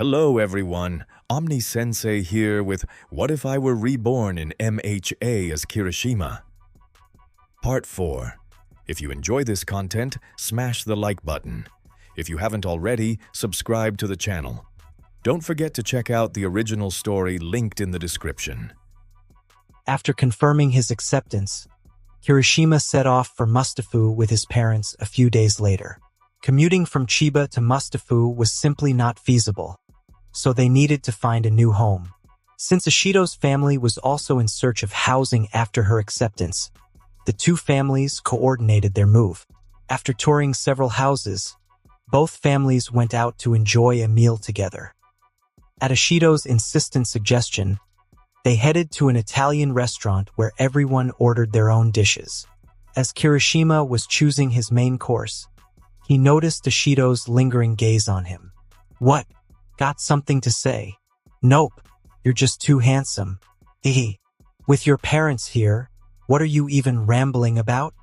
Hello everyone, Omni-sensei here with What If I Were Reborn in MHA as Kirishima? Part 4. If you enjoy this content, smash the like button. If you haven't already, subscribe to the channel. Don't forget to check out the original story linked in the description. After confirming his acceptance, Kirishima set off for Mustafu with his parents a few days later. Commuting from Chiba to Mustafu was simply not feasible, so they needed to find a new home. Since Ishido's family was also in search of housing after her acceptance, the two families coordinated their move. After touring several houses, both families went out to enjoy a meal together. At Ishido's insistent suggestion, they headed to an Italian restaurant where everyone ordered their own dishes. As Kirishima was choosing his main course, he noticed Ishido's lingering gaze on him. "What? Got something to say?" "Nope, you're just too handsome." With your parents here, what are you even rambling about?"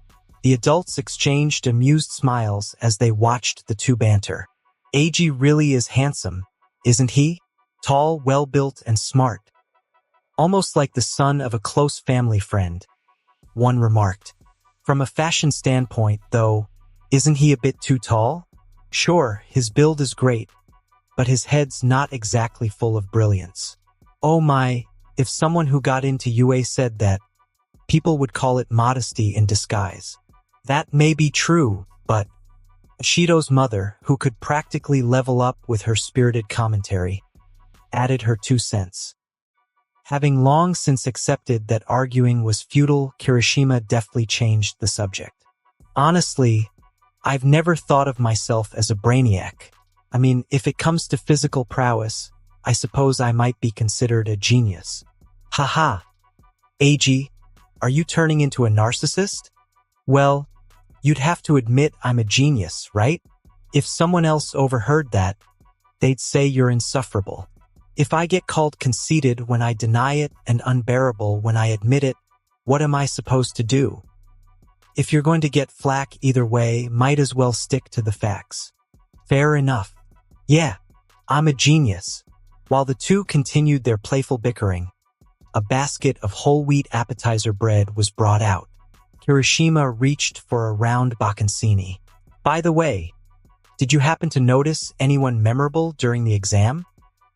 The adults exchanged amused smiles as they watched the two banter. "Eiji really is handsome, isn't he? Tall, well-built, and smart. Almost like the son of a close family friend," one remarked. "From a fashion standpoint, though, isn't he a bit too tall? Sure, his build is great, but his head's not exactly full of brilliance." "Oh my, if someone who got into UA said that, people would call it modesty in disguise." "That may be true, but..." Ishido's mother, who could practically level up with her spirited commentary, added her 2 cents. Having long since accepted that arguing was futile, Kirishima deftly changed the subject. "Honestly, I've never thought of myself as a brainiac. I mean, if it comes to physical prowess, I suppose I might be considered a genius." "Haha. Eiji, are you turning into a narcissist?" "Well, you'd have to admit I'm a genius, right? If someone else overheard that, they'd say you're insufferable. If I get called conceited when I deny it and unbearable when I admit it, what am I supposed to do? If you're going to get flack either way, might as well stick to the facts." "Fair enough. Yeah, I'm a genius." While the two continued their playful bickering, a basket of whole wheat appetizer bread was brought out. Kirishima reached for a round bocconcini. "By the way, did you happen to notice anyone memorable during the exam?"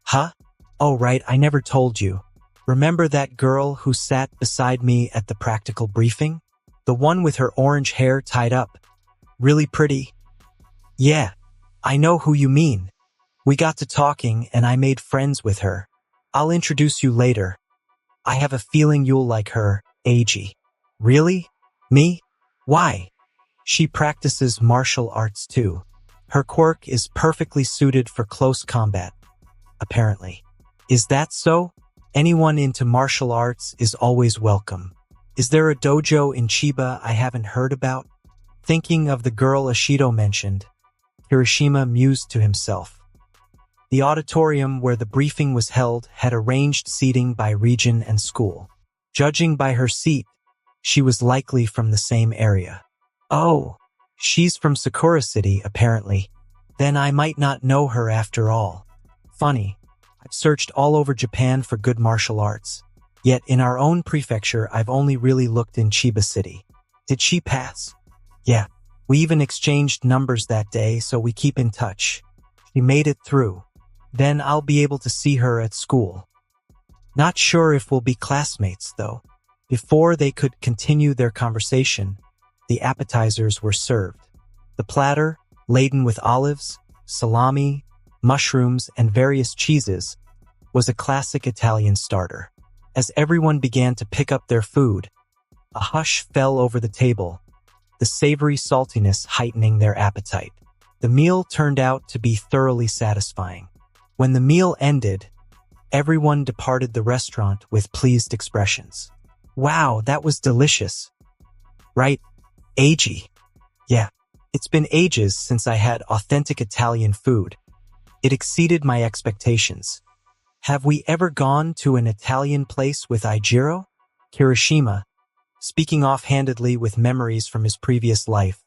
"Huh? Oh right, I never told you. Remember that girl who sat beside me at the practical briefing? The one with her orange hair tied up. Really pretty?" "Yeah, I know who you mean. We got to talking and I made friends with her. I'll introduce you later. I have a feeling you'll like her, Eiji." "Really? Me? Why?" "She practices martial arts too. Her quirk is perfectly suited for close combat, apparently." "Is that so? Anyone into martial arts is always welcome. Is there a dojo in Chiba I haven't heard about?" Thinking of the girl Ishido mentioned, Kirishima mused to himself. The auditorium where the briefing was held had arranged seating by region and school. Judging by her seat, she was likely from the same area. "Oh, she's from Sakura City, apparently. Then I might not know her after all. Funny, I've searched all over Japan for good martial arts. Yet in our own prefecture, I've only really looked in Chiba City. Did she pass?" "Yeah, we even exchanged numbers that day, so we keep in touch. She made it through. Then I'll be able to see her at school. Not sure if we'll be classmates, though." Before they could continue their conversation, the appetizers were served. The platter, laden with olives, salami, mushrooms, and various cheeses, was a classic Italian starter. As everyone began to pick up their food, a hush fell over the table, the savory saltiness heightening their appetite. The meal turned out to be thoroughly satisfying. When the meal ended, everyone departed the restaurant with pleased expressions. "Wow, that was delicious. Right, Eiji?" "Yeah, it's been ages since I had authentic Italian food. It exceeded my expectations. Have we ever gone to an Italian place with Eijiro?" Kirishima, speaking offhandedly with memories from his previous life,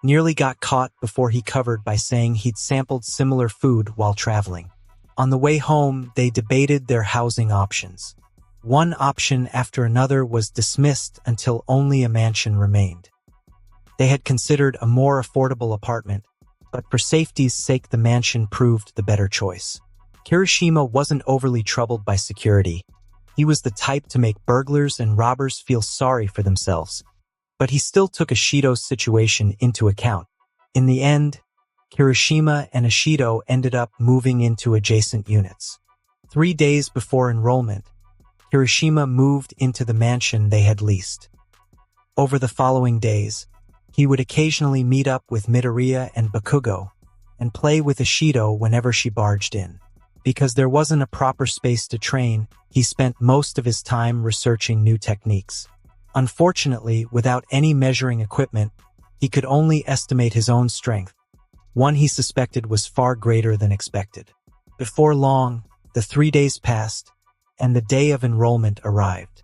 nearly got caught before he covered by saying he'd sampled similar food while traveling. On the way home, they debated their housing options. One option after another was dismissed until only a mansion remained. They had considered a more affordable apartment, but for safety's sake the mansion proved the better choice. Kirishima wasn't overly troubled by security. He was the type to make burglars and robbers feel sorry for themselves. But he still took Ishido's situation into account. In the end, Kirishima and Ishido ended up moving into adjacent units. 3 days before enrollment, Kirishima moved into the mansion they had leased. Over the following days, he would occasionally meet up with Midoriya and Bakugo and play with Ishido whenever she barged in. Because there wasn't a proper space to train, he spent most of his time researching new techniques. Unfortunately, without any measuring equipment, he could only estimate his own strength. One he suspected was far greater than expected. Before long, the 3 days passed, and the day of enrollment arrived.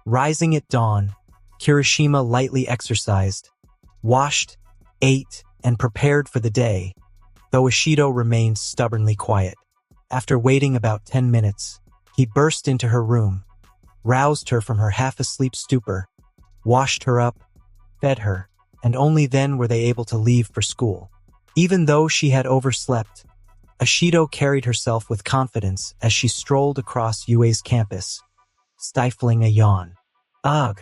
Rising at dawn, Kirishima lightly exercised, washed, ate, and prepared for the day, though Ishido remained stubbornly quiet. After waiting about 10 minutes, he burst into her room, roused her from her half-asleep stupor, washed her up, fed her, and only then were they able to leave for school. Even though she had overslept, Ishido carried herself with confidence as she strolled across UA's campus, stifling a yawn. "Ugh,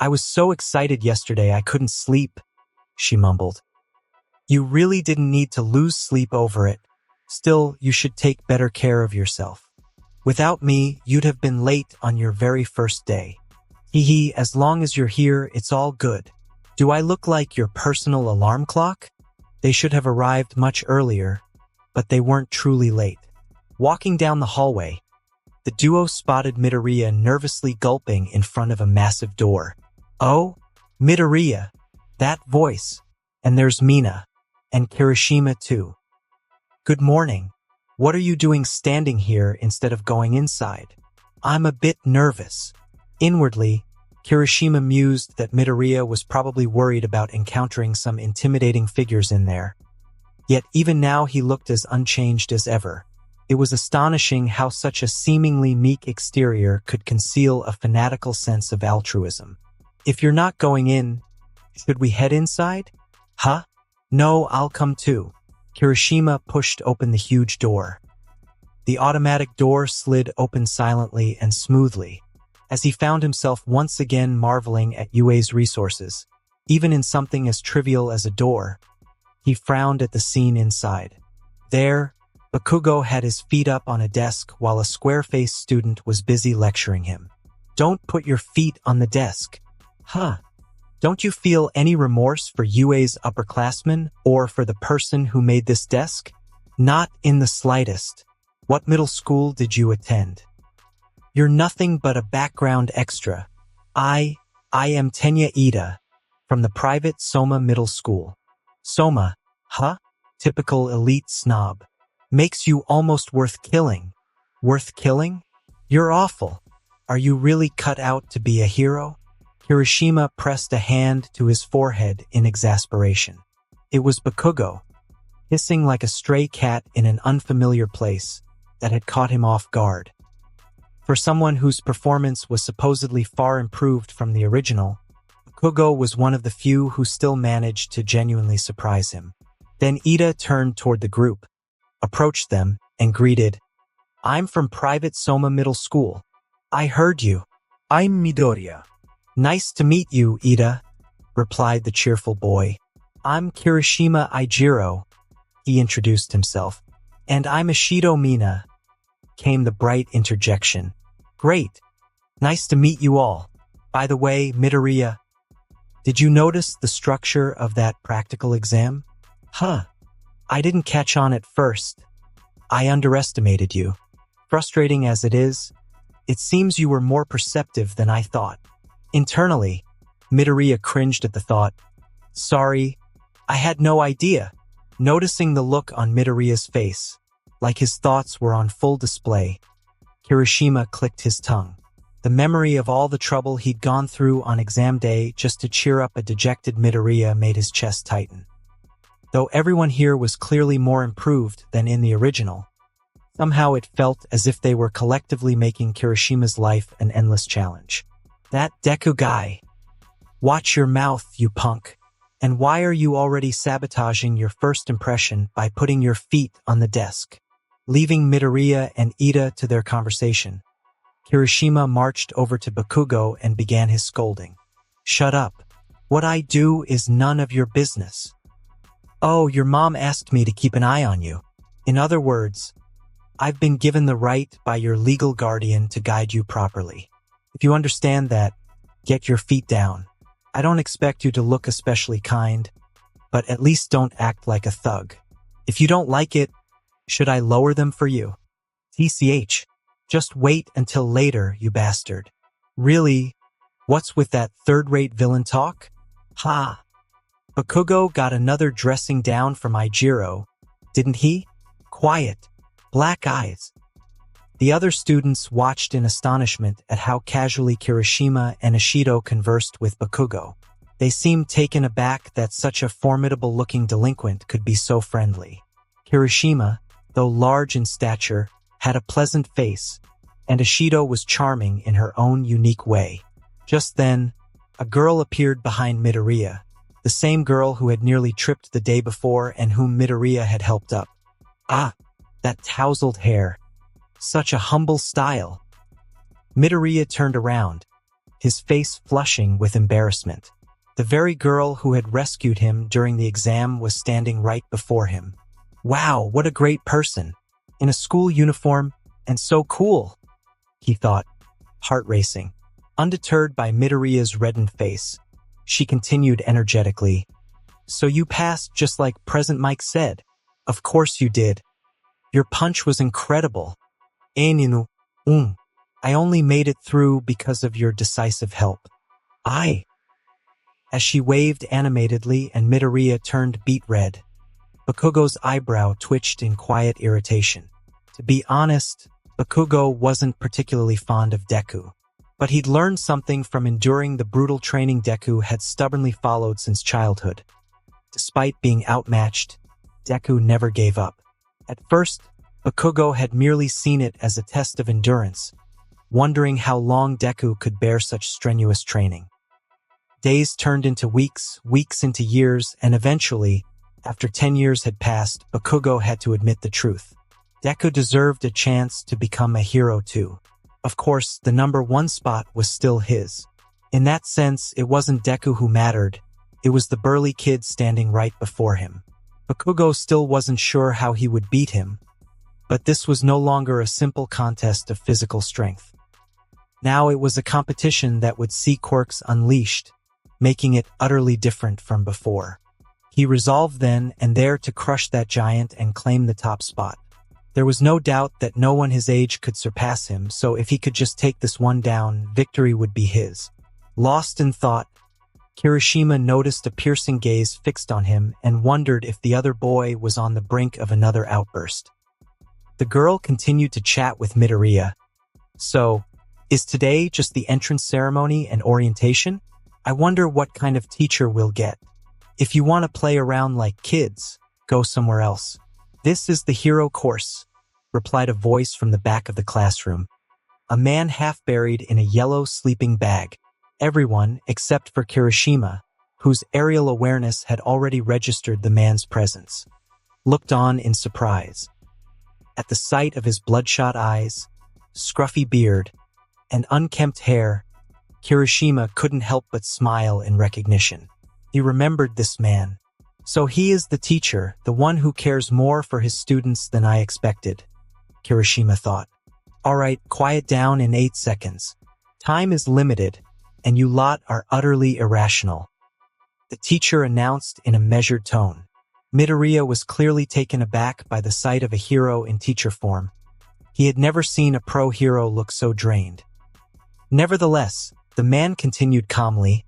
I was so excited yesterday I couldn't sleep," she mumbled. "You really didn't need to lose sleep over it. Still, you should take better care of yourself. Without me, you'd have been late on your very first day. Hee, as long as you're here, it's all good. Do I look like your personal alarm clock?" They should have arrived much earlier, but they weren't truly late. Walking down the hallway, the duo spotted Midoriya nervously gulping in front of a massive door. "Oh, Midoriya, that voice. And there's Mina. And Kirishima too. Good morning. What are you doing standing here instead of going inside?" "I'm a bit nervous." Inwardly, Kirishima mused that Midoriya was probably worried about encountering some intimidating figures in there. Yet even now he looked as unchanged as ever. It was astonishing how such a seemingly meek exterior could conceal a fanatical sense of altruism. "If you're not going in, should we head inside?" "Huh? No, I'll come too." Kirishima pushed open the huge door. The automatic door slid open silently and smoothly, as he found himself once again marveling at UA's resources. Even in something as trivial as a door, he frowned at the scene inside. There, Bakugo had his feet up on a desk while a square-faced student was busy lecturing him. "Don't put your feet on the desk." "Huh? Don't you feel any remorse for UA's upperclassmen or for the person who made this desk?" "Not in the slightest. What middle school did you attend?" "You're nothing but a background extra. I am Tenya Ida, from the private Soma Middle School." "Soma, huh? Typical elite snob. Makes you almost worth killing." "Worth killing? You're awful. Are you really cut out to be a hero?" Kirishima pressed a hand to his forehead in exasperation. It was Bakugo, hissing like a stray cat in an unfamiliar place, that had caught him off guard. For someone whose performance was supposedly far improved from the original, Bakugo was one of the few who still managed to genuinely surprise him. Then Ida turned toward the group, approached them, and greeted, "I'm from private Soma Middle School. I heard you." "I'm Midoriya." "Nice to meet you, Ida," replied the cheerful boy. "I'm Kirishima Ijiro," he introduced himself. "And I'm Ishido Mina," came the bright interjection. "Great. Nice to meet you all. By the way, Midoriya, did you notice the structure of that practical exam?" "Huh. I didn't catch on at first. I underestimated you. Frustrating as it is, it seems you were more perceptive than I thought." Internally, Midoriya cringed at the thought. "Sorry, I had no idea." Noticing the look on Midoriya's face, like his thoughts were on full display, Kirishima clicked his tongue. The memory of all the trouble he'd gone through on exam day just to cheer up a dejected Midoriya made his chest tighten. Though everyone here was clearly more improved than in the original, Somehow it felt as if they were collectively making Kirishima's life an endless challenge. That Deku guy. Watch your mouth, you punk. And why are you already sabotaging your first impression by putting your feet on the desk? Leaving Midoriya and Ida to their conversation, Kirishima marched over to Bakugo and began his scolding. Shut up. What I do is none of your business. Oh, your mom asked me to keep an eye on you. In other words, I've been given the right by your legal guardian to guide you properly. If you understand that, get your feet down. I don't expect you to look especially kind, but at least don't act like a thug. If you don't like it, should I lower them for you? TCH. Just wait until later, you bastard. Really? What's with that third-rate villain talk? Ha! Bakugo got another dressing down from Ijiro, didn't he? Quiet. Black eyes. The other students watched in astonishment at how casually Kirishima and Ishido conversed with Bakugo. They seemed taken aback that such a formidable-looking delinquent could be so friendly. Kirishima, though large in stature, had a pleasant face, and Ishido was charming in her own unique way. Just then, a girl appeared behind Midoriya, the same girl who had nearly tripped the day before and whom Midoriya had helped up. Ah, that tousled hair. Such a humble style. Midoriya turned around, his face flushing with embarrassment. The very girl who had rescued him during the exam was standing right before him. Wow, what a great person. In a school uniform, and so cool, he thought, heart racing. Undeterred by Midoriya's reddened face, she continued energetically. So you passed just like President Mike said. Of course you did. Your punch was incredible. I only made it through because of your decisive help. As she waved animatedly and Midoriya turned beet red, Bakugo's eyebrow twitched in quiet irritation. To be honest, Bakugo wasn't particularly fond of Deku, but he'd learned something from enduring the brutal training Deku had stubbornly followed since childhood. Despite being outmatched, Deku never gave up. At first, Bakugo had merely seen it as a test of endurance, wondering how long Deku could bear such strenuous training. Days turned into weeks, weeks into years, and eventually, after 10 years had passed, Bakugo had to admit the truth. Deku deserved a chance to become a hero too. Of course, the number one spot was still his. In that sense, it wasn't Deku who mattered, it was the burly kid standing right before him. Bakugo still wasn't sure how he would beat him, but this was no longer a simple contest of physical strength. Now it was a competition that would see quirks unleashed, making it utterly different from before. He resolved then and there to crush that giant and claim the top spot. There was no doubt that no one his age could surpass him, so if he could just take this one down, victory would be his. Lost in thought, Kirishima noticed a piercing gaze fixed on him and wondered if the other boy was on the brink of another outburst. The girl continued to chat with Midoriya. So, is today just the entrance ceremony and orientation? I wonder what kind of teacher we'll get. If you want to play around like kids, go somewhere else. This is the hero course, replied a voice from the back of the classroom. A man half buried in a yellow sleeping bag. Everyone, except for Kirishima, whose aerial awareness had already registered the man's presence, looked on in surprise. At the sight of his bloodshot eyes, scruffy beard, and unkempt hair, Kirishima couldn't help but smile in recognition. He remembered this man. So he is the teacher, the one who cares more for his students than I expected, Kirishima thought. All right, quiet down in 8 seconds. Time is limited, and you lot are utterly irrational, the teacher announced in a measured tone. Midoriya was clearly taken aback by the sight of a hero in teacher form. He had never seen a pro hero look so drained. Nevertheless, the man continued calmly,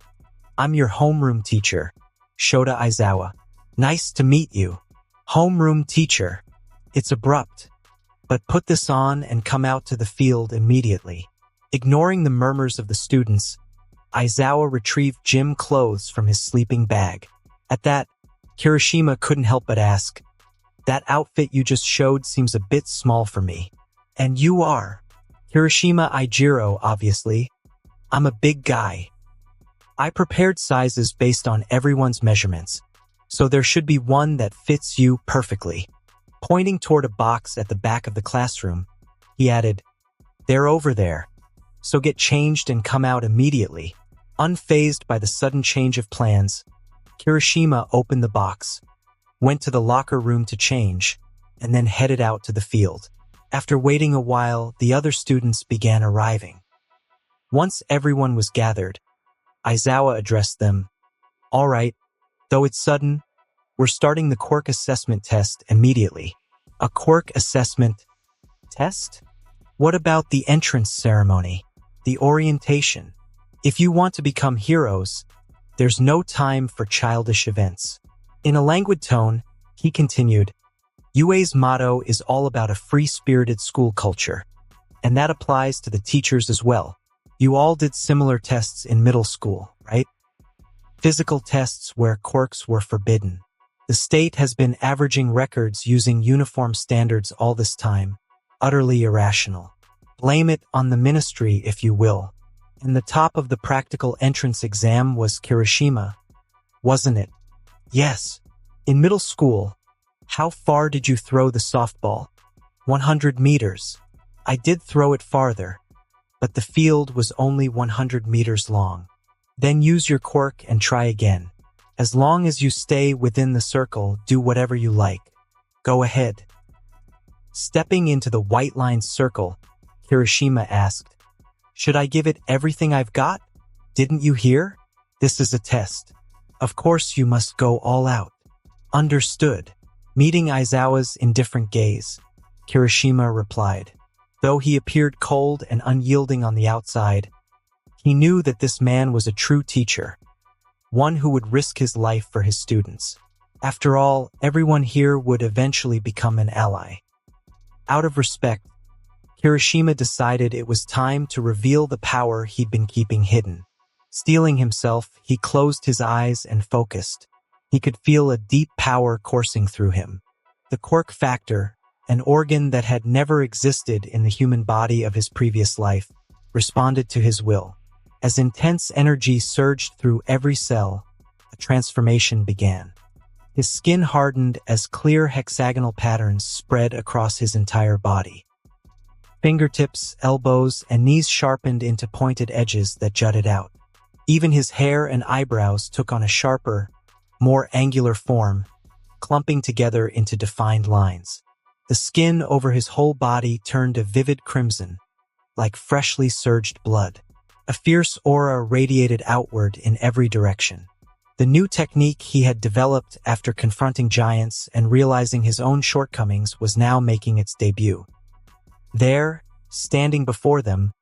I'm your homeroom teacher, Shota Aizawa. Nice to meet you. Homeroom teacher. It's abrupt. But put this on and come out to the field immediately. Ignoring the murmurs of the students, Aizawa retrieved gym clothes from his sleeping bag. At that, Kirishima couldn't help but ask, That outfit you just showed seems a bit small for me. And you are. Kirishima Ijiro, obviously. I'm a big guy. I prepared sizes based on everyone's measurements, so there should be one that fits you perfectly. Pointing toward a box at the back of the classroom, he added, "They're over there, so get changed and come out immediately." Unfazed by the sudden change of plans, Kirishima opened the box, went to the locker room to change, and then headed out to the field. After waiting a while, the other students began arriving. Once everyone was gathered, Aizawa addressed them. "All right, though it's sudden, we're starting the quirk assessment test immediately." A quirk assessment test? What about the entrance ceremony? The orientation? If you want to become heroes, there's no time for childish events. In a languid tone, he continued, UA's motto is all about a free-spirited school culture, and that applies to the teachers as well. You all did similar tests in middle school, right? Physical tests where quirks were forbidden. The state has been averaging records using uniform standards all this time. Utterly irrational. Blame it on the ministry, if you will. And the top of the practical entrance exam was Kirishima, wasn't it? Yes. In middle school, how far did you throw the softball? 100 meters. I did throw it farther, but the field was only 100 meters long. Then use your quirk and try again. As long as you stay within the circle, do whatever you like. Go ahead. Stepping into the white-lined circle, Kirishima asked, Should I give it everything I've got? Didn't you hear? This is a test. Of course you must go all out. Understood. Meeting Aizawa's indifferent gaze, Kirishima replied. Though he appeared cold and unyielding on the outside, he knew that this man was a true teacher, one who would risk his life for his students. After all, everyone here would eventually become an ally. Out of respect, Kirishima decided it was time to reveal the power he'd been keeping hidden. Steeling himself, he closed his eyes and focused. He could feel a deep power coursing through him. The quirk factor, an organ that had never existed in the human body of his previous life, responded to his will. As intense energy surged through every cell, a transformation began. His skin hardened as clear hexagonal patterns spread across his entire body. Fingertips, elbows, and knees sharpened into pointed edges that jutted out. Even his hair and eyebrows took on a sharper, more angular form, clumping together into defined lines. The skin over his whole body turned a vivid crimson, like freshly surged blood. A fierce aura radiated outward in every direction. The new technique he had developed after confronting giants and realizing his own shortcomings was now making its debut. There, standing before them,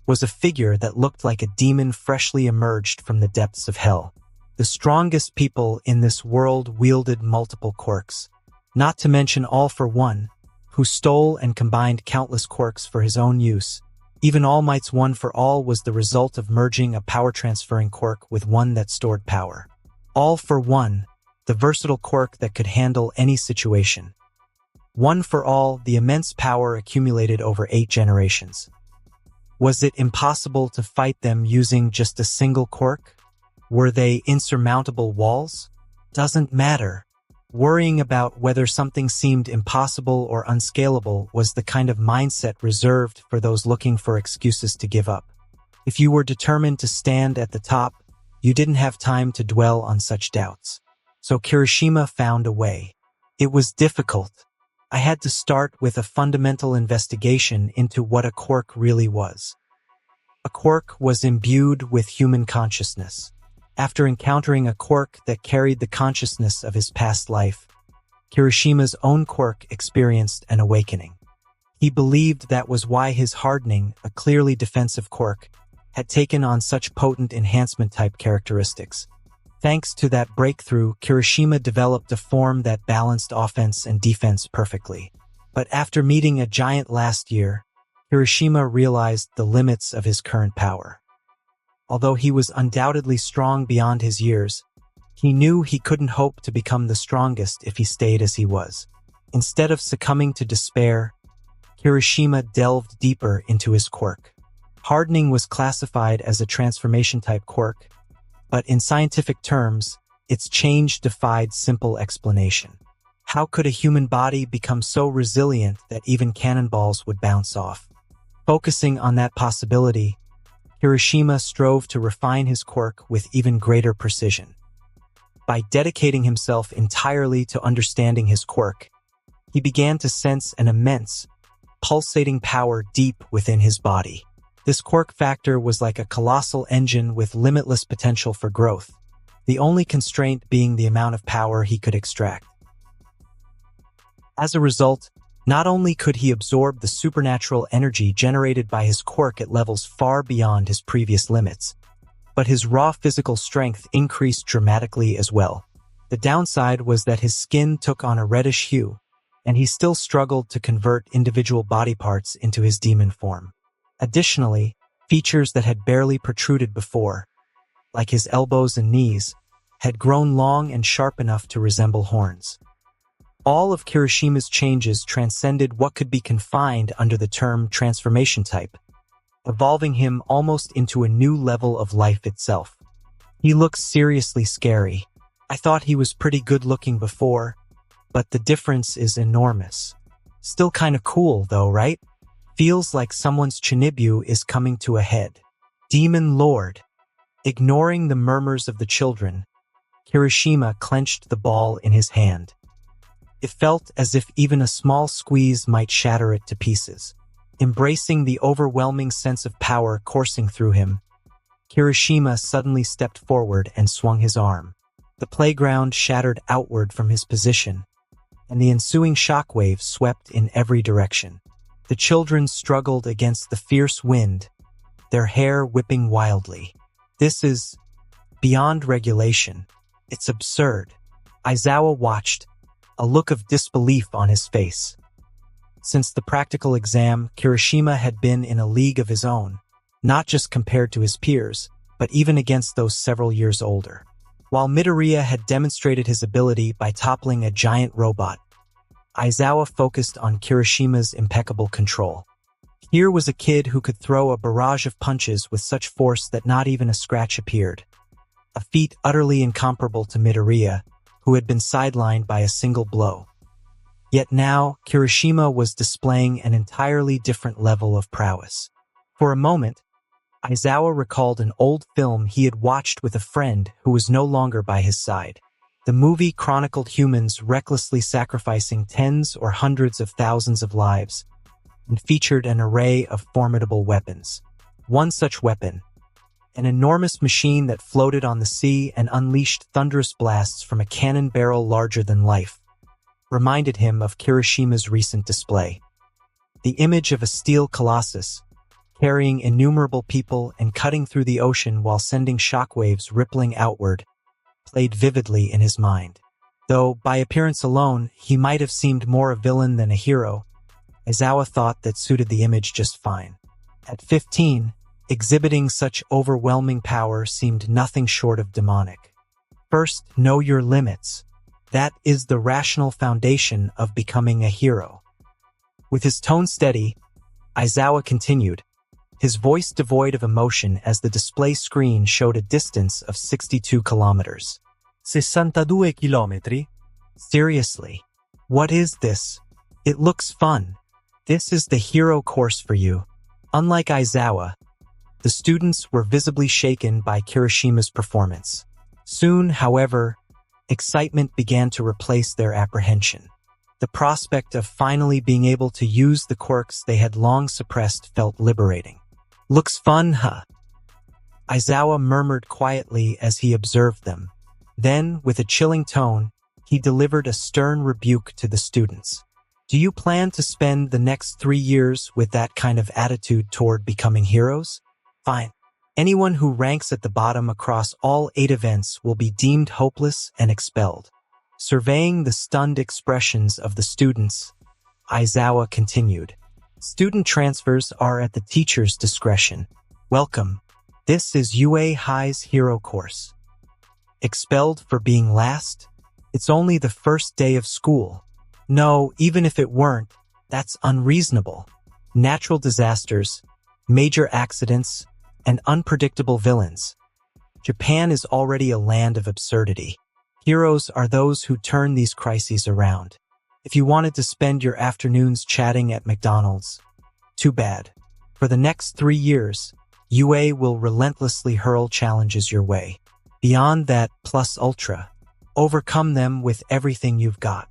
was a figure that looked like a demon freshly emerged from the depths of hell. The strongest people in this world wielded multiple quirks, not to mention All for One, who stole and combined countless quirks for his own use. Even All Might's One for All was the result of merging a power-transferring quirk with one that stored power. All for One, the versatile quirk that could handle any situation. One for All, the immense power accumulated over 8 generations. Was it impossible to fight them using just a single quirk? Were they insurmountable walls? Doesn't matter. Worrying about whether something seemed impossible or unscalable was the kind of mindset reserved for those looking for excuses to give up. If you were determined to stand at the top, you didn't have time to dwell on such doubts. So Kirishima found a way. It was difficult. I had to start with a fundamental investigation into what a quirk really was. A quirk was imbued with human consciousness. After encountering a quirk that carried the consciousness of his past life, Kirishima's own quirk experienced an awakening. He believed that was why his hardening, a clearly defensive quirk, had taken on such potent enhancement-type characteristics. Thanks to that breakthrough, Kirishima developed a form that balanced offense and defense perfectly. But after meeting a giant last year, Kirishima realized the limits of his current power. Although he was undoubtedly strong beyond his years, he knew he couldn't hope to become the strongest if he stayed as he was. Instead of succumbing to despair, Kirishima delved deeper into his quirk. Hardening was classified as a transformation-type quirk, but in scientific terms, its change defied simple explanation. How could a human body become so resilient that even cannonballs would bounce off? Focusing on that possibility, Kirishima strove to refine his quirk with even greater precision. By dedicating himself entirely to understanding his quirk, he began to sense an immense, pulsating power deep within his body. This quirk factor was like a colossal engine with limitless potential for growth, the only constraint being the amount of power he could extract. As a result, not only could he absorb the supernatural energy generated by his quirk at levels far beyond his previous limits, but his raw physical strength increased dramatically as well. The downside was that his skin took on a reddish hue, and he still struggled to convert individual body parts into his demon form. Additionally, features that had barely protruded before, like his elbows and knees, had grown long and sharp enough to resemble horns. All of Kirishima's changes transcended what could be confined under the term transformation type, evolving him almost into a new level of life itself. He looks seriously scary. I thought he was pretty good looking before, but the difference is enormous. Still kinda cool though, right? Feels like someone's Chinibu is coming to a head. Demon Lord. Ignoring the murmurs of the children, Kirishima clenched the ball in his hand. It felt as if even a small squeeze might shatter it to pieces. Embracing the overwhelming sense of power coursing through him, Kirishima suddenly stepped forward and swung his arm. The playground shattered outward from his position, and the ensuing shockwave swept in every direction. The children struggled against the fierce wind, their hair whipping wildly. This is beyond regulation. It's absurd. Aizawa watched, a look of disbelief on his face. Since the practical exam, Kirishima had been in a league of his own, not just compared to his peers, but even against those several years older. While Midoriya had demonstrated his ability by toppling a giant robot, Aizawa focused on Kirishima's impeccable control. Here was a kid who could throw a barrage of punches with such force that not even a scratch appeared. A feat utterly incomparable to Midoriya, who had been sidelined by a single blow. Yet now, Kirishima was displaying an entirely different level of prowess. For a moment, Aizawa recalled an old film he had watched with a friend who was no longer by his side. The movie chronicled humans recklessly sacrificing tens or hundreds of thousands of lives, and featured an array of formidable weapons. One such weapon, an enormous machine that floated on the sea and unleashed thunderous blasts from a cannon barrel larger than life, reminded him of Kirishima's recent display. The image of a steel colossus, carrying innumerable people and cutting through the ocean while sending shockwaves rippling outward, played vividly in his mind. Though, by appearance alone, he might have seemed more a villain than a hero, Aizawa thought that suited the image just fine. At 15, exhibiting such overwhelming power seemed nothing short of demonic. First, know your limits. That is the rational foundation of becoming a hero. With his tone steady, Aizawa continued, his voice devoid of emotion as the display screen showed a distance of 62 kilometers. 62 chilometri? Seriously, what is this? It looks fun. This is the hero course for you. Unlike Aizawa, the students were visibly shaken by Kirishima's performance. Soon, however, excitement began to replace their apprehension. The prospect of finally being able to use the quirks they had long suppressed felt liberating. Looks fun, huh? Aizawa murmured quietly as he observed them. Then, with a chilling tone, he delivered a stern rebuke to the students. Do you plan to spend the next 3 years with that kind of attitude toward becoming heroes? Fine. Anyone who ranks at the bottom across all 8 events will be deemed hopeless and expelled. Surveying the stunned expressions of the students, Aizawa continued. Student transfers are at the teacher's discretion. Welcome. This is UA High's hero course. Expelled for being last? It's only the first day of school. No, even if it weren't, that's unreasonable. Natural disasters, major accidents, and unpredictable villains. Japan is already a land of absurdity. Heroes are those who turn these crises around. If you wanted to spend your afternoons chatting at McDonald's, too bad. For the next 3 years, UA will relentlessly hurl challenges your way. Beyond that, plus ultra. Overcome them with everything you've got.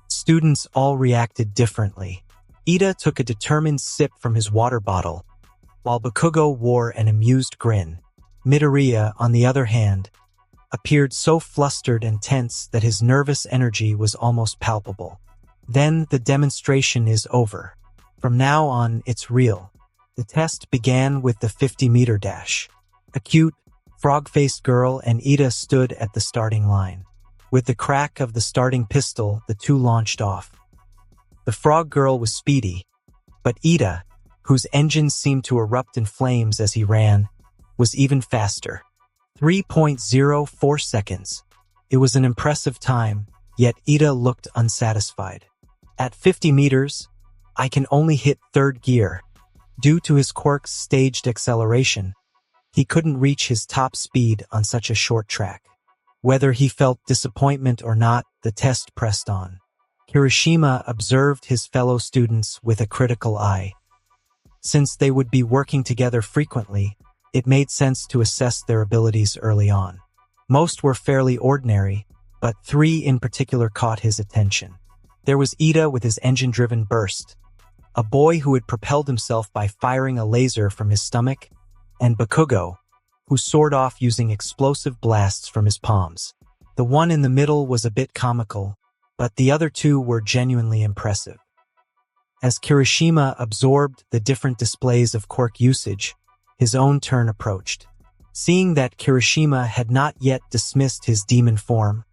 Students all reacted differently. Ida took a determined sip from his water bottle, while Bakugo wore an amused grin. Midoriya, on the other hand, appeared so flustered and tense that his nervous energy was almost palpable. Then the demonstration is over. From now on, it's real. The test began with the 50-meter dash. A cute, frog-faced girl and Ida stood at the starting line. With the crack of the starting pistol, the two launched off. The frog girl was speedy, but Ida, whose engines seemed to erupt in flames as he ran, was even faster. 3.04 seconds. It was an impressive time, yet Ida looked unsatisfied. At 50 meters, I can only hit third gear. Due to his quirk's staged acceleration, he couldn't reach his top speed on such a short track. Whether he felt disappointment or not, the test pressed on. Kirishima observed his fellow students with a critical eye. Since they would be working together frequently, it made sense to assess their abilities early on. Most were fairly ordinary, but 3 in particular caught his attention. There was Ida with his engine-driven burst, a boy who had propelled himself by firing a laser from his stomach, and Bakugo, who soared off using explosive blasts from his palms. The one in the middle was a bit comical, but the other 2 were genuinely impressive. As Kirishima absorbed the different displays of quirk usage, his own turn approached. Seeing that Kirishima had not yet dismissed his demon form,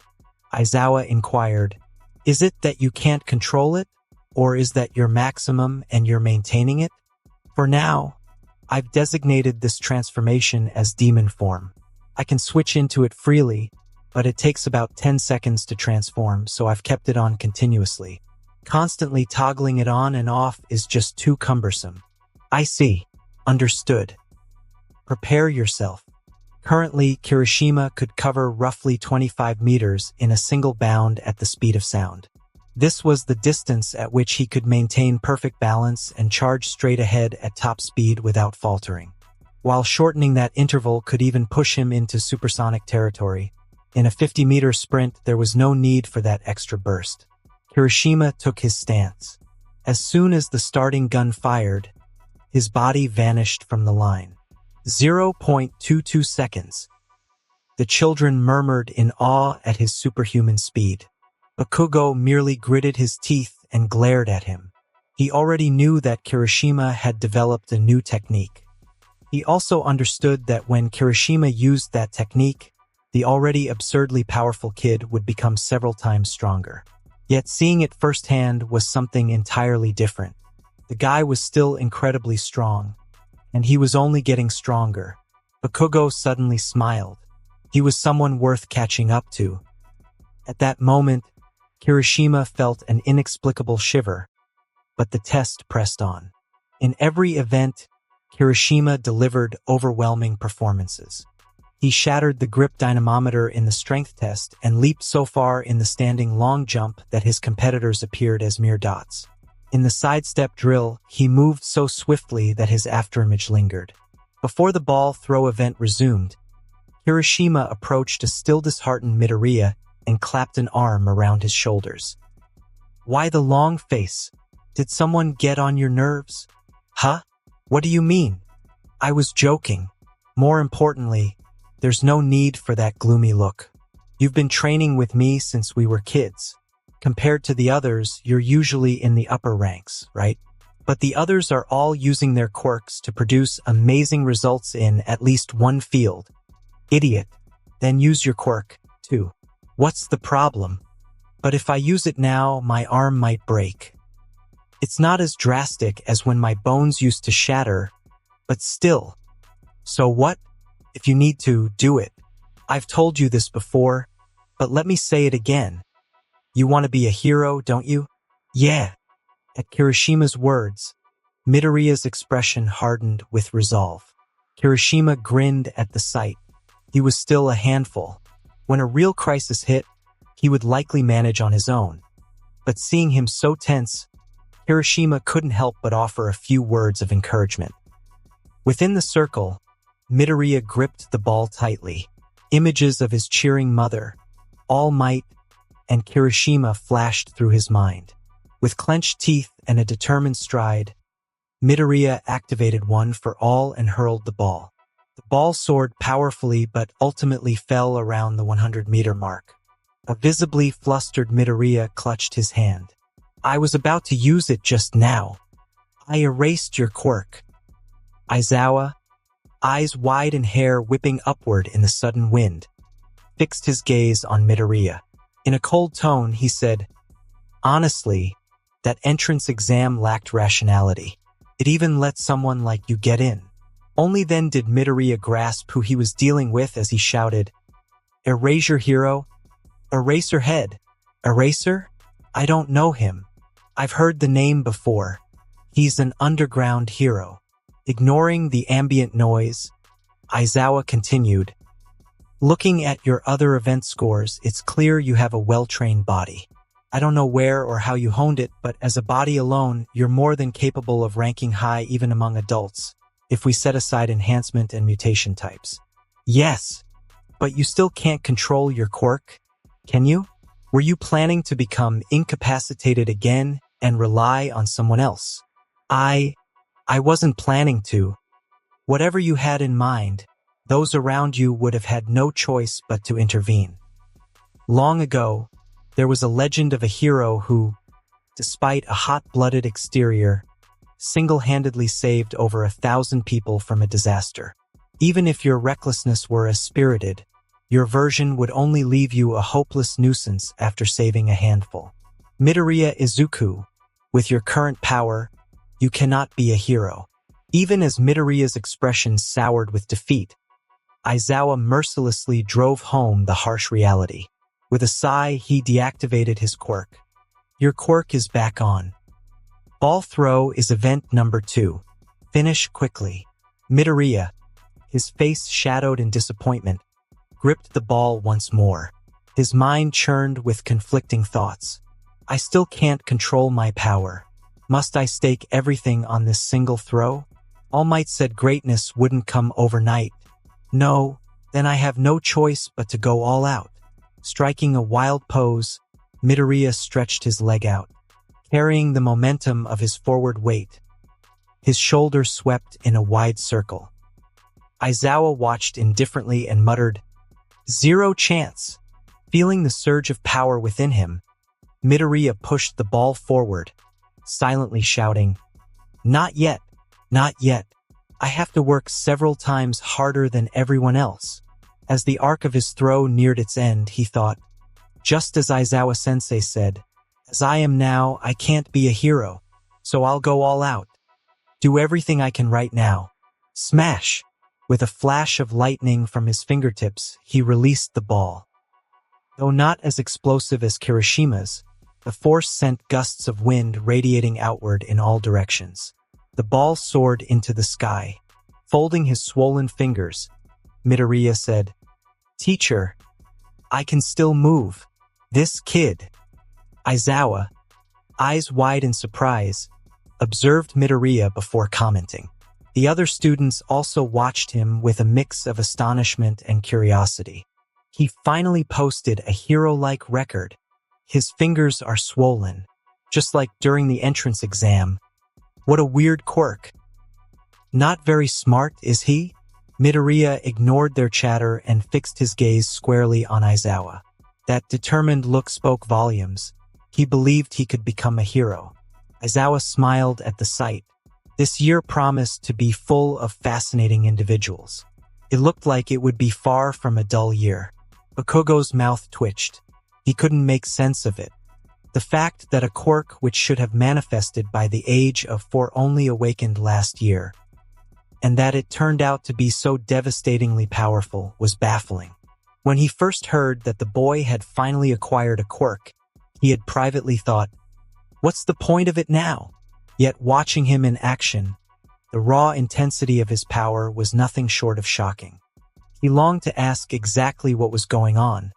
Aizawa inquired, "Is it that you can't control it, or is that your maximum and you're maintaining it?" For now, I've designated this transformation as demon form. I can switch into it freely, but it takes about 10 seconds to transform, so I've kept it on continuously. Constantly toggling it on and off is just too cumbersome. I see. Understood. Prepare yourself. Currently, Kirishima could cover roughly 25 meters in a single bound at the speed of sound. This was the distance at which he could maintain perfect balance and charge straight ahead at top speed without faltering. While shortening that interval could even push him into supersonic territory, in a 50-meter sprint there was no need for that extra burst. Kirishima took his stance. As soon as the starting gun fired, his body vanished from the line. 0.22 seconds. The children murmured in awe at his superhuman speed. Bakugo merely gritted his teeth and glared at him. He already knew that Kirishima had developed a new technique. He also understood that when Kirishima used that technique, the already absurdly powerful kid would become several times stronger. Yet seeing it firsthand was something entirely different. The guy was still incredibly strong, and he was only getting stronger. Bakugo suddenly smiled. He was someone worth catching up to. At that moment, Kirishima felt an inexplicable shiver, but the test pressed on. In every event, Kirishima delivered overwhelming performances. He shattered the grip dynamometer in the strength test and leaped so far in the standing long jump that his competitors appeared as mere dots. In the sidestep drill, he moved so swiftly that his afterimage lingered. Before the ball throw event resumed, Kirishima approached a still disheartened Midoriya and clapped an arm around his shoulders. "Why the long face? Did someone get on your nerves?" "Huh? What do you mean?" "I was joking. More importantly, there's no need for that gloomy look. You've been training with me since we were kids. Compared to the others, you're usually in the upper ranks, right? But the others are all using their quirks to produce amazing results in at least one field. Idiot. Then use your quirk, too. What's the problem? But if I use it now, my arm might break. It's not as drastic as when my bones used to shatter, but still. So what? If you need to, do it. I've told you this before, but let me say it again. You want to be a hero, don't you? Yeah. At Kirishima's words, Midoriya's expression hardened with resolve. Kirishima grinned at the sight. He was still a handful. When a real crisis hit, he would likely manage on his own. But seeing him so tense, Kirishima couldn't help but offer a few words of encouragement. Within the circle, Midoriya gripped the ball tightly. Images of his cheering mother, All Might, and Kirishima flashed through his mind. With clenched teeth and a determined stride, Midoriya activated One for All and hurled the ball. The ball soared powerfully but ultimately fell around the 100-meter mark. A visibly flustered Midoriya clutched his hand. I was about to use it just now. I erased your quirk. Aizawa, eyes wide and hair whipping upward in the sudden wind, fixed his gaze on Midoriya. In a cold tone, he said, honestly, that entrance exam lacked rationality. It even let someone like you get in. Only then did Midoriya grasp who he was dealing with as he shouted, Erase your hero? Eraserhead. Eraser? I don't know him. I've heard the name before. He's an underground hero. Ignoring the ambient noise, Aizawa continued, looking at your other event scores, it's clear you have a well-trained body. I don't know where or how you honed it, but as a body alone, you're more than capable of ranking high even among adults, if we set aside enhancement and mutation types. Yes, but you still can't control your quirk, can you? Were you planning to become incapacitated again and rely on someone else? I wasn't planning to. Whatever you had in mind, those around you would have had no choice but to intervene. Long ago, there was a legend of a hero who, despite a hot-blooded exterior, single-handedly saved over 1,000 people from a disaster. Even if your recklessness were as spirited, your version would only leave you a hopeless nuisance after saving a handful. Midoriya Izuku, with your current power, you cannot be a hero. Even as Midoriya's expression soured with defeat, Aizawa mercilessly drove home the harsh reality. With a sigh, he deactivated his quirk. Your quirk is back on. Ball throw is event number 2. Finish quickly. Midoriya, his face shadowed in disappointment, gripped the ball once more. His mind churned with conflicting thoughts. I still can't control my power. Must I stake everything on this single throw? All Might said greatness wouldn't come overnight. No, then I have no choice but to go all out. Striking a wild pose, Midoriya stretched his leg out, carrying the momentum of his forward weight. His shoulders swept in a wide circle. Aizawa watched indifferently and muttered, Zero chance. Feeling the surge of power within him, Midoriya pushed the ball forward, silently shouting, Not yet, not yet. I have to work several times harder than everyone else. As the arc of his throw neared its end, he thought, just as Aizawa-sensei said, as I am now, I can't be a hero, so I'll go all out. Do everything I can right now. Smash! With a flash of lightning from his fingertips, he released the ball. Though not as explosive as Kirishima's, the force sent gusts of wind radiating outward in all directions. The ball soared into the sky. Folding his swollen fingers, Midoriya said, Teacher, I can still move. This kid. Aizawa, eyes wide in surprise, observed Midoriya before commenting. The other students also watched him with a mix of astonishment and curiosity. He finally posted a hero-like record. His fingers are swollen, just like during the entrance exam. What a weird quirk. Not very smart, is he? Midoriya ignored their chatter and fixed his gaze squarely on Aizawa. That determined look spoke volumes. He believed he could become a hero. Aizawa smiled at the sight. This year promised to be full of fascinating individuals. It looked like it would be far from a dull year. Bakugo's mouth twitched. He couldn't make sense of it. The fact that a quirk which should have manifested by the age of 4 only awakened last year, and that it turned out to be so devastatingly powerful, was baffling. When he first heard that the boy had finally acquired a quirk, He had privately thought, "What's the point of it now?" Yet watching him in action, the raw intensity of his power was nothing short of shocking. He longed to ask exactly what was going on,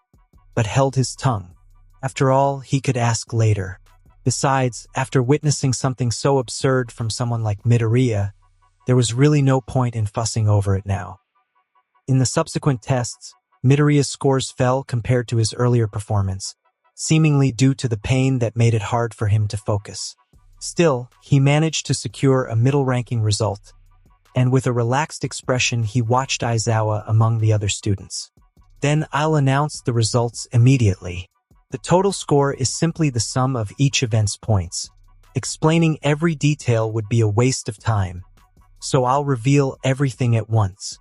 but held his tongue. After all, he could ask later. Besides, after witnessing something so absurd from someone like Midoriya, there was really no point in fussing over it now. In the subsequent tests, Midoriya's scores fell compared to his earlier performance, seemingly due to the pain that made it hard for him to focus. Still, he managed to secure a middle-ranking result, and with a relaxed expression he watched Aizawa among the other students. "Then I'll announce the results immediately. The total score is simply the sum of each event's points. Explaining every detail would be a waste of time, so I'll reveal everything at once."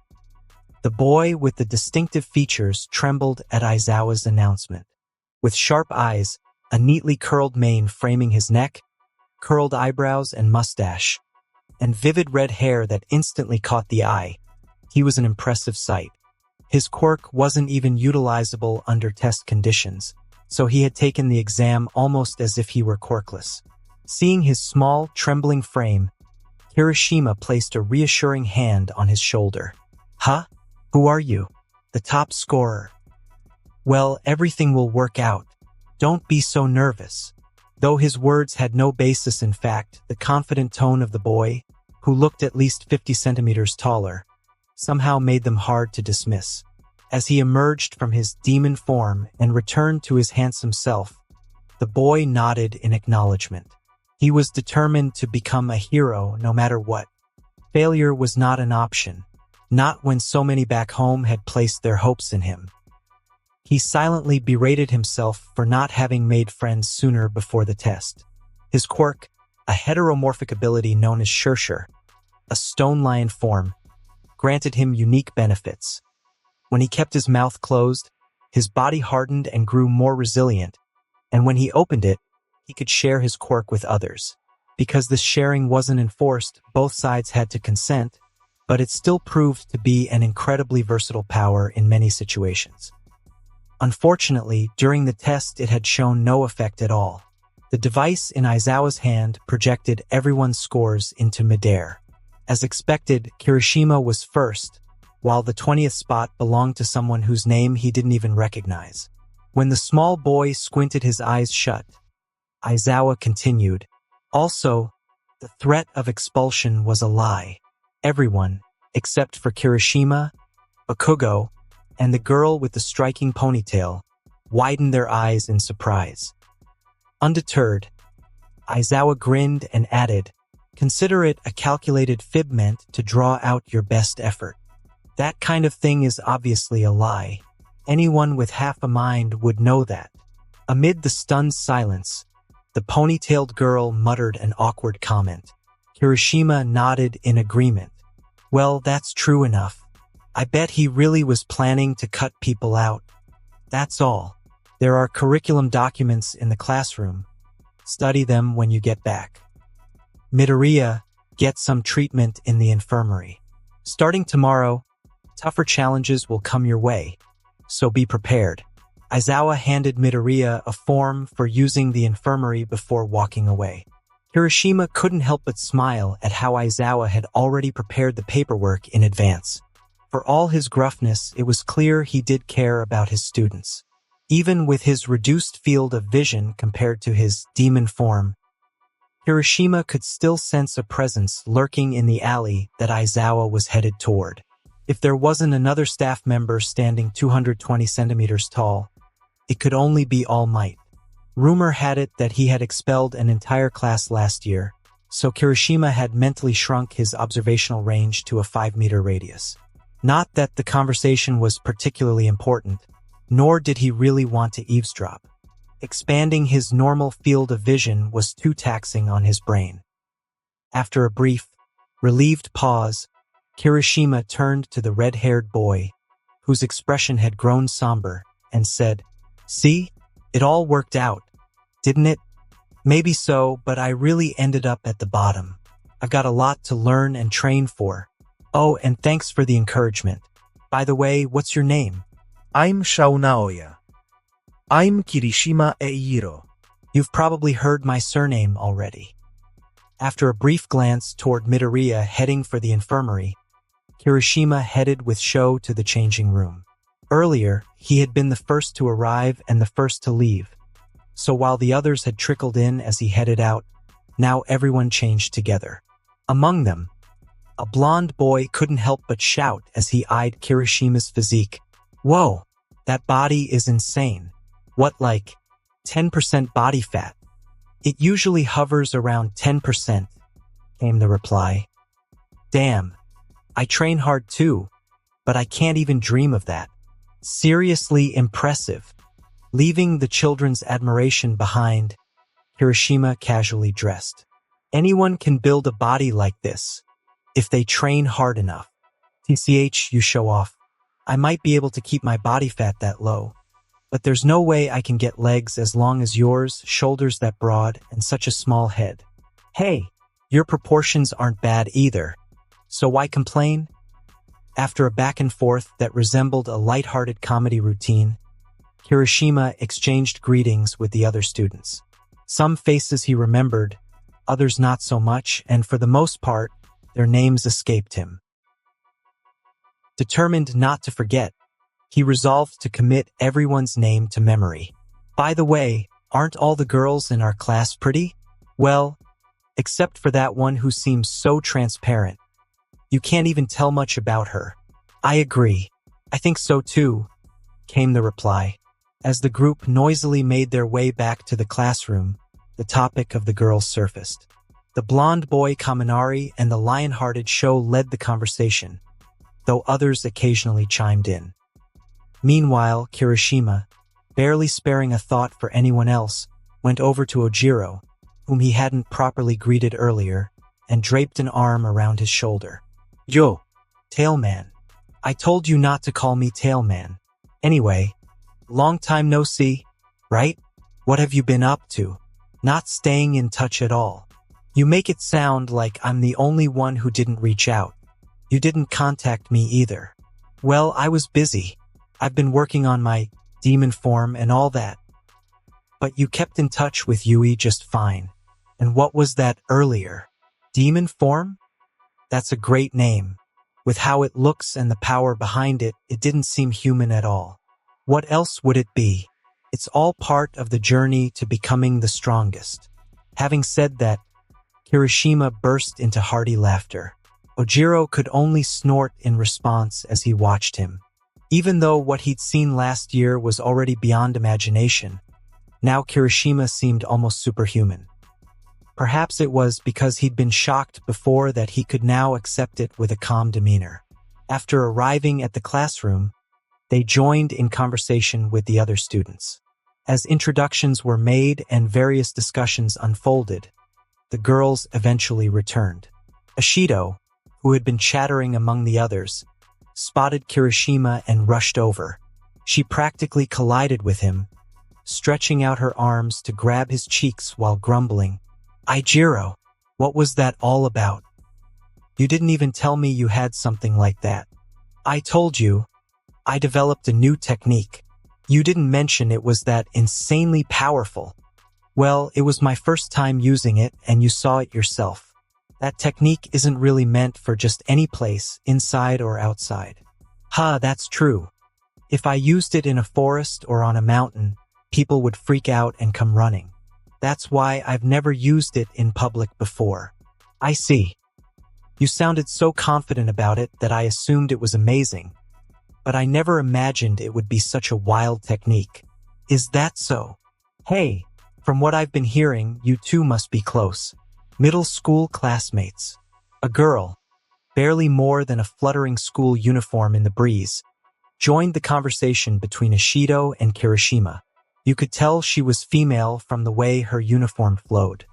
The boy with the distinctive features trembled at Aizawa's announcement. With sharp eyes, a neatly curled mane framing his neck, curled eyebrows and mustache, and vivid red hair that instantly caught the eye, he was an impressive sight. His quirk wasn't even utilizable under test conditions, so he had taken the exam almost as if he were quirkless. Seeing his small, trembling frame, Kirishima placed a reassuring hand on his shoulder. "Huh? Who are you?" "The top scorer." "Well, everything will work out. Don't be so nervous." Though his words had no basis in fact, the confident tone of the boy, who looked at least 50 centimeters taller, somehow made them hard to dismiss. As he emerged from his demon form and returned to his handsome self, the boy nodded in acknowledgement. He was determined to become a hero no matter what. Failure was not an option, not when so many back home had placed their hopes in him. He silently berated himself for not having made friends sooner before the test. His quirk, a heteromorphic ability known as Shirshir, a stone lion form, granted him unique benefits. When he kept his mouth closed, his body hardened and grew more resilient, and when he opened it, he could share his quirk with others. Because this sharing wasn't enforced, both sides had to consent, but it still proved to be an incredibly versatile power in many situations. Unfortunately, during the test it had shown no effect at all. The device in Aizawa's hand projected everyone's scores into midair. As expected, Kirishima was first, while the 20th spot belonged to someone whose name he didn't even recognize. When the small boy squinted his eyes shut, Aizawa continued, "Also, the threat of expulsion was a lie. Everyone, except for Kirishima, Bakugo, and the girl with the striking ponytail, widened their eyes in surprise." Undeterred, Aizawa grinned and added, "Consider it a calculated fib meant to draw out your best effort. That kind of thing is obviously a lie. Anyone with half a mind would know that." Amid the stunned silence, the ponytailed girl muttered an awkward comment. Kirishima nodded in agreement. "Well, that's true enough. I bet he really was planning to cut people out. That's all. There are curriculum documents in the classroom. Study them when you get back. Midoriya, get some treatment in the infirmary. Starting tomorrow, tougher challenges will come your way, so be prepared." Aizawa handed Midoriya a form for using the infirmary before walking away. Kirishima couldn't help but smile at how Aizawa had already prepared the paperwork in advance. For all his gruffness, it was clear he did care about his students. Even with his reduced field of vision compared to his demon form, Kirishima could still sense a presence lurking in the alley that Aizawa was headed toward. If there wasn't another staff member standing 220 centimeters tall, it could only be All Might. Rumor had it that he had expelled an entire class last year, so Kirishima had mentally shrunk his observational range to a 5-meter radius. Not that the conversation was particularly important, nor did he really want to eavesdrop. Expanding his normal field of vision was too taxing on his brain. After a brief, relieved pause, Kirishima turned to the red-haired boy, whose expression had grown somber, and said, "See? It all worked out, didn't it? Maybe so, but I really ended up at the bottom. I've got a lot to learn and train for. Oh, and thanks for the encouragement. By the way, what's your name?" I'm Shao Naoya. I'm Kirishima Eihiro. You've probably heard my surname already. After a brief glance toward Midoriya heading for the infirmary, Kirishima headed with Sho to the changing room. Earlier, he had been the first to arrive and the first to leave, so while the others had trickled in as he headed out, now everyone changed together. Among them, a blonde boy couldn't help but shout as he eyed Kirishima's physique. Whoa, that body is insane. What, like 10% body fat? It usually hovers around 10%, came the reply. Damn, I train hard too, but I can't even dream of that. Seriously impressive. Leaving the children's admiration behind, Kirishima casually dressed. Anyone can build a body like this, if they train hard enough. TCH, you show off. I might be able to keep my body fat that low, but there's no way I can get legs as long as yours, shoulders that broad, and such a small head. Hey, your proportions aren't bad either, so why complain? After a back and forth that resembled a light-hearted comedy routine, Kirishima exchanged greetings with the other students. Some faces he remembered, others not so much, and for the most part, their names escaped him. Determined not to forget, he resolved to commit everyone's name to memory. By the way, aren't all the girls in our class pretty? Well, except for that one who seems so transparent. You can't even tell much about her. I agree. I think so too, came the reply. As the group noisily made their way back to the classroom, the topic of the girls surfaced. The blonde boy Kaminari and the lion-hearted Sho led the conversation, though others occasionally chimed in. Meanwhile, Kirishima, barely sparing a thought for anyone else, went over to Ojiro, whom he hadn't properly greeted earlier, and draped an arm around his shoulder. Yo, Tailman. I told you not to call me Tailman. Anyway, long time no see, right? What have you been up to? Not staying in touch at all. You make it sound like I'm the only one who didn't reach out. You didn't contact me either. Well, I was busy. I've been working on my demon form and all that. But you kept in touch with Yui just fine. And what was that earlier? Demon form? That's a great name. With how it looks and the power behind it, it didn't seem human at all. What else would it be? It's all part of the journey to becoming the strongest. Having said that, Kirishima burst into hearty laughter. Ojiro could only snort in response as he watched him. Even though what he'd seen last year was already beyond imagination, now Kirishima seemed almost superhuman. Perhaps it was because he'd been shocked before that he could now accept it with a calm demeanor. After arriving at the classroom, they joined in conversation with the other students. As introductions were made and various discussions unfolded, the girls eventually returned. Ashido, who had been chattering among the others, spotted Kirishima and rushed over. She practically collided with him, stretching out her arms to grab his cheeks while grumbling, Ijiro, what was that all about? You didn't even tell me you had something like that. I told you, I developed a new technique. You didn't mention it was that insanely powerful. Well, it was my first time using it and you saw it yourself. That technique isn't really meant for just any place, inside or outside. That's true. If I used it in a forest or on a mountain, people would freak out and come running. That's why I've never used it in public before. I see. You sounded so confident about it that I assumed it was amazing, but I never imagined it would be such a wild technique. Is that so? Hey, from what I've been hearing, you two must be close. Middle school classmates. A girl, barely more than a fluttering school uniform in the breeze, joined the conversation between Ashido and Kirishima. You could tell she was female from the way her uniform flowed.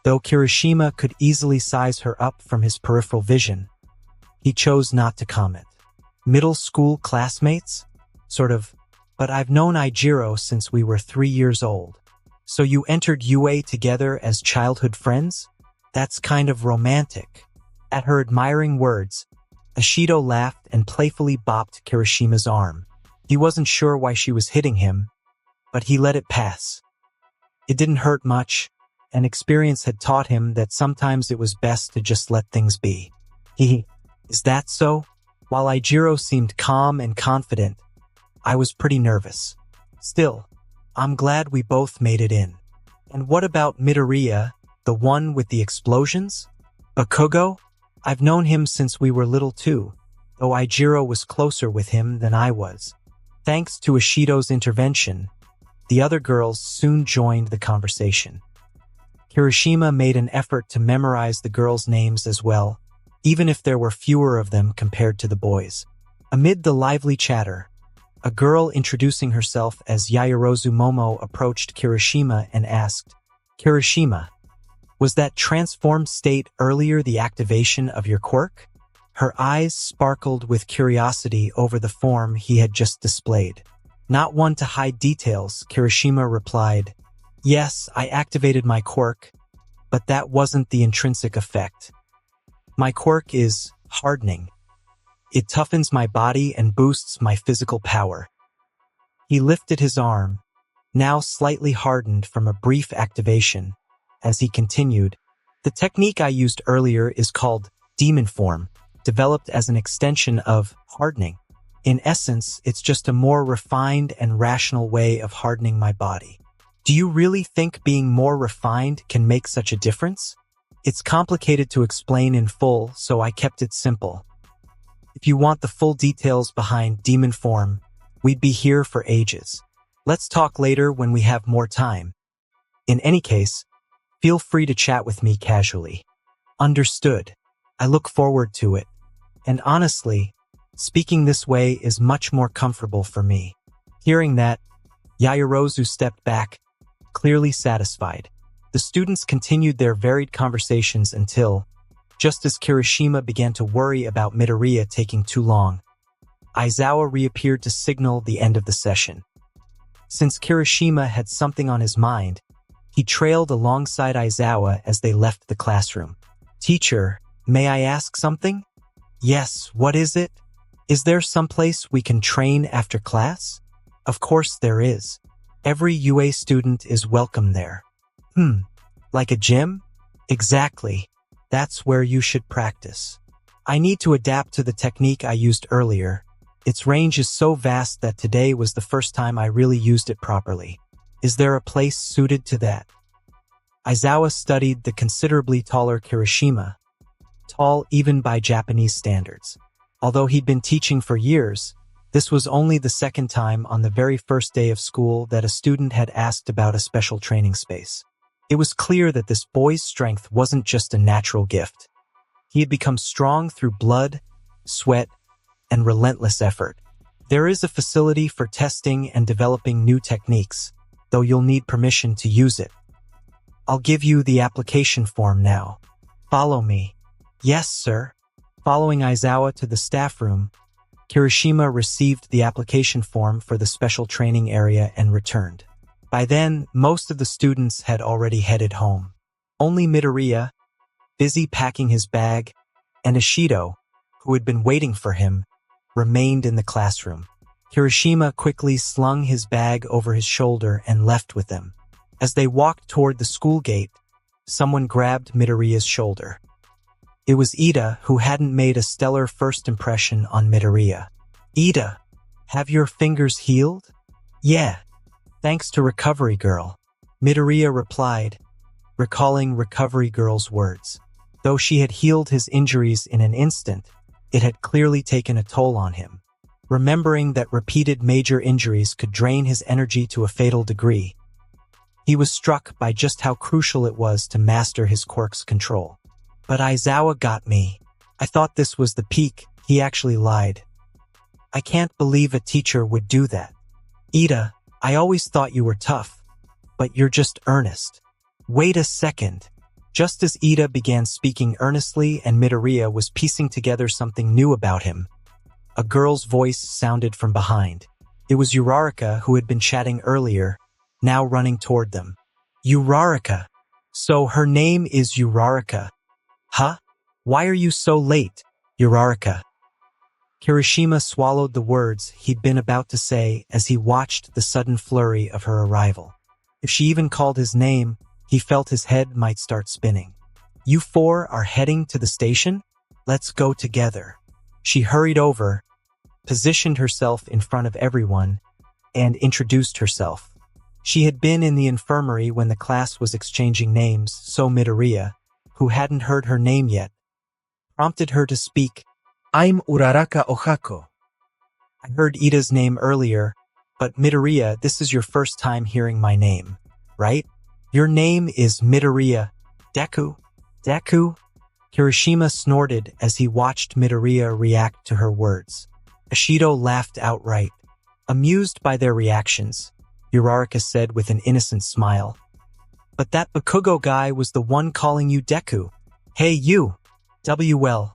Though Kirishima could easily size her up from his peripheral vision, he chose not to comment. Middle school classmates? Sort of, but I've known Ijiro since we were 3 years old. So you entered UA together as childhood friends? That's kind of romantic. At her admiring words, Ashido laughed and playfully bopped Kirishima's arm. He wasn't sure why she was hitting him, but he let it pass. It didn't hurt much, and experience had taught him that sometimes it was best to just let things be. Is that so? While Ijiro seemed calm and confident, I was pretty nervous. Still, I'm glad we both made it in. And what about Midoriya, the one with the explosions? Bakugo? I've known him since we were little too, though Ijiro was closer with him than I was. Thanks to Ishido's intervention, the other girls soon joined the conversation. Kirishima made an effort to memorize the girls' names as well, even if there were fewer of them compared to the boys. Amid the lively chatter, a girl introducing herself as Yaoyorozu Momo approached Kirishima and asked, "Kirishima, was that transformed state earlier the activation of your quirk?" Her eyes sparkled with curiosity over the form he had just displayed. Not one to hide details, Kirishima replied, "Yes, I activated my quirk, but that wasn't the intrinsic effect. My quirk is hardening. It toughens my body and boosts my physical power." He lifted his arm, now slightly hardened from a brief activation, as he continued, "The technique I used earlier is called demon form, developed as an extension of hardening. In essence, it's just a more refined and rational way of hardening my body." Do you really think being more refined can make such a difference? It's complicated to explain in full, so I kept it simple. If you want the full details behind demon form, we'd be here for ages. Let's talk later when we have more time. In any case, feel free to chat with me casually. Understood. I look forward to it. And honestly, speaking this way is much more comfortable for me. Hearing that, Yaoyorozu stepped back, clearly satisfied. The students continued their varied conversations until, just as Kirishima began to worry about Midoriya taking too long, Aizawa reappeared to signal the end of the session. Since Kirishima had something on his mind, he trailed alongside Aizawa as they left the classroom. "Teacher, may I ask something?" "Yes, what is it? Is there someplace we can train after class?" "Of course there is. Every UA student is welcome there." Like a gym?" "Exactly. That's where you should practice. I need to adapt to the technique I used earlier. Its range is so vast that today was the first time I really used it properly. Is there a place suited to that?" Aizawa studied the considerably taller Kirishima, tall even by Japanese standards. Although he'd been teaching for years, this was only the second time on the very first day of school that a student had asked about a special training space. It was clear that this boy's strength wasn't just a natural gift. He had become strong through blood, sweat, and relentless effort. There is a facility for testing and developing new techniques, though you'll need permission to use it. I'll give you the application form now. Follow me." "Yes, sir." Following Aizawa to the staff room, Kirishima received the application form for the special training area and returned. By then, most of the students had already headed home. Only Midoriya, busy packing his bag, and Ishido, who had been waiting for him, remained in the classroom. Kirishima quickly slung his bag over his shoulder and left with them. As they walked toward the school gate, someone grabbed Midoriya's shoulder. It was Ida, who hadn't made a stellar first impression on Midoriya. "Ida, have your fingers healed?" "Yeah, thanks to Recovery Girl," Midoriya replied, recalling Recovery Girl's words. Though she had healed his injuries in an instant, it had clearly taken a toll on him. Remembering that repeated major injuries could drain his energy to a fatal degree, he was struck by just how crucial it was to master his quirk's control. "But Aizawa got me. I thought this was the peak," he actually lied. "I can't believe a teacher would do that. Ida, I always thought you were tough, but you're just earnest." "Wait a second." Just as Ida began speaking earnestly and Midoriya was piecing together something new about him, a girl's voice sounded from behind. It was Uraraka, who had been chatting earlier, now running toward them. "Uraraka. So her name is Uraraka. Huh? Why are you so late, Uraraka?" Kirishima swallowed the words he'd been about to say as he watched the sudden flurry of her arrival. If she even called his name, he felt his head might start spinning. "You four are heading to the station? Let's go together." She hurried over, positioned herself in front of everyone, and introduced herself. She had been in the infirmary when the class was exchanging names, so Midoriya, who hadn't heard her name yet, prompted her to speak. I'm Uraraka Ohako. "I heard Ida's name earlier, but Midoriya, this is your first time hearing my name, right? Your name is Midoriya Deku." Deku? Kirishima snorted as he watched Midoriya react to her words. Ashido laughed outright. Amused by their reactions, Uraraka said with an innocent smile. "But that Bakugo guy was the one calling you Deku." "Hey you! WL.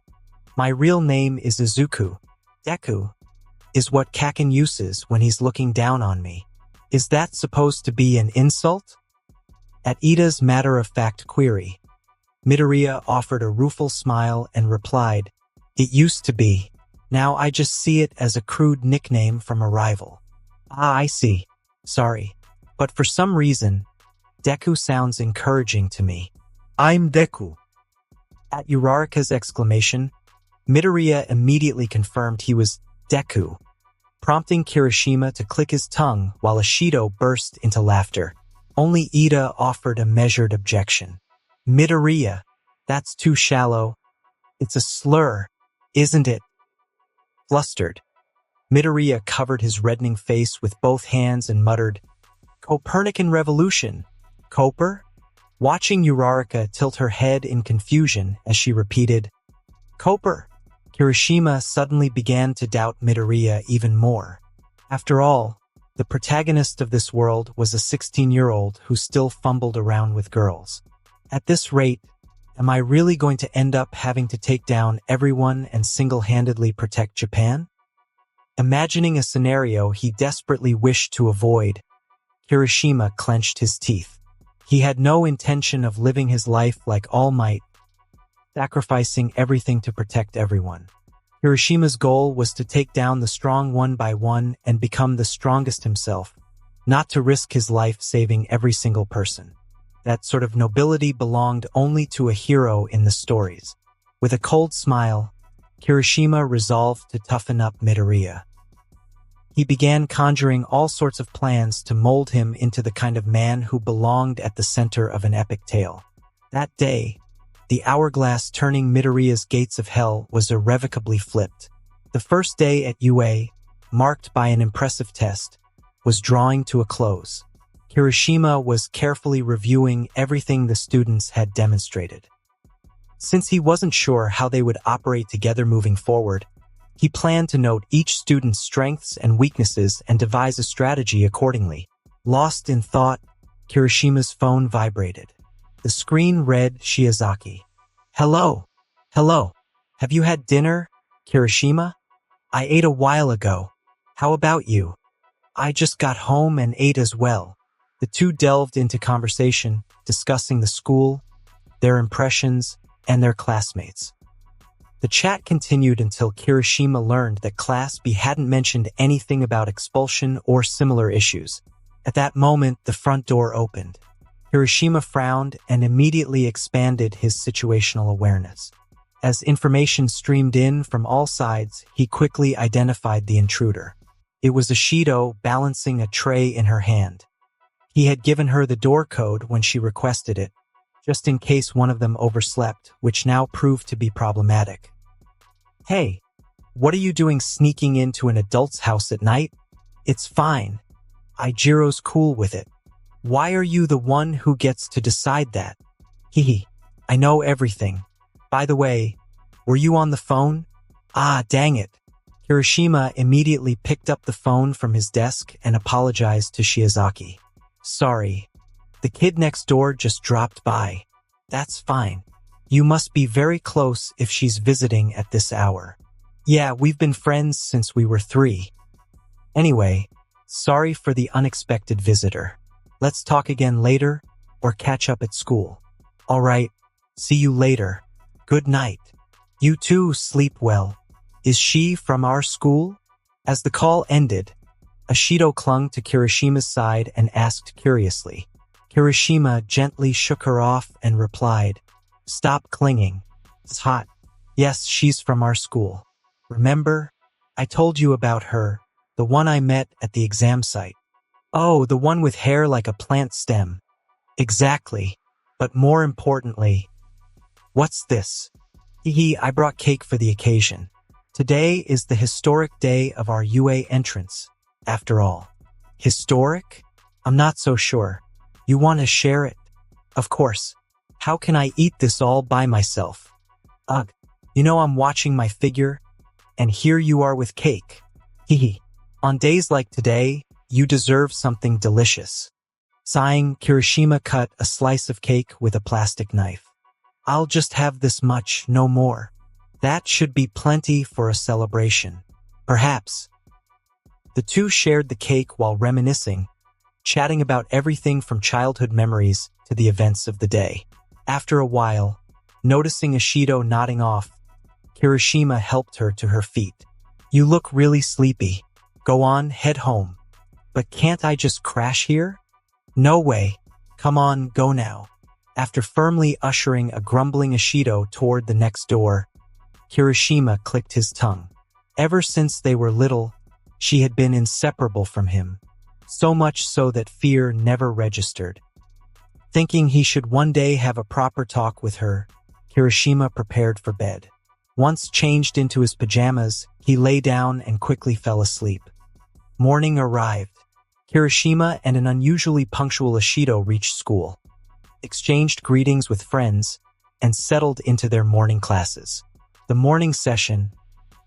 My real name is Izuku. Deku is what Kaken uses when he's looking down on me. Is that supposed to be an insult?" At Ida's matter-of-fact query, Midoriya offered a rueful smile and replied, "It used to be. Now I just see it as a crude nickname from a rival." "Ah, I see. Sorry. But for some reason, Deku sounds encouraging to me." I'm Deku. At Uraraka's exclamation, Midoriya immediately confirmed he was Deku, prompting Kirishima to click his tongue while Ashido burst into laughter. Only Ida offered a measured objection. "Midoriya, that's too shallow. It's a slur, isn't it?" Flustered, Midoriya covered his reddening face with both hands and muttered, "Copernican revolution. Coper?" Watching Uraraka tilt her head in confusion as she repeated, "Coper." Kirishima suddenly began to doubt Midoriya even more. After all, the protagonist of this world was a 16-year-old who still fumbled around with girls. At this rate, am I really going to end up having to take down everyone and single-handedly protect Japan? Imagining a scenario he desperately wished to avoid, Kirishima clenched his teeth. He had no intention of living his life like All Might, sacrificing everything to protect everyone. Kirishima's goal was to take down the strong one by one and become the strongest himself, not to risk his life saving every single person. That sort of nobility belonged only to a hero in the stories. With a cold smile, Kirishima resolved to toughen up Midoriya. He began conjuring all sorts of plans to mold him into the kind of man who belonged at the center of an epic tale. That day, the hourglass turning Midoriya's gates of hell was irrevocably flipped. The first day at UA, marked by an impressive test, was drawing to a close. Kirishima was carefully reviewing everything the students had demonstrated. Since he wasn't sure how they would operate together moving forward, he planned to note each student's strengths and weaknesses and devise a strategy accordingly. Lost in thought, Kirishima's phone vibrated. The screen read Shiozaki. "Hello. Hello. Have you had dinner, Kirishima? I ate a while ago. How about you?" "I just got home and ate as well." The two delved into conversation, discussing the school, their impressions, and their classmates. The chat continued until Kirishima learned that Class B hadn't mentioned anything about expulsion or similar issues. At that moment, the front door opened. Kirishima frowned and immediately expanded his situational awareness. As information streamed in from all sides, he quickly identified the intruder. It was Ashido balancing a tray in her hand. He had given her the door code when she requested it, just in case one of them overslept, which now proved to be problematic. "Hey, what are you doing sneaking into an adult's house at night?" "It's fine. Ijiro's cool with it." "Why are you the one who gets to decide that?" "Hehe, I know everything. By the way, were you on the phone?" "Ah, dang it." Kirishima immediately picked up the phone from his desk and apologized to Shiozaki. "Sorry. The kid next door just dropped by." "That's fine. You must be very close if she's visiting at this hour." "Yeah, we've been friends since we were 3. Anyway, sorry for the unexpected visitor. Let's talk again later or catch up at school." "All right. See you later. Good night." "You too, sleep well. Is she from our school?" As the call ended, Ashido clung to Kirishima's side and asked curiously, Kirishima gently shook her off and replied, "Stop clinging. It's hot. Yes, she's from our school. Remember? I told you about her, the one I met at the exam site. Oh, the one with hair like a plant stem. Exactly. But more importantly, what's this? Hee, I brought cake for the occasion. Today is the historic day of our UA entrance, after all." Historic? I'm not so sure. You want to share it? Of course. How can I eat this all by myself? Ugh, you know I'm watching my figure, and here you are with cake. Hee. On days like today, you deserve something delicious. Sighing, Kirishima cut a slice of cake with a plastic knife. I'll just have this much, no more. That should be plenty for a celebration. Perhaps. The two shared the cake while reminiscing, chatting about everything from childhood memories to the events of the day. After a while, noticing Ishido nodding off, Kirishima helped her to her feet. You look really sleepy. Go on, head home. But can't I just crash here? No way. Come on, go now. After firmly ushering a grumbling Ishido toward the next door, Kirishima clicked his tongue. Ever since they were little, she had been inseparable from him, so much so that fear never registered. Thinking he should one day have a proper talk with her, Kirishima prepared for bed. Once changed into his pajamas, he lay down and quickly fell asleep. Morning arrived. Kirishima and an unusually punctual Ishido reached school, exchanged greetings with friends, and settled into their morning classes. The morning session,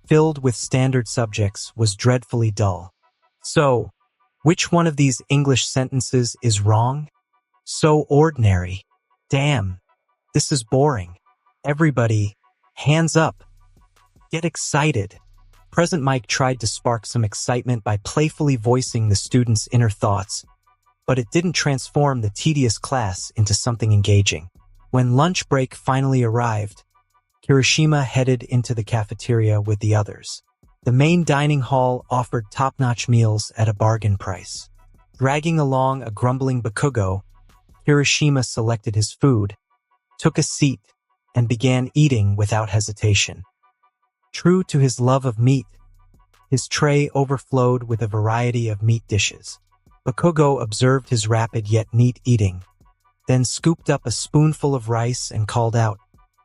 filled with standard subjects, was dreadfully dull. So, which one of these English sentences is wrong? So ordinary. Damn, this is boring. Everybody, hands up. Get excited. Present Mike tried to spark some excitement by playfully voicing the students' inner thoughts, but it didn't transform the tedious class into something engaging. When lunch break finally arrived, Kirishima headed into the cafeteria with the others. The main dining hall offered top-notch meals at a bargain price. Dragging along a grumbling Bakugo, Kirishima selected his food, took a seat, and began eating without hesitation. True to his love of meat, his tray overflowed with a variety of meat dishes. Bakugo observed his rapid yet neat eating, then scooped up a spoonful of rice and called out,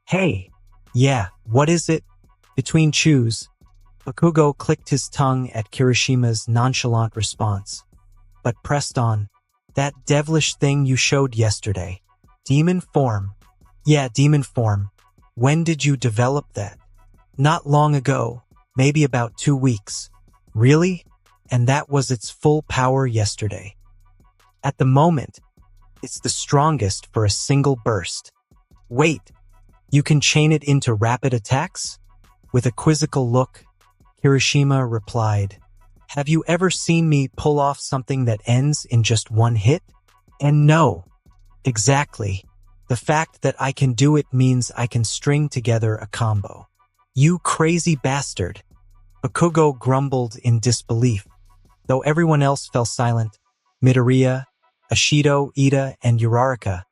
"Hey, yeah, what is it?" Between chews, Bakugo clicked his tongue at Kirishima's nonchalant response, but pressed on, "That devilish thing you showed yesterday. Demon form." "Yeah, demon form. When did you develop that?" "Not long ago, maybe about 2 weeks." "Really? And that was its full power yesterday?" "At the moment, it's the strongest for a single burst." "Wait, you can chain it into rapid attacks?" With a quizzical look, Kirishima replied, "Have you ever seen me pull off something that ends in just one hit?" "And no, exactly. The fact that I can do it means I can string together a combo." "You crazy bastard." Bakugo grumbled in disbelief. Though everyone else fell silent, Midoriya, Ishido, Ida, and Uraraka,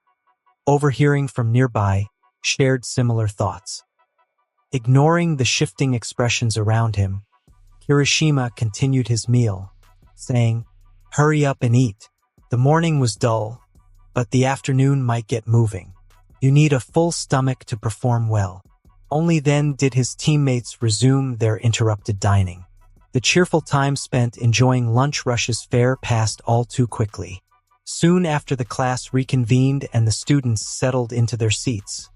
overhearing from nearby, shared similar thoughts. Ignoring the shifting expressions around him, Kirishima continued his meal, saying, "Hurry up and eat. The morning was dull, but the afternoon might get moving. You need a full stomach to perform well." Only then did his teammates resume their interrupted dining. The cheerful time spent enjoying lunch rushes fare passed all too quickly. Soon after the class reconvened and the students settled into their seats,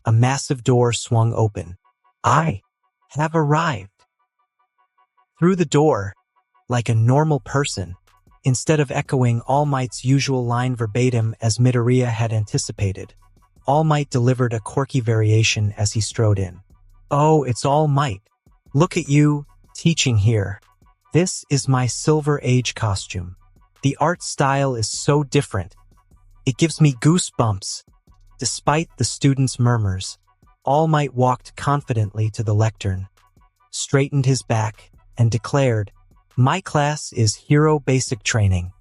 a massive door swung open. "I have arrived." Through the door, like a normal person, instead of echoing All Might's usual line verbatim as Midoriya had anticipated, All Might delivered a quirky variation as he strode in. "Oh, it's All Might. Look at you, teaching here. This is my Silver Age costume. The art style is so different. It gives me goosebumps." Despite the students' murmurs, All Might walked confidently to the lectern, straightened his back, and declared, "My class is Hero Basic Training.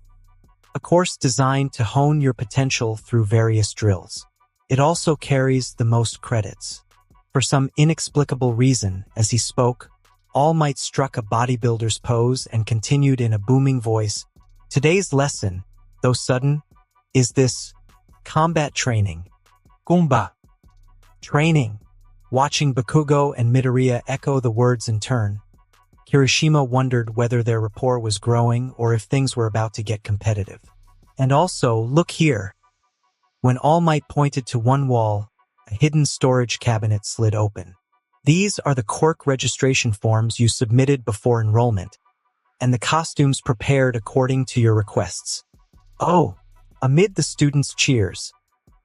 a course designed to hone your potential through various drills. It also carries the most credits. For some inexplicable reason, as he spoke, All Might struck a bodybuilder's pose and continued in a booming voice, "Today's lesson, though sudden, is this combat training." Kumba. Training. Watching Bakugo and Midoriya echo the words in turn, Kirishima wondered whether their rapport was growing or if things were about to get competitive. And also, look here. When All Might pointed to one wall, a hidden storage cabinet slid open. These are the quirk registration forms you submitted before enrollment, and the costumes prepared according to your requests. Oh! Amid the students' cheers,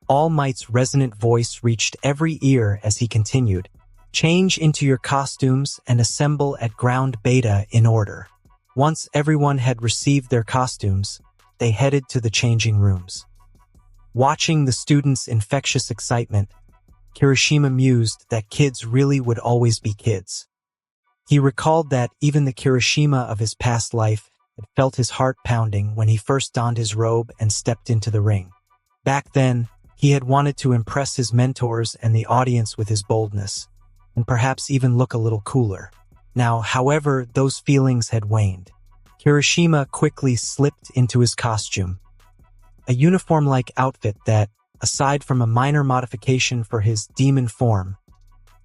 All Might's resonant voice reached every ear as he continued, "Change into your costumes and assemble at ground beta in order." Once everyone had received their costumes, they headed to the changing rooms. Watching the students' infectious excitement, Kirishima mused that kids really would always be kids. He recalled that even the Kirishima of his past life had felt his heart pounding when he first donned his robe and stepped into the ring. Back then, he had wanted to impress his mentors and the audience with his boldness, and perhaps even look a little cooler. Now, however, those feelings had waned. Kirishima quickly slipped into his costume, a uniform-like outfit that, aside from a minor modification for his demon form,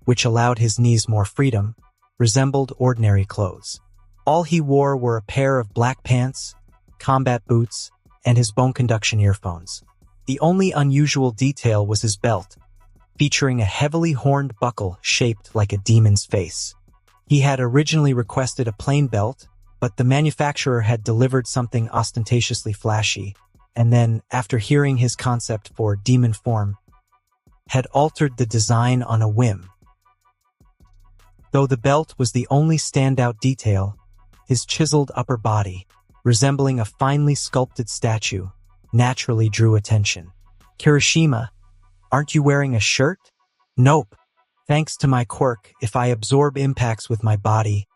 which allowed his knees more freedom, resembled ordinary clothes. All he wore were a pair of black pants, combat boots, and his bone conduction earphones. The only unusual detail was his belt, featuring a heavily horned buckle shaped like a demon's face. He had originally requested a plain belt, but the manufacturer had delivered something ostentatiously flashy, and then, after hearing his concept for demon form, had altered the design on a whim. Though the belt was the only standout detail, his chiseled upper body, resembling a finely sculpted statue, naturally drew attention. "Kirishima, aren't you wearing a shirt?" "Nope. Thanks to my quirk, if I absorb impacts with my body,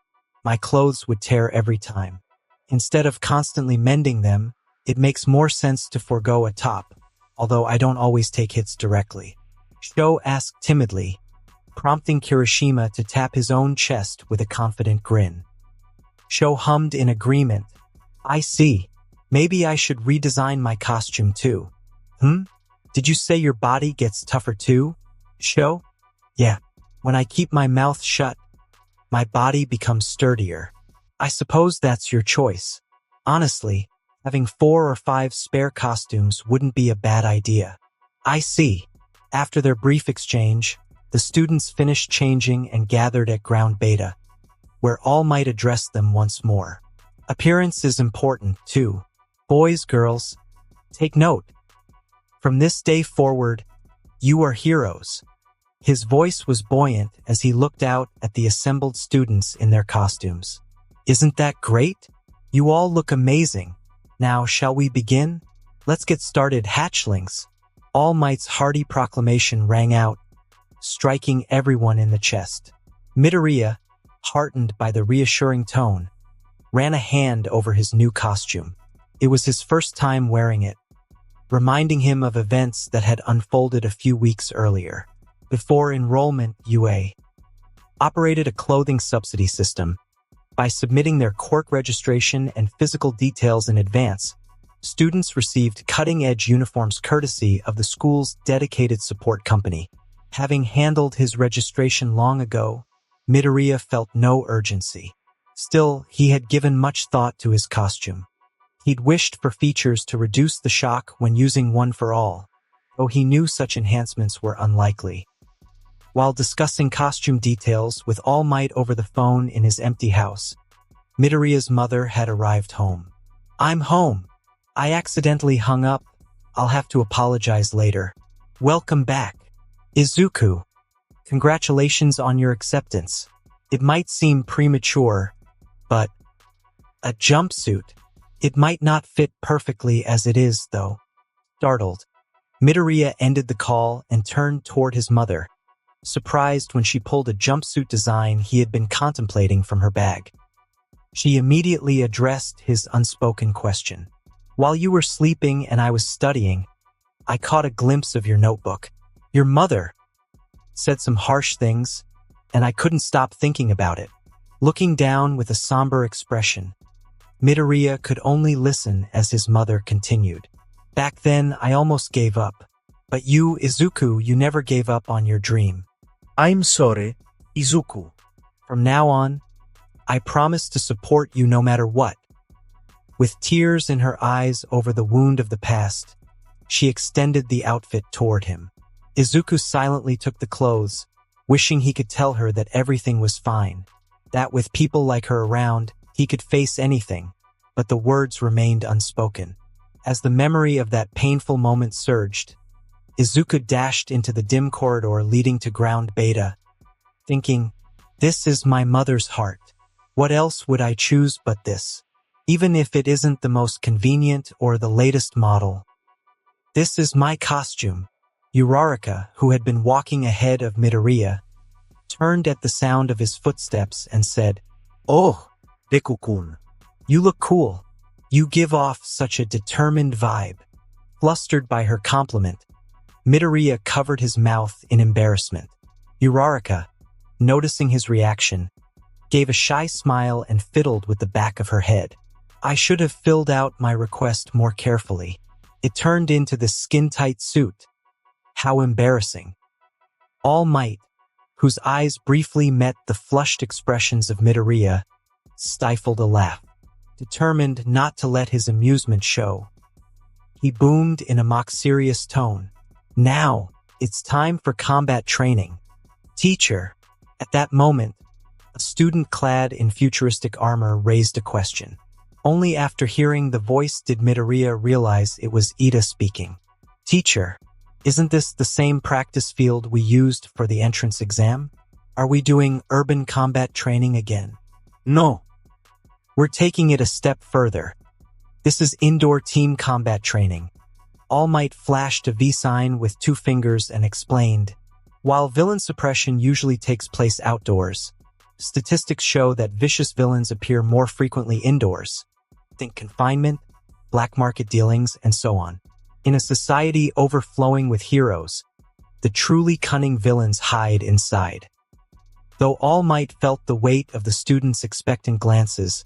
my clothes would tear every time. Instead of constantly mending them, it makes more sense to forego a top, although I don't always take hits directly." Sho asked timidly, prompting Kirishima to tap his own chest with a confident grin. Sho hummed in agreement. "I see. Maybe I should redesign my costume too." Did you say your body gets tougher too, Sho?" "Yeah. When I keep my mouth shut, my body becomes sturdier." "I suppose that's your choice. Honestly, having 4 or 5 spare costumes wouldn't be a bad idea." "I see." After their brief exchange, the students finished changing and gathered at ground beta, where All Might addressed them once more. "Appearance is important, too. Boys, girls, take note. From this day forward, you are heroes." His voice was buoyant as he looked out at the assembled students in their costumes. "Isn't that great? You all look amazing. Now, shall we begin? Let's get started, hatchlings." All Might's hearty proclamation rang out, striking everyone in the chest. Midoriya, heartened by the reassuring tone, ran a hand over his new costume. It was his first time wearing it, reminding him of events that had unfolded a few weeks earlier. Before enrollment, UA operated a clothing subsidy system. By submitting their quirk registration and physical details in advance, students received cutting-edge uniforms courtesy of the school's dedicated support company. Having handled his registration long ago, Midoriya felt no urgency. Still, he had given much thought to his costume. He'd wished for features to reduce the shock when using One for All, though he knew such enhancements were unlikely. While discussing costume details with All Might over the phone in his empty house, Midoriya's mother had arrived home. "I'm home. I accidentally hung up. I'll have to apologize later." "Welcome back, Izuku. Congratulations on your acceptance. It might seem premature, but a jumpsuit. It might not fit perfectly as it is, though." Startled, Midoriya ended the call and turned toward his mother, surprised when she pulled a jumpsuit design he had been contemplating from her bag. She immediately addressed his unspoken question. While you were sleeping and I was studying, I caught a glimpse of your notebook. Your mother said some harsh things, and I couldn't stop thinking about it. Looking down with a somber expression, Midoriya could only listen as his mother continued. Back then, I almost gave up. But you, Izuku, you never gave up on your dream. I'm sorry, Izuku. From now on, I promise to support you no matter what. With tears in her eyes over the wound of the past, she extended the outfit toward him. Izuku silently took the clothes, wishing he could tell her that everything was fine, that with people like her around, he could face anything, but the words remained unspoken. As the memory of that painful moment surged, Izuku dashed into the dim corridor leading to ground beta, thinking, "This is my mother's heart. What else would I choose but this? Even if it isn't the most convenient or the latest model. This is my costume." Uraraka, who had been walking ahead of Midoriya, turned at the sound of his footsteps and said, Oh, Deku-kun. "You look cool. You give off such a determined vibe." Flustered by her compliment, Midoriya covered his mouth in embarrassment. Uraraka, noticing his reaction, gave a shy smile and fiddled with the back of her head. I should have filled out my request more carefully. It turned into this skin-tight suit. How embarrassing. All Might, whose eyes briefly met the flushed expressions of Midoriya, stifled a laugh. Determined not to let his amusement show, he boomed in a mock-serious tone. Now, it's time for combat training. Teacher. At that moment, a student clad in futuristic armor raised a question. Only after hearing the voice did Midoriya realize it was Ida speaking. Teacher, isn't this the same practice field we used for the entrance exam? Are we doing urban combat training again? No. We're taking it a step further. This is indoor team combat training. All Might flashed a V sign with 2 fingers and explained, while villain suppression usually takes place outdoors, statistics show that vicious villains appear more frequently indoors. Think confinement, black market dealings, and so on. In a society overflowing with heroes, the truly cunning villains hide inside. Though All Might felt the weight of the students' expectant glances,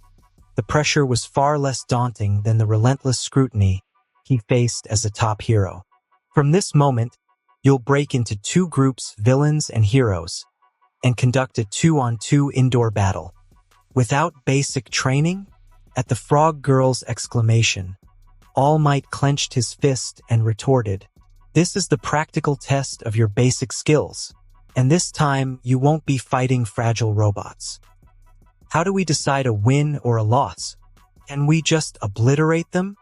the pressure was far less daunting than the relentless scrutiny he faced as a top hero. From this moment, you'll break into 2 groups, villains and heroes, and conduct a 2-on-2 indoor battle. Without basic training? At the Frog Girl's exclamation, All Might clenched his fist and retorted, "This is the practical test of your basic skills, and this time you won't be fighting fragile robots. How do we decide a win or a loss? Can we just obliterate them?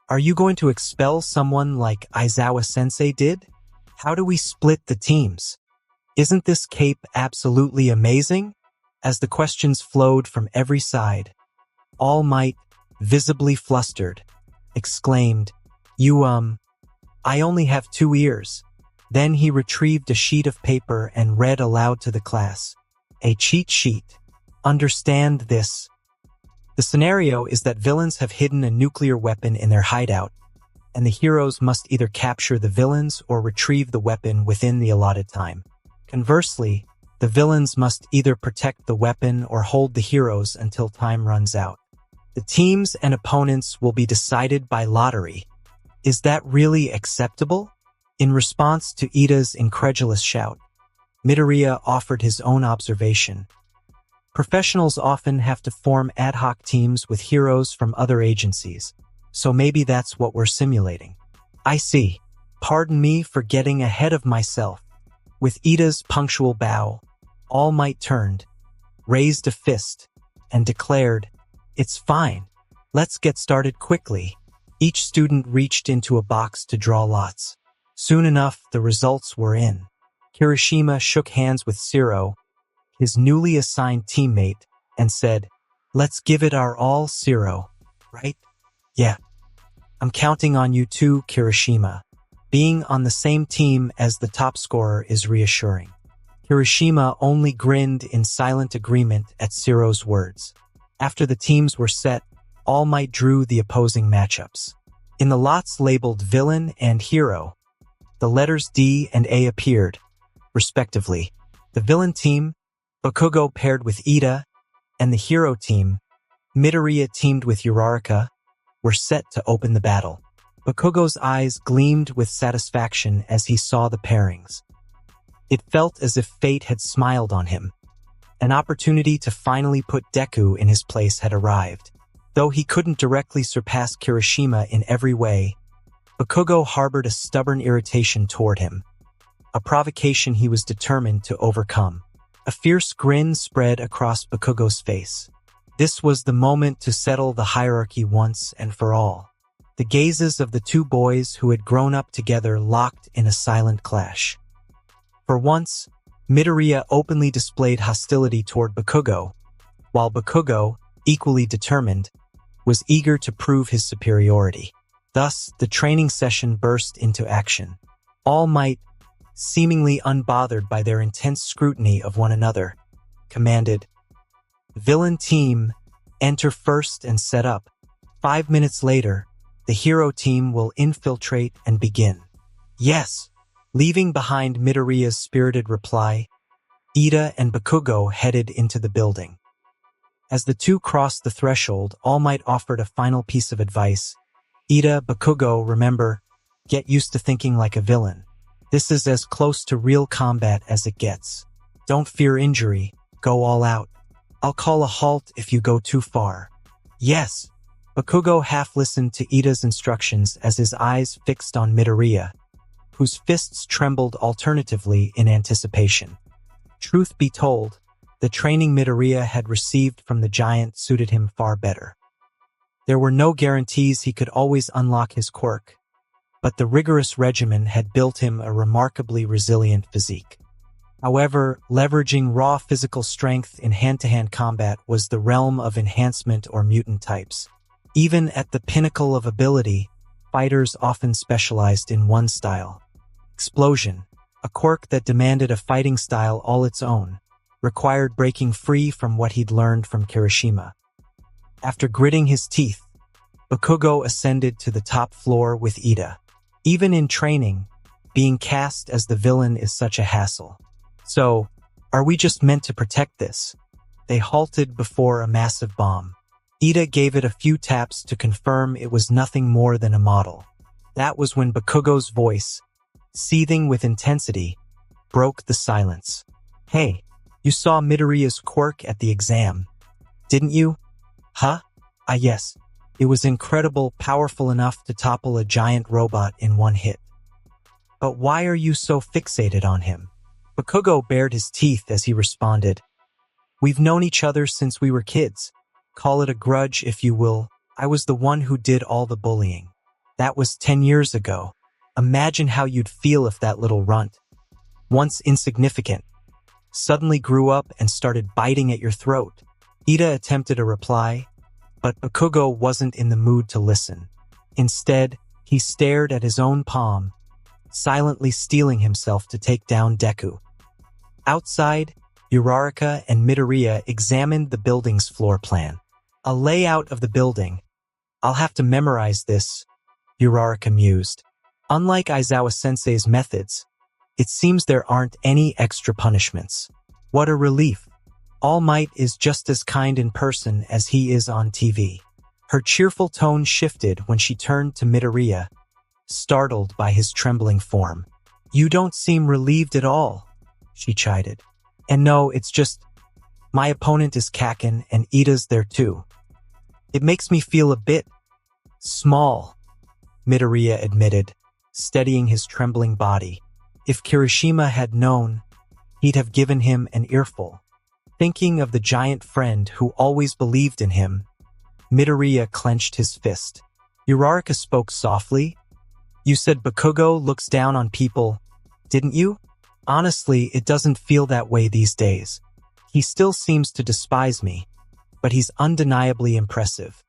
Are you going to expel someone like Aizawa-sensei did? How do we split the teams? Isn't this cape absolutely amazing?" As the questions flowed from every side, All Might, visibly flustered, exclaimed, I only have 2 ears." Then he retrieved a sheet of paper and read aloud to the class. A cheat sheet. Understand this. The scenario is that villains have hidden a nuclear weapon in their hideout, and the heroes must either capture the villains or retrieve the weapon within the allotted time. Conversely, the villains must either protect the weapon or hold the heroes until time runs out. The teams and opponents will be decided by lottery. Is that really acceptable? In response to Ida's incredulous shout, Midoriya offered his own observation. Professionals often have to form ad hoc teams with heroes from other agencies, so maybe that's what we're simulating. I see. Pardon me for getting ahead of myself. With Ida's punctual bow, All Might turned, raised a fist, and declared, "It's fine. Let's get started quickly." Each student reached into a box to draw lots. Soon enough, the results were in. Kirishima shook hands with Siro, his newly assigned teammate, and said, "Let's give it our all, Siro. Right? Yeah. I'm counting on you too, Kirishima. Being on the same team as the top scorer is reassuring." Kirishima only grinned in silent agreement at Siro's words. After the teams were set, All Might drew the opposing matchups. In the lots labeled villain and hero, the letters D and A appeared, respectively. The villain team, Bakugo paired with Ida, and the hero team, Midoriya teamed with Uraraka, were set to open the battle. Bakugo's eyes gleamed with satisfaction as he saw the pairings. It felt as if fate had smiled on him. An opportunity to finally put Deku in his place had arrived. Though he couldn't directly surpass Kirishima in every way, Bakugo harbored a stubborn irritation toward him, a provocation he was determined to overcome. A fierce grin spread across Bakugo's face. This was the moment to settle the hierarchy once and for all. The gazes of the two boys who had grown up together locked in a silent clash. For once, Midoriya openly displayed hostility toward Bakugo, while Bakugo, equally determined, was eager to prove his superiority. Thus, the training session burst into action. All Might, seemingly unbothered by their intense scrutiny of one another, commanded, "Villain team, enter first and set up. 5 minutes later, the hero team will infiltrate and begin." "Yes." Leaving behind Midoriya's spirited reply, Ida and Bakugo headed into the building. As the two crossed the threshold, All Might offered a final piece of advice. "Ida, Bakugo, remember, get used to thinking like a villain. This is as close to real combat as it gets. Don't fear injury, go all out. I'll call a halt if you go too far." "Yes." Bakugo half listened to Ida's instructions as his eyes fixed on Midoriya, whose fists trembled alternatively in anticipation. Truth be told, the training Midoriya had received from the giant suited him far better. There were no guarantees he could always unlock his quirk, but the rigorous regimen had built him a remarkably resilient physique. However, leveraging raw physical strength in hand-to-hand combat was the realm of enhancement or mutant types. Even at the pinnacle of ability, fighters often specialized in one style. Explosion, a quirk that demanded a fighting style all its own, required breaking free from what he'd learned from Kirishima. After gritting his teeth, Bakugo ascended to the top floor with Ida. Even in training, being cast as the villain is such a hassle. "So, are we just meant to protect this?" They halted before a massive bomb. Ida gave it a few taps to confirm it was nothing more than a model. That was when Bakugo's voice, seething with intensity, broke the silence. "Hey, you saw Midoriya's quirk at the exam, didn't you?" "Huh? Ah yes. It was incredible, powerful enough to topple a giant robot in one hit." "But why are you so fixated on him?" Bakugo bared his teeth as he responded, "We've known each other since we were kids. Call it a grudge if you will. I was the one who did all the bullying. That was 10 years ago. Imagine how you'd feel if that little runt, once insignificant, suddenly grew up and started biting at your throat." Ida attempted a reply, but Bakugo wasn't in the mood to listen. Instead, he stared at his own palm, silently steeling himself to take down Deku. Outside, Uraraka and Midoriya examined the building's floor plan. A layout of the building. "I'll have to memorize this," Uraraka mused. Unlike Aizawa-sensei's methods, it seems there aren't any extra punishments. What a relief. All Might is just as kind in person as he is on TV. Her cheerful tone shifted when she turned to Midoriya, startled by his trembling form. "You don't seem relieved at all," she chided. "And no, it's just, my opponent is Kakin and Ida's there too. It makes me feel a bit small," Midoriya admitted, steadying his trembling body. If Kirishima had known, he'd have given him an earful. Thinking of the giant friend who always believed in him, Midoriya clenched his fist. Uraraka spoke softly. "You said Bakugo looks down on people, didn't you? Honestly, it doesn't feel that way these days. He still seems to despise me, but he's undeniably impressive.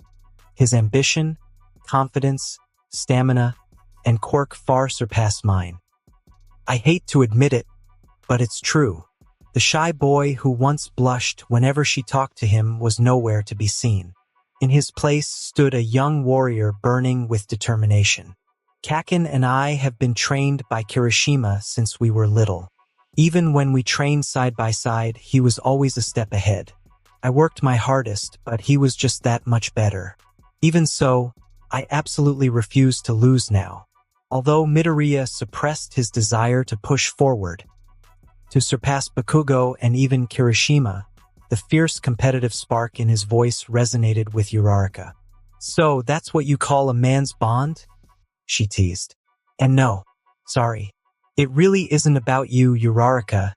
His ambition, confidence, stamina, and quirk far surpass mine. I hate to admit it, but it's true. The shy boy who once blushed whenever she talked to him was nowhere to be seen." In his place stood a young warrior burning with determination. Kakin and I have been trained by Kirishima since we were little. Even when we trained side by side, he was always a step ahead. I worked my hardest, but he was just that much better. Even so, I absolutely refused to lose now. Although Midoriya suppressed his desire to push forward, to surpass Bakugo and even Kirishima, the fierce competitive spark in his voice resonated with Uraraka. "So that's what you call a man's bond?" she teased. "And no, sorry. It really isn't about you, Uraraka,"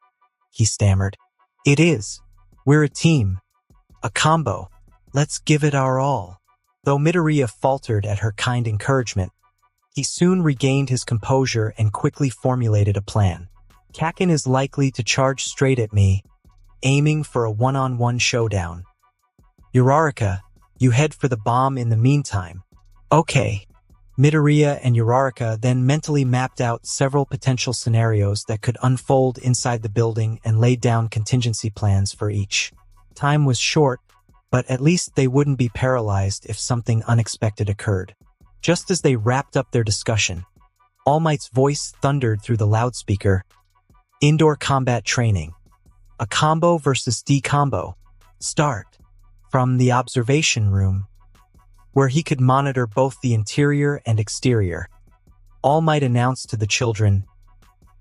he stammered. "It is. We're a team. A combo. Let's give it our all." Though Midoriya faltered at her kind encouragement, he soon regained his composure and quickly formulated a plan. "Kakin is likely to charge straight at me, aiming for a one-on-one showdown. Uraraka, you head for the bomb in the meantime." "Okay." Midoriya and Uraraka then mentally mapped out several potential scenarios that could unfold inside the building and laid down contingency plans for each. Time was short, but at least they wouldn't be paralyzed if something unexpected occurred. Just as they wrapped up their discussion, All Might's voice thundered through the loudspeaker. "Indoor combat training. A combo versus D-combo. Start." From the observation room, where he could monitor both the interior and exterior, All Might announced to the children,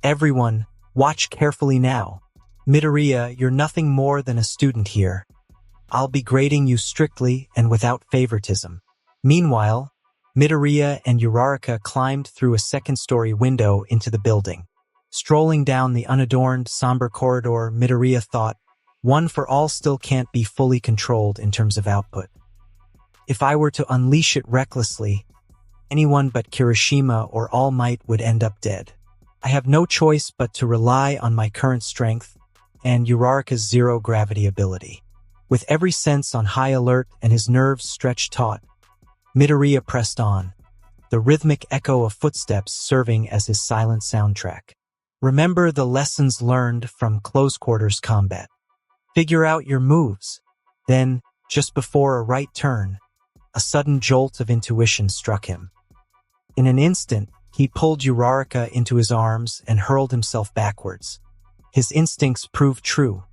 "Everyone, watch carefully now. Midoriya, you're nothing more than a student here. I'll be grading you strictly and without favoritism." Meanwhile, Midoriya and Uraraka climbed through a second-story window into the building. Strolling down the unadorned, somber corridor, Midoriya thought, "One for All still can't be fully controlled in terms of output. If I were to unleash it recklessly, anyone but Kirishima or All Might would end up dead. I have no choice but to rely on my current strength and Uraraka's zero-gravity ability." With every sense on high alert and his nerves stretched taut, Midoriya pressed on, the rhythmic echo of footsteps serving as his silent soundtrack. Remember the lessons learned from close-quarters combat. Figure out your moves. Then, just before a right turn, a sudden jolt of intuition struck him. In an instant, he pulled Uraraka into his arms and hurled himself backwards. His instincts proved true.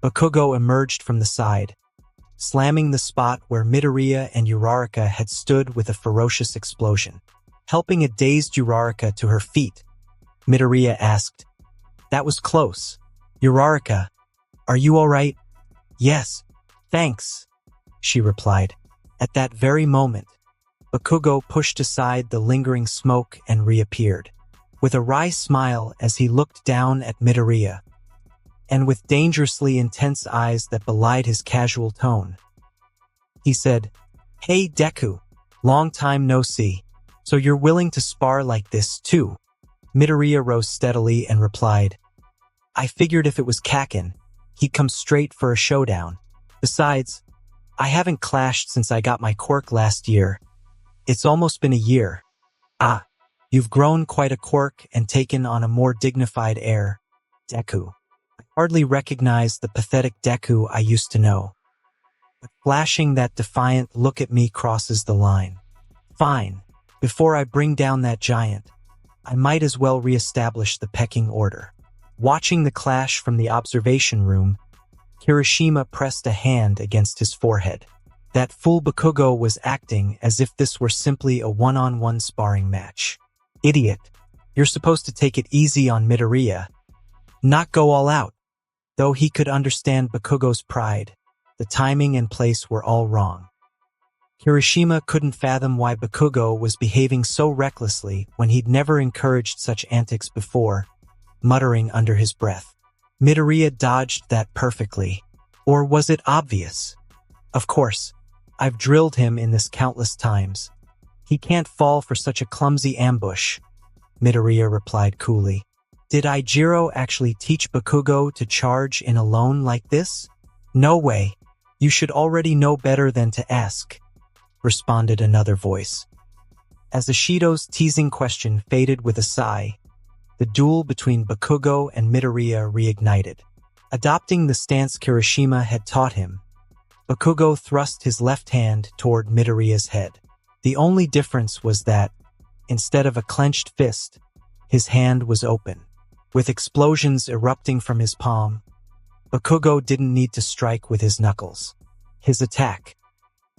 Bakugo emerged from the side, slamming the spot where Midoriya and Uraraka had stood with a ferocious explosion. Helping a dazed Uraraka to her feet, Midoriya asked, "That was close. Uraraka, are you all right?" "Yes, thanks," she replied. At that very moment, Bakugo pushed aside the lingering smoke and reappeared, with a wry smile as he looked down at Midoriya, and with dangerously intense eyes that belied his casual tone. He said, "Hey Deku, long time no see. So you're willing to spar like this too?" Midoriya rose steadily and replied, "I figured if it was Kakin, he'd come straight for a showdown. Besides, I haven't clashed since I got my quirk last year. It's almost been a year." "Ah, you've grown quite a quirk and taken on a more dignified air, Deku. I hardly recognize the pathetic Deku I used to know. But flashing that defiant look at me crosses the line. Fine, before I bring down that giant, I might as well re-establish the pecking order." Watching the clash from the observation room, Kirishima pressed a hand against his forehead. That fool Bakugo was acting as if this were simply a one-on-one sparring match. "Idiot, you're supposed to take it easy on Midoriya, not go all out." Though he could understand Bakugo's pride, the timing and place were all wrong. Kirishima couldn't fathom why Bakugo was behaving so recklessly when he'd never encouraged such antics before, muttering under his breath. Midoriya dodged that perfectly. Or was it obvious? "Of course, I've drilled him in this countless times. He can't fall for such a clumsy ambush," Midoriya replied coolly. "Did Ijiro actually teach Bakugo to charge in alone like this?" "No way. You should already know better than to ask," responded another voice. As Ishido's teasing question faded with a sigh, the duel between Bakugo and Midoriya reignited. Adopting the stance Kirishima had taught him, Bakugo thrust his left hand toward Midoriya's head. The only difference was that, instead of a clenched fist, his hand was open. With explosions erupting from his palm, Bakugo didn't need to strike with his knuckles. His attack,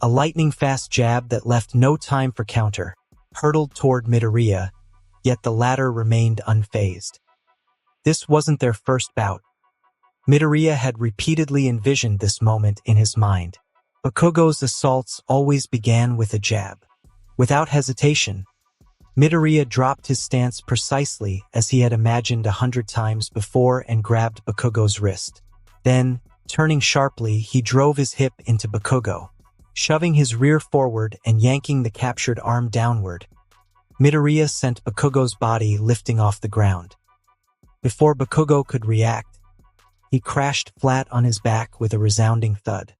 a lightning-fast jab that left no time for counter, hurtled toward Midoriya, yet the latter remained unfazed. This wasn't their first bout. Midoriya had repeatedly envisioned this moment in his mind. Bakugo's assaults always began with a jab. Without hesitation, Midoriya dropped his stance precisely as he had imagined 100 times before and grabbed Bakugo's wrist. Then, turning sharply, he drove his hip into Bakugo, shoving his rear forward and yanking the captured arm downward. Midoriya sent Bakugo's body lifting off the ground. Before Bakugo could react, he crashed flat on his back with a resounding thud.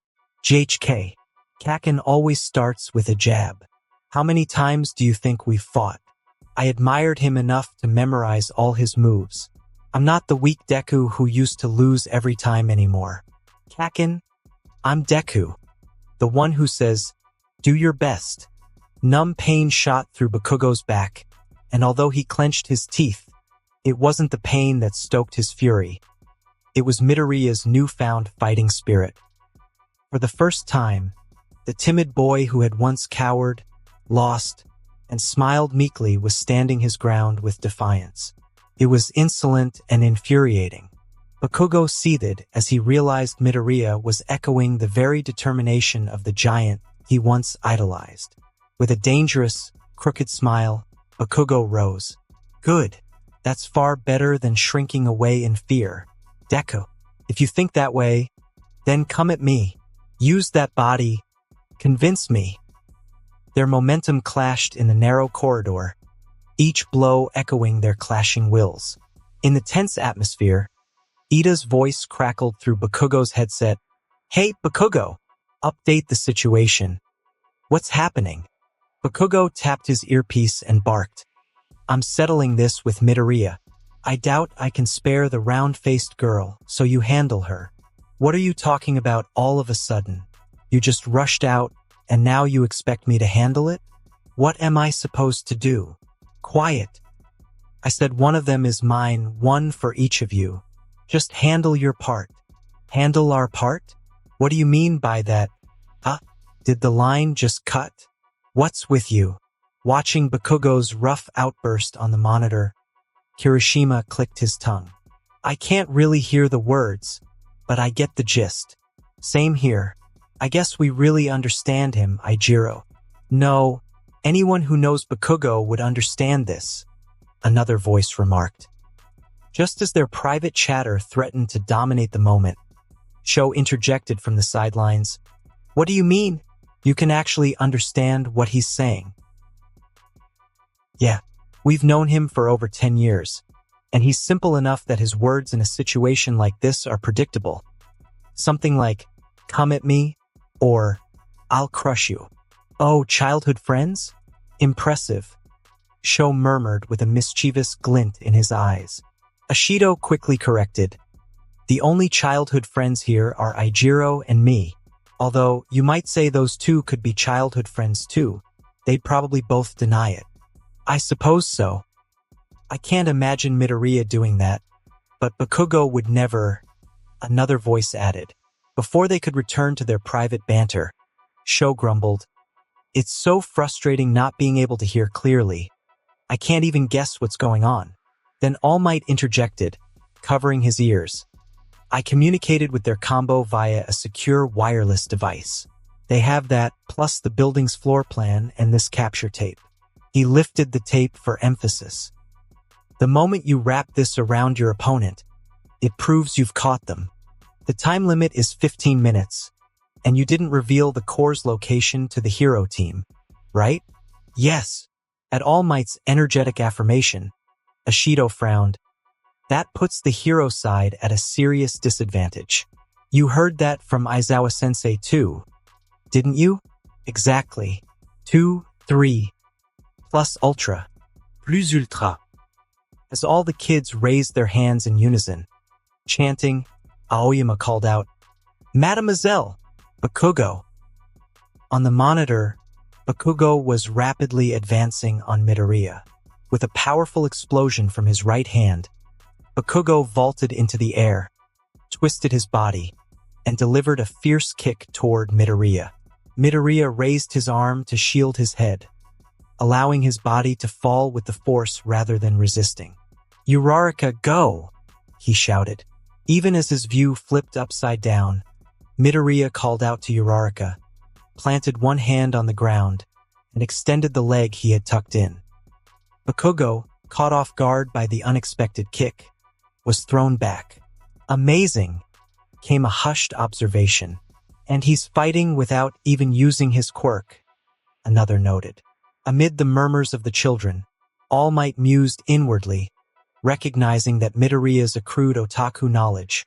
JHK. Kaken always starts with a jab. How many times do you think we've fought? I admired him enough to memorize all his moves. I'm not the weak Deku who used to lose every time anymore. Kaken, I'm Deku, the one who says, do your best. Numb pain shot through Bakugo's back, and although he clenched his teeth, it wasn't the pain that stoked his fury. It was Midoriya's newfound fighting spirit. For the first time, the timid boy who had once cowered, lost, and smiled meekly was standing his ground with defiance. It was insolent and infuriating. Bakugo seethed as he realized Midoriya was echoing the very determination of the giant he once idolized. With a dangerous, crooked smile, Bakugo rose. Good. That's far better than shrinking away in fear. Deku, if you think that way, then come at me. Use that body. Convince me. Their momentum clashed in the narrow corridor, each blow echoing their clashing wills. In the tense atmosphere, Ida's voice crackled through Bakugo's headset. Hey, Bakugo, update the situation. What's happening? Bakugo tapped his earpiece and barked. I'm settling this with Midoriya. I doubt I can spare the round-faced girl, so you handle her. What are you talking about all of a sudden? You just rushed out, and now you expect me to handle it? What am I supposed to do? Quiet. I said one of them is mine, one for each of you. Just handle your part. Handle our part? What do you mean by that? Huh? Did the line just cut? What's with you? Watching Bakugo's rough outburst on the monitor, Kirishima clicked his tongue. I can't really hear the words, but I get the gist. Same here. I guess we really understand him, Ijiro. No, anyone who knows Bakugo would understand this, another voice remarked. Just as their private chatter threatened to dominate the moment, Sho interjected from the sidelines. What do you mean? You can actually understand what he's saying. Yeah, we've known him for over 10 years, and he's simple enough that his words in a situation like this are predictable. Something like, come at me, or I'll crush you. Oh, childhood friends? Impressive, Sho murmured with a mischievous glint in his eyes. Ashido quickly corrected. The only childhood friends here are Ijiro and me. Although, you might say those two could be childhood friends too. They'd probably both deny it. I suppose so. I can't imagine Midoriya doing that, but Bakugo would never, another voice added. Before they could return to their private banter, Sho grumbled, it's so frustrating not being able to hear clearly. I can't even guess what's going on. Then All Might interjected, covering his ears. I communicated with their combo via a secure wireless device. They have that, plus the building's floor plan and this capture tape. He lifted the tape for emphasis. The moment you wrap this around your opponent, it proves you've caught them. The time limit is 15 minutes, and you didn't reveal the core's location to the hero team, right? Yes. At All Might's energetic affirmation, Ashido frowned. That puts the hero side at a serious disadvantage. You heard that from Aizawa-sensei too, didn't you? Exactly. 2, 3, plus ultra. Plus ultra. As all the kids raised their hands in unison, chanting, Aoyama called out, Mademoiselle, Bakugo. On the monitor, Bakugo was rapidly advancing on Midoriya. With a powerful explosion from his right hand, Bakugo vaulted into the air, twisted his body, and delivered a fierce kick toward Midoriya. Midoriya raised his arm to shield his head, allowing his body to fall with the force rather than resisting. "Uraraka, go!" he shouted. Even as his view flipped upside down, Midoriya called out to Uraraka, planted one hand on the ground, and extended the leg he had tucked in. Bakugo, caught off guard by the unexpected kick, was thrown back. "Amazing," came a hushed observation. "And he's fighting without even using his quirk," another noted. Amid the murmurs of the children, All Might mused inwardly, recognizing that Midoriya's accrued otaku knowledge,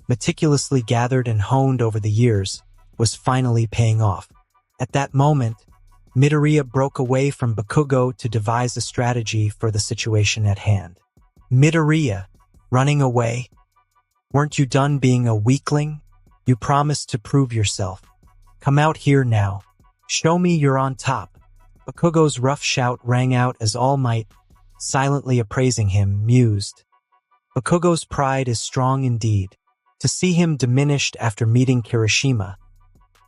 meticulously gathered and honed over the years, was finally paying off. At that moment, Midoriya broke away from Bakugo to devise a strategy for the situation at hand. "Midoriya, running away? Weren't you done being a weakling? You promised to prove yourself. Come out here now. Show me you're on top." Bakugo's rough shout rang out as All Might, silently appraising him, mused. Bakugo's pride is strong indeed. To see him diminished after meeting Kirishima,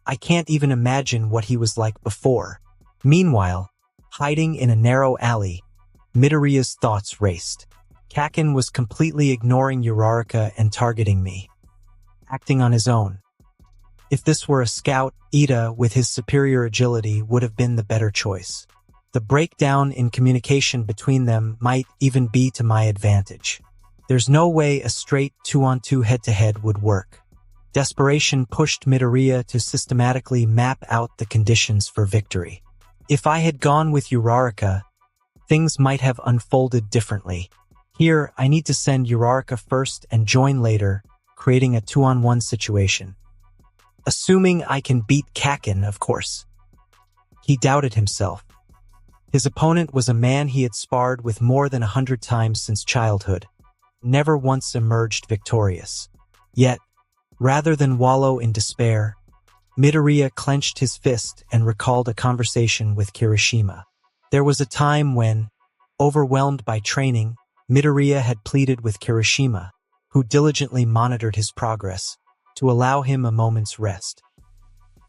I can't even imagine what he was like before. Meanwhile, hiding in a narrow alley, Midoriya's thoughts raced. Kaken was completely ignoring Uraraka and targeting me, acting on his own. If this were a scout, Ida, with his superior agility, would have been the better choice. The breakdown in communication between them might even be to my advantage. There's no way a straight 2-on-2 head-to-head would work. Desperation pushed Midoriya to systematically map out the conditions for victory. If I had gone with Uraraka, things might have unfolded differently. Here, I need to send Uraraka first and join later, creating a 2-on-1 situation. Assuming I can beat Kaken, of course. He doubted himself. His opponent was a man he had sparred with more than 100 times since childhood, never once emerged victorious. Yet, rather than wallow in despair, Midoriya clenched his fist and recalled a conversation with Kirishima. There was a time when, overwhelmed by training, Midoriya had pleaded with Kirishima, who diligently monitored his progress, to allow him a moment's rest.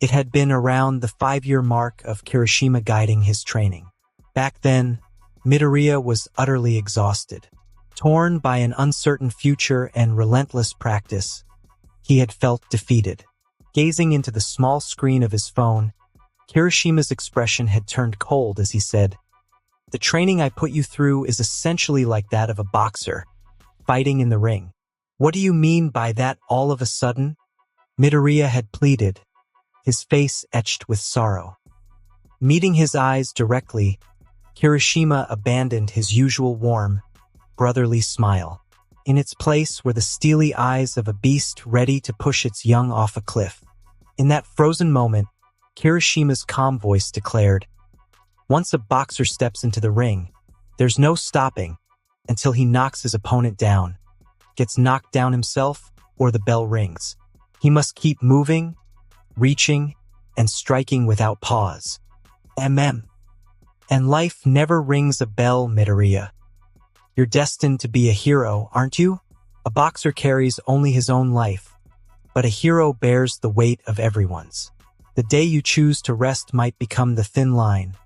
It had been around the 5-year mark of Kirishima guiding his training. Back then, Midoriya was utterly exhausted. Torn by an uncertain future and relentless practice, he had felt defeated. Gazing into the small screen of his phone, Kirishima's expression had turned cold as he said, "The training I put you through is essentially like that of a boxer, fighting in the ring. What do you mean by that all of a sudden?" Midoriya had pleaded, his face etched with sorrow. Meeting his eyes directly, Kirishima abandoned his usual warm, brotherly smile. In its place were the steely eyes of a beast ready to push its young off a cliff. In that frozen moment, Kirishima's calm voice declared, "Once a boxer steps into the ring, there's no stopping until he knocks his opponent down, gets knocked down himself, or the bell rings. He must keep moving, reaching, and striking without pause. And life never rings a bell, Midoriya. You're destined to be a hero, aren't you? A boxer carries only his own life, but a hero bears the weight of everyone's. The day you choose to rest might become the thin line,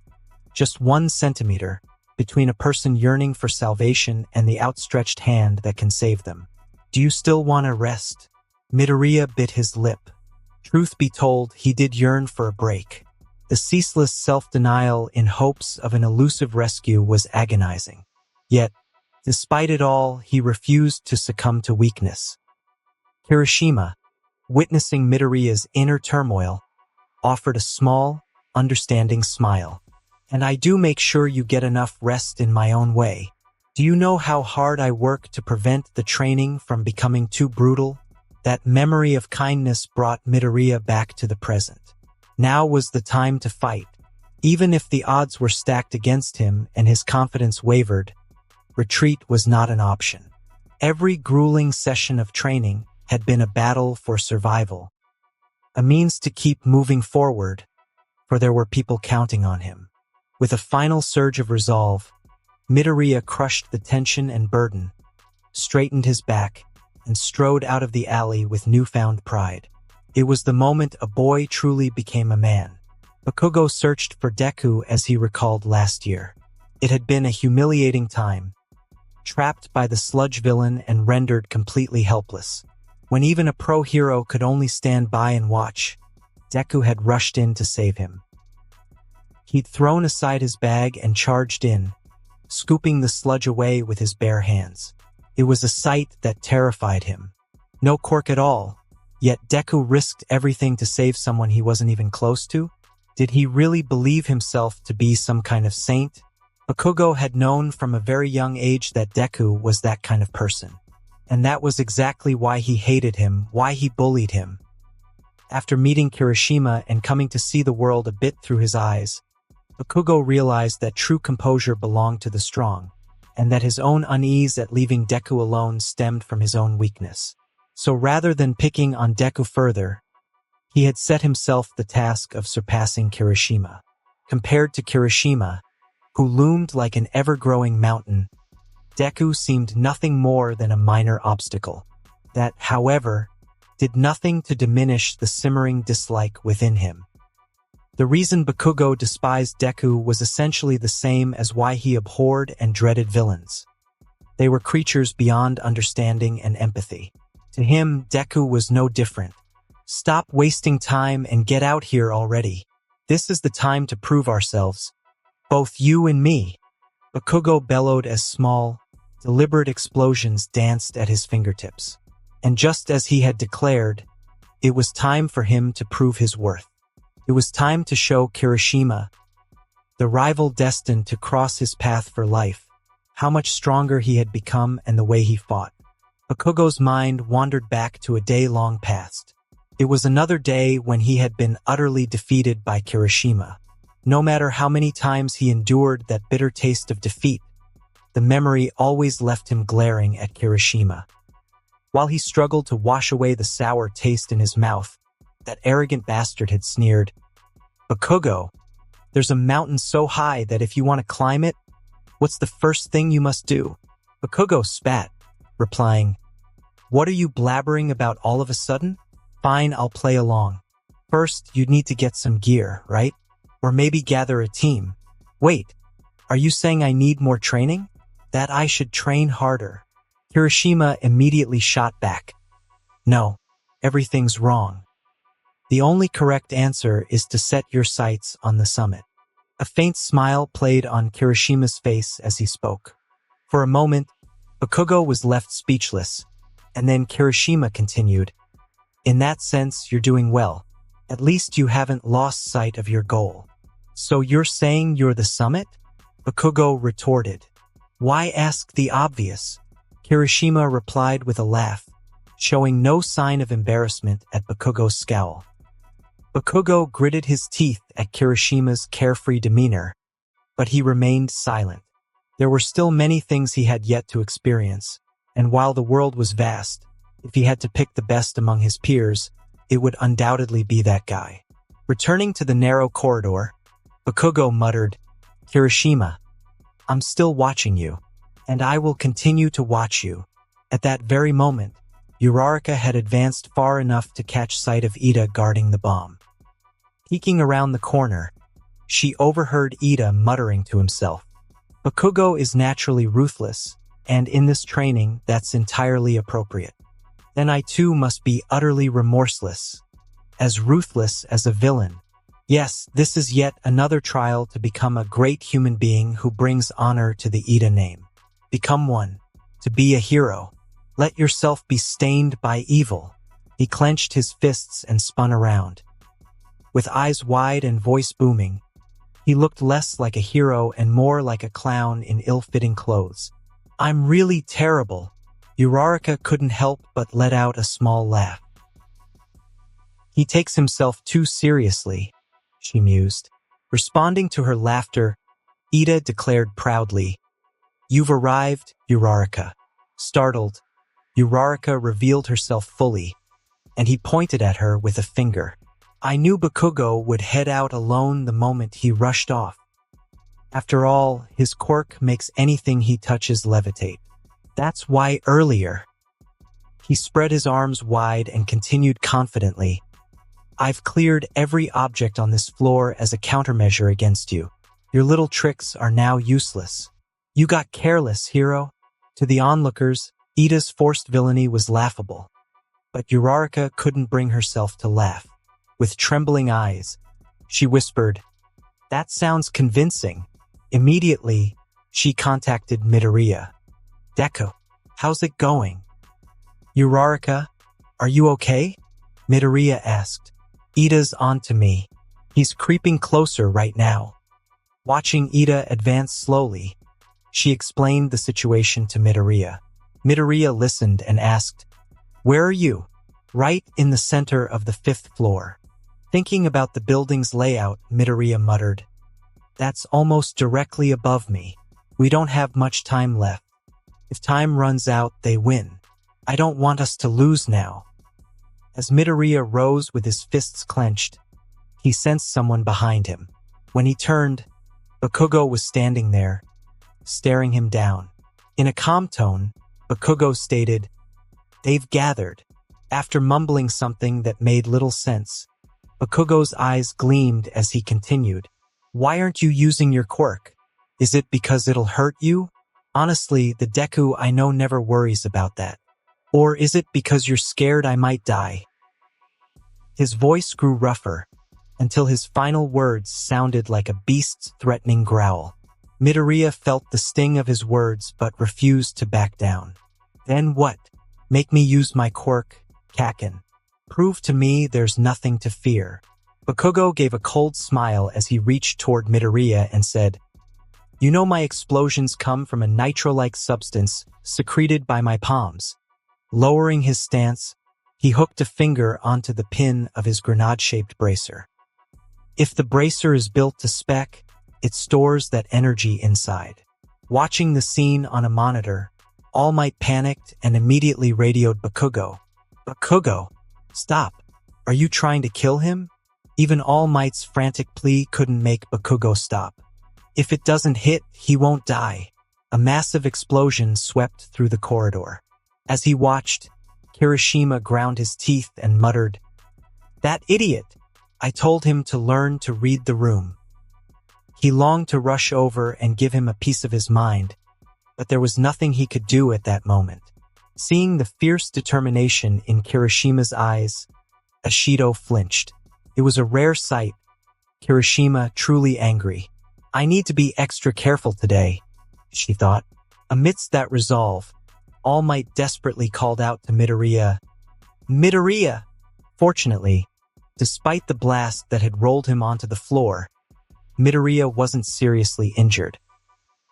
just 1 centimeter, between a person yearning for salvation and the outstretched hand that can save them. Do you still want to rest?" Midoriya bit his lip. Truth be told, he did yearn for a break. The ceaseless self-denial in hopes of an elusive rescue was agonizing. Yet, despite it all, he refused to succumb to weakness. Kirishima, witnessing Midoriya's inner turmoil, offered a small, understanding smile. "And I do make sure you get enough rest in my own way. Do you know how hard I work to prevent the training from becoming too brutal?" That memory of kindness brought Midoriya back to the present. Now was the time to fight. Even if the odds were stacked against him and his confidence wavered, retreat was not an option. Every grueling session of training had been a battle for survival, a means to keep moving forward, for there were people counting on him. With a final surge of resolve, Midoriya crushed the tension and burden, straightened his back, and strode out of the alley with newfound pride. It was the moment a boy truly became a man. Bakugo searched for Deku as he recalled last year. It had been a humiliating time, trapped by the sludge villain and rendered completely helpless. When even a pro hero could only stand by and watch, Deku had rushed in to save him. He'd thrown aside his bag and charged in, scooping the sludge away with his bare hands. It was a sight that terrified him. No quirk at all, yet Deku risked everything to save someone he wasn't even close to? Did he really believe himself to be some kind of saint? Bakugo had known from a very young age that Deku was that kind of person. And that was exactly why he hated him, why he bullied him. After meeting Kirishima and coming to see the world a bit through his eyes, Bakugo realized that true composure belonged to the strong, and that his own unease at leaving Deku alone stemmed from his own weakness. So rather than picking on Deku further, he had set himself the task of surpassing Kirishima. Compared to Kirishima, who loomed like an ever-growing mountain, Deku seemed nothing more than a minor obstacle. That, however, did nothing to diminish the simmering dislike within him. The reason Bakugo despised Deku was essentially the same as why he abhorred and dreaded villains. They were creatures beyond understanding and empathy. To him, Deku was no different. Stop wasting time and get out here already. This is the time to prove ourselves. Both you and me. Bakugo bellowed as small, deliberate explosions danced at his fingertips. And just as he had declared, it was time for him to prove his worth. It was time to show Kirishima, the rival destined to cross his path for life, how much stronger he had become and the way he fought. Bakugo's mind wandered back to a day long past. It was another day when he had been utterly defeated by Kirishima. No matter how many times he endured that bitter taste of defeat, the memory always left him glaring at Kirishima. While he struggled to wash away the sour taste in his mouth, that arrogant bastard had sneered, "Bakugo, there's a mountain so high that if you want to climb it, what's the first thing you must do?" Bakugo spat, replying, "What are you blabbering about all of a sudden? Fine, I'll play along. First, you'd need to get some gear, right? Or maybe gather a team. Wait, are you saying I need more training? That I should train harder?" Kirishima immediately shot back. "No, everything's wrong. The only correct answer is to set your sights on the summit." A faint smile played on Kirishima's face as he spoke. For a moment, Bakugo was left speechless, and then Kirishima continued, "In that sense, you're doing well. At least you haven't lost sight of your goal." "So you're saying you're the summit?" Bakugo retorted. "Why ask the obvious?" Kirishima replied with a laugh, showing no sign of embarrassment at Bakugo's scowl. Bakugo gritted his teeth at Kirishima's carefree demeanor, but he remained silent. There were still many things he had yet to experience, and while the world was vast, if he had to pick the best among his peers, it would undoubtedly be that guy. Returning to the narrow corridor, Bakugo muttered, "Kirishima, I'm still watching you, and I will continue to watch you." At that very moment, Uraraka had advanced far enough to catch sight of Ida guarding the bomb. Peeking around the corner, she overheard Ida muttering to himself, "Bakugo is naturally ruthless, and in this training, that's entirely appropriate. Then I too must be utterly remorseless, as ruthless as a villain. Yes, this is yet another trial to become a great human being who brings honor to the Ida name. Become one, to be a hero. Let yourself be stained by evil." He clenched his fists and spun around. With eyes wide and voice booming, he looked less like a hero and more like a clown in ill-fitting clothes. "I'm really terrible." Uraraka couldn't help but let out a small laugh. "He takes himself too seriously," she mused. Responding to her laughter, Ida declared proudly, "You've arrived, Uraraka." Startled, Uraraka revealed herself fully, and he pointed at her with a finger. I knew Bakugo would head out alone the moment he rushed off. After all, his quirk makes anything he touches levitate. That's why earlier. He spread his arms wide and continued confidently. I've cleared every object on this floor as a countermeasure against you. Your little tricks are now useless. You got careless, hero. To the onlookers, Ida's forced villainy was laughable. But Uraraka couldn't bring herself to laugh. With trembling eyes, she whispered, "That sounds convincing." Immediately, she contacted Midoriya. "Deku, how's it going?" "Uraraka, are you okay?" Midoriya asked. "Ida's onto me. He's creeping closer right now." Watching Ida advance slowly, she explained the situation to Midoriya. Midoriya listened and asked, "Where are you?" "Right in the center of the 5th floor." Thinking about the building's layout, Midoriya muttered, "That's almost directly above me. We don't have much time left. If time runs out, they win. I don't want us to lose now." As Midoriya rose with his fists clenched, he sensed someone behind him. When he turned, Bakugo was standing there, staring him down. In a calm tone, Bakugo stated, "They've gathered." After mumbling something that made little sense, Bakugo's eyes gleamed as he continued, "Why aren't you using your quirk? Is it because it'll hurt you? Honestly, the Deku I know never worries about that. Or is it because you're scared I might die?" His voice grew rougher, until his final words sounded like a beast's threatening growl. Midoriya felt the sting of his words but refused to back down. "Then what? Make me use my quirk, Kaken. Prove to me there's nothing to fear." Bakugo gave a cold smile as he reached toward Midoriya and said, "You know my explosions come from a nitro-like substance secreted by my palms." Lowering his stance, he hooked a finger onto the pin of his grenade-shaped bracer. If the bracer is built to spec, it stores that energy inside. Watching the scene on a monitor, All Might panicked and immediately radioed Bakugo. "Bakugo, stop. Are you trying to kill him?" Even All Might's frantic plea couldn't make Bakugo stop. "If it doesn't hit, he won't die." A massive explosion swept through the corridor. As he watched, Kirishima ground his teeth and muttered, "That idiot! I told him to learn to read the room." He longed to rush over and give him a piece of his mind, but there was nothing he could do at that moment. Seeing the fierce determination in Kirishima's eyes, Ashido flinched. It was a rare sight, Kirishima truly angry. "I need to be extra careful today," she thought. Amidst that resolve, All Might desperately called out to Midoriya, "Midoriya!" Fortunately, despite the blast that had rolled him onto the floor, Midoriya wasn't seriously injured.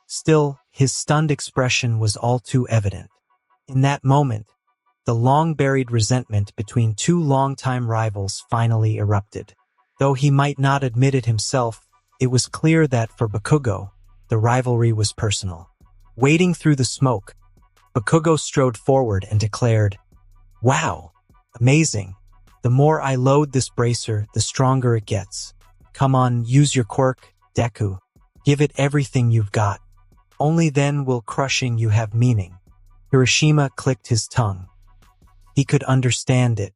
Still, his stunned expression was all too evident. In that moment, the long-buried resentment between two longtime rivals finally erupted. Though he might not admit it himself, it was clear that for Bakugo, the rivalry was personal. Wading through the smoke, Bakugo strode forward and declared, "Wow, amazing. The more I load this bracer, the stronger it gets. Come on, use your quirk, Deku. Give it everything you've got. Only then will crushing you have meaning." Kirishima clicked his tongue. He could understand it.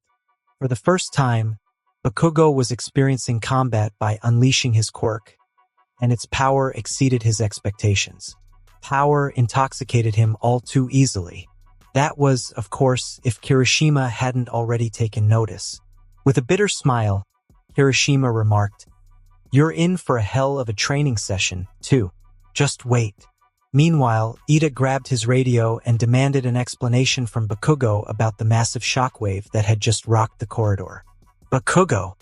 For the first time, Bakugo was experiencing combat by unleashing his quirk, and its power exceeded his expectations. Power intoxicated him all too easily. That was, of course, if Kirishima hadn't already taken notice. With a bitter smile, Kirishima remarked, "You're in for a hell of a training session, too. Just wait." Meanwhile, Ida grabbed his radio and demanded an explanation from Bakugo about the massive shockwave that had just rocked the corridor. "Bakugo,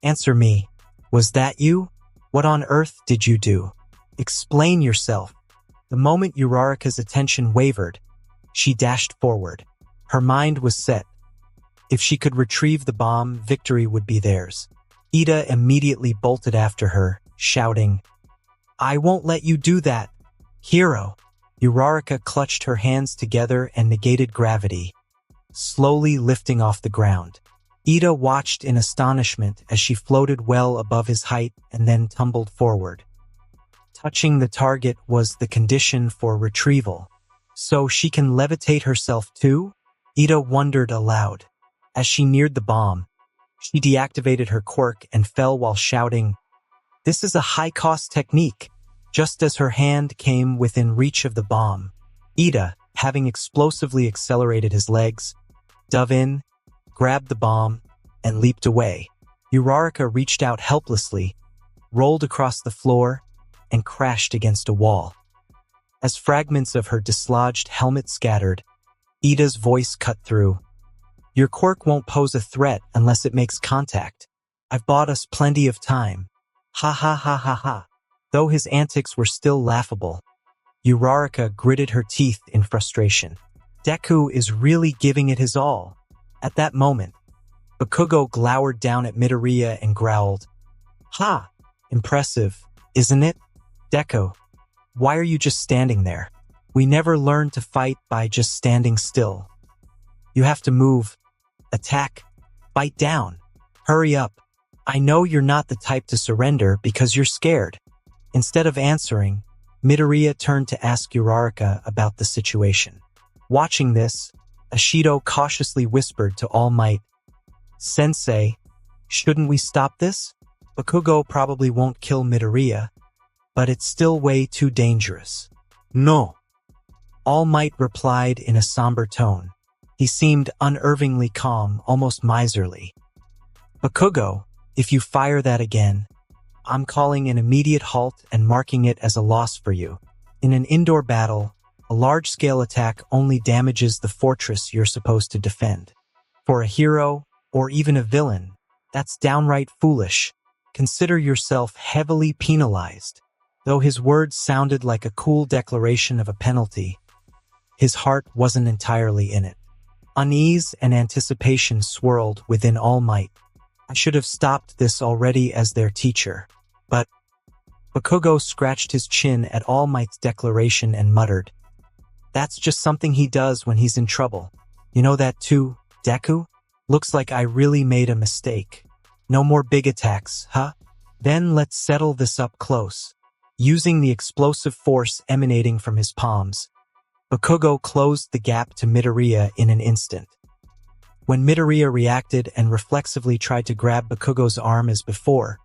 answer me. Was that you? What on earth did you do? Explain yourself." The moment Uraraka's attention wavered, she dashed forward. Her mind was set. If she could retrieve the bomb, victory would be theirs. Ida immediately bolted after her, shouting, "I won't let you do that, hero." Uraraka clutched her hands together and negated gravity, slowly lifting off the ground. Ida watched in astonishment as she floated well above his height and then tumbled forward. Touching the target was the condition for retrieval. So she can levitate herself too? Ida wondered aloud. As she neared the bomb, she deactivated her quirk and fell while shouting, "This is a high-cost technique," just as her hand came within reach of the bomb. Ida, having explosively accelerated his legs, dove in, grabbed the bomb, and leaped away. Uraraka reached out helplessly, rolled across the floor, and crashed against a wall. As fragments of her dislodged helmet scattered, Ida's voice cut through. "Your quirk won't pose a threat unless it makes contact. I've bought us plenty of time. Ha ha ha ha ha." Though his antics were still laughable, Uraraka gritted her teeth in frustration. Deku is really giving it his all. At that moment, Bakugo glowered down at Midoriya and growled, "Ha! Impressive, isn't it? Deku, why are you just standing there? We never learned to fight by just standing still. You have to move, attack, bite down. Hurry up. I know you're not the type to surrender because you're scared." Instead of answering, Midoriya turned to ask Uraraka about the situation. Watching this, Ashido cautiously whispered to All Might, "Sensei, shouldn't we stop this? Bakugo probably won't kill Midoriya, but it's still way too dangerous." No. All Might replied in a somber tone. He seemed unervingly calm, almost miserly. "Bakugo, if you fire that again, I'm calling an immediate halt and marking it as a loss for you. In an indoor battle, a large-scale attack only damages the fortress you're supposed to defend. For a hero, or even a villain, that's downright foolish. Consider yourself heavily penalized." Though his words sounded like a cool declaration of a penalty, his heart wasn't entirely in it. Unease and anticipation swirled within All Might. "I should have stopped this already as their teacher, but..." Bakugo scratched his chin at All Might's declaration and muttered, "That's just something he does when he's in trouble. You know that too, Deku? Looks like I really made a mistake. No more big attacks, huh? Then let's settle this up close." Using the explosive force emanating from his palms, Bakugo closed the gap to Midoriya in an instant. When Midoriya reacted and reflexively tried to grab Bakugo's arm as before,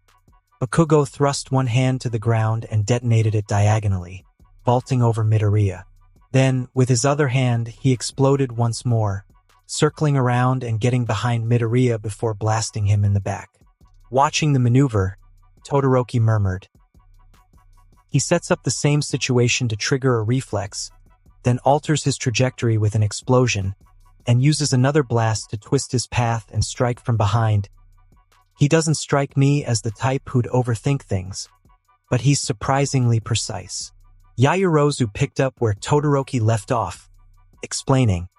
Bakugo thrust one hand to the ground and detonated it diagonally, vaulting over Midoriya. Then, with his other hand, he exploded once more, circling around and getting behind Midoriya before blasting him in the back. Watching the maneuver, Todoroki murmured. He sets up the same situation to trigger a reflex, then alters his trajectory with an explosion, and uses another blast to twist his path and strike from behind. He doesn't strike me as the type who'd overthink things, but he's surprisingly precise. Yaoyorozu picked up where Todoroki left off, explaining,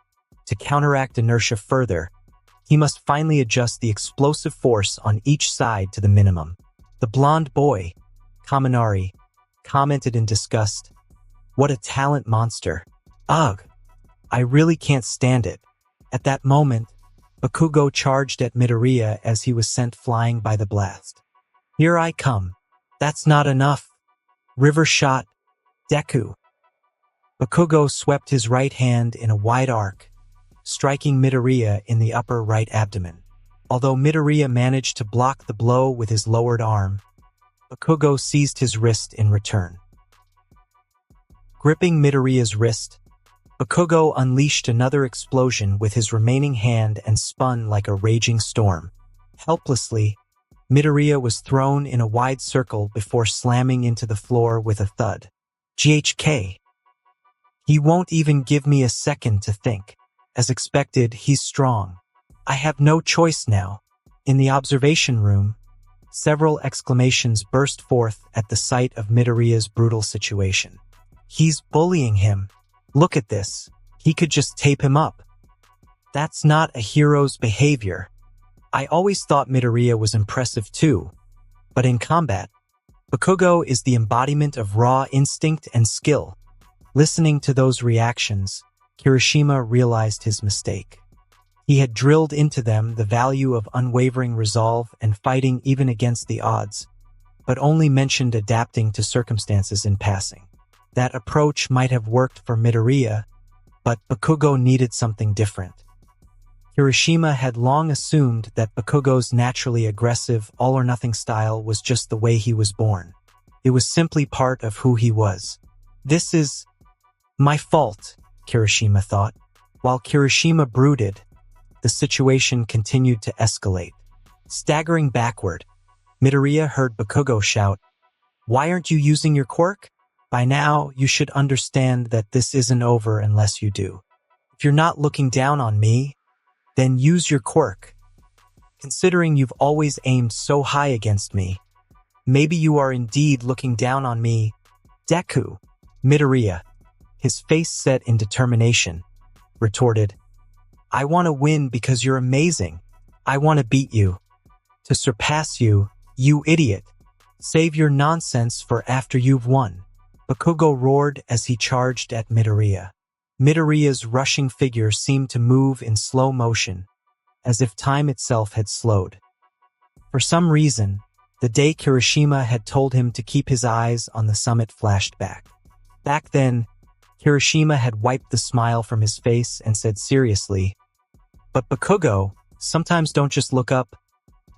to counteract inertia further, he must finally adjust the explosive force on each side to the minimum. The blonde boy, Kaminari, commented in disgust, "What a talent monster. Ugh, I really can't stand it." At that moment, Bakugo charged at Midoriya as he was sent flying by the blast. "Here I come. That's not enough. River shot, Deku." Bakugo swept his right hand in a wide arc, striking Midoriya in the upper right abdomen. Although Midoriya managed to block the blow with his lowered arm, Bakugo seized his wrist in return. Gripping Midoriya's wrist, Bakugo unleashed another explosion with his remaining hand and spun like a raging storm. Helplessly, Midoriya was thrown in a wide circle before slamming into the floor with a thud. GHK. He won't even give me a second to think. As expected, he's strong. I have no choice now. In the observation room, several exclamations burst forth at the sight of Midoriya's brutal situation. "He's bullying him. Look at this. He could just tape him up. That's not a hero's behavior." I always thought Midoriya was impressive too, but in combat, Bakugo is the embodiment of raw instinct and skill. Listening to those reactions, Kirishima realized his mistake. He had drilled into them the value of unwavering resolve and fighting even against the odds, but only mentioned adapting to circumstances in passing. That approach might have worked for Midoriya, but Bakugo needed something different. Kirishima had long assumed that Bakugo's naturally aggressive, all-or-nothing style was just the way he was born. It was simply part of who he was. This is my fault, Kirishima thought. While Kirishima brooded, the situation continued to escalate. Staggering backward, Midoriya heard Bakugo shout, "Why aren't you using your quirk? By now, you should understand that this isn't over unless you do. If you're not looking down on me, then use your quirk. Considering you've always aimed so high against me, maybe you are indeed looking down on me." Deku, Midoriya, his face set in determination, retorted, "I want to win because you're amazing. I want to beat you. To surpass you, you idiot. Save your nonsense for after you've won." Bakugo roared as he charged at Midoriya. Midoriya's rushing figure seemed to move in slow motion, as if time itself had slowed. For some reason, the day Kirishima had told him to keep his eyes on the summit flashed back. Back then, Kirishima had wiped the smile from his face and said seriously, "But Bakugo, sometimes don't just look up.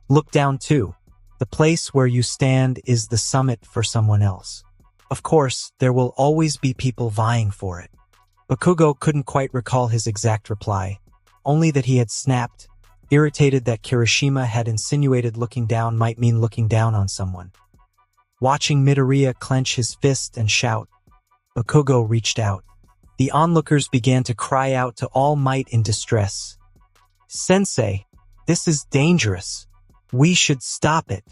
Look down too. The place where you stand is the summit for someone else. Of course, there will always be people vying for it." Bakugo couldn't quite recall his exact reply, only that he had snapped, irritated that Kirishima had insinuated looking down might mean looking down on someone. Watching Midoriya clench his fist and shout, Bakugo reached out. The onlookers began to cry out to All Might in distress. "Sensei, this is dangerous. We should stop it.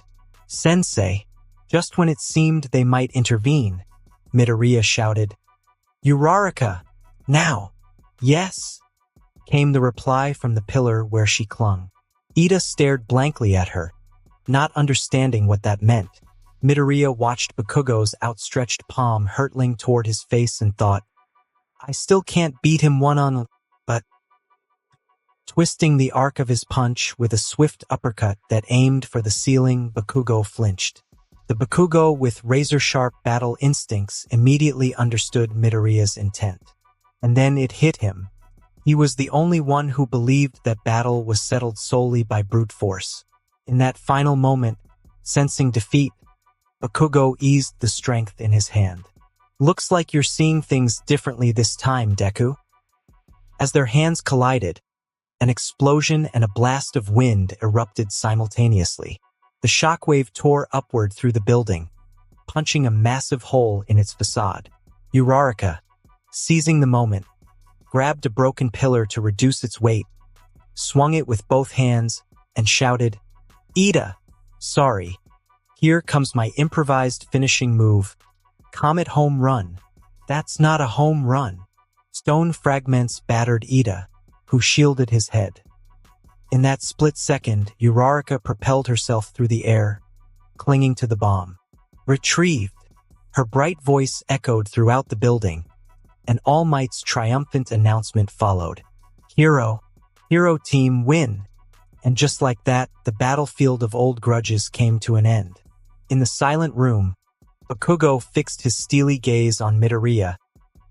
Sensei." Just when it seemed they might intervene, Midoriya shouted, "Uraraka, now!" "Yes," came the reply from the pillar where she clung. Ida stared blankly at her, not understanding what that meant. Midoriya watched Bakugo's outstretched palm hurtling toward his face and thought, "I still can't beat him one-on-one, but..." Twisting the arc of his punch with a swift uppercut that aimed for the ceiling, Bakugo flinched. The Bakugo with razor-sharp battle instincts immediately understood Midoriya's intent. And then it hit him. He was the only one who believed that battle was settled solely by brute force. In that final moment, sensing defeat, Bakugo eased the strength in his hand. "Looks like you're seeing things differently this time, Deku." As their hands collided, an explosion and a blast of wind erupted simultaneously. The shockwave tore upward through the building, punching a massive hole in its facade. Uraraka, seizing the moment, grabbed a broken pillar to reduce its weight, swung it with both hands, and shouted, "Ida, sorry. Here comes my improvised finishing move. Comet home run." "That's not a home run." Stone fragments battered Ida, who shielded his head. In that split second, Uraraka propelled herself through the air, clinging to the bomb. "Retrieved." Her bright voice echoed throughout the building, and All Might's triumphant announcement followed. Hero team win." And just like that, the battlefield of old grudges came to an end. In the silent room, Bakugo fixed his steely gaze on Midoriya,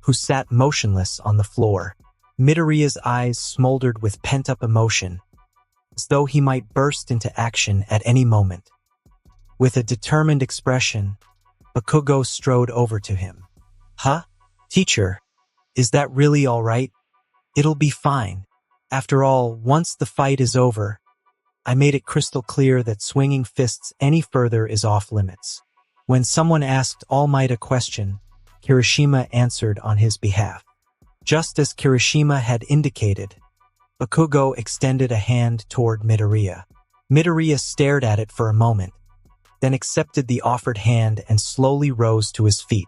who sat motionless on the floor. Midoriya's eyes smoldered with pent-up emotion, as though he might burst into action at any moment. With a determined expression, Bakugo strode over to him. "Huh? Teacher, is that really all right? It'll be fine. After all, once the fight is over, I made it crystal clear that swinging fists any further is off limits." When someone asked All Might a question, Kirishima answered on his behalf. Just as Kirishima had indicated, Bakugo extended a hand toward Midoriya. Midoriya stared at it for a moment, then accepted the offered hand and slowly rose to his feet.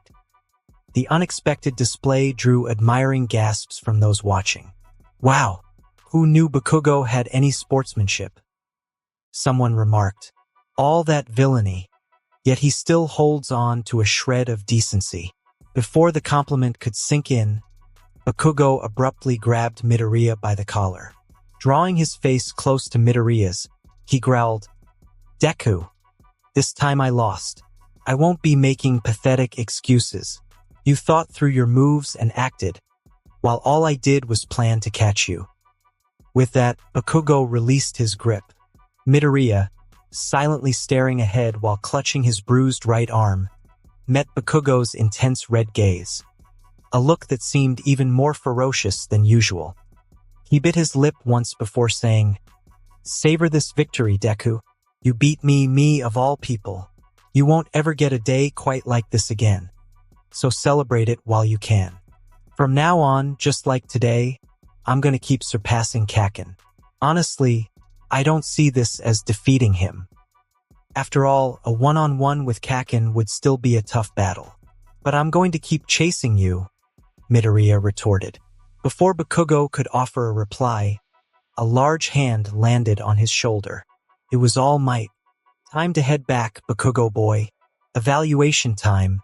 The unexpected display drew admiring gasps from those watching. "Wow, who knew Bakugo had any sportsmanship?" Someone remarked. "All that villainy, yet he still holds on to a shred of decency." Before the compliment could sink in, Bakugo abruptly grabbed Midoriya by the collar. Drawing his face close to Midoriya's, he growled, "Deku, this time I lost. I won't be making pathetic excuses. You thought through your moves and acted, while all I did was plan to catch you." With that, Bakugo released his grip. Midoriya, silently staring ahead while clutching his bruised right arm, met Bakugo's intense red gaze, a look that seemed even more ferocious than usual. He bit his lip once before saying, "Savor this victory, Deku. You beat me of all people. You won't ever get a day quite like this again. So celebrate it while you can. From now on, just like today, I'm gonna keep surpassing Kakin. Honestly, I don't see this as defeating him. After all, a one-on-one with Kakin would still be a tough battle. But I'm going to keep chasing you," Midoriya retorted. Before Bakugo could offer a reply, a large hand landed on his shoulder. It was All Might. "Time to head back, Bakugo boy. Evaluation time,"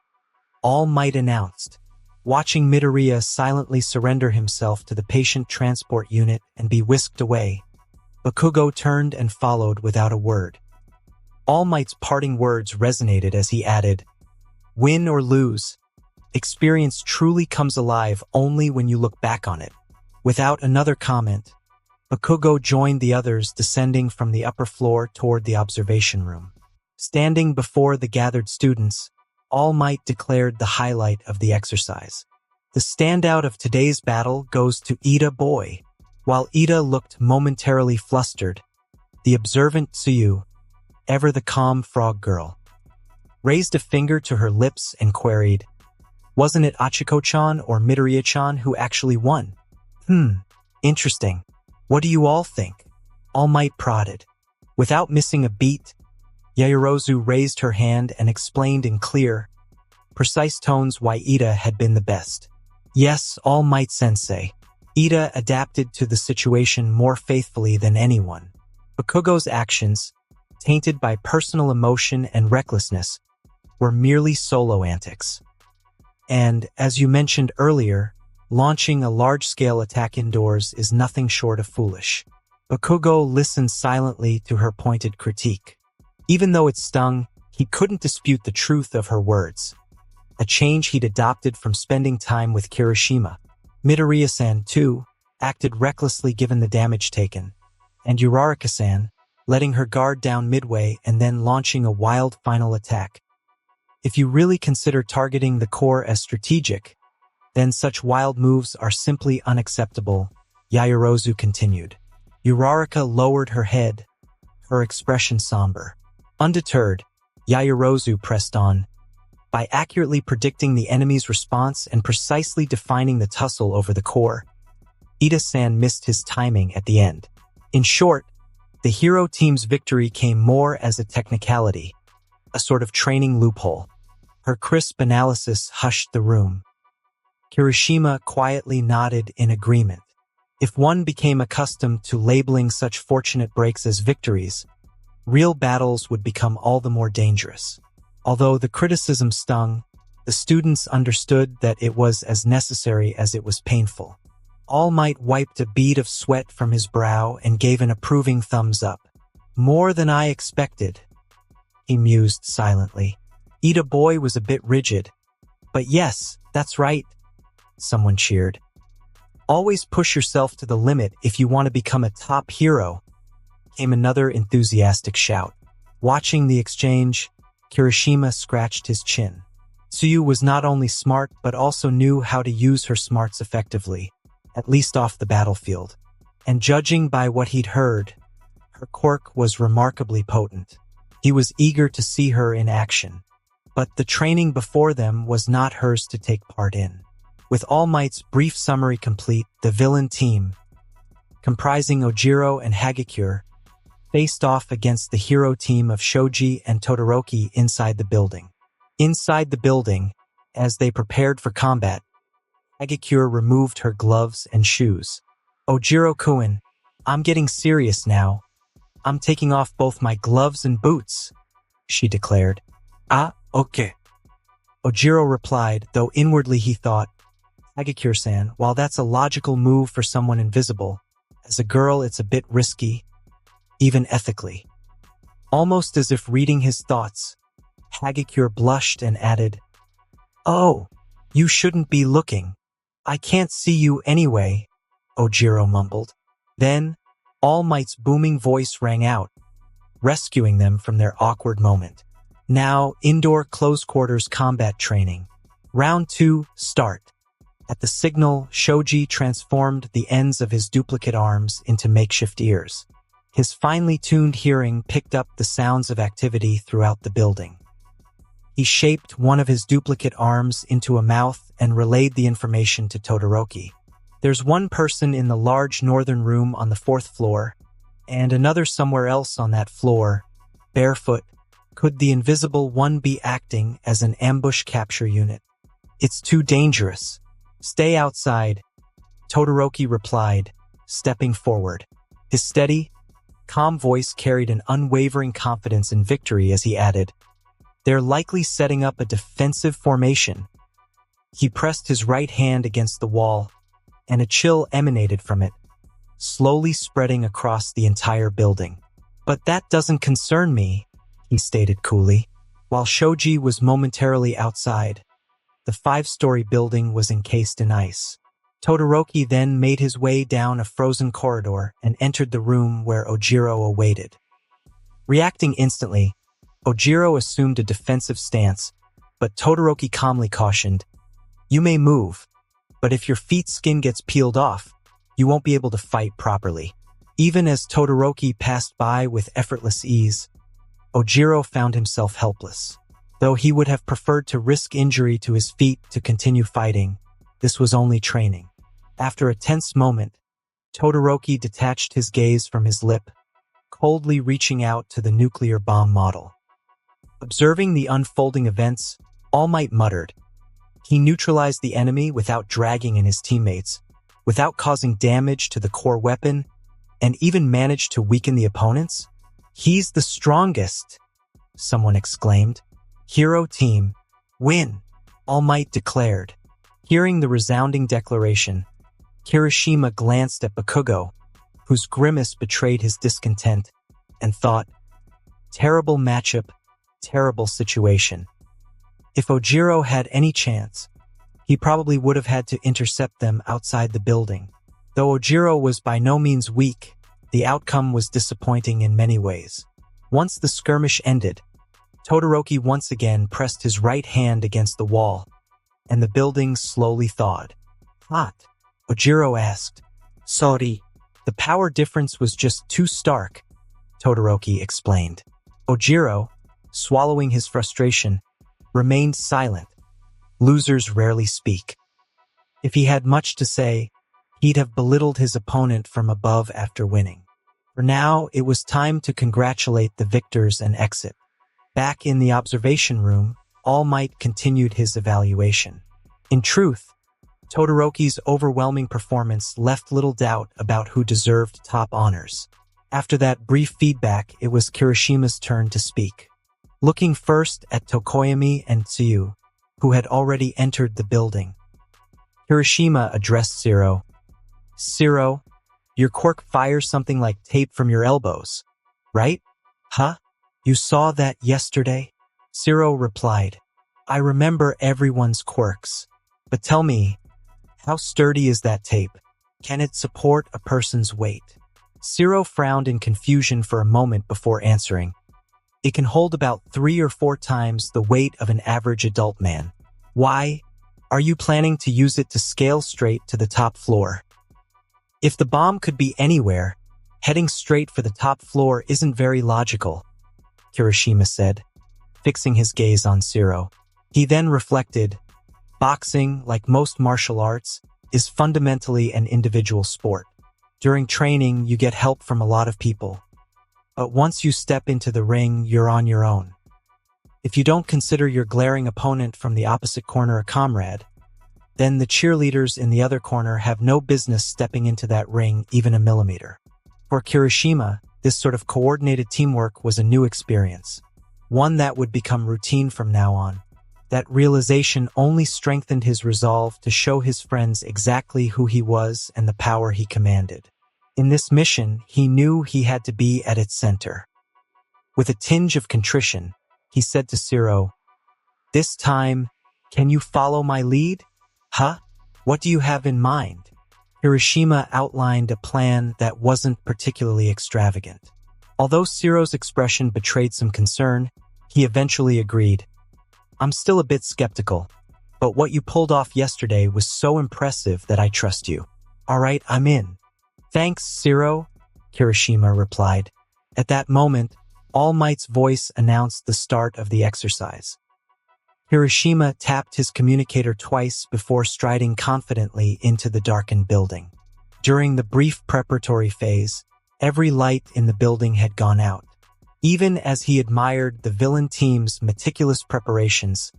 All Might announced. Watching Midoriya silently surrender himself to the patient transport unit and be whisked away, Bakugo turned and followed without a word. All Might's parting words resonated as he added, "Win or lose, experience truly comes alive only when you look back on it." Without another comment, Bakugo joined the others descending from the upper floor toward the observation room. Standing before the gathered students, All Might declared the highlight of the exercise. "The standout of today's battle goes to Ida Boy." While Ida looked momentarily flustered, the observant Tsuyu, ever the calm frog girl, raised a finger to her lips and queried, "Wasn't it Achiko-chan or Midoriya-chan who actually won?" Interesting. What do you all think?" All Might prodded. Without missing a beat, Yaoyorozu raised her hand and explained in clear, precise tones why Ida had been the best. "Yes, All Might Sensei. Ida adapted to the situation more faithfully than anyone. Bakugo's actions, tainted by personal emotion and recklessness, were merely solo antics. And, as you mentioned earlier, launching a large-scale attack indoors is nothing short of foolish." Bakugo listened silently to her pointed critique. Even though it stung, he couldn't dispute the truth of her words, a change he'd adopted from spending time with Kirishima. Midoriya-san, too, acted recklessly given the damage taken, and Uraraka-san, letting her guard down midway and then launching a wild final attack. If you really consider targeting the core as strategic, then such wild moves are simply unacceptable, Yaoyorozu continued. Uraraka lowered her head, her expression somber. Undeterred, Yaoyorozu pressed on. By accurately predicting the enemy's response and precisely defining the tussle over the core, Ida-san missed his timing at the end. In short, the hero team's victory came more as a technicality, a sort of training loophole. Her crisp analysis hushed the room. Kirishima quietly nodded in agreement. If one became accustomed to labeling such fortunate breaks as victories, real battles would become all the more dangerous. Although the criticism stung, the students understood that it was as necessary as it was painful. All Might wiped a bead of sweat from his brow and gave an approving thumbs up. "More than I expected," he mused silently. Ida Boy was a bit rigid. "But yes, that's right," someone cheered. "Always push yourself to the limit if you want to become a top hero," came another enthusiastic shout. Watching the exchange, Kirishima scratched his chin. Tsuyu was not only smart but also knew how to use her smarts effectively, at least off the battlefield. And judging by what he'd heard, her quirk was remarkably potent. He was eager to see her in action. But the training before them was not hers to take part in. With All Might's brief summary complete, the villain team, comprising Ojiro and Hagakure, faced off against the hero team of Shoji and Todoroki inside the building. Inside the building, as they prepared for combat, Hagakure removed her gloves and shoes. "Ojiro-kun, I'm getting serious now. I'm taking off both my gloves and boots," she declared. "Ah, okay," Ojiro replied, though inwardly he thought, "Hagakure-san, while that's a logical move for someone invisible, As a girl, it's a bit risky, even ethically. Almost as if reading his thoughts, Hagakure blushed and added, "Oh, you shouldn't be looking. I can't see you anyway," Ojiro mumbled. Then, All Might's booming voice rang out, rescuing them from their awkward moment. Now, indoor close quarters combat training. Round 2, start. At the signal, Shoji transformed the ends of his duplicate arms into makeshift ears. His finely tuned hearing picked up the sounds of activity throughout the building. He shaped one of his duplicate arms into a mouth and relayed the information to Todoroki. There's one person in the large northern room on the 4th floor, and another somewhere else on that floor, barefoot. Could the invisible one be acting as an ambush capture unit? It's too dangerous. Stay outside, Todoroki replied, stepping forward. His steady, calm voice carried an unwavering confidence in victory as he added, "They're likely setting up a defensive formation." He pressed his right hand against the wall, and a chill emanated from it, slowly spreading across the entire building. "But that doesn't concern me," he stated coolly. While Shoji was momentarily outside, the 5-story building was encased in ice. Todoroki then made his way down a frozen corridor and entered the room where Ojiro awaited. Reacting instantly, Ojiro assumed a defensive stance, but Todoroki calmly cautioned, "You may move, but if your feet's skin gets peeled off, you won't be able to fight properly." Even as Todoroki passed by with effortless ease, Ojiro found himself helpless. Though he would have preferred to risk injury to his feet to continue fighting, this was only training. After a tense moment, Todoroki detached his gaze from his lip, coldly reaching out to the nuclear bomb model. Observing the unfolding events, All Might muttered. He neutralized the enemy without dragging in his teammates, without causing damage to the core weapon, and even managed to weaken the opponents? "He's the strongest," someone exclaimed. "Hero team, win," All Might declared. Hearing the resounding declaration, Kirishima glanced at Bakugo, whose grimace betrayed his discontent, and thought, "Terrible matchup, terrible situation." If Ojiro had any chance, he probably would have had to intercept them outside the building. Though Ojiro was by no means weak, the outcome was disappointing in many ways. Once the skirmish ended, Todoroki once again pressed his right hand against the wall, and the building slowly thawed. "Hot?" Ojiro asked. "Sorry, the power difference was just too stark," Todoroki explained. Ojiro, swallowing his frustration, remained silent. Losers rarely speak. If he had much to say, he'd have belittled his opponent from above after winning. For now, it was time to congratulate the victors and exit. Back in the observation room, All Might continued his evaluation. In truth, Todoroki's overwhelming performance left little doubt about who deserved top honors. After that brief feedback, it was Kirishima's turn to speak. Looking first at Tokoyami and Tsuyu, who had already entered the building, Kirishima addressed Zero. "Zero, your quirk fires something like tape from your elbows, right? Huh? You saw that yesterday?" Zero replied, "I remember everyone's quirks. But tell me, how sturdy is that tape? Can it support a person's weight?" Zero frowned in confusion for a moment before answering. "It can hold about 3 or 4 times the weight of an average adult man." "Why? Are you planning to use it to scale straight to the top floor?" "If the bomb could be anywhere, heading straight for the top floor isn't very logical," Kirishima said, fixing his gaze on Zero. He then reflected, "Boxing, like most martial arts, is fundamentally an individual sport. During training, you get help from a lot of people. But once you step into the ring, you're on your own. If you don't consider your glaring opponent from the opposite corner a comrade, then the cheerleaders in the other corner have no business stepping into that ring even a millimeter." For Kirishima, this sort of coordinated teamwork was a new experience, one that would become routine from now on. That realization only strengthened his resolve to show his friends exactly who he was and the power he commanded. In this mission, he knew he had to be at its center. With a tinge of contrition, he said to Zero, "This time, can you follow my lead? Huh? What do you have in mind?" Kirishima outlined a plan that wasn't particularly extravagant. Although Zero's expression betrayed some concern, he eventually agreed. "I'm still a bit skeptical, but what you pulled off yesterday was so impressive that I trust you. All right, I'm in." "Thanks, Zero," Kirishima replied. At that moment, All Might's voice announced the start of the exercise. Kirishima tapped his communicator twice before striding confidently into the darkened building. During the brief preparatory phase, every light in the building had gone out. Even as he admired the villain team's meticulous preparations,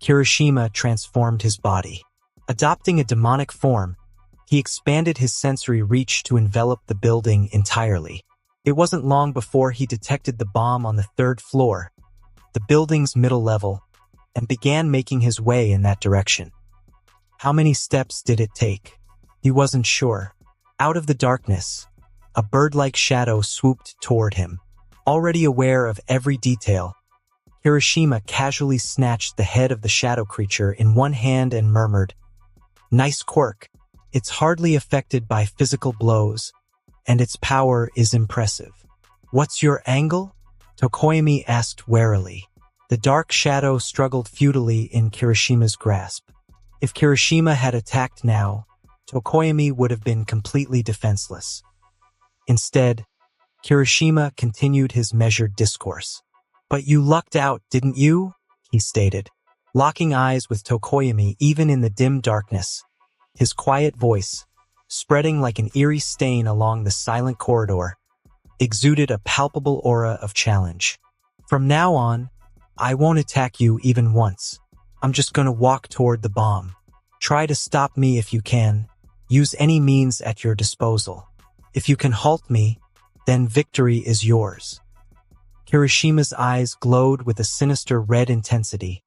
Kirishima transformed his body. Adopting a demonic form, he expanded his sensory reach to envelop the building entirely. It wasn't long before he detected the bomb on the 3rd floor, the building's middle level, and began making his way in that direction. How many steps did it take? He wasn't sure. Out of the darkness, a bird-like shadow swooped toward him. Already aware of every detail, Kirishima casually snatched the head of the shadow creature in one hand and murmured, "Nice quirk. It's hardly affected by physical blows, and its power is impressive." "What's your angle?" Tokoyami asked warily. The dark shadow struggled futilely in Kirishima's grasp. If Kirishima had attacked now, Tokoyami would have been completely defenseless. Instead, Kirishima continued his measured discourse. "But you lucked out, didn't you?" he stated, locking eyes with Tokoyami even in the dim darkness. His quiet voice, spreading like an eerie stain along the silent corridor, exuded a palpable aura of challenge. "From now on, I won't attack you even once. I'm just gonna walk toward the bomb. Try to stop me if you can. Use any means at your disposal. If you can halt me, then victory is yours." Kirishima's eyes glowed with a sinister red intensity,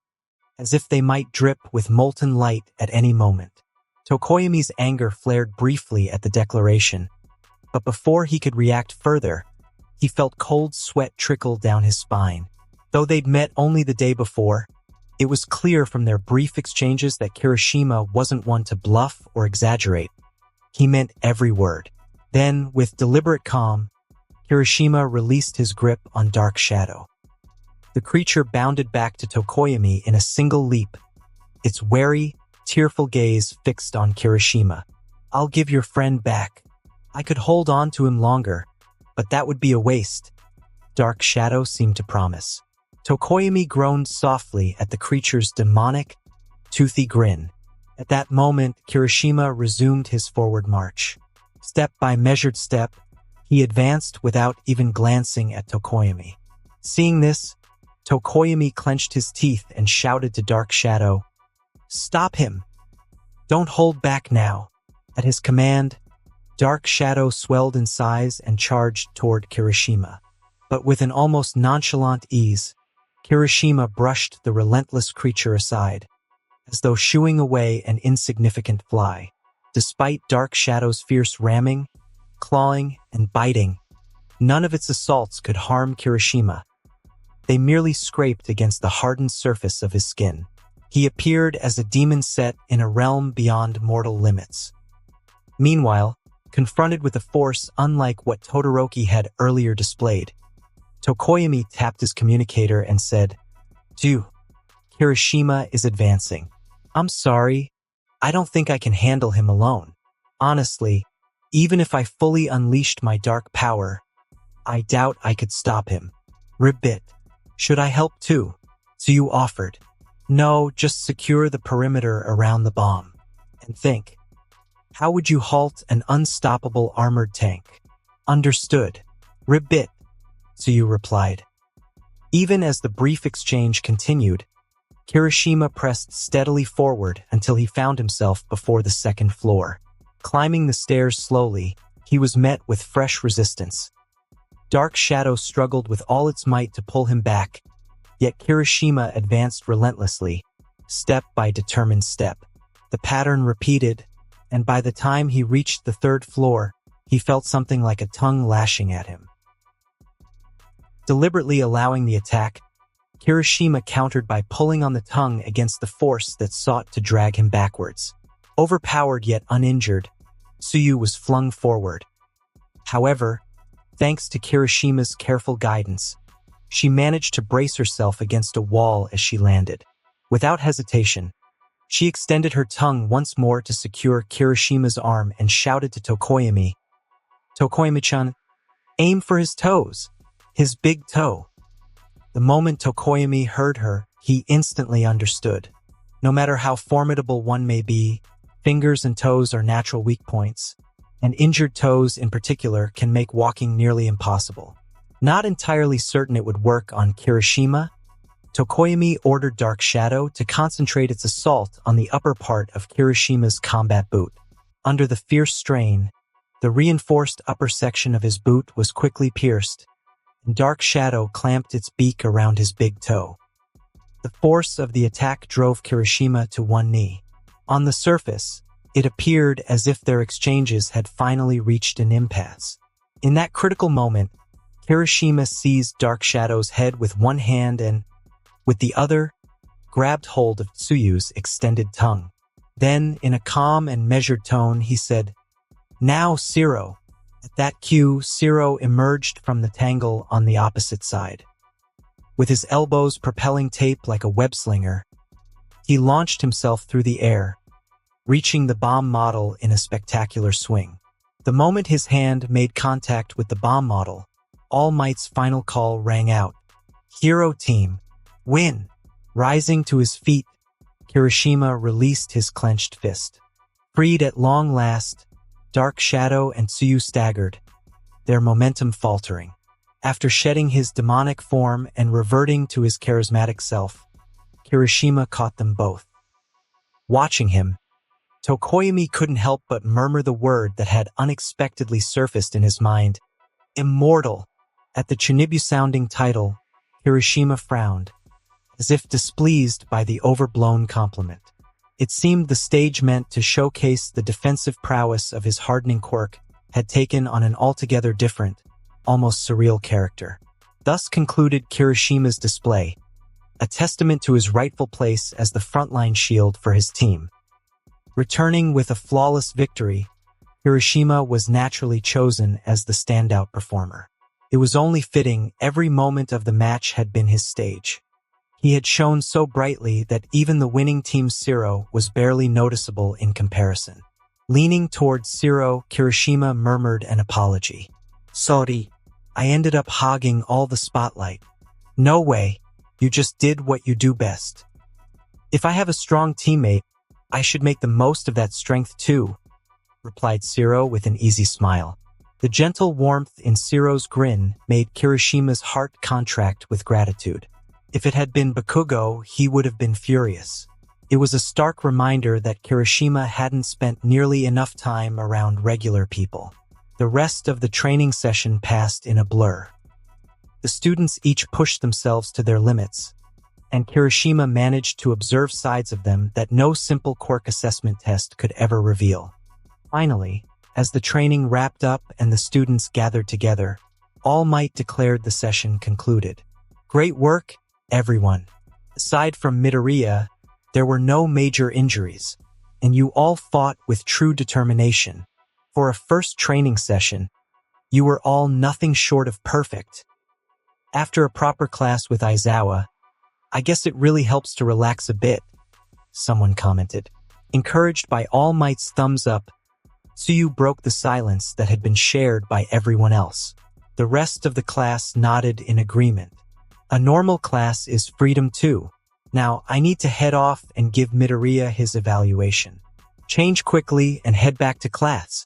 as if they might drip with molten light at any moment. Tokoyami's anger flared briefly at the declaration, but before he could react further, he felt cold sweat trickle down his spine. Though they'd met only the day before, it was clear from their brief exchanges that Kirishima wasn't one to bluff or exaggerate. He meant every word. Then, with deliberate calm, Kirishima released his grip on Dark Shadow. The creature bounded back to Tokoyami in a single leap, its wary, tearful gaze fixed on Kirishima. "I'll give your friend back. I could hold on to him longer, but that would be a waste," Dark Shadow seemed to promise. Tokoyami groaned softly at the creature's demonic, toothy grin. At that moment, Kirishima resumed his forward march. Step by measured step, he advanced without even glancing at Tokoyami. Seeing this, Tokoyami clenched his teeth and shouted to Dark Shadow, "Stop him! Don't hold back now." At his command, Dark Shadow swelled in size and charged toward Kirishima. But with an almost nonchalant ease, Kirishima brushed the relentless creature aside, as though shooing away an insignificant fly. Despite Dark Shadow's fierce ramming, clawing, and biting, none of its assaults could harm Kirishima. They merely scraped against the hardened surface of his skin. He appeared as a demon set in a realm beyond mortal limits. Meanwhile, confronted with a force unlike what Todoroki had earlier displayed, Tokoyami tapped his communicator and said, Kirishima is advancing. I'm sorry, I don't think I can handle him alone. Honestly, even if I fully unleashed my dark power, I doubt I could stop him. Ribbit, should I help too? Tsuyu offered. No, just secure the perimeter around the bomb. And think, how would you halt an unstoppable armored tank? Understood. Ribbit, Tsuyu replied. Even as the brief exchange continued, Kirishima pressed steadily forward until he found himself before the second floor. Climbing the stairs slowly, he was met with fresh resistance. Dark Shadow struggled with all its might to pull him back, yet Kirishima advanced relentlessly, step by determined step. The pattern repeated, and by the time he reached the third floor, he felt something like a tongue lashing at him. Deliberately allowing the attack, Kirishima countered by pulling on the tongue against the force that sought to drag him backwards. Overpowered yet uninjured, Tsuyu was flung forward. However, thanks to Kirishima's careful guidance, she managed to brace herself against a wall as she landed. Without hesitation, she extended her tongue once more to secure Kirishima's arm and shouted to Tokoyami, "Tokoyami-chan, aim for his toes, his big toe." The moment Tokoyami heard her, he instantly understood. No matter how formidable one may be, fingers and toes are natural weak points, and injured toes in particular can make walking nearly impossible. Not entirely certain it would work on Kirishima, Tokoyami ordered Dark Shadow to concentrate its assault on the upper part of Kirishima's combat boot. Under the fierce strain, the reinforced upper section of his boot was quickly pierced, and Dark Shadow clamped its beak around his big toe. The force of the attack drove Kirishima to one knee. On the surface, it appeared as if their exchanges had finally reached an impasse. In that critical moment, Kirishima seized Dark Shadow's head with one hand and, with the other, grabbed hold of Tsuyu's extended tongue. Then, in a calm and measured tone, he said, "Now, Zero." At that cue, Zero emerged from the tangle on the opposite side. With his elbows propelling tape like a web-slinger, he launched himself through the air, reaching the bomb model in a spectacular swing. The moment his hand made contact with the bomb model, All Might's final call rang out. "Hero Team, win!" Rising to his feet, Kirishima released his clenched fist. Freed at long last, Dark Shadow and Tsuyu staggered, their momentum faltering. After shedding his demonic form and reverting to his charismatic self, Kirishima caught them both. Watching him, Tokoyami couldn't help but murmur the word that had unexpectedly surfaced in his mind, "Immortal." At the Chinibu-sounding title, Kirishima frowned, as if displeased by the overblown compliment. It seemed the stage meant to showcase the defensive prowess of his hardening quirk had taken on an altogether different, almost surreal character. Thus concluded Kirishima's display, a testament to his rightful place as the frontline shield for his team. Returning with a flawless victory, Kirishima was naturally chosen as the standout performer. It was only fitting every moment of the match had been his stage. He had shone so brightly that even the winning team's Zero was barely noticeable in comparison. Leaning towards Zero, Kirishima murmured an apology. "Sorry, I ended up hogging all the spotlight." "No way, you just did what you do best. If I have a strong teammate, I should make the most of that strength too," replied Zero with an easy smile. The gentle warmth in Zero's grin made Kirishima's heart contract with gratitude. If it had been Bakugo, he would have been furious. It was a stark reminder that Kirishima hadn't spent nearly enough time around regular people. The rest of the training session passed in a blur. The students each pushed themselves to their limits, and Kirishima managed to observe sides of them that no simple quirk assessment test could ever reveal. Finally, as the training wrapped up and the students gathered together, All Might declared the session concluded. "Great work, everyone. Aside from Midoriya, there were no major injuries, and you all fought with true determination. For a first training session, you were all nothing short of perfect." After a proper class with Aizawa, "I guess it really helps to relax a bit," someone commented. Encouraged by All Might's thumbs up, Tsuyu broke the silence that had been shared by everyone else. The rest of the class nodded in agreement. A normal class is freedom too. Now, I need to head off and give Midoriya his evaluation. Change quickly and head back to class.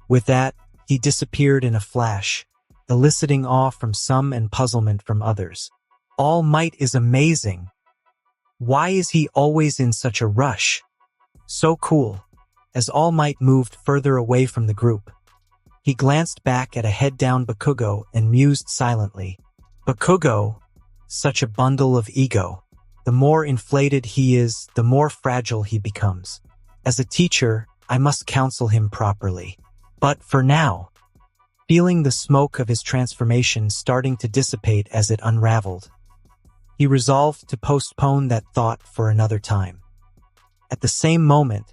With that, he disappeared in a flash, eliciting awe from some and puzzlement from others. All Might is amazing. Why is he always in such a rush? So cool. As All Might moved further away from the group, he glanced back at a head-down Bakugo and mused silently. Bakugo, such a bundle of ego. The more inflated he is, the more fragile he becomes. As a teacher, I must counsel him properly. But for now, feeling the smoke of his transformation starting to dissipate as it unraveled. He resolved to postpone that thought for another time. At the same moment,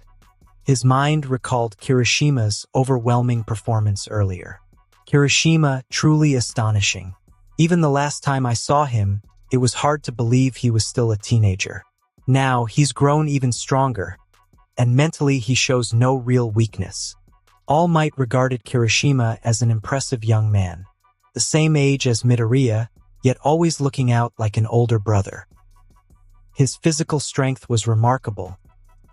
his mind recalled Kirishima's overwhelming performance earlier. Kirishima, truly astonishing. Even the last time I saw him, it was hard to believe he was still a teenager. Now, he's grown even stronger, and mentally he shows no real weakness. All Might regarded Kirishima as an impressive young man, the same age as Midoriya, yet always looking out like an older brother. His physical strength was remarkable,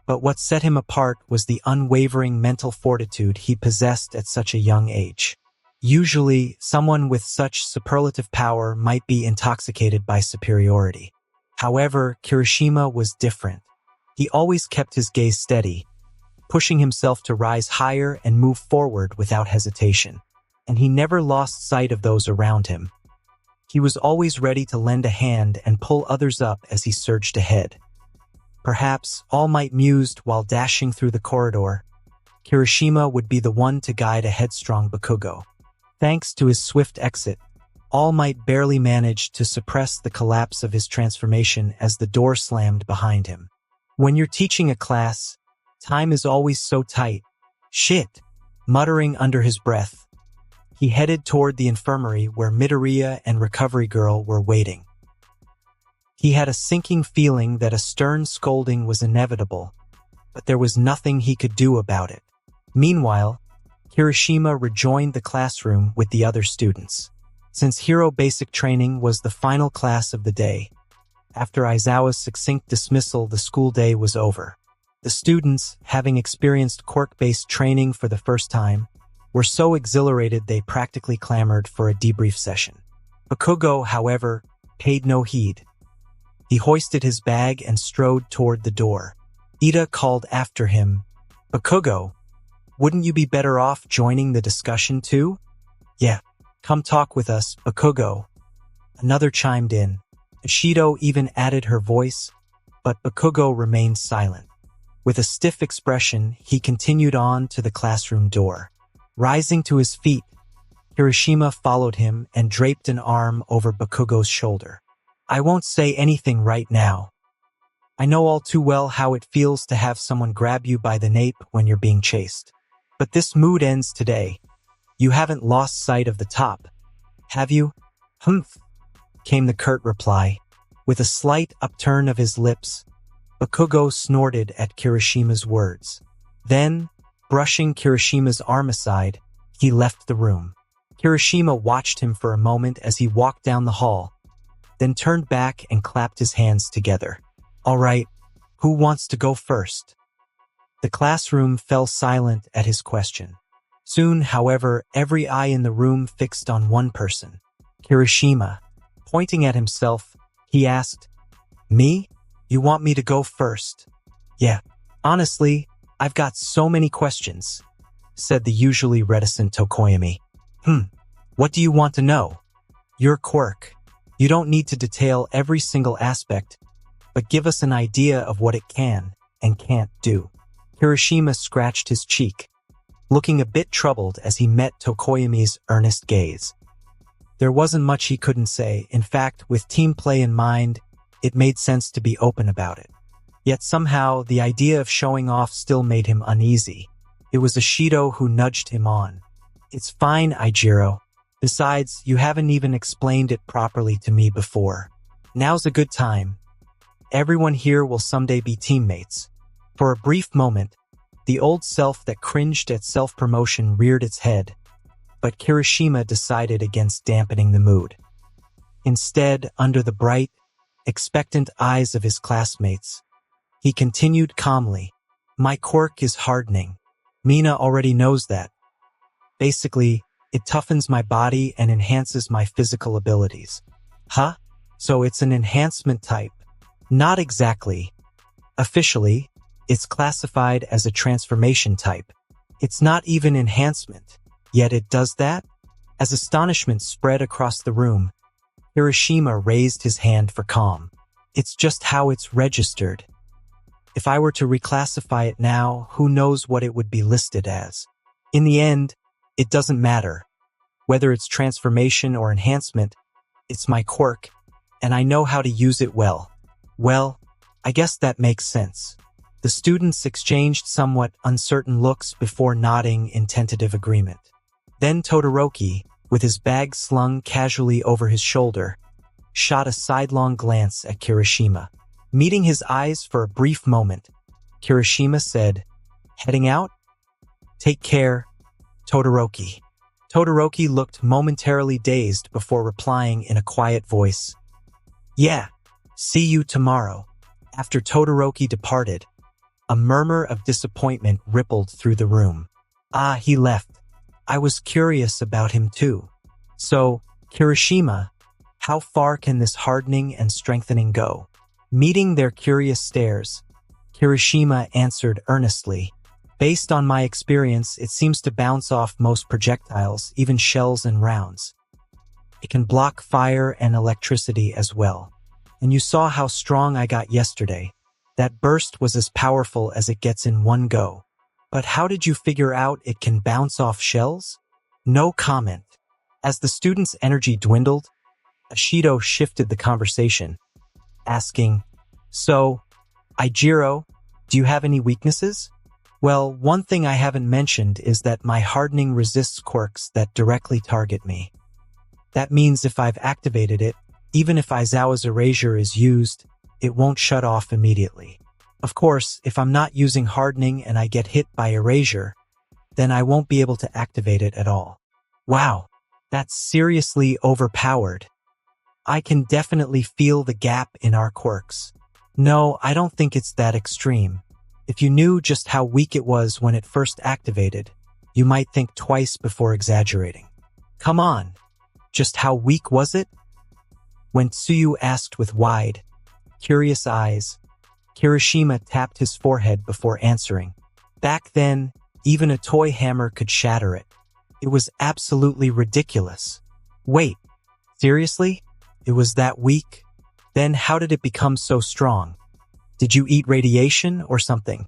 but what set him apart was the unwavering mental fortitude he possessed at such a young age. Usually, someone with such superlative power might be intoxicated by superiority. However, Kirishima was different. He always kept his gaze steady, pushing himself to rise higher and move forward without hesitation. And he never lost sight of those around him. He was always ready to lend a hand and pull others up as he surged ahead. Perhaps, All Might mused while dashing through the corridor, Kirishima would be the one to guide a headstrong Bakugo. Thanks to his swift exit, All Might barely managed to suppress the collapse of his transformation as the door slammed behind him. When you're teaching a class, time is always so tight. Shit! Muttering under his breath, he headed toward the infirmary where Midoriya and Recovery Girl were waiting. He had a sinking feeling that a stern scolding was inevitable, but there was nothing he could do about it. Meanwhile, Kirishima rejoined the classroom with the other students. Since Hero Basic Training was the final class of the day, after Aizawa's succinct dismissal, the school day was over. The students, having experienced quirk-based training for the first time, were so exhilarated they practically clamored for a debrief session. Bakugo, however, paid no heed. He hoisted his bag and strode toward the door. Ida called after him, "Bakugo, wouldn't you be better off joining the discussion too?" "Yeah, come talk with us, Bakugo." Another chimed in. Ishido even added her voice, but Bakugo remained silent. With a stiff expression, he continued on to the classroom door. Rising to his feet, Kirishima followed him and draped an arm over Bakugo's shoulder. "I won't say anything right now. I know all too well how it feels to have someone grab you by the nape when you're being chased. But this mood ends today. You haven't lost sight of the top, have you?" "Humph," came the curt reply. With a slight upturn of his lips, Bakugo snorted at Kirishima's words. Then, brushing Kirishima's arm aside, he left the room. Kirishima watched him for a moment as he walked down the hall, then turned back and clapped his hands together. "All right, who wants to go first?" The classroom fell silent at his question. Soon, however, every eye in the room fixed on one person, Kirishima. Pointing at himself, he asked, "Me? You want me to go first?" "Yeah. Honestly, I've got so many questions," said the usually reticent Tokoyami. What do you want to know?" "Your quirk. You don't need to detail every single aspect, but give us an idea of what it can and can't do." Kirishima scratched his cheek, looking a bit troubled as he met Tokoyami's earnest gaze. There wasn't much he couldn't say. In fact, with team play in mind, it made sense to be open about it. Yet somehow, the idea of showing off still made him uneasy. It was Ishido who nudged him on. "It's fine, Eijiro. Besides, you haven't even explained it properly to me before. Now's a good time. Everyone here will someday be teammates." For a brief moment, the old self that cringed at self-promotion reared its head, but Kirishima decided against dampening the mood. Instead, under the bright, expectant eyes of his classmates, he continued calmly, "My quirk is hardening. Mina already knows that. Basically, it toughens my body and enhances my physical abilities." "Huh? So it's an enhancement type?" "Not exactly. Officially, it's classified as a transformation type. It's not even enhancement, yet it does that?" As astonishment spread across the room, Kirishima raised his hand for calm. "It's just how it's registered. If I were to reclassify it now, who knows what it would be listed as. In the end, it doesn't matter. Whether it's transformation or enhancement, it's my quirk, and I know how to use it well. Well, I guess that makes sense. The students exchanged somewhat uncertain looks before nodding in tentative agreement. Then Todoroki, with his bag slung casually over his shoulder, shot a sidelong glance at Kirishima. Meeting his eyes for a brief moment, Kirishima said, "Heading out? Take care, Todoroki." Todoroki looked momentarily dazed before replying in a quiet voice, "Yeah, see you tomorrow." After Todoroki departed, a murmur of disappointment rippled through the room. "Ah, he left. I was curious about him too." "So, Kirishima, how far can this hardening and strengthening go?" Meeting their curious stares, Kirishima answered earnestly, "Based on my experience, it seems to bounce off most projectiles, even shells and rounds. It can block fire and electricity as well. And you saw how strong I got yesterday. That burst was as powerful as it gets in one go. But how did you figure out it can bounce off shells?" No comment. As the student's energy dwindled, Ashido shifted the conversation, asking, "So, Ijiro, do you have any weaknesses?" "Well, one thing I haven't mentioned is that my hardening resists quirks that directly target me. That means if I've activated it, even if Aizawa's erasure is used, it won't shut off immediately. Of course, if I'm not using hardening and I get hit by erasure, then I won't be able to activate it at all." Wow, that's seriously overpowered. I can definitely feel the gap in our quirks. No, I don't think it's that extreme. If you knew just how weak it was when it first activated, you might think twice before exaggerating. Come on, just how weak was it? When Tsuyu asked with wide, curious eyes, Kirishima tapped his forehead before answering. Back then, even a toy hammer could shatter it. It was absolutely ridiculous. Wait, seriously? It was that weak? Then how did it become so strong? Did you eat radiation or something?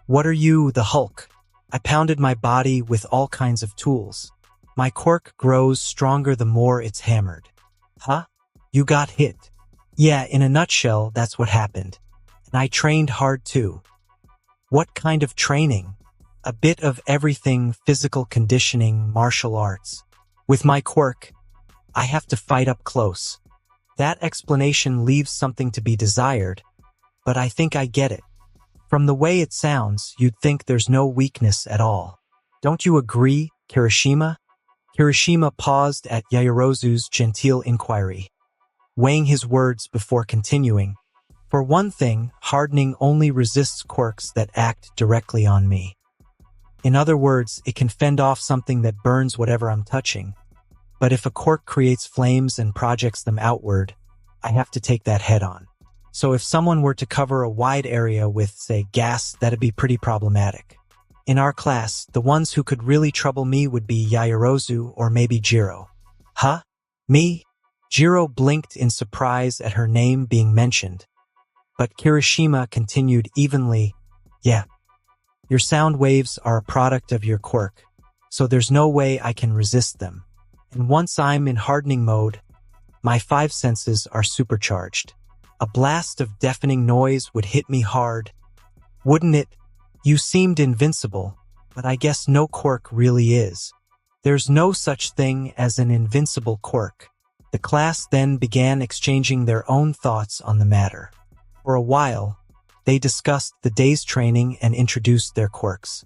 What are you, the Hulk? I pounded my body with all kinds of tools. My quirk grows stronger the more it's hammered. Huh? You got hit? Yeah, in a nutshell, that's what happened. And I trained hard too. What kind of training? A bit of everything: physical conditioning, martial arts. With my quirk, I have to fight up close. That explanation leaves something to be desired, but I think I get it. From the way it sounds, you'd think there's no weakness at all. Don't you agree, Kirishima? Kirishima paused at Yaoyorozu's genteel inquiry, weighing his words before continuing. For one thing, hardening only resists quirks that act directly on me. In other words, it can fend off something that burns whatever I'm touching. But if a quirk creates flames and projects them outward, I have to take that head on. So if someone were to cover a wide area with, say, gas, that'd be pretty problematic. In our class, the ones who could really trouble me would be Yaoyorozu or maybe Jiro. Huh? Me? Jiro blinked in surprise at her name being mentioned. But Kirishima continued evenly, "Yeah. Your sound waves are a product of your quirk, so there's no way I can resist them. And once I'm in hardening mode, my 5 senses are supercharged. A blast of deafening noise would hit me hard. Wouldn't it? You seemed invincible, but I guess no quirk really is. There's no such thing as an invincible quirk." The class then began exchanging their own thoughts on the matter. For a while, they discussed the day's training and introduced their quirks.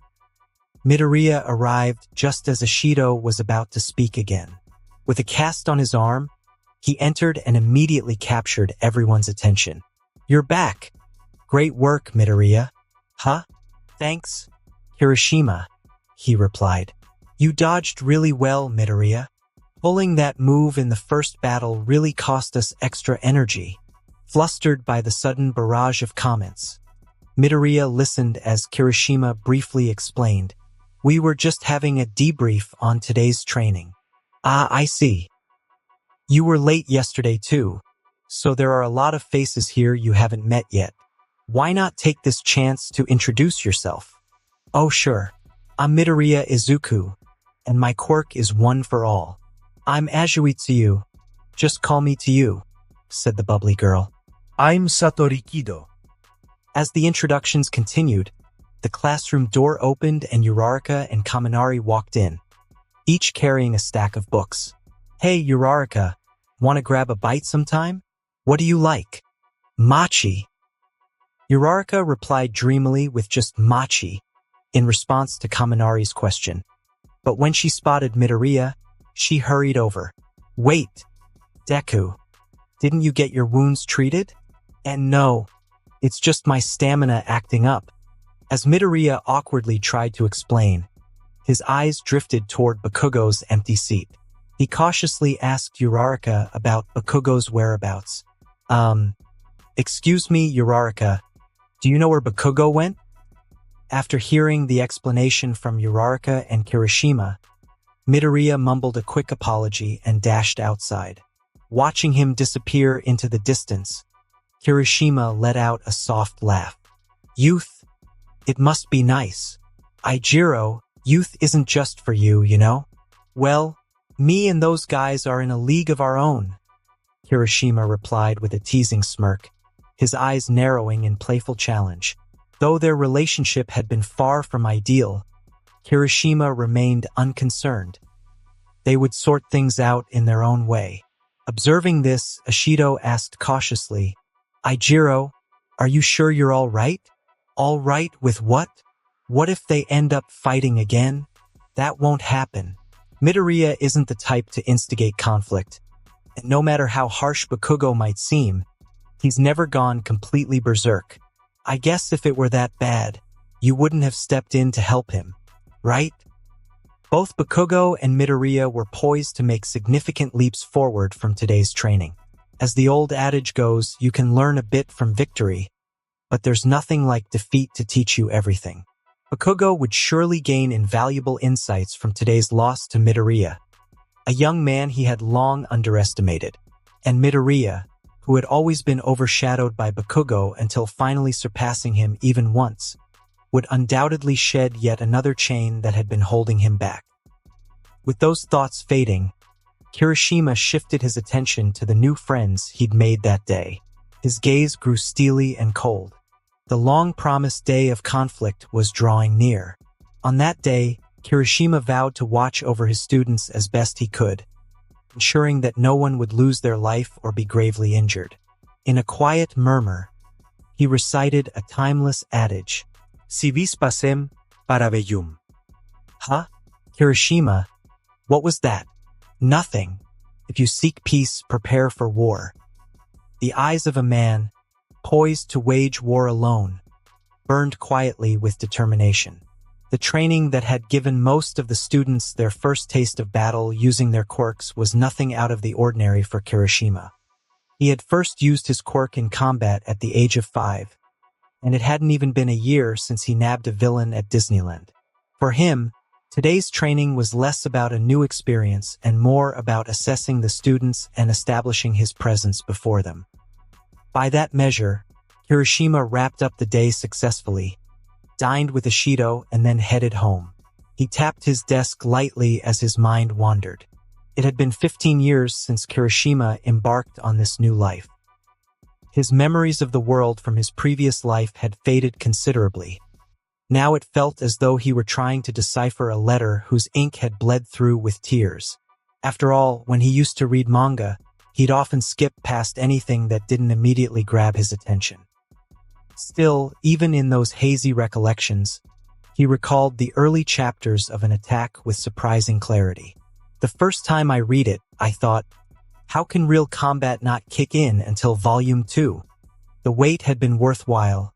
Midoriya arrived just as Ashido was about to speak again. With a cast on his arm, he entered and immediately captured everyone's attention. "You're back. Great work, Midoriya." "Huh? Thanks, Kirishima," he replied. "You dodged really well, Midoriya. Pulling that move in the first battle really cost us extra energy." Flustered by the sudden barrage of comments, Midoriya listened as Kirishima briefly explained, "We were just having a debrief on today's training." "Ah, I see. You were late yesterday too, so there are a lot of faces here you haven't met yet. Why not take this chance to introduce yourself?" "Oh sure. I'm Midoriya Izuku, and my quirk is one for all. I'm Ajui Tsuyu. Just call me Tsuyu, said the bubbly girl. I'm Satori Kido. As the introductions continued, the classroom door opened and Uraraka and Kaminari walked in, each carrying a stack of books. Hey, Uraraka, want to grab a bite sometime? What do you like? Machi. Uraraka replied dreamily with just machi in response to Kaminari's question. But when she spotted Midoriya, she hurried over. Wait, Deku, didn't you get your wounds treated? And no, it's just my stamina acting up. As Midoriya awkwardly tried to explain, his eyes drifted toward Bakugo's empty seat. He cautiously asked Uraraka about Bakugo's whereabouts. Excuse me, Uraraka, do you know where Bakugo went? After hearing the explanation from Uraraka and Kirishima, Midoriya mumbled a quick apology and dashed outside. Watching him disappear into the distance, Kirishima let out a soft laugh. Youth, it must be nice. Aijiro, youth isn't just for you, you know? Well, me and those guys are in a league of our own, Kirishima replied with a teasing smirk, his eyes narrowing in playful challenge. Though their relationship had been far from ideal, Kirishima remained unconcerned. They would sort things out in their own way. Observing this, Ashido asked cautiously, Aijiro, are you sure you're all right? All right with what? What if they end up fighting again? That won't happen. Midoriya isn't the type to instigate conflict, and no matter how harsh Bakugo might seem, he's never gone completely berserk. I guess if it were that bad, you wouldn't have stepped in to help him, right? Both Bakugo and Midoriya were poised to make significant leaps forward from today's training. As the old adage goes, you can learn a bit from victory, but there's nothing like defeat to teach you everything. Bakugo would surely gain invaluable insights from today's loss to Midoriya, a young man he had long underestimated, and Midoriya, who had always been overshadowed by Bakugo until finally surpassing him even once, would undoubtedly shed yet another chain that had been holding him back. With those thoughts fading, Kirishima shifted his attention to the new friends he'd made that day. His gaze grew steely and cold. The long-promised day of conflict was drawing near. On that day, Kirishima vowed to watch over his students as best he could, ensuring that no one would lose their life or be gravely injured. In a quiet murmur, he recited a timeless adage, Si vis pacem, para bellum. Huh? Kirishima, what was that? Nothing. If you seek peace, prepare for war. The eyes of a man, poised to wage war alone, burned quietly with determination. The training that had given most of the students their first taste of battle using their quirks was nothing out of the ordinary for Kirishima. He had first used his quirk in combat at the age of 5, and it hadn't even been a year since he nabbed a villain at Disneyland. For him, today's training was less about a new experience and more about assessing the students and establishing his presence before them. By that measure, Kirishima wrapped up the day successfully, dined with Ashido, and then headed home. He tapped his desk lightly as his mind wandered. It had been 15 years since Kirishima embarked on this new life. His memories of the world from his previous life had faded considerably. Now it felt as though he were trying to decipher a letter whose ink had bled through with tears. After all, when he used to read manga, he'd often skip past anything that didn't immediately grab his attention. Still, even in those hazy recollections, he recalled the early chapters of an attack with surprising clarity. The first time I read it, I thought, how can real combat not kick in until Volume 2? The wait had been worthwhile.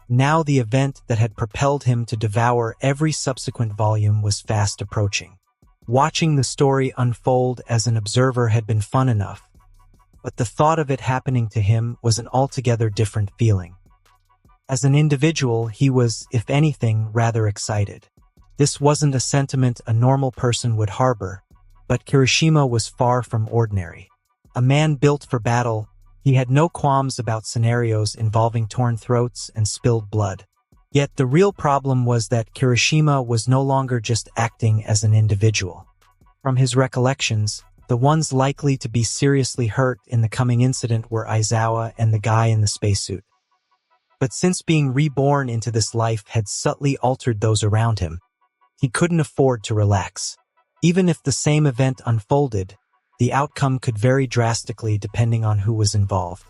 Now the event that had propelled him to devour every subsequent volume was fast approaching. Watching the story unfold as an observer had been fun enough, but the thought of it happening to him was an altogether different feeling. As an individual, he was, if anything, rather excited. This wasn't a sentiment a normal person would harbor, but Kirishima was far from ordinary. A man built for battle, he had no qualms about scenarios involving torn throats and spilled blood. Yet the real problem was that Kirishima was no longer just acting as an individual. From his recollections, The ones likely to be seriously hurt in the coming incident were Aizawa and the guy in the spacesuit. But since being reborn into this life had subtly altered those around him, he couldn't afford to relax. Even if the same event unfolded, the outcome could vary drastically depending on who was involved.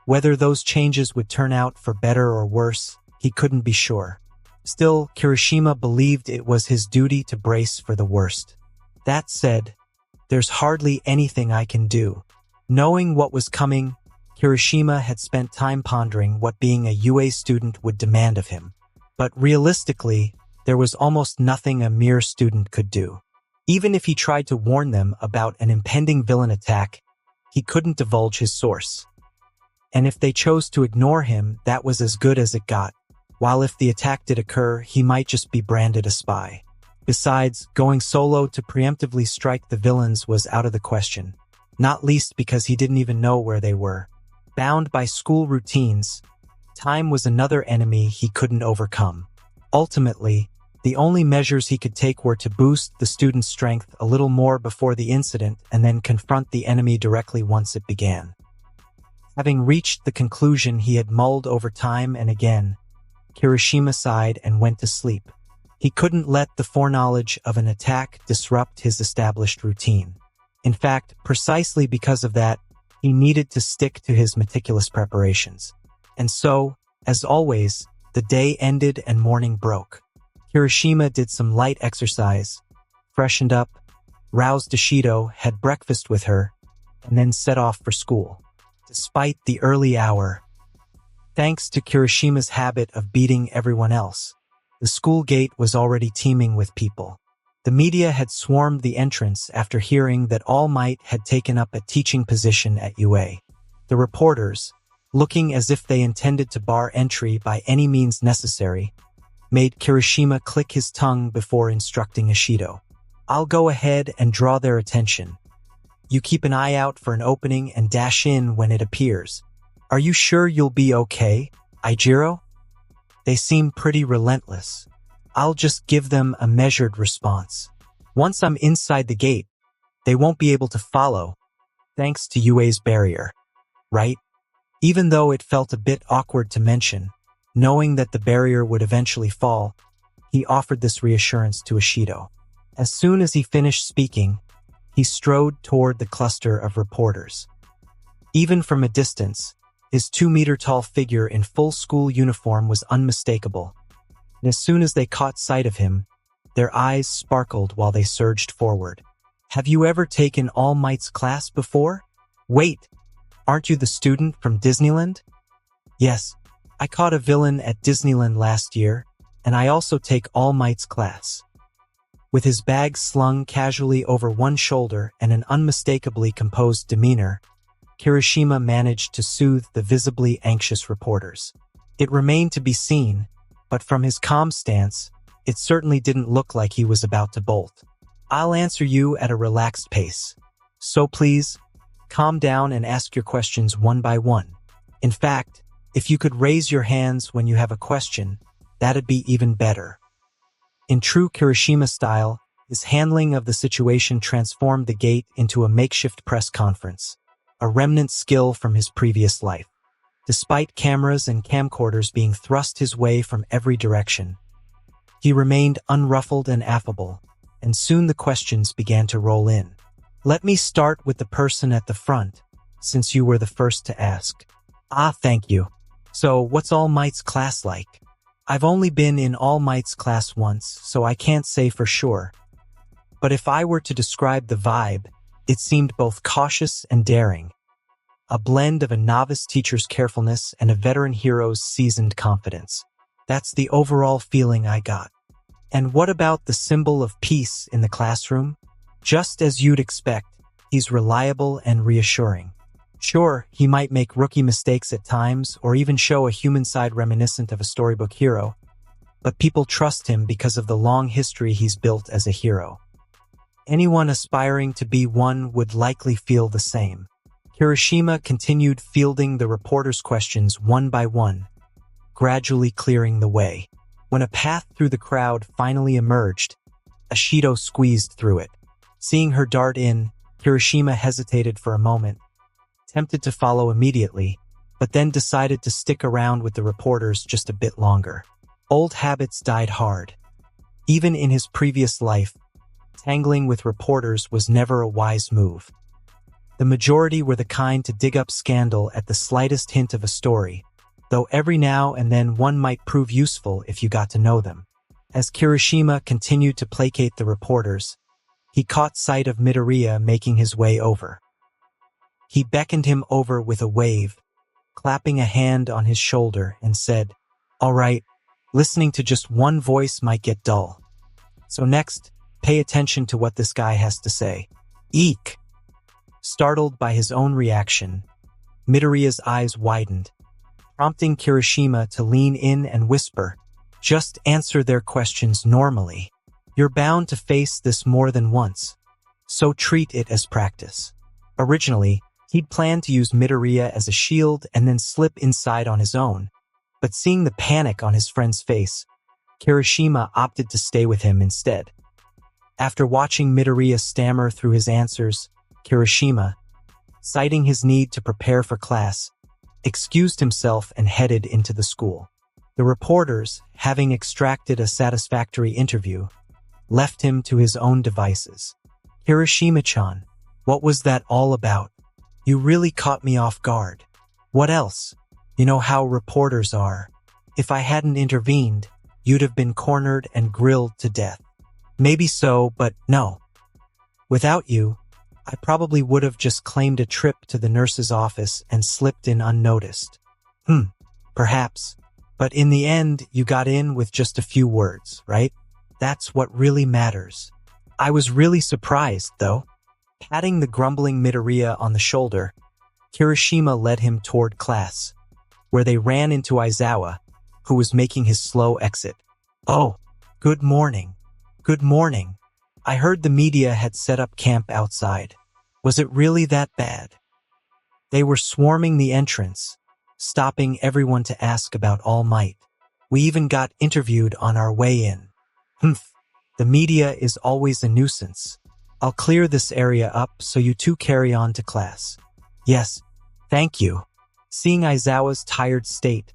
Whether those changes would turn out for better or worse, he couldn't be sure. Still, Kirishima believed it was his duty to brace for the worst. That said, there's hardly anything I can do. Knowing what was coming, Kirishima had spent time pondering what being a UA student would demand of him. But realistically, there was almost nothing a mere student could do. Even if he tried to warn them about an impending villain attack, he couldn't divulge his source. And if they chose to ignore him, that was as good as it got. While if the attack did occur, he might just be branded a spy. Besides, going solo to preemptively strike the villains was out of the question, not least because he didn't even know where they were. Bound by school routines, time was another enemy he couldn't overcome. Ultimately, the only measures he could take were to boost the student's strength a little more before the incident and then confront the enemy directly once it began. Having reached the conclusion he had mulled over time and again, Kirishima sighed and went to sleep. He couldn't let the foreknowledge of an attack disrupt his established routine. In fact, precisely because of that, he needed to stick to his meticulous preparations. And so, as always, the day ended and morning broke. Kirishima did some light exercise, freshened up, roused Ishido, had breakfast with her, and then set off for school. Despite the early hour, thanks to Kirishima's habit of beating everyone else, the school gate was already teeming with people. The media had swarmed the entrance after hearing that All Might had taken up a teaching position at UA. The reporters, looking as if they intended to bar entry by any means necessary, made Kirishima click his tongue before instructing Ishido. "I'll go ahead and draw their attention. You keep an eye out for an opening and dash in when it appears. Are you sure you'll be okay, Eijiro?" They seem pretty relentless. I'll just give them a measured response. Once I'm inside the gate, they won't be able to follow, thanks to UA's barrier. Right? Even though it felt a bit awkward to mention, knowing that the barrier would eventually fall, he offered this reassurance to Ishido. As soon as he finished speaking, he strode toward the cluster of reporters. Even from a distance, his 2-meter-tall figure in full school uniform was unmistakable, and as soon as they caught sight of him, their eyes sparkled while they surged forward. "Have you ever taken All Might's class before? Wait, aren't you the student from Disneyland?" "Yes, I caught a villain at Disneyland last year, and I also take All Might's class." With his bag slung casually over one shoulder and an unmistakably composed demeanor, Kirishima managed to soothe the visibly anxious reporters. It remained to be seen, but from his calm stance, it certainly didn't look like he was about to bolt. "I'll answer you at a relaxed pace. So please, calm down and ask your questions one by one. In fact, if you could raise your hands when you have a question, that'd be even better." In true Kirishima style, his handling of the situation transformed the gate into a makeshift press conference, a remnant skill from his previous life. Despite cameras and camcorders being thrust his way from every direction, he remained unruffled and affable, and soon the questions began to roll in. "Let me start with the person at the front, since you were the first to ask." "Ah, thank you. So, what's All Might's class like?" "I've only been in All Might's class once, so I can't say for sure. But if I were to describe the vibe, it seemed both cautious and daring. A blend of a novice teacher's carefulness and a veteran hero's seasoned confidence. That's the overall feeling I got." "And what about the symbol of peace in the classroom?" "Just as you'd expect, he's reliable and reassuring. Sure, he might make rookie mistakes at times or even show a human side reminiscent of a storybook hero, but people trust him because of the long history he's built as a hero. Anyone aspiring to be one would likely feel the same." Kirishima continued fielding the reporters' questions one by one, gradually clearing the way. When a path through the crowd finally emerged, Ishido squeezed through it. Seeing her dart in, Kirishima hesitated for a moment, tempted to follow immediately, but then decided to stick around with the reporters just a bit longer. Old habits died hard. Even in his previous life, tangling with reporters was never a wise move. The majority were the kind to dig up scandal at the slightest hint of a story, though every now and then one might prove useful if you got to know them. As Kirishima continued to placate the reporters, he caught sight of Midoriya making his way over. He beckoned him over with a wave, clapping a hand on his shoulder, and said, "All right, listening to just one voice might get dull. So next, pay attention to what this guy has to say." Eek! Startled by his own reaction, Midoriya's eyes widened, prompting Kirishima to lean in and whisper, "Just answer their questions normally. You're bound to face this more than once, so treat it as practice." Originally, he'd planned to use Midoriya as a shield and then slip inside on his own, but seeing the panic on his friend's face, Kirishima opted to stay with him instead. After watching Midoriya stammer through his answers, Kirishima, citing his need to prepare for class, excused himself and headed into the school. The reporters, having extracted a satisfactory interview, left him to his own devices. "Kirishima-chan, what was that all about? You really caught me off guard. What else? You know how reporters are. If I hadn't intervened, you'd have been cornered and grilled to death." "Maybe so, but no. Without you, I probably would have just claimed a trip to the nurse's office and slipped in unnoticed." Perhaps. But in the end, you got in with just a few words, right? That's what really matters. I was really surprised, though." Patting the grumbling Midoriya on the shoulder, Kirishima led him toward class, where they ran into Aizawa, who was making his slow exit. "Oh, good morning. Good morning. I heard the media had set up camp outside. Was it really that bad?" They were swarming the entrance, stopping everyone to ask about All Might. "We even got interviewed on our way in." The media is always a nuisance. I'll clear this area up so you two carry on to class." "Yes, thank you." Seeing Aizawa's tired state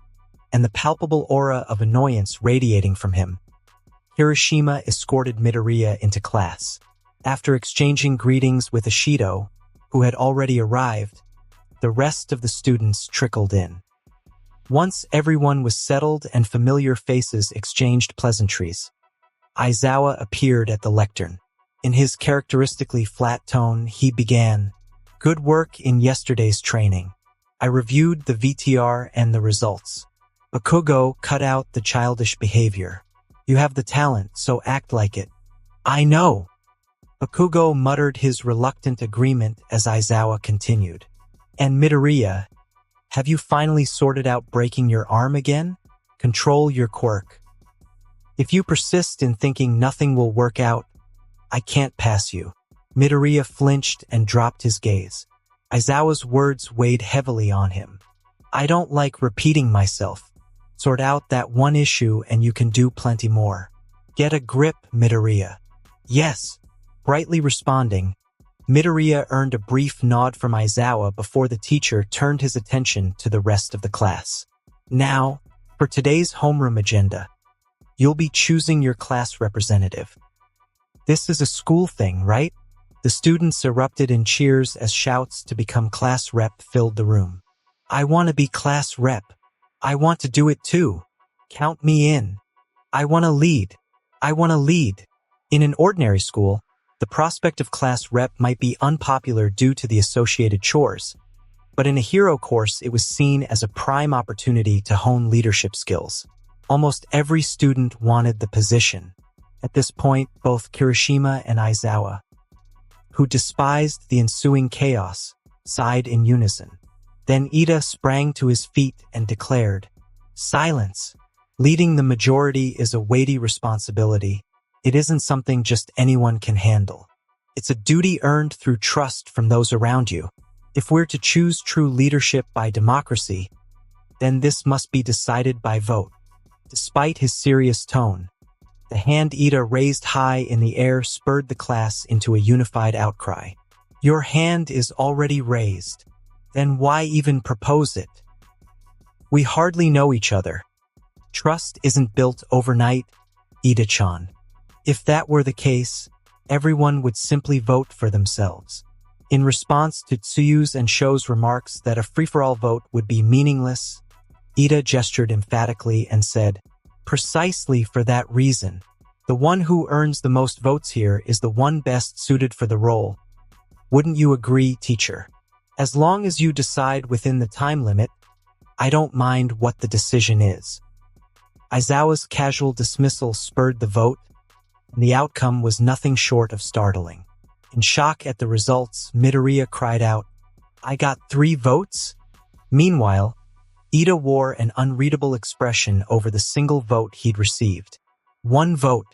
and the palpable aura of annoyance radiating from him, Kirishima escorted Midoriya into class. After exchanging greetings with Ishido, who had already arrived, the rest of the students trickled in. Once everyone was settled and familiar faces exchanged pleasantries, Aizawa appeared at the lectern. In his characteristically flat tone, he began, "Good work in yesterday's training. I reviewed the VTR and the results. Bakugo, cut out the childish behavior. You have the talent, so act like it." "I know." Bakugo muttered his reluctant agreement as Aizawa continued. "And Midoriya, have you finally sorted out breaking your arm again? Control your quirk. If you persist in thinking nothing will work out, I can't pass you." Midoriya flinched and dropped his gaze. Aizawa's words weighed heavily on him. "I don't like repeating myself. Sort out that one issue and you can do plenty more. Get a grip, Midoriya." "Yes." Brightly responding, Midoriya earned a brief nod from Aizawa before the teacher turned his attention to the rest of the class. "Now, for today's homeroom agenda. You'll be choosing your class representative." "This is a school thing, right?" The students erupted in cheers as shouts to become class rep filled the room. "I want to be class rep. I want to do it too. Count me in. I want to lead. I want to lead." In an ordinary school, the prospect of class rep might be unpopular due to the associated chores, but in a hero course it was seen as a prime opportunity to hone leadership skills. Almost every student wanted the position. At this point, both Kirishima and Aizawa, who despised the ensuing chaos, sighed in unison. Then Ida sprang to his feet and declared, "Silence! Leading the majority is a weighty responsibility. It isn't something just anyone can handle. It's a duty earned through trust from those around you. If we're to choose true leadership by democracy, then this must be decided by vote." Despite his serious tone, The hand Ida raised high in the air spurred the class into a unified outcry. Your hand is already raised. Then why even propose it? We hardly know each other. Trust isn't built overnight, Ida-chan. If that were the case, everyone would simply vote for themselves. In response to Tsuyu's and Sho's remarks that a free-for-all vote would be meaningless, Ida gestured emphatically and said, precisely for that reason. The one who earns the most votes here is the one best suited for the role. Wouldn't you agree, teacher? As long as you decide within the time limit, I don't mind what the decision is. Aizawa's casual dismissal spurred the vote, and the outcome was nothing short of startling. In shock at the results, Midoriya cried out, I got 3 votes? Meanwhile, Ida wore an unreadable expression over the single vote he'd received. 1 vote.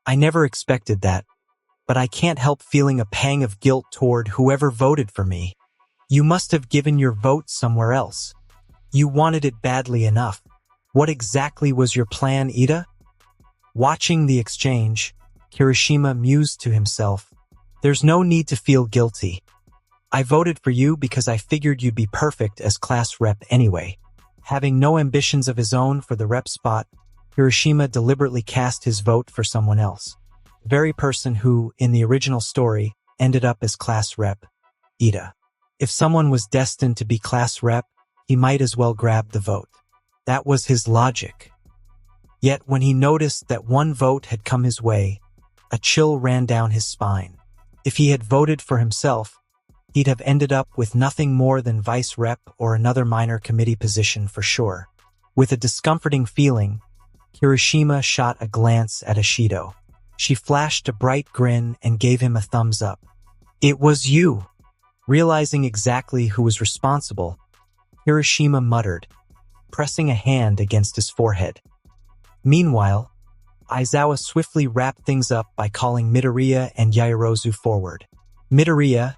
I never expected that, but I can't help feeling a pang of guilt toward whoever voted for me. You must have given your vote somewhere else. You wanted it badly enough. What exactly was your plan, Ida? Watching the exchange, Kirishima mused to himself, there's no need to feel guilty. I voted for you because I figured you'd be perfect as class rep anyway. Having no ambitions of his own for the rep spot, Kirishima deliberately cast his vote for someone else. The very person who, in the original story, ended up as class rep, Ida. If someone was destined to be class rep, he might as well grab the vote. That was his logic. Yet when he noticed that 1 vote had come his way, a chill ran down his spine. If he had voted for himself, he'd have ended up with nothing more than vice rep or another minor committee position for sure. With a discomforting feeling, Kirishima shot a glance at Ashido. She flashed a bright grin and gave him a thumbs up. It was you. Realizing exactly who was responsible, Kirishima muttered, pressing a hand against his forehead. Meanwhile, Aizawa swiftly wrapped things up by calling Midoriya and Yaoyorozu forward. Midoriya,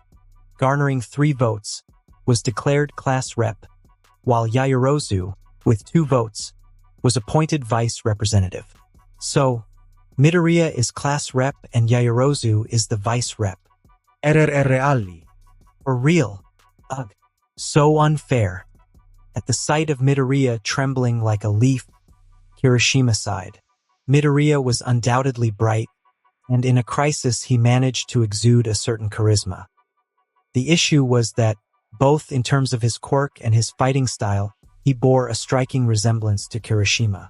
garnering 3 votes, was declared class rep, while Yaoyorozu, with 2 votes, was appointed vice representative. So, Midoriya is class rep and Yaoyorozu is the vice rep. RRRali. For real. Ugh. So unfair. At the sight of Midoriya trembling like a leaf, Kirishima sighed. Midoriya was undoubtedly bright, and in a crisis he managed to exude a certain charisma. The issue was that, both in terms of his quirk and his fighting style, he bore a striking resemblance to Kirishima.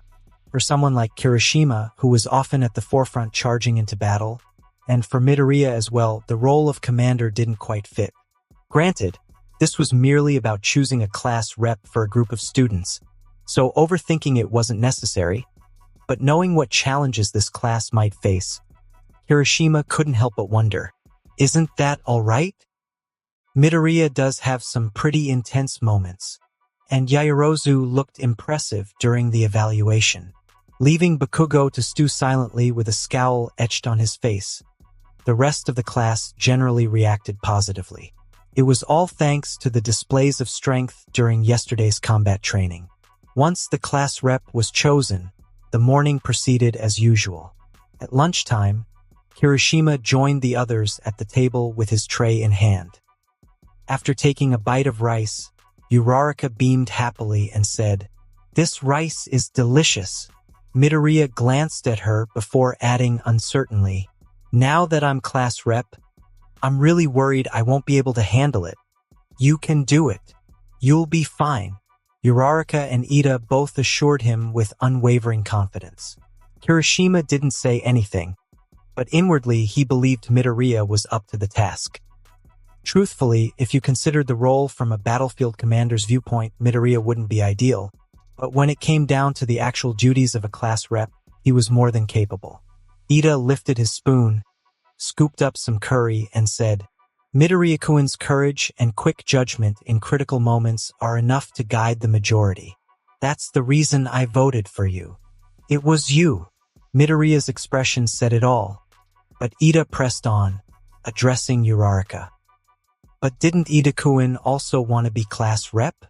For someone like Kirishima, who was often at the forefront charging into battle, and for Midoriya as well, the role of commander didn't quite fit. Granted, this was merely about choosing a class rep for a group of students, so overthinking it wasn't necessary, but knowing what challenges this class might face, Kirishima couldn't help but wonder, isn't that all right? Midoriya does have some pretty intense moments, and Yaoyorozu looked impressive during the evaluation. Leaving Bakugo to stew silently with a scowl etched on his face, the rest of the class generally reacted positively. It was all thanks to the displays of strength during yesterday's combat training. Once the class rep was chosen, the morning proceeded as usual. At lunchtime, Kirishima joined the others at the table with his tray in hand. After taking a bite of rice, Uraraka beamed happily and said, "This rice is delicious." Midoriya glanced at her before adding uncertainly, "Now that I'm class rep, I'm really worried I won't be able to handle it." "You can do it. You'll be fine." Uraraka and Ida both assured him with unwavering confidence. Kirishima didn't say anything, but inwardly he believed Midoriya was up to the task. Truthfully, if you considered the role from a battlefield commander's viewpoint, Midoriya wouldn't be ideal, but when it came down to the actual duties of a class rep, he was more than capable. Ida lifted his spoon, scooped up some curry, and said, "Midoriya-kun's courage and quick judgment in critical moments are enough to guide the majority. That's the reason I voted for you." "It was you." Midoriya's expression said it all, but Ida pressed on, addressing Uraraka. "But didn't Ida-kun also want to be class rep?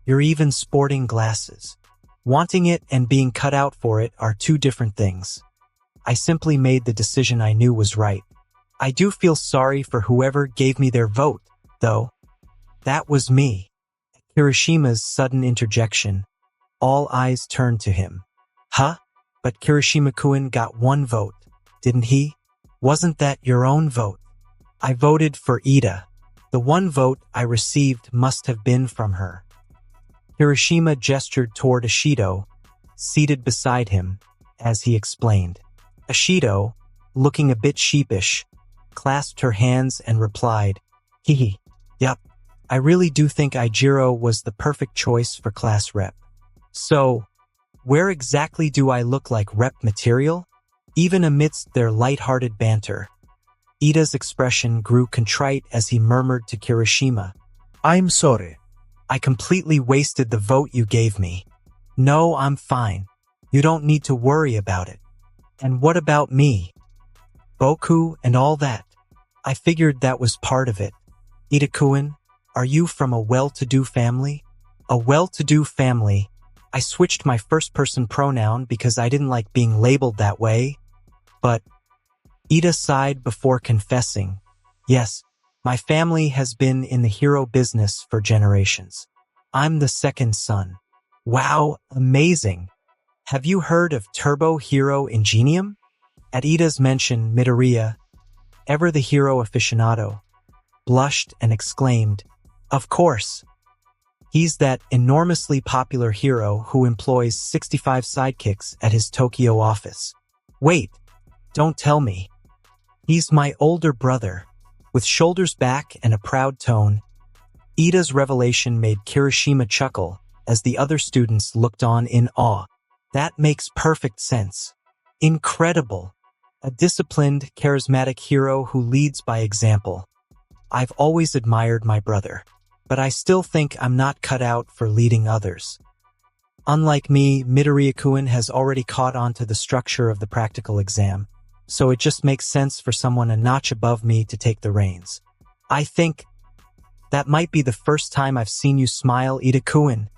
You're even sporting glasses. Wanting it and being cut out for it are 2 different things." I simply made the decision I knew was right. I do feel sorry for whoever gave me their vote, though. That was me. Kirishima's sudden interjection. All eyes turned to him. Huh? But Kirishima-kun got one vote, didn't he? Wasn't that your own vote? I voted for Ida. The one vote I received must have been from her. Kirishima gestured toward Ashido, seated beside him, as he explained. Ashido, looking a bit sheepish, clasped her hands and replied, Hee. Yup, I really do think Ijiro was the perfect choice for class rep. So, where exactly do I look like rep material? Even amidst their light-hearted banter, Ida's expression grew contrite as he murmured to Kirishima, I'm sorry. I completely wasted the vote you gave me. No, I'm fine. You don't need to worry about it. And what about me? Boku and all that. I figured that was part of it. Ida-kun, are you from a well-to-do family? A well-to-do family. I switched my first-person pronoun because I didn't like being labeled that way. But Ida sighed before confessing, yes, my family has been in the hero business for generations. I'm the second son. Wow, amazing. Have you heard of Turbo Hero Ingenium? At Ida's mention, Midoriya, ever the hero aficionado, blushed and exclaimed, Of course. He's that enormously popular hero who employs 65 sidekicks at his Tokyo office. Wait, don't tell me. He's my older brother. With shoulders back and a proud tone, Ida's revelation made Kirishima chuckle as the other students looked on in awe. That makes perfect sense. Incredible. A disciplined, charismatic hero who leads by example. I've always admired my brother, but I still think I'm not cut out for leading others. Unlike me, Midoriya-kun has already caught on to the structure of the practical exam, so it just makes sense for someone a notch above me to take the reins. I think that might be the first time I've seen you smile, Ida-kun.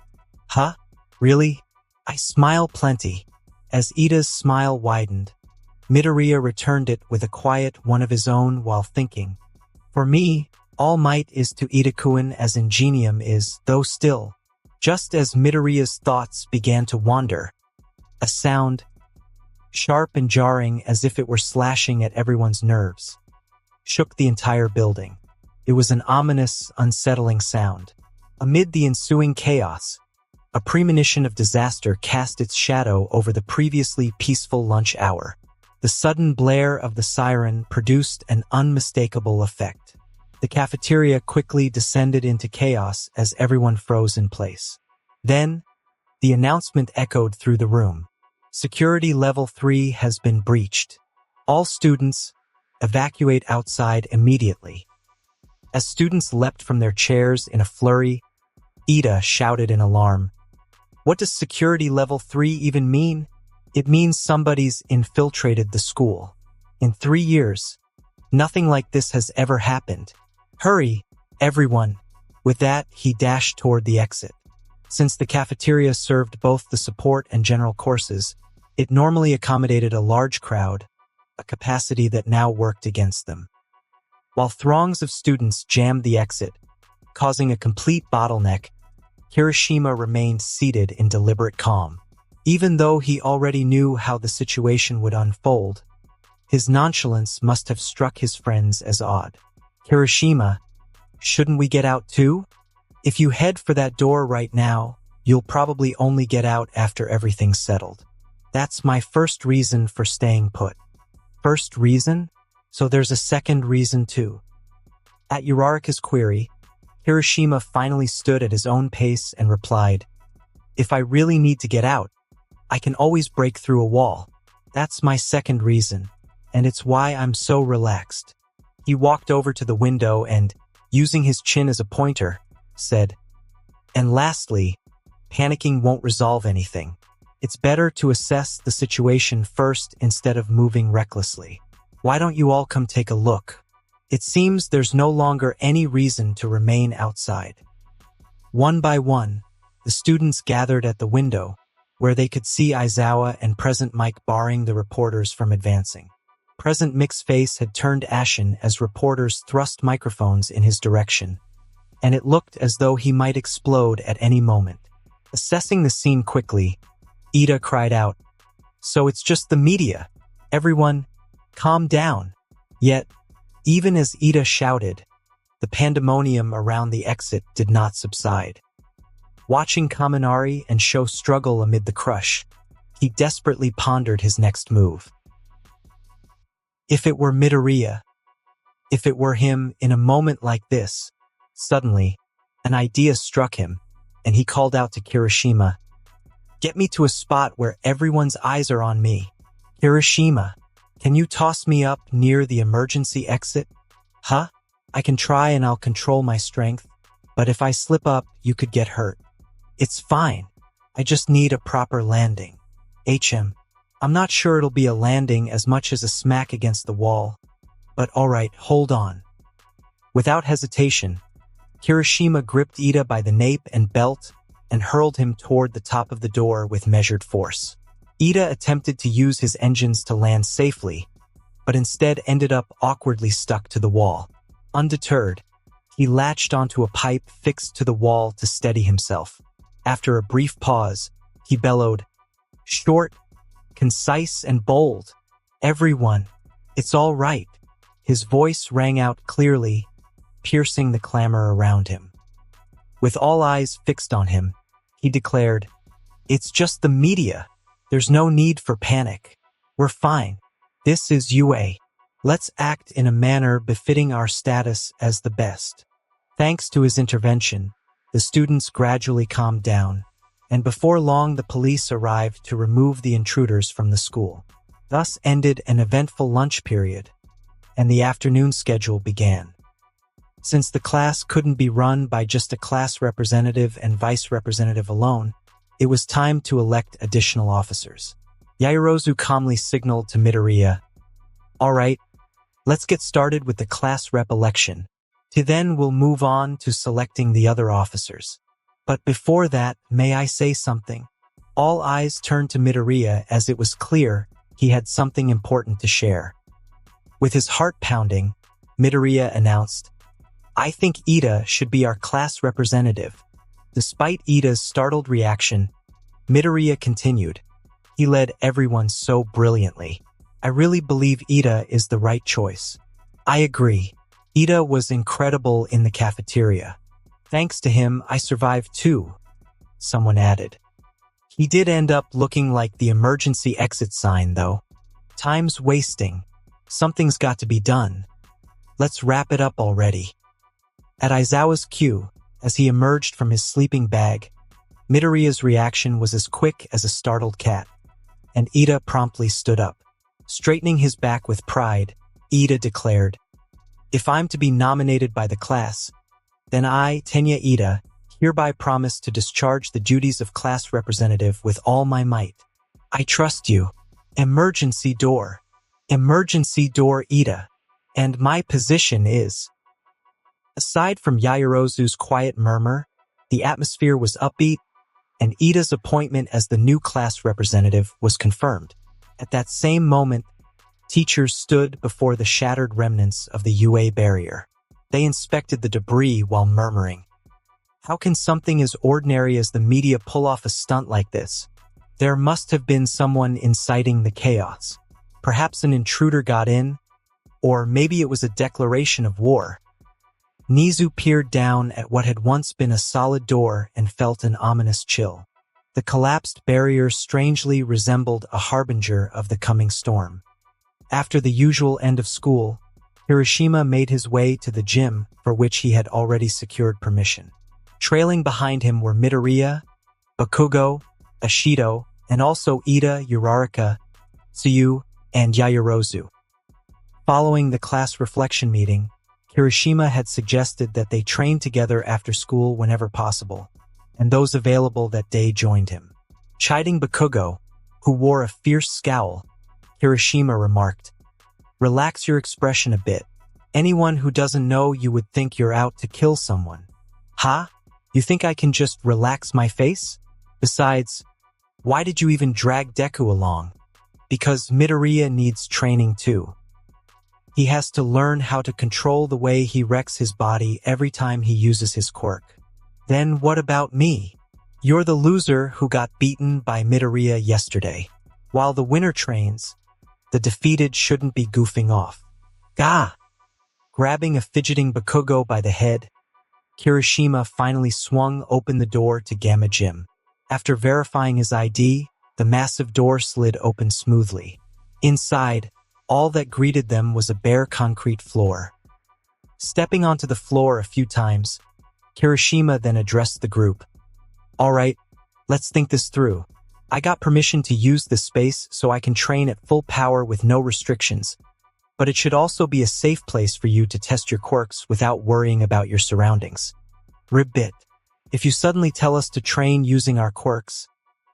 Huh? Really? I smile plenty. As Ida's smile widened, Midoriya returned it with a quiet one of his own while thinking. For me, all might is to Ida-kun as ingenium is, though still. Just as Midoriya's thoughts began to wander, a sound, sharp and jarring as if it were slashing at everyone's nerves, shook the entire building. It was an ominous, unsettling sound. Amid the ensuing chaos, a premonition of disaster cast its shadow over the previously peaceful lunch hour. The sudden blare of the siren produced an unmistakable effect. The cafeteria quickly descended into chaos as everyone froze in place. Then, the announcement echoed through the room. Security level 3 has been breached. All students, evacuate outside immediately. As students leapt from their chairs in a flurry, Ida shouted in alarm. What does security level 3 even mean? It means somebody's infiltrated the school. In 3 years, nothing like this has ever happened. Hurry, everyone. With that, he dashed toward the exit. Since the cafeteria served both the support and general courses, it normally accommodated a large crowd, a capacity that now worked against them. While throngs of students jammed the exit, causing a complete bottleneck, Kirishima remained seated in deliberate calm. Even though he already knew how the situation would unfold, his nonchalance must have struck his friends as odd. Kirishima, shouldn't we get out too? If you head for that door right now, you'll probably only get out after everything's settled. That's my first reason for staying put. First reason? So there's a second reason too. At Uraraka's query, Kirishima finally stood at his own pace and replied, If I really need to get out, I can always break through a wall. That's my second reason, and it's why I'm so relaxed. He walked over to the window and, using his chin as a pointer, said, And lastly, panicking won't resolve anything. It's better to assess the situation first instead of moving recklessly. Why don't you all come take a look? It seems there's no longer any reason to remain outside. One by one, the students gathered at the window, where they could see Aizawa and Present Mike barring the reporters from advancing. Present Mick's face had turned ashen as reporters thrust microphones in his direction, and it looked as though he might explode at any moment. Assessing the scene quickly, Ida cried out, "So it's just the media. Everyone, calm down." Yet, even as Ida shouted, the pandemonium around the exit did not subside. Watching Kaminari and Sho struggle amid the crush, he desperately pondered his next move. If it were Midoriya, if it were him in a moment like this, suddenly, an idea struck him, and he called out to Kirishima, "Get me to a spot where everyone's eyes are on me. Kirishima, can you toss me up near the emergency exit?" "Huh? I can try and I'll control my strength, but if I slip up, you could get hurt." "It's fine. I just need a proper landing." I'm not sure it'll be a landing as much as a smack against the wall, but alright, hold on." Without hesitation, Kirishima gripped Ida by the nape and belt and hurled him toward the top of the door with measured force. Ida attempted to use his engines to land safely, but instead ended up awkwardly stuck to the wall. Undeterred, he latched onto a pipe fixed to the wall to steady himself. After a brief pause, he bellowed, "Short, concise, and bold. Everyone, it's all right." His voice rang out clearly, piercing the clamor around him. With all eyes fixed on him, he declared, "It's just the media. There's no need for panic. We're fine. This is UA. Let's act in a manner befitting our status as the best." Thanks to his intervention, the students gradually calmed down, and before long the police arrived to remove the intruders from the school. Thus ended an eventful lunch period, and the afternoon schedule began. Since the class couldn't be run by just a class representative and vice representative alone, it was time to elect additional officers. Yaoyorozu calmly signaled to Midoriya, "Alright, let's get started with the class rep election. Then we'll move on to selecting the other officers. But before that, may I say something?" All eyes turned to Midoriya as it was clear he had something important to share. With his heart pounding, Midoriya announced, "I think Ida should be our class representative." Despite Ida's startled reaction, Midoriya continued, "He led everyone so brilliantly. I really believe Ida is the right choice." "I agree. Ida was incredible in the cafeteria. Thanks to him, I survived too," someone added. "He did end up looking like the emergency exit sign, though. Time's wasting. Something's got to be done. Let's wrap it up already." At Aizawa's cue, as he emerged from his sleeping bag, Midoriya's reaction was as quick as a startled cat, and Ida promptly stood up. Straightening his back with pride, Ida declared, "If I'm to be nominated by the class, then I, Tenya Ida, hereby promise to discharge the duties of class representative with all my might. I trust you. Emergency door. Emergency door Ida. And my position is..." Aside from Yaoyorozu's quiet murmur, the atmosphere was upbeat, and Ida's appointment as the new class representative was confirmed. At that same moment, teachers stood before the shattered remnants of the UA barrier. They inspected the debris while murmuring, "How can something as ordinary as the media pull off a stunt like this? There must have been someone inciting the chaos. Perhaps an intruder got in, or maybe it was a declaration of war." Nizu peered down at what had once been a solid door and felt an ominous chill. The collapsed barrier strangely resembled a harbinger of the coming storm. After the usual end of school, Kirishima made his way to the gym for which he had already secured permission. Trailing behind him were Midoriya, Bakugo, Ashido, and also Ida, Uraraka, Tsuyu, and Yaoyorozu. Following the class reflection meeting, Kirishima had suggested that they train together after school whenever possible, and those available that day joined him. Chiding Bakugo, who wore a fierce scowl, Kirishima remarked, "Relax your expression a bit. Anyone who doesn't know you would think you're out to kill someone." "Huh? You think I can just relax my face? Besides, Why did you even drag Deku along? Because Midoriya needs training too. He has to learn how to control the way he wrecks his body every time he uses his quirk. Then what about me? You're the loser who got beaten by Midoriya yesterday. While the winner trains, the defeated shouldn't be goofing off. Gah! Grabbing a fidgeting Bakugo by the head, Kirishima finally swung open the door to Gamma Gym. After verifying his ID, the massive door slid open smoothly. Inside, all that greeted them was a bare concrete floor. Stepping onto the floor a few times, Kirishima then addressed the group. All right, let's think this through. I got permission to use this space so I can train at full power with no restrictions, but it should also be a safe place for you to test your quirks without worrying about your surroundings. Ribbit, if you suddenly tell us to train using our quirks,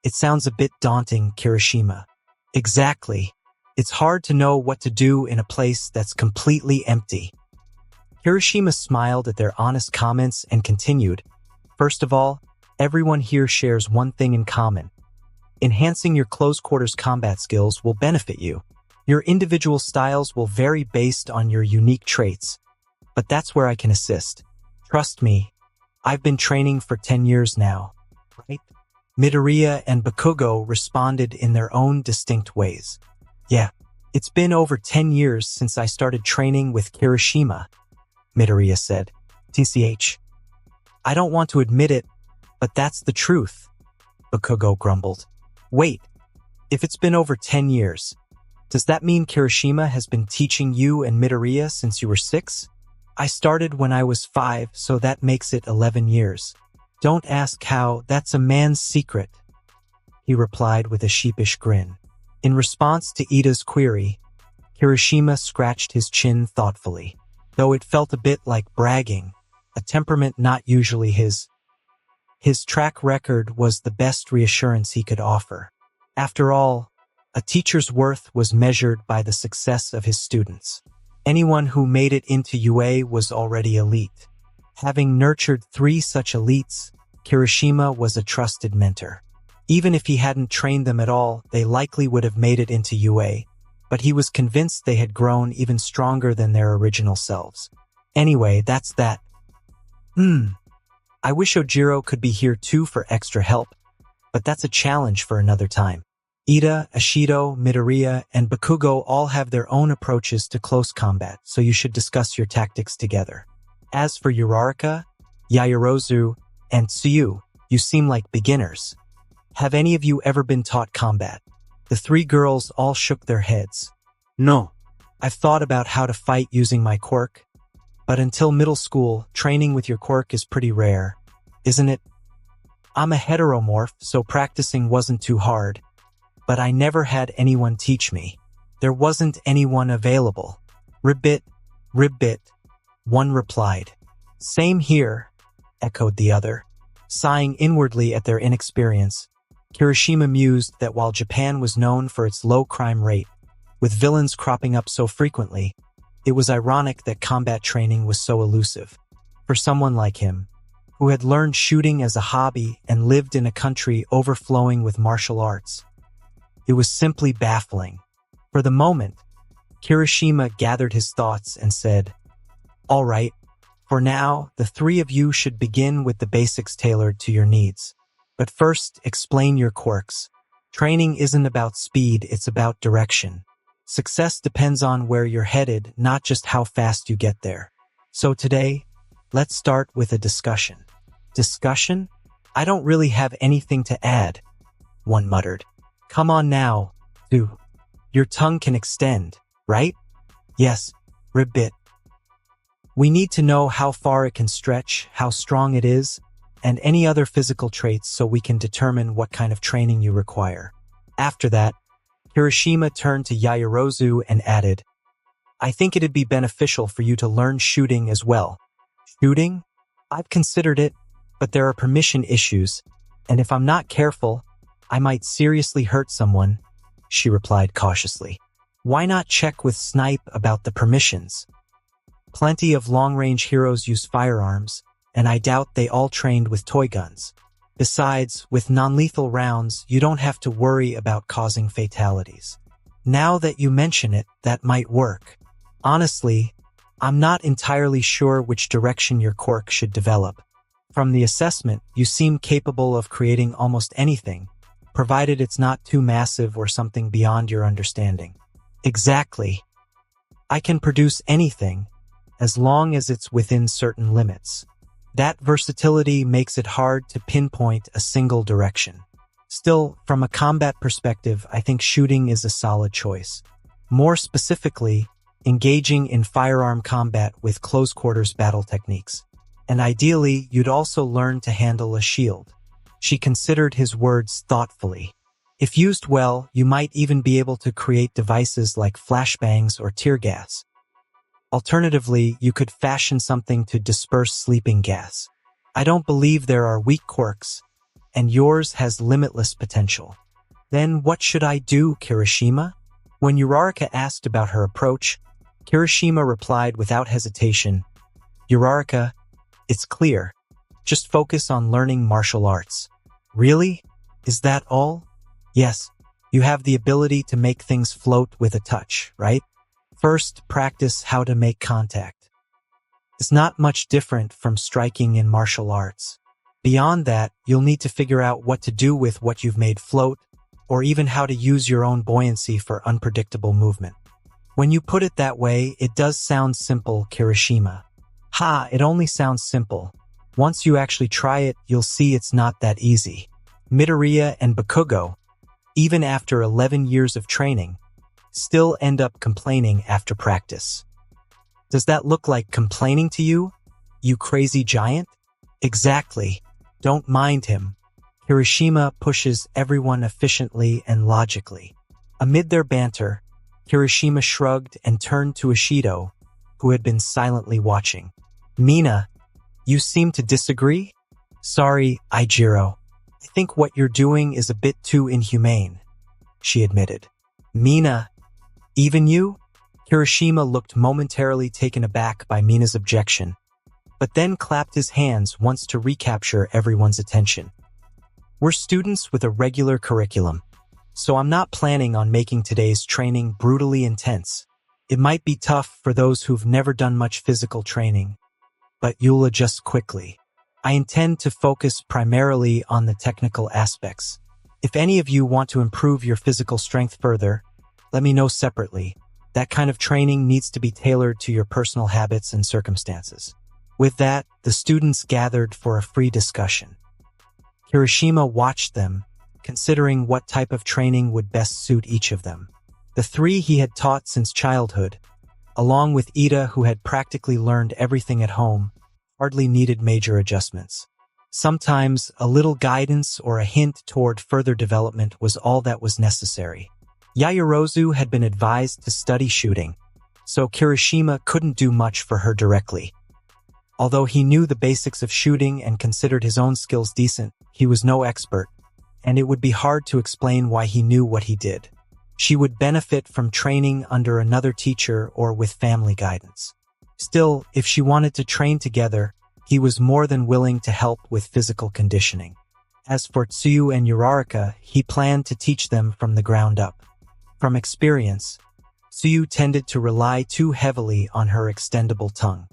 it sounds a bit daunting, Kirishima. Exactly. It's hard to know what to do in a place that's completely empty. Kirishima smiled at their honest comments and continued. First of all, everyone here shares one thing in common. Enhancing your close quarters combat skills will benefit you. Your individual styles will vary based on your unique traits, but that's where I can assist. Trust me, I've been training for 10 years now, right? Midoriya and Bakugo responded in their own distinct ways. Yeah, it's been over 10 years since I started training with Kirishima, Midoriya said. TCH. I don't want to admit it, but that's the truth, Bakugo grumbled. Wait, if it's been over 10 years, does that mean Kirishima has been teaching you and Midoriya since you were 6? I started when I was 5, so that makes it 11 years. Don't ask how, that's a man's secret, he replied with a sheepish grin. In response to Ida's query, Kirishima scratched his chin thoughtfully, though it felt a bit like bragging, a temperament not usually his. His track record was the best reassurance he could offer. After all, a teacher's worth was measured by the success of his students. Anyone who made it into UA was already elite. Having nurtured 3 such elites, Kirishima was a trusted mentor. Even if he hadn't trained them at all, they likely would have made it into UA, but he was convinced they had grown even stronger than their original selves. Anyway, that's that. I wish Ojiro could be here too for extra help, but that's a challenge for another time. Ida, Ashido, Midoriya, and Bakugo all have their own approaches to close combat, so you should discuss your tactics together. As for Uraraka, Yaoyorozu, and Tsuyu, you seem like beginners. Have any of you ever been taught combat? The 3 girls all shook their heads. No. I've thought about how to fight using my quirk, but until middle school, training with your quirk is pretty rare, isn't it? I'm a heteromorph, so practicing wasn't too hard, but I never had anyone teach me. There wasn't anyone available. Ribbit, one replied. Same here, echoed the other. Sighing inwardly at their inexperience, Kirishima mused that while Japan was known for its low crime rate, with villains cropping up so frequently, it was ironic that combat training was so elusive. For someone like him, who had learned shooting as a hobby and lived in a country overflowing with martial arts, it was simply baffling. For the moment, Kirishima gathered his thoughts and said, All right, for now, the 3 of you should begin with the basics tailored to your needs. But first, explain your quirks. Training isn't about speed, it's about direction. Success depends on where you're headed, not just how fast you get there. So today, let's start with a discussion. Discussion? I don't really have anything to add, one muttered. Come on now, do. Your tongue can extend, right? Yes, ribbit. We need to know how far it can stretch, how strong it is, and any other physical traits so we can determine what kind of training you require. After that, Kirishima turned to Yaoyorozu and added, I think it'd be beneficial for you to learn shooting as well. Shooting? I've considered it, but there are permission issues, and if I'm not careful, I might seriously hurt someone, she replied cautiously. Why not check with Snipe about the permissions? Plenty of long-range heroes use firearms, and I doubt they all trained with toy guns. Besides, with non-lethal rounds, you don't have to worry about causing fatalities. Now that you mention it, that might work. Honestly, I'm not entirely sure which direction your quirk should develop. From the assessment, you seem capable of creating almost anything, provided it's not too massive or something beyond your understanding. Exactly. I can produce anything, as long as it's within certain limits. That versatility makes it hard to pinpoint a single direction. Still, from a combat perspective, I think shooting is a solid choice. More specifically, engaging in firearm combat with close-quarters battle techniques. And ideally, you'd also learn to handle a shield. She considered his words thoughtfully. If used well, you might even be able to create devices like flashbangs or tear gas. Alternatively, you could fashion something to disperse sleeping gas. I don't believe there are weak quirks, and yours has limitless potential. Then what should I do, Kirishima? When Uraraka asked about her approach, Kirishima replied without hesitation, Uraraka, it's clear. Just focus on learning martial arts. Really? Is that all? Yes, you have the ability to make things float with a touch, right? First, practice how to make contact. It's not much different from striking in martial arts. Beyond that, you'll need to figure out what to do with what you've made float, or even how to use your own buoyancy for unpredictable movement. When you put it that way, it does sound simple, Kirishima. Ha, it only sounds simple. Once you actually try it, you'll see it's not that easy. Midoriya and Bakugo, even after 11 years of training, still end up complaining after practice. Does that look like complaining to you, you crazy giant? Exactly. Don't mind him. Kirishima pushes everyone efficiently and logically. Amid their banter, Kirishima shrugged and turned to Ishido, who had been silently watching. Mina, you seem to disagree? Sorry, Ijiro. I think what you're doing is a bit too inhumane, she admitted. Mina, even you? Kirishima looked momentarily taken aback by Mina's objection, but then clapped his hands once to recapture everyone's attention. We're students with a regular curriculum, so I'm not planning on making today's training brutally intense. It might be tough for those who've never done much physical training, but you'll adjust quickly. I intend to focus primarily on the technical aspects. If any of you want to improve your physical strength further, let me know separately. That kind of training needs to be tailored to your personal habits and circumstances. With that, the students gathered for a free discussion. Kirishima watched them, considering what type of training would best suit each of them. The three he had taught since childhood, along with Ida, who had practically learned everything at home, hardly needed major adjustments. Sometimes a little guidance or a hint toward further development was all that was necessary. Yaoyorozu had been advised to study shooting, so Kirishima couldn't do much for her directly. Although he knew the basics of shooting and considered his own skills decent, he was no expert, and it would be hard to explain why he knew what he did. She would benefit from training under another teacher or with family guidance. Still, if she wanted to train together, he was more than willing to help with physical conditioning. As for Tsuyu and Uraraka, he planned to teach them from the ground up. From experience, Tsuyu tended to rely too heavily on her extendable tongue.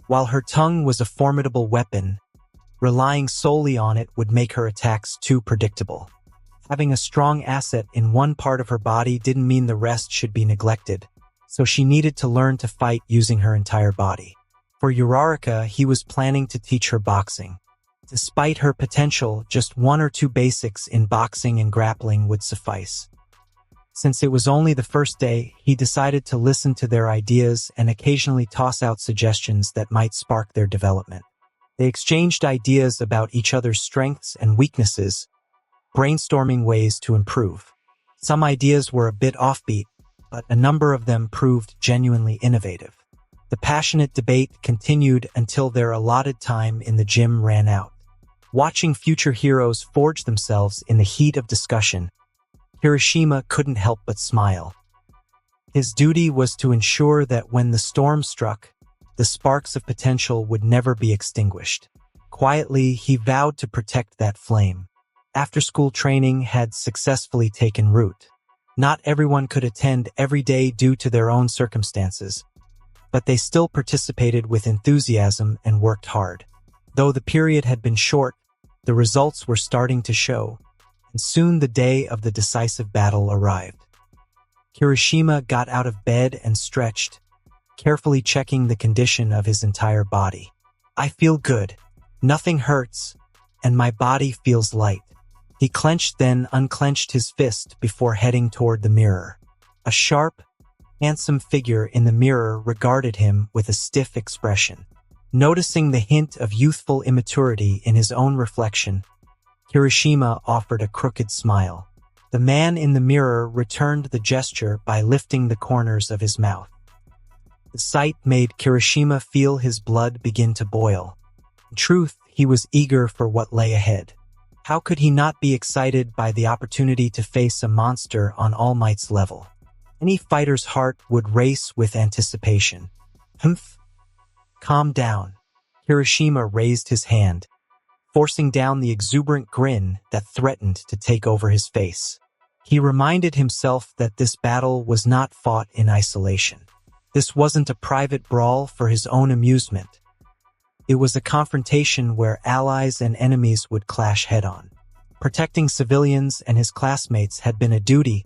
While her tongue was a formidable weapon, relying solely on it would make her attacks too predictable. Having a strong asset in one part of her body didn't mean the rest should be neglected, so she needed to learn to fight using her entire body. For Uraraka, he was planning to teach her boxing. Despite her potential, just one or two basics in boxing and grappling would suffice. Since it was only the first day, he decided to listen to their ideas and occasionally toss out suggestions that might spark their development. They exchanged ideas about each other's strengths and weaknesses, brainstorming ways to improve. Some ideas were a bit offbeat, but a number of them proved genuinely innovative. The passionate debate continued until their allotted time in the gym ran out. Watching future heroes forge themselves in the heat of discussion, Kirishima couldn't help but smile. His duty was to ensure that when the storm struck, the sparks of potential would never be extinguished. Quietly, he vowed to protect that flame. After-school training had successfully taken root. Not everyone could attend every day due to their own circumstances, but they still participated with enthusiasm and worked hard. Though the period had been short, the results were starting to show, and soon the day of the decisive battle arrived. Kirishima got out of bed and stretched, carefully checking the condition of his entire body. "I feel good. Nothing hurts, and my body feels light." He clenched then unclenched his fist before heading toward the mirror. A sharp, handsome figure in the mirror regarded him with a stiff expression. Noticing the hint of youthful immaturity in his own reflection, Kirishima offered a crooked smile. The man in the mirror returned the gesture by lifting the corners of his mouth. The sight made Kirishima feel his blood begin to boil. In truth, he was eager for what lay ahead. How could he not be excited by the opportunity to face a monster on All Might's level? Any fighter's heart would race with anticipation. "Humph! Calm down." Kirishima raised his hand, forcing down the exuberant grin that threatened to take over his face. He reminded himself that this battle was not fought in isolation. This wasn't a private brawl for his own amusement. It was a confrontation where allies and enemies would clash head-on. Protecting civilians and his classmates had been a duty.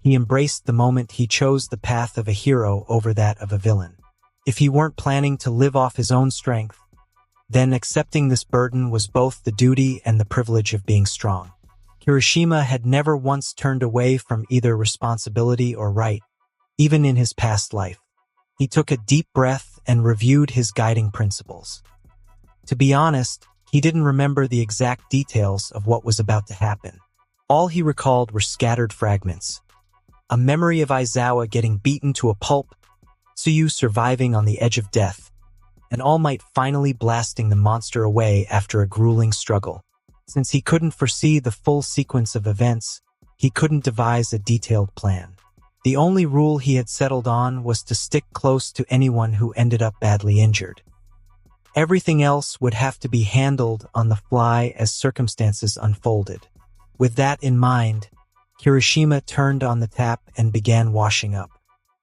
He embraced the moment he chose the path of a hero over that of a villain. If he weren't planning to live off his own strength, then accepting this burden was both the duty and the privilege of being strong. Kirishima had never once turned away from either responsibility or right, even in his past life. He took a deep breath and reviewed his guiding principles. To be honest, he didn't remember the exact details of what was about to happen. All he recalled were scattered fragments. A memory of Aizawa getting beaten to a pulp, Tsuyu surviving on the edge of death, and All Might finally blasting the monster away after a grueling struggle. Since he couldn't foresee the full sequence of events, he couldn't devise a detailed plan. The only rule he had settled on was to stick close to anyone who ended up badly injured. Everything else would have to be handled on the fly as circumstances unfolded. With that in mind, Kirishima turned on the tap and began washing up.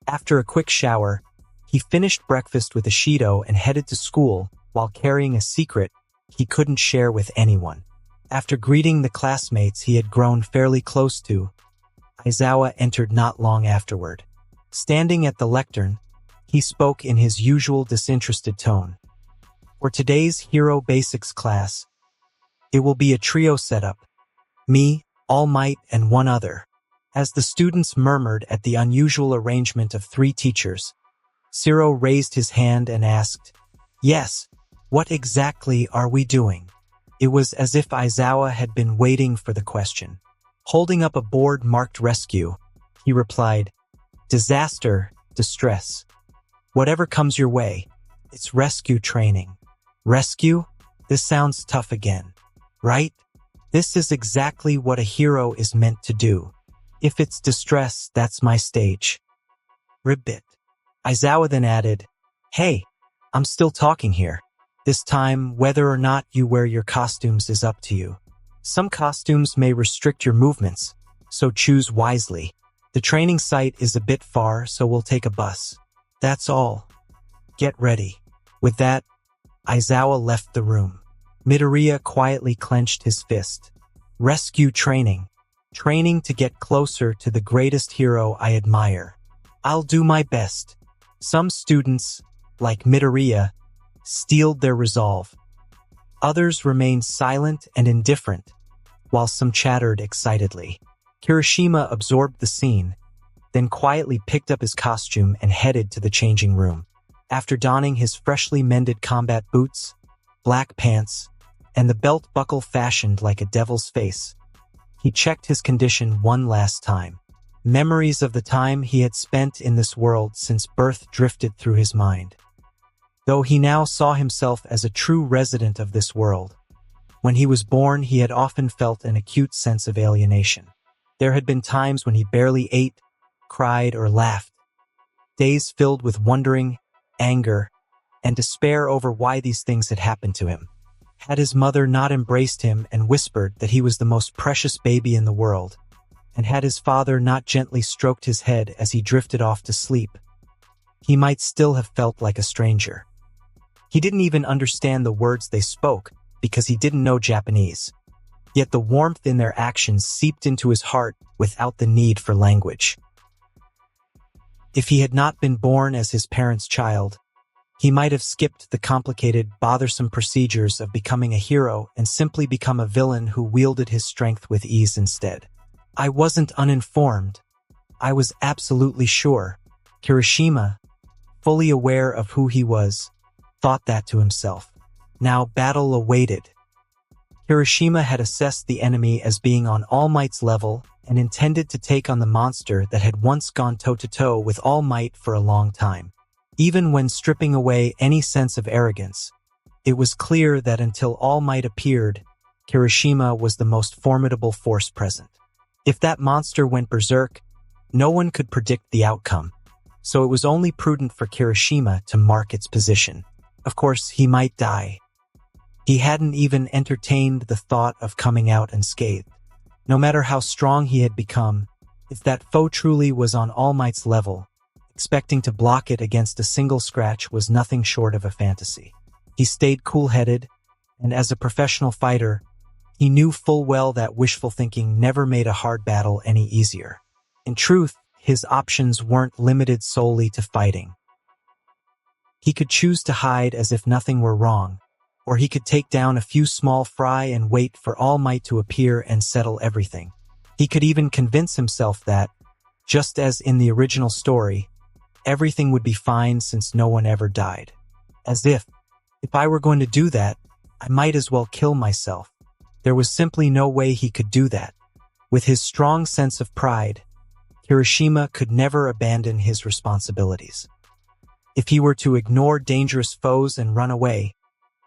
After a quick shower, he finished breakfast with Ishido and headed to school while carrying a secret he couldn't share with anyone. After greeting the classmates he had grown fairly close to, Aizawa entered not long afterward. Standing at the lectern, he spoke in his usual disinterested tone. For today's Hero Basics class, it will be a trio setup. Me, All Might, and one other. As the students murmured at the unusual arrangement of 3 teachers, Zero raised his hand and asked, "Yes, what exactly are we doing?" It was as if Aizawa had been waiting for the question. Holding up a board marked rescue, he replied, "Disaster, distress. Whatever comes your way, it's rescue training." Rescue? This sounds tough again, right? This is exactly what a hero is meant to do. If it's distress, that's my stage. Ribbit. Aizawa then added, "Hey, I'm still talking here. This time, whether or not you wear your costumes is up to you. Some costumes may restrict your movements, so choose wisely. The training site is a bit far, so we'll take a bus. That's all. Get ready." With that, Aizawa left the room. Midoriya quietly clenched his fist. Rescue training. Training to get closer to the greatest hero I admire. I'll do my best. Some students, like Midoriya, steeled their resolve. Others remained silent and indifferent, while some chattered excitedly. Kirishima absorbed the scene, then quietly picked up his costume and headed to the changing room. After donning his freshly mended combat boots, black pants, and the belt buckle fashioned like a devil's face, he checked his condition one last time. Memories of the time he had spent in this world since birth drifted through his mind. Though he now saw himself as a true resident of this world, when he was born he had often felt an acute sense of alienation. There had been times when he barely ate, cried, or laughed. Days filled with wondering, anger, and despair over why these things had happened to him. Had his mother not embraced him and whispered that he was the most precious baby in the world, and had his father not gently stroked his head as he drifted off to sleep, he might still have felt like a stranger. He didn't even understand the words they spoke because he didn't know Japanese. Yet the warmth in their actions seeped into his heart without the need for language. If he had not been born as his parents' child, he might have skipped the complicated, bothersome procedures of becoming a hero and simply become a villain who wielded his strength with ease instead. I wasn't uninformed. I was absolutely sure. Kirishima, fully aware of who he was, thought that to himself. Now battle awaited. Kirishima had assessed the enemy as being on All Might's level and intended to take on the monster that had once gone toe-to-toe with All Might for a long time. Even when stripping away any sense of arrogance, it was clear that until All Might appeared, Kirishima was the most formidable force present. If that monster went berserk, no one could predict the outcome, so it was only prudent for Kirishima to mark its position. Of course, he might die. He hadn't even entertained the thought of coming out unscathed. No matter how strong he had become, if that foe truly was on All Might's level, expecting to block it against a single scratch was nothing short of a fantasy. He stayed cool-headed, and as a professional fighter, he knew full well that wishful thinking never made a hard battle any easier. In truth, his options weren't limited solely to fighting. He could choose to hide as if nothing were wrong, or he could take down a few small fry and wait for All Might to appear and settle everything. He could even convince himself that, just as in the original story, everything would be fine since no one ever died. As if I were going to do that, I might as well kill myself. There was simply no way he could do that. With his strong sense of pride, Kirishima could never abandon his responsibilities. If he were to ignore dangerous foes and run away,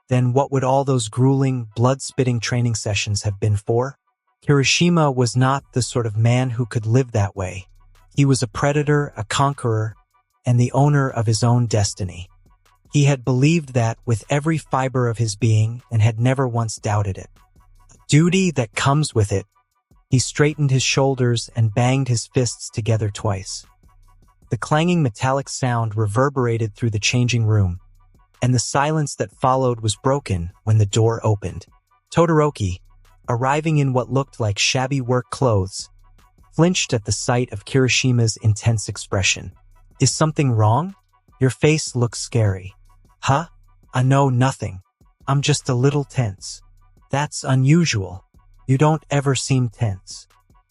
then what would all those grueling, blood-spitting training sessions have been for? Kirishima was not the sort of man who could live that way. He was a predator, a conqueror, and the owner of his own destiny. He had believed that with every fiber of his being and had never once doubted it. A duty that comes with it. He straightened his shoulders and banged his fists together twice. The clanging metallic sound reverberated through the changing room, and the silence that followed was broken when the door opened. Todoroki, arriving in what looked like shabby work clothes, flinched at the sight of Kirishima's intense expression. Is something wrong? Your face looks scary. Huh? I know nothing. I'm just a little tense. That's unusual. You don't ever seem tense.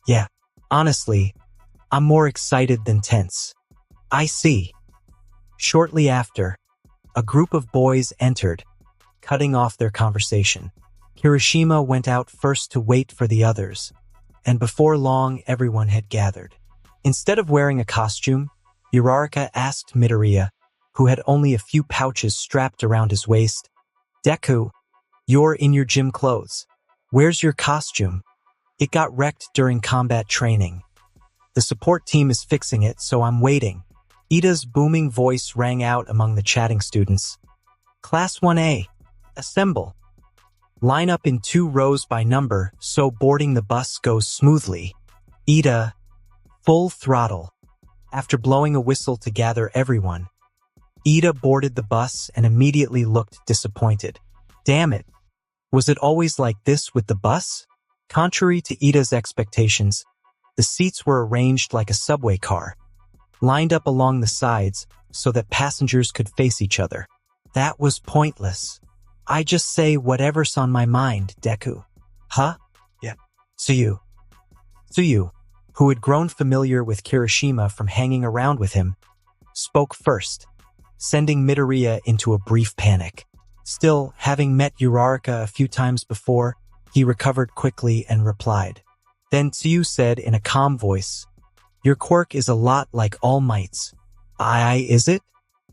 Yeah, honestly, I'm more excited than tense. I see. Shortly after, a group of boys entered, cutting off their conversation. Kirishima went out first to wait for the others, and before long everyone had gathered. Instead of wearing a costume, Uraraka asked Midoriya, who had only a few pouches strapped around his waist, "Deku, you're in your gym clothes. Where's your costume? It got wrecked during combat training. The support team is fixing it, so I'm waiting." Ida's booming voice rang out among the chatting students. Class 1A, assemble. Line up in 2 rows by number so boarding the bus goes smoothly. Ida, full throttle. After blowing a whistle to gather everyone, Ida boarded the bus and immediately looked disappointed. Damn it. Was it always like this with the bus? Contrary to Ida's expectations, the seats were arranged like a subway car, lined up along the sides so that passengers could face each other. That was pointless. I just say whatever's on my mind, Deku. Huh? Yeah. Tsuyu, who had grown familiar with Kirishima from hanging around with him, spoke first, sending Midoriya into a brief panic. Still, having met Uraraka a few times before, he recovered quickly and replied. Then Tsuyu said in a calm voice, "Your quirk is a lot like All Might's." Is it?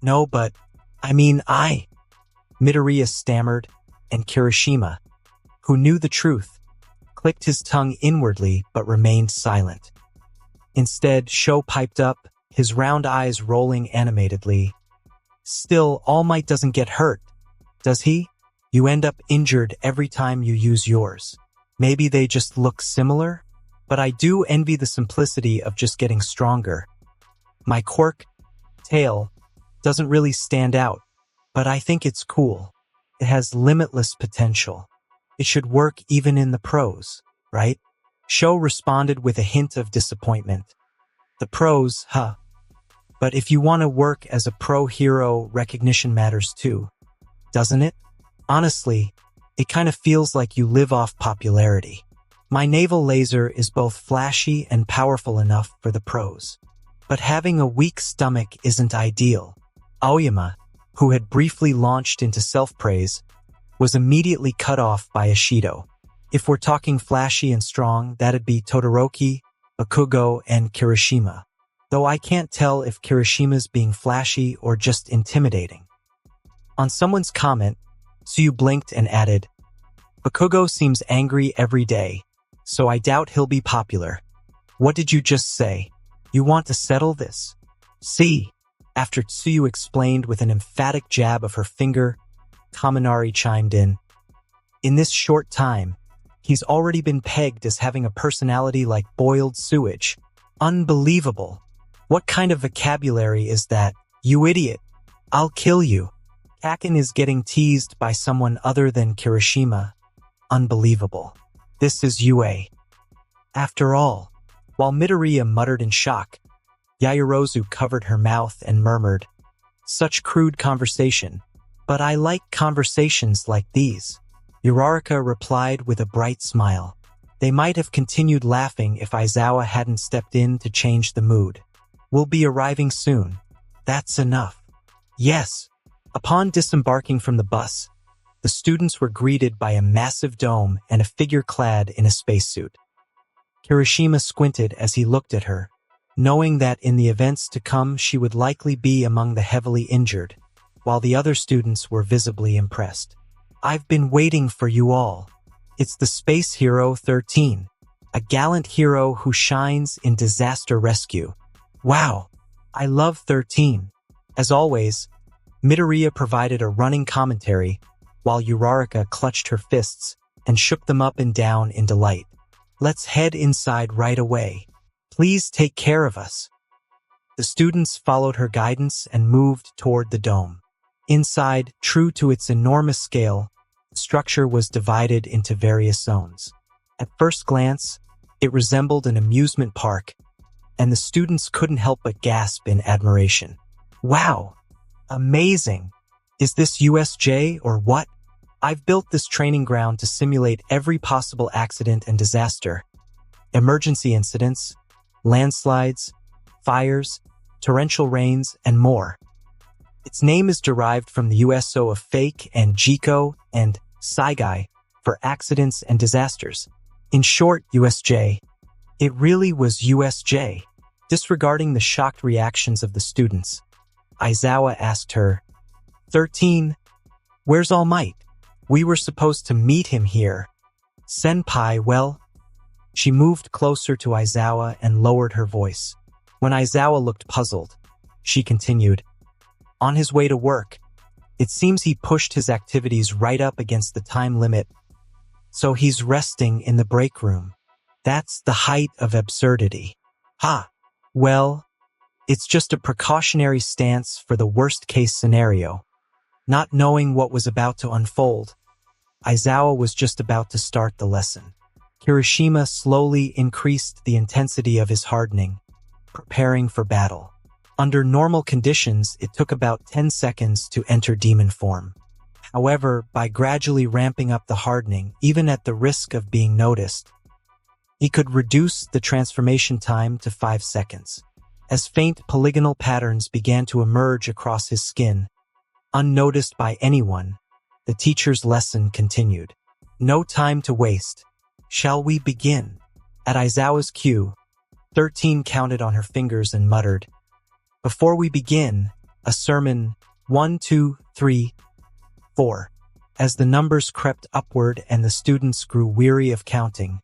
No, but, I. Midoriya stammered, and Kirishima, who knew the truth, clicked his tongue inwardly but remained silent. Instead, Sho piped up, his round eyes rolling animatedly. Still, All Might doesn't get hurt, does he? You end up injured every time you use yours. Maybe they just look similar? But I do envy the simplicity of just getting stronger. My quirk, tail, doesn't really stand out, but I think it's cool. It has limitless potential. It should work even in the pros, right? Sho responded with a hint of disappointment. The pros, huh? But if you want to work as a pro hero, recognition matters too, doesn't it? Honestly, it kind of feels like you live off popularity. My naval laser is both flashy and powerful enough for the pros. But having a weak stomach isn't ideal. Aoyama, who had briefly launched into self-praise, was immediately cut off by Ishido. If we're talking flashy and strong, that'd be Todoroki, Bakugo, and Kirishima. Though I can't tell if Kirishima's being flashy or just intimidating. On someone's comment, Tsuyu blinked and added, Bakugo seems angry every day, so I doubt he'll be popular. What did you just say? You want to settle this? See, after Tsuyu explained with an emphatic jab of her finger, Kaminari chimed in. In this short time, he's already been pegged as having a personality like boiled sewage. Unbelievable. What kind of vocabulary is that? You idiot. I'll kill you. Kaken is getting teased by someone other than Kirishima. Unbelievable. This is UA. After all, while Midoriya muttered in shock, Yaoyorozu covered her mouth and murmured, such crude conversation. But I like conversations like these. Uraraka replied with a bright smile. They might have continued laughing if Aizawa hadn't stepped in to change the mood. We'll be arriving soon. That's enough. Yes. Upon disembarking from the bus, the students were greeted by a massive dome and a figure clad in a spacesuit. Kirishima squinted as he looked at her, knowing that in the events to come she would likely be among the heavily injured, while the other students were visibly impressed. I've been waiting for you all. It's the Space Hero 13, a gallant hero who shines in disaster rescue. Wow, I love 13. As always, Midoriya provided a running commentary, while Uraraka clutched her fists and shook them up and down in delight. Let's head inside right away. Please take care of us. The students followed her guidance and moved toward the dome. Inside, true to its enormous scale, the structure was divided into various zones. At first glance, it resembled an amusement park, and the students couldn't help but gasp in admiration. Wow! Amazing! Is this USJ or what? I've built this training ground to simulate every possible accident and disaster. Emergency incidents, landslides, fires, torrential rains, and more. Its name is derived from the USO of fake and JICO and SAIGAI for accidents and disasters. In short, USJ. It really was USJ. Disregarding the shocked reactions of the students, Aizawa asked her, 13, where's All Might? We were supposed to meet him here. Senpai, well... She moved closer to Aizawa and lowered her voice. When Aizawa looked puzzled, she continued, on his way to work, it seems he pushed his activities right up against the time limit, so he's resting in the break room. That's the height of absurdity. Ha! Well, it's just a precautionary stance for the worst-case scenario. Not knowing what was about to unfold, Aizawa was just about to start the lesson. Kirishima slowly increased the intensity of his hardening, preparing for battle. Under normal conditions, it took about 10 seconds to enter demon form. However, by gradually ramping up the hardening, even at the risk of being noticed, he could reduce the transformation time to 5 seconds. As faint polygonal patterns began to emerge across his skin, unnoticed by anyone, the teacher's lesson continued. No time to waste. Shall we begin? At Aizawa's cue, 13 counted on her fingers and muttered, before we begin, a sermon, 1, 2, 3, 4. As the numbers crept upward and the students grew weary of counting,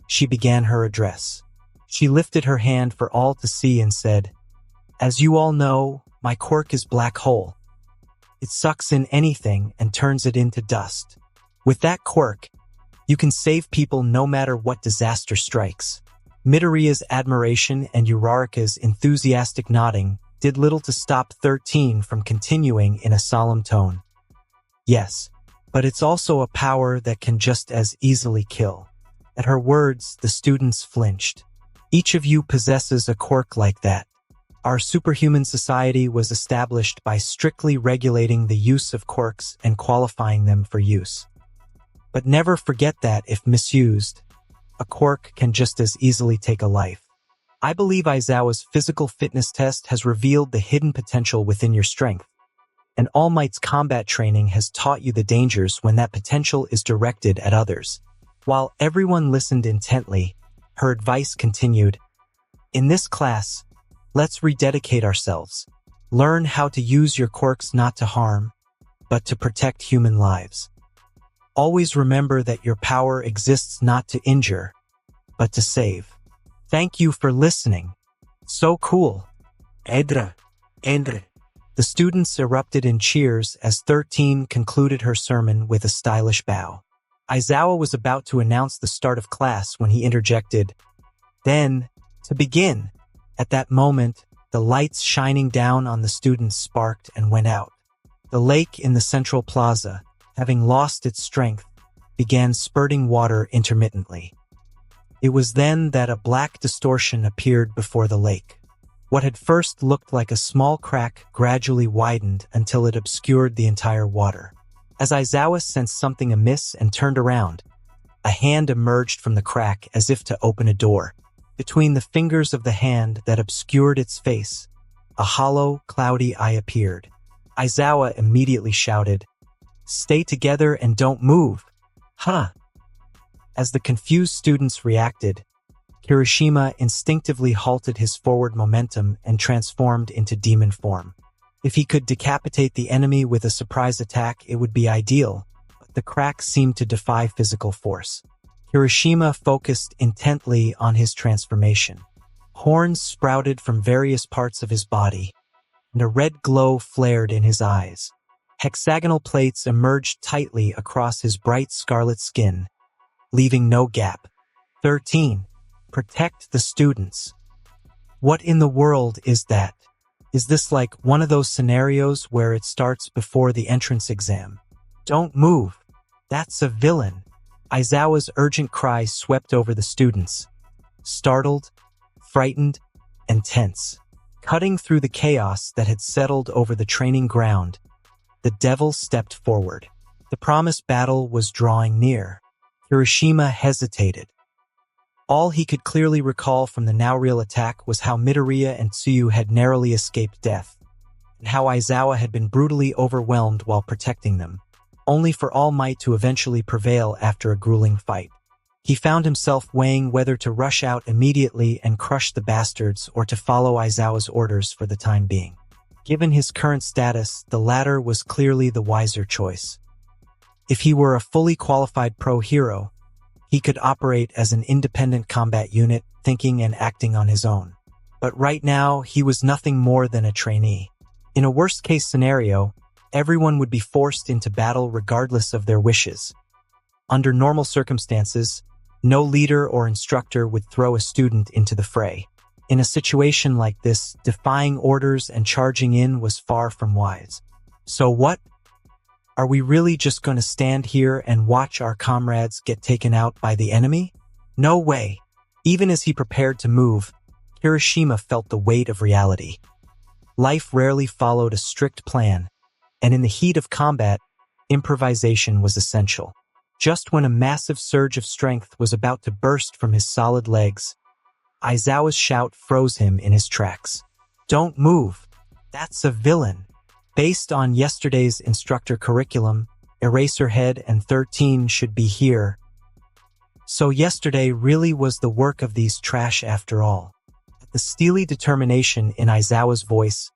she began her address. She lifted her hand for all to see and said, as you all know, my quirk is black hole. It sucks in anything and turns it into dust. With that quirk, you can save people no matter what disaster strikes. Midoriya's admiration and Uraraka's enthusiastic nodding did little to stop 13 from continuing in a solemn tone. Yes, but it's also a power that can just as easily kill. At her words, the students flinched. Each of you possesses a quirk like that. Our superhuman society was established by strictly regulating the use of quirks and qualifying them for use. But never forget that if misused, a quirk can just as easily take a life. I believe Aizawa's physical fitness test has revealed the hidden potential within your strength, and All Might's combat training has taught you the dangers when that potential is directed at others. While everyone listened intently, her advice continued. In this class, let's rededicate ourselves. Learn how to use your quirks not to harm, but to protect human lives. Always remember that your power exists not to injure, but to save. Thank you for listening. So cool. Endre. The students erupted in cheers as 13 concluded her sermon with a stylish bow. Aizawa was about to announce the start of class when he interjected, "Then, to begin." At that moment, the lights shining down on the students sparked and went out. The lake in the central plaza, having lost its strength, began spurting water intermittently. It was then that a black distortion appeared before the lake. What had first looked like a small crack gradually widened until it obscured the entire water. As Aizawa sensed something amiss and turned around, a hand emerged from the crack as if to open a door. Between the fingers of the hand that obscured its face, a hollow, cloudy eye appeared. Aizawa immediately shouted, "Stay together and don't move!" "Huh!" As the confused students reacted, Kirishima instinctively halted his forward momentum and transformed into demon form. If he could decapitate the enemy with a surprise attack, it would be ideal, but the crack seemed to defy physical force. Kirishima focused intently on his transformation. Horns sprouted from various parts of his body, and a red glow flared in his eyes. Hexagonal plates emerged tightly across his bright scarlet skin, leaving no gap. 13. Protect the students. What in the world is that? Is this like one of those scenarios where it starts before the entrance exam? Don't move. That's a villain. Aizawa's urgent cry swept over the students, startled, frightened, and tense. Cutting through the chaos that had settled over the training ground, the devil stepped forward. The promised battle was drawing near. Kirishima hesitated. All he could clearly recall from the now real attack was how Midoriya and Tsuyu had narrowly escaped death, and how Aizawa had been brutally overwhelmed while protecting them, only for All Might to eventually prevail after a grueling fight. He found himself weighing whether to rush out immediately and crush the bastards or to follow Aizawa's orders for the time being. Given his current status, the latter was clearly the wiser choice. If he were a fully qualified pro hero, he could operate as an independent combat unit, thinking and acting on his own. But right now, he was nothing more than a trainee. In a worst-case scenario, everyone would be forced into battle regardless of their wishes. Under normal circumstances, no leader or instructor would throw a student into the fray. In a situation like this, defying orders and charging in was far from wise. So what? Are we really just going to stand here and watch our comrades get taken out by the enemy? No way. Even as he prepared to move, Kirishima felt the weight of reality. Life rarely followed a strict plan, and in the heat of combat, improvisation was essential. Just when a massive surge of strength was about to burst from his solid legs, Aizawa's shout froze him in his tracks. "Don't move. That's a villain." Based on yesterday's instructor curriculum, Eraserhead and 13 should be here. So yesterday really was the work of these trash after all. At the steely determination in Aizawa's voice,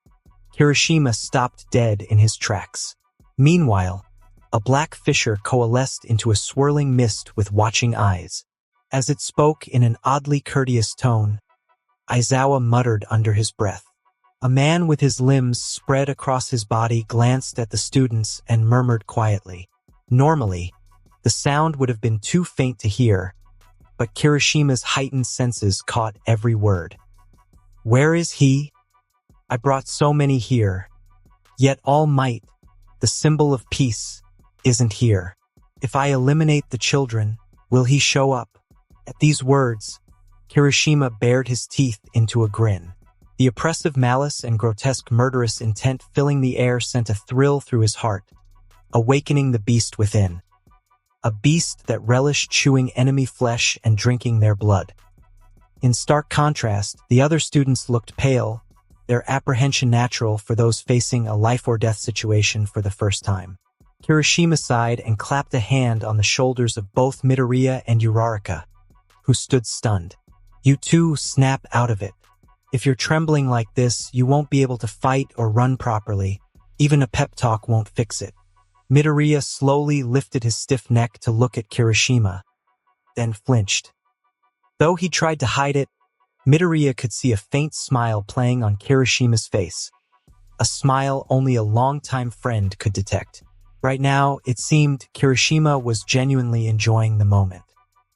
Kirishima stopped dead in his tracks. Meanwhile, a black fissure coalesced into a swirling mist with watching eyes. As it spoke in an oddly courteous tone, Aizawa muttered under his breath, A man with his limbs spread across his body glanced at the students and murmured quietly. Normally, the sound would have been too faint to hear, but Kirishima's heightened senses caught every word. Where is he? I brought so many here. Yet All Might, the symbol of peace, isn't here. If I eliminate the children, will he show up? At these words, Kirishima bared his teeth into a grin. The oppressive malice and grotesque murderous intent filling the air sent a thrill through his heart, awakening the beast within. A beast that relished chewing enemy flesh and drinking their blood. In stark contrast, the other students looked pale, their apprehension natural for those facing a life-or-death situation for the first time. Kirishima sighed and clapped a hand on the shoulders of both Midoriya and Uraraka, who stood stunned. You two snap out of it. If you're trembling like this, you won't be able to fight or run properly. Even a pep talk won't fix it. Midoriya slowly lifted his stiff neck to look at Kirishima, then flinched. Though he tried to hide it, Midoriya could see a faint smile playing on Kirishima's face. A smile only a longtime friend could detect. Right now, it seemed Kirishima was genuinely enjoying the moment.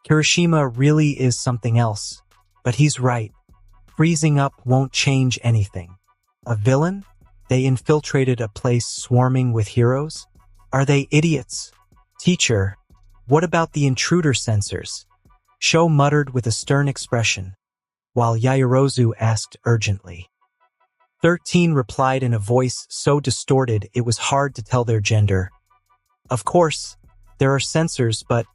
Kirishima really is something else, but he's right. Freezing up won't change anything. A villain? They infiltrated a place swarming with heroes? Are they idiots? Teacher, what about the intruder sensors? Sho muttered with a stern expression, while Yaoyorozu asked urgently. 13 replied in a voice so distorted it was hard to tell their gender. Of course, there are sensors, but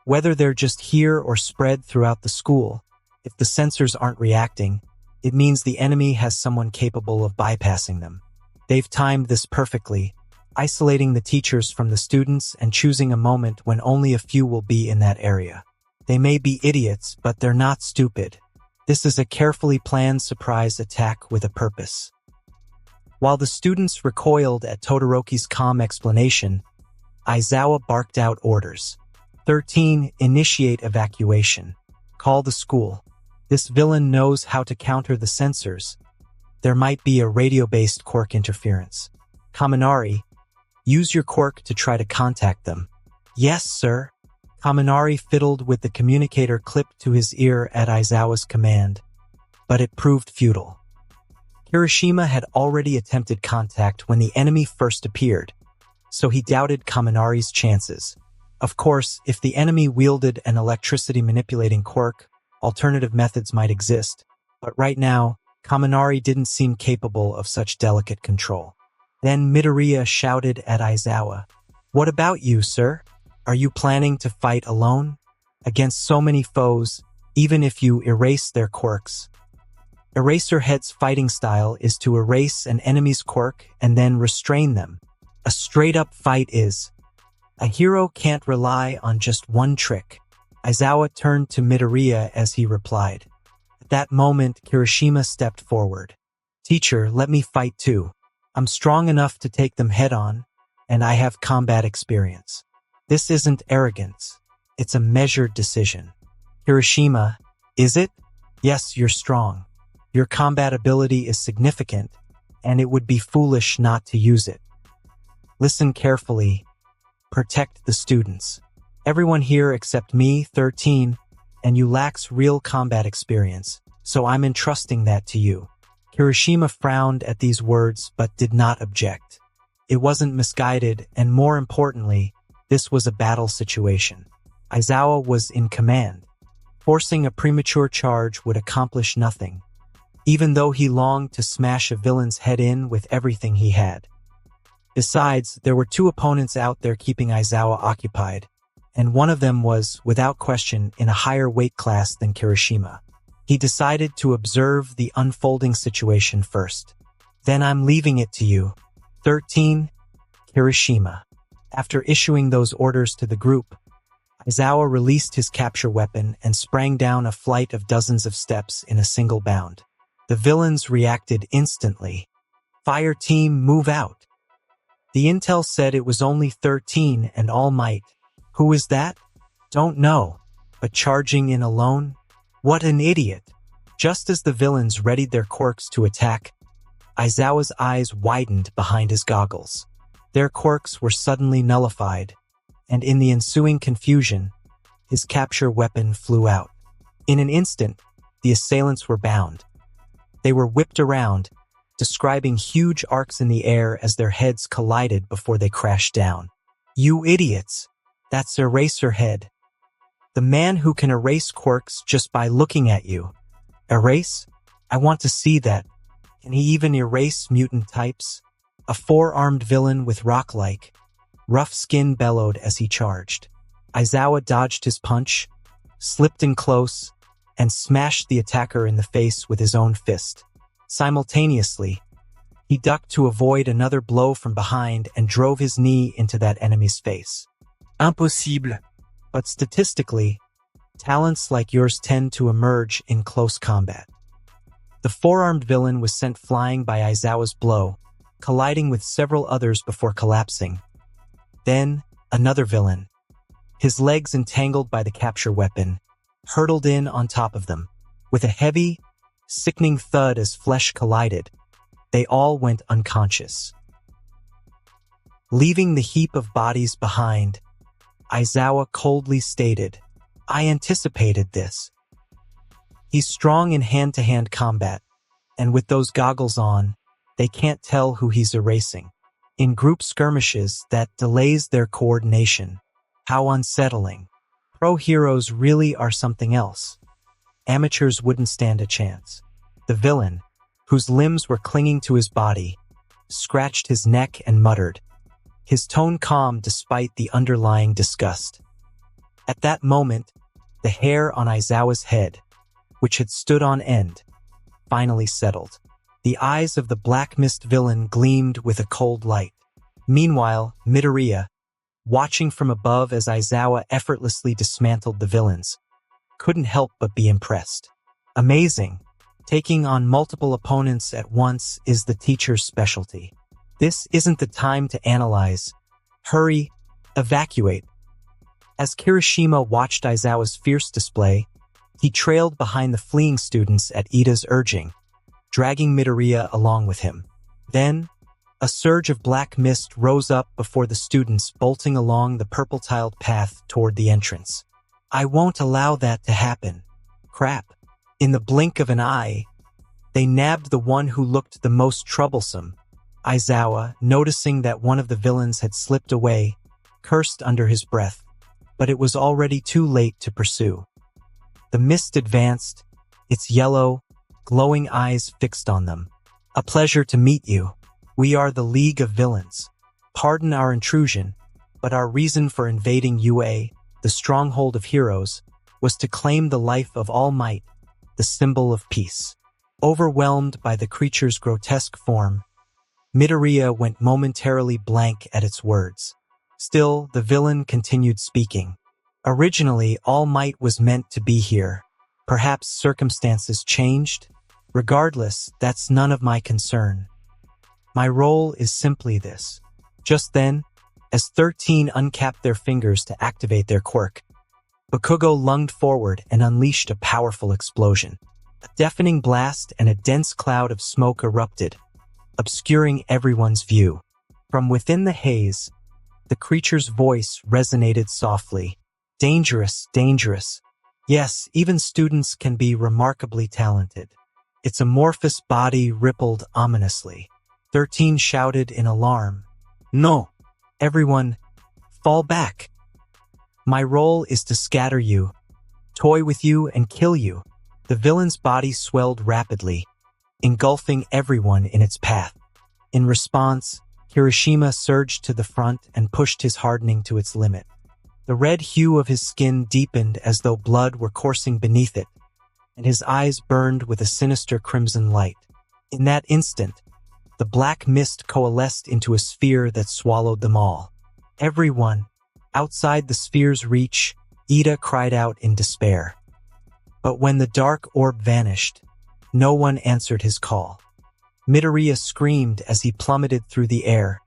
whether they're just here or spread throughout the school, if the sensors aren't reacting, it means the enemy has someone capable of bypassing them. They've timed this perfectly, isolating the teachers from the students and choosing a moment when only a few will be in that area. They may be idiots, but they're not stupid. This is a carefully planned surprise attack with a purpose. While the students recoiled at Todoroki's calm explanation, Aizawa barked out orders. 13. Initiate evacuation. Call the school. This villain knows how to counter the sensors. There might be a radio-based quirk interference. Kaminari, use your quirk to try to contact them. Yes, sir. Kaminari fiddled with the communicator clipped to his ear at Aizawa's command, but it proved futile. Kirishima had already attempted contact when the enemy first appeared, so he doubted Kaminari's chances. Of course, if the enemy wielded an electricity-manipulating quirk, alternative methods might exist, but right now, Kaminari didn't seem capable of such delicate control. Then Midoriya shouted at Aizawa, "What about you, sir? Are you planning to fight alone? Against so many foes, even if you erase their quirks?" Eraserhead's fighting style is to erase an enemy's quirk and then restrain them. A straight-up fight is. A hero can't rely on just one trick. Aizawa turned to Midoriya as he replied. At that moment, Kirishima stepped forward. Teacher, let me fight too. I'm strong enough to take them head-on, and I have combat experience. This isn't arrogance. It's a measured decision. Kirishima, is it? Yes, you're strong. Your combat ability is significant, and it would be foolish not to use it. Listen carefully. Protect the students. Everyone here except me, 13, and you lacks real combat experience, so I'm entrusting that to you. Kirishima frowned at these words but did not object. It wasn't misguided, and more importantly, this was a battle situation. Aizawa was in command. Forcing a premature charge would accomplish nothing, even though he longed to smash a villain's head in with everything he had. Besides, there were two opponents out there keeping Aizawa occupied, and one of them was, without question, in a higher weight class than Kirishima. He decided to observe the unfolding situation first. Then I'm leaving it to you. 13. Kirishima. After issuing those orders to the group, Aizawa released his capture weapon and sprang down a flight of dozens of steps in a single bound. The villains reacted instantly. Fire team, move out. The intel said it was only 13 and All Might. Who is that? Don't know. But charging in alone? What an idiot. Just as the villains readied their quirks to attack, Aizawa's eyes widened behind his goggles. Their quirks were suddenly nullified, and in the ensuing confusion, his capture weapon flew out. In an instant, the assailants were bound. They were whipped around, describing huge arcs in the air as their heads collided before they crashed down. "You idiots! That's Eraserhead. The man who can erase quirks just by looking at you. Erase? I want to see that. Can he even erase mutant types?" A four-armed villain with rock-like, rough skin bellowed as he charged. Aizawa dodged his punch, slipped in close, and smashed the attacker in the face with his own fist. Simultaneously, he ducked to avoid another blow from behind and drove his knee into that enemy's face. Impossible. But statistically, talents like yours tend to emerge in close combat. The four-armed villain was sent flying by Aizawa's blow, colliding with several others before collapsing. Then, another villain, his legs entangled by the capture weapon, hurtled in on top of them. With a heavy, sickening thud as flesh collided, they all went unconscious. Leaving the heap of bodies behind, Aizawa coldly stated, "I anticipated this." He's strong in hand-to-hand combat, and with those goggles on, they can't tell who he's erasing. In group skirmishes, that delays their coordination. How unsettling. Pro heroes really are something else. Amateurs wouldn't stand a chance. The villain, whose limbs were clinging to his body, scratched his neck and muttered, his tone calm despite the underlying disgust. At that moment, the hair on Aizawa's head, which had stood on end, finally settled. The eyes of the Black Mist villain gleamed with a cold light. Meanwhile, Midoriya, watching from above as Aizawa effortlessly dismantled the villains, couldn't help but be impressed. Amazing. Taking on multiple opponents at once is the teacher's specialty. This isn't the time to analyze. Hurry, evacuate. As Kirishima watched Aizawa's fierce display, he trailed behind the fleeing students at Ida's urging, dragging Midoriya along with him. Then, a surge of black mist rose up before the students bolting along the purple-tiled path toward the entrance. "I won't allow that to happen." Crap. In the blink of an eye, they nabbed the one who looked the most troublesome. Aizawa, noticing that one of the villains had slipped away, cursed under his breath, but it was already too late to pursue. The mist advanced, its yellow, glowing eyes fixed on them. "A pleasure to meet you. We are the League of Villains. Pardon our intrusion, but our reason for invading UA, the stronghold of heroes, was to claim the life of All Might, the symbol of peace." Overwhelmed by the creature's grotesque form, Midoriya went momentarily blank at its words. Still, the villain continued speaking. "Originally, All Might was meant to be here. Perhaps circumstances changed? Regardless, that's none of my concern. My role is simply this." Just then, as 13 uncapped their fingers to activate their quirk, Bakugo lunged forward and unleashed a powerful explosion. A deafening blast and a dense cloud of smoke erupted, obscuring everyone's view. From within the haze, the creature's voice resonated softly. "Dangerous, dangerous. Yes, even students can be remarkably talented." Its amorphous body rippled ominously. 13 shouted in alarm. "No! Everyone, fall back! My role is to scatter you, toy with you, and kill you." The villain's body swelled rapidly, engulfing everyone in its path. In response, Kirishima surged to the front and pushed his hardening to its limit. The red hue of his skin deepened as though blood were coursing beneath it, and his eyes burned with a sinister crimson light. In that instant, the black mist coalesced into a sphere that swallowed them all. "Everyone, outside the sphere's reach," Ida cried out in despair. But when the dark orb vanished, no one answered his call. Midoriya screamed as he plummeted through the air,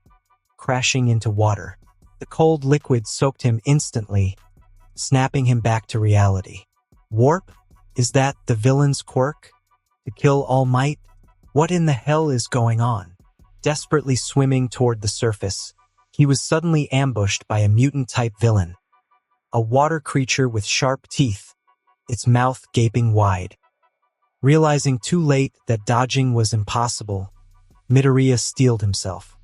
crashing into water. The cold liquid soaked him instantly, snapping him back to reality. Warp? Is that the villain's quirk? To kill All Might? What in the hell is going on? Desperately swimming toward the surface, he was suddenly ambushed by a mutant-type villain. A water creature with sharp teeth, its mouth gaping wide. Realizing too late that dodging was impossible, Midoriya steeled himself.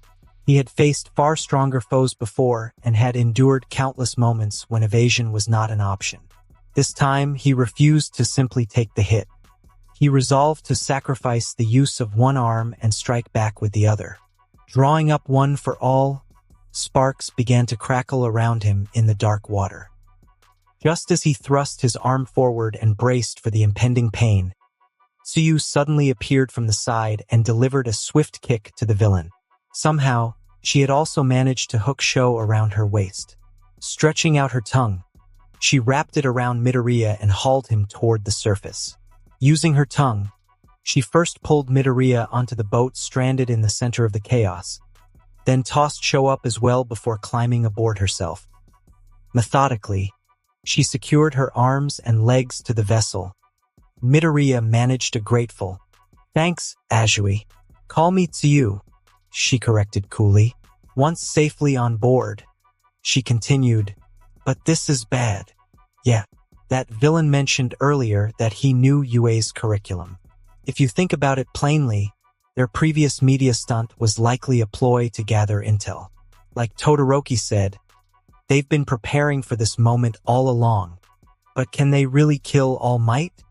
He had faced far stronger foes before and had endured countless moments when evasion was not an option. This time, he refused to simply take the hit. He resolved to sacrifice the use of one arm and strike back with the other. Drawing up one for all, sparks began to crackle around him in the dark water. Just as he thrust his arm forward and braced for the impending pain, Tsuyu suddenly appeared from the side and delivered a swift kick to the villain. Somehow, she had also managed to hook Sho around her waist. Stretching out her tongue, she wrapped it around Midoriya and hauled him toward the surface. Using her tongue, she first pulled Midoriya onto the boat stranded in the center of the chaos, then tossed Sho up as well before climbing aboard herself. Methodically, she secured her arms and legs to the vessel. Midoriya managed a grateful, "Thanks, Azui. Call me Tsuyu," she corrected coolly. Once safely on board, she continued, "But this is bad. Yeah, that villain mentioned earlier that he knew UA's curriculum. If you think about it plainly, their previous media stunt was likely a ploy to gather intel. Like Todoroki said, they've been preparing for this moment all along. But can they really kill All Might?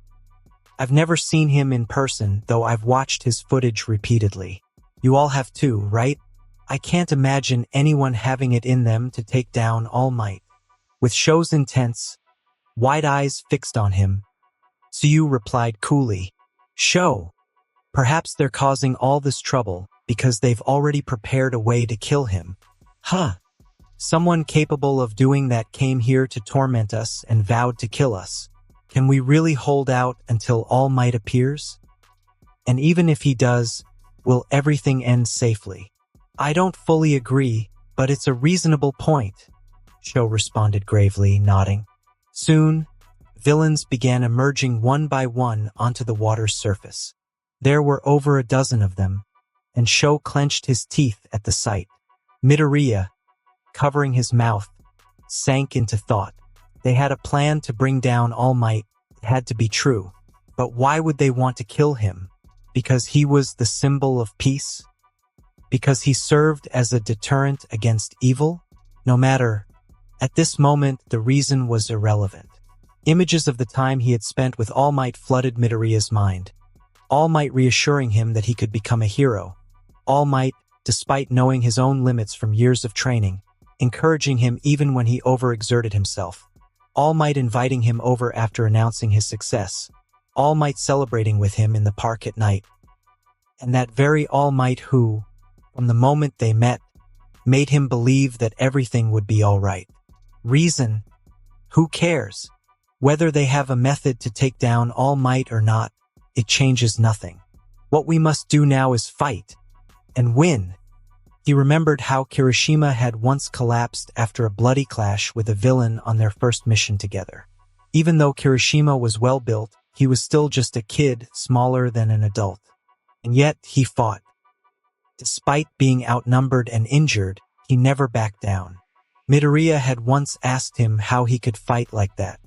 I've never seen him in person, though I've watched his footage repeatedly. You all have too, right? I can't imagine anyone having it in them to take down All Might." With Sho's intense, wide eyes fixed on him, Tsuyu replied coolly, "Sho, perhaps they're causing all this trouble because they've already prepared a way to kill him. Huh. Someone capable of doing that came here to torment us and vowed to kill us. Can we really hold out until All Might appears? And even if he does, will everything end safely?" "I don't fully agree, but it's a reasonable point," Sho responded gravely, nodding. Soon, villains began emerging one by one onto the water's surface. There were over a dozen of them, and Sho clenched his teeth at the sight. Midoriya, covering his mouth, sank into thought. They had a plan to bring down All Might. It had to be true. But why would they want to kill him? Because he was the symbol of peace? Because he served as a deterrent against evil? No matter. At this moment, the reason was irrelevant. Images of the time he had spent with All Might flooded Midoriya's mind. All Might reassuring him that he could become a hero. All Might, despite knowing his own limits from years of training, encouraging him even when he overexerted himself. All Might inviting him over after announcing his success. All Might celebrating with him in the park at night. And that very All Might who, from the moment they met, made him believe that everything would be all right. Reason? Who cares? Whether they have a method to take down All Might or not, it changes nothing. What we must do now is fight. And win. He remembered how Kirishima had once collapsed after a bloody clash with a villain on their first mission together. Even though Kirishima was well built, he was still just a kid, smaller than an adult. And yet, he fought. Despite being outnumbered and injured, he never backed down. Midoriya had once asked him how he could fight like that.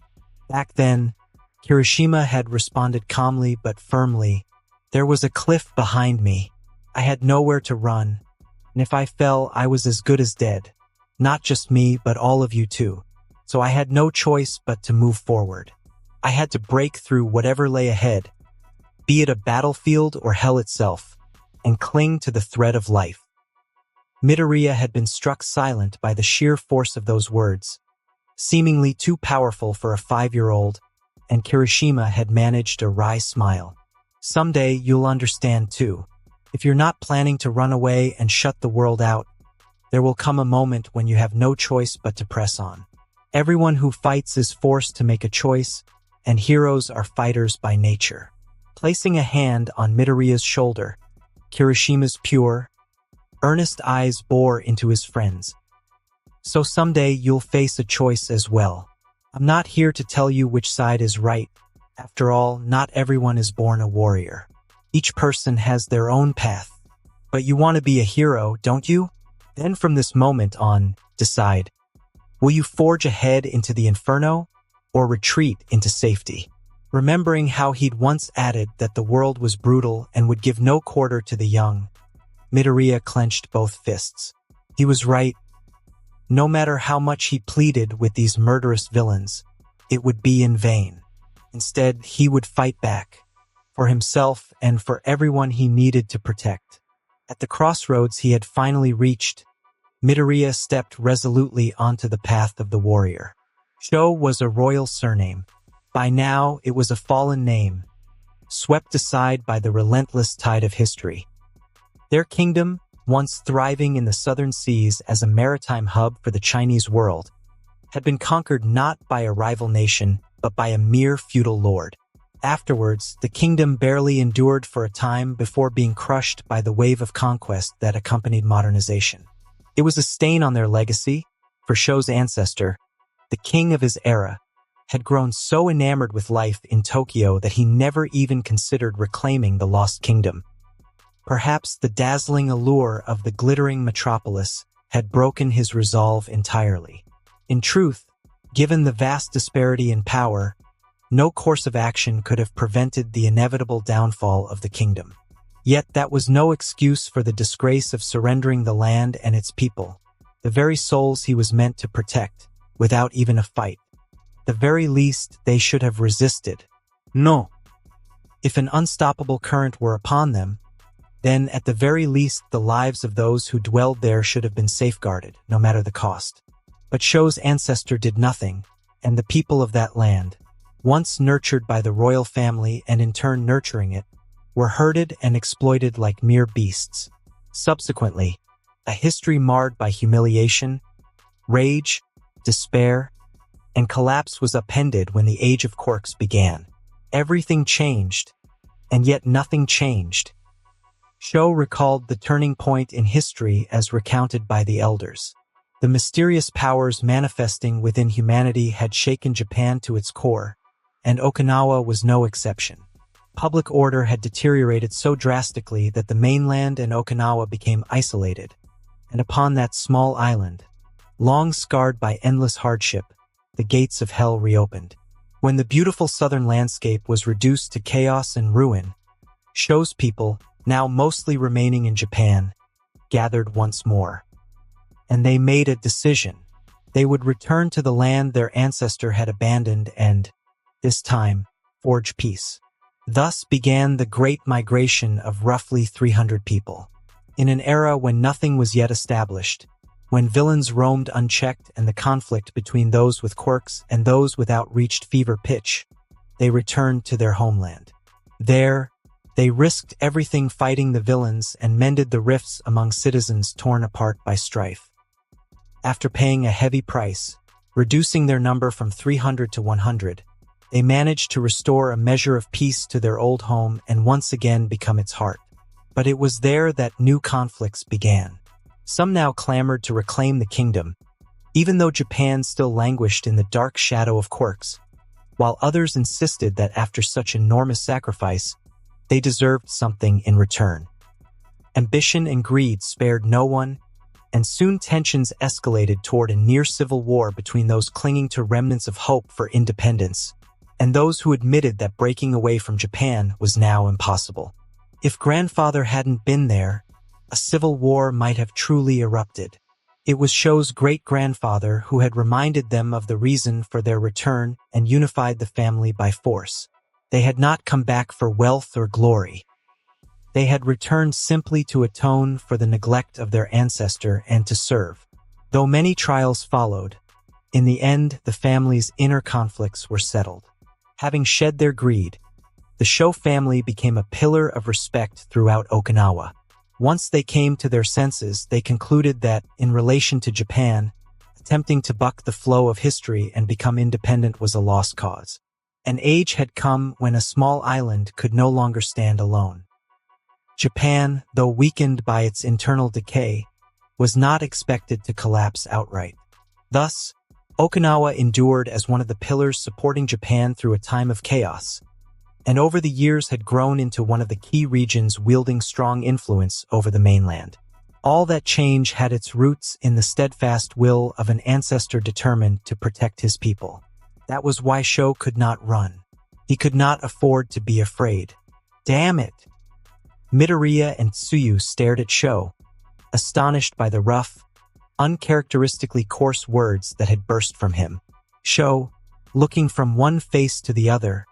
Back then, Kirishima had responded calmly but firmly, "There was a cliff behind me. I had nowhere to run. And if I fell, I was as good as dead. Not just me, but all of you too. So I had no choice but to move forward. I had to break through whatever lay ahead, be it a battlefield or hell itself, and cling to the thread of life." Midoriya had been struck silent by the sheer force of those words, seemingly too powerful for a 5-year-old, and Kirishima had managed a wry smile. "Someday you'll understand too. If you're not planning to run away and shut the world out, there will come a moment when you have no choice but to press on. Everyone who fights is forced to make a choice, and heroes are fighters by nature." Placing a hand on Midoriya's shoulder, Kirishima's pure, earnest eyes bore into his friend's. "So someday you'll face a choice as well. I'm not here to tell you which side is right. After all, not everyone is born a warrior. Each person has their own path. But you want to be a hero, don't you? Then from this moment on, decide. Will you forge ahead into the inferno or retreat into safety? Remembering how he'd once added that the world was brutal and would give no quarter to the young, Midoriya clenched both fists. He was right. No matter how much he pleaded with these murderous villains, it would be in vain. Instead, he would fight back, for himself and for everyone he needed to protect. At the crossroads he had finally reached, Midoriya stepped resolutely onto the path of the warrior. Sho was a royal surname. By now, it was a fallen name, swept aside by the relentless tide of history. Their kingdom, once thriving in the southern seas as a maritime hub for the Chinese world, had been conquered not by a rival nation, but by a mere feudal lord. Afterwards, the kingdom barely endured for a time before being crushed by the wave of conquest that accompanied modernization. It was a stain on their legacy, for Sho's ancestor, the king of his era, had grown so enamored with life in Tokyo that he never even considered reclaiming the lost kingdom. Perhaps the dazzling allure of the glittering metropolis had broken his resolve entirely. In truth, given the vast disparity in power, no course of action could have prevented the inevitable downfall of the kingdom. Yet that was no excuse for the disgrace of surrendering the land and its people, the very souls he was meant to protect, without even a fight. The very least, they should have resisted. No. If an unstoppable current were upon them, then at the very least the lives of those who dwelled there should have been safeguarded, no matter the cost. But Sho's ancestor did nothing, and the people of that land, once nurtured by the royal family and in turn nurturing it, were herded and exploited like mere beasts. Subsequently, a history marred by humiliation, rage, despair, and collapse was upended when the Age of Quarks began. Everything changed, and yet nothing changed. Sho recalled the turning point in history as recounted by the elders. The mysterious powers manifesting within humanity had shaken Japan to its core, and Okinawa was no exception. Public order had deteriorated so drastically that the mainland and Okinawa became isolated, and upon that small island, long scarred by endless hardship, the gates of hell reopened. When the beautiful southern landscape was reduced to chaos and ruin, Sho's people, now mostly remaining in Japan, gathered once more. And they made a decision. They would return to the land their ancestor had abandoned and, this time, forge peace. Thus began the Great Migration of roughly 300 people. In an era when nothing was yet established, when villains roamed unchecked and the conflict between those with quirks and those without reached fever pitch, they returned to their homeland. There, they risked everything fighting the villains and mended the rifts among citizens torn apart by strife. After paying a heavy price, reducing their number from 300 to 100, they managed to restore a measure of peace to their old home and once again become its heart. But it was there that new conflicts began. Some now clamored to reclaim the kingdom, even though Japan still languished in the dark shadow of quirks, while others insisted that after such enormous sacrifice, they deserved something in return. Ambition and greed spared no one, and soon tensions escalated toward a near-civil war between those clinging to remnants of hope for independence, and those who admitted that breaking away from Japan was now impossible. If grandfather hadn't been there, a civil war might have truly erupted. It was Sho's great-grandfather who had reminded them of the reason for their return and unified the family by force. They had not come back for wealth or glory. They had returned simply to atone for the neglect of their ancestor and to serve. Though many trials followed, in the end the family's inner conflicts were settled. Having shed their greed, the Sho family became a pillar of respect throughout Okinawa. Once they came to their senses, they concluded that, in relation to Japan, attempting to buck the flow of history and become independent was a lost cause. An age had come when a small island could no longer stand alone. Japan, though weakened by its internal decay, was not expected to collapse outright. Thus, Okinawa endured as one of the pillars supporting Japan through a time of chaos, and over the years had grown into one of the key regions wielding strong influence over the mainland. All that change had its roots in the steadfast will of an ancestor determined to protect his people. That was why Sho could not run. He could not afford to be afraid. Damn it! Midoriya and Tsuyu stared at Sho, astonished by the rough, uncharacteristically coarse words that had burst from him. Sho, looking from one face to the other,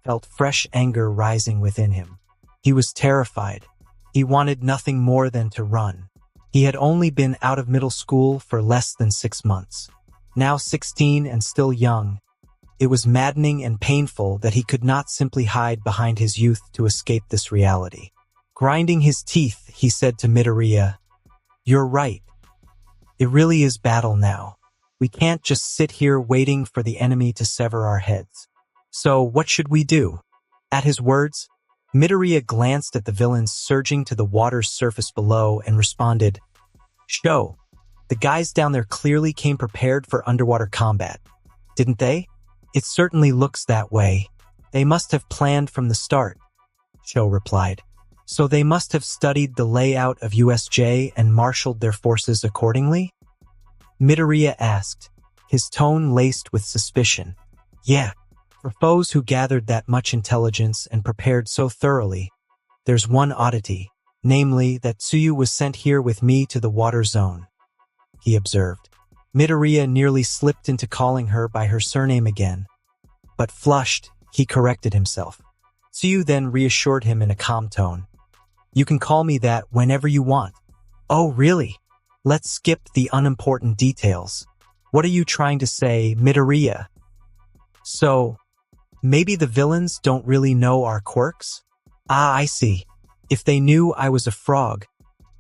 felt fresh anger rising within him. He was terrified. He wanted nothing more than to run. He had only been out of middle school for less than 6 months. Now 16 and still young, it was maddening and painful that he could not simply hide behind his youth to escape this reality. Grinding his teeth, he said to Midoriya, "You're right. It really is battle now. We can't just sit here waiting for the enemy to sever our heads. So what should we do?" At his words, Midoriya glanced at the villains surging to the water's surface below and responded, "Sho, the guys down there clearly came prepared for underwater combat, didn't they? It certainly looks that way. They must have planned from the start," Sho replied. "So they must have studied the layout of USJ and marshaled their forces accordingly?" Midoriya asked, his tone laced with suspicion. "Yeah. For foes who gathered that much intelligence and prepared so thoroughly, there's one oddity, namely that Tsuyu was sent here with me to the water zone," he observed. Midoriya nearly slipped into calling her by her surname again, but flushed, he corrected himself. Tsuyu then reassured him in a calm tone. "You can call me that whenever you want." "Oh, really? Let's skip the unimportant details. What are you trying to say, Midoriya?" "So, maybe the villains don't really know our quirks?" "Ah, I see. If they knew I was a frog,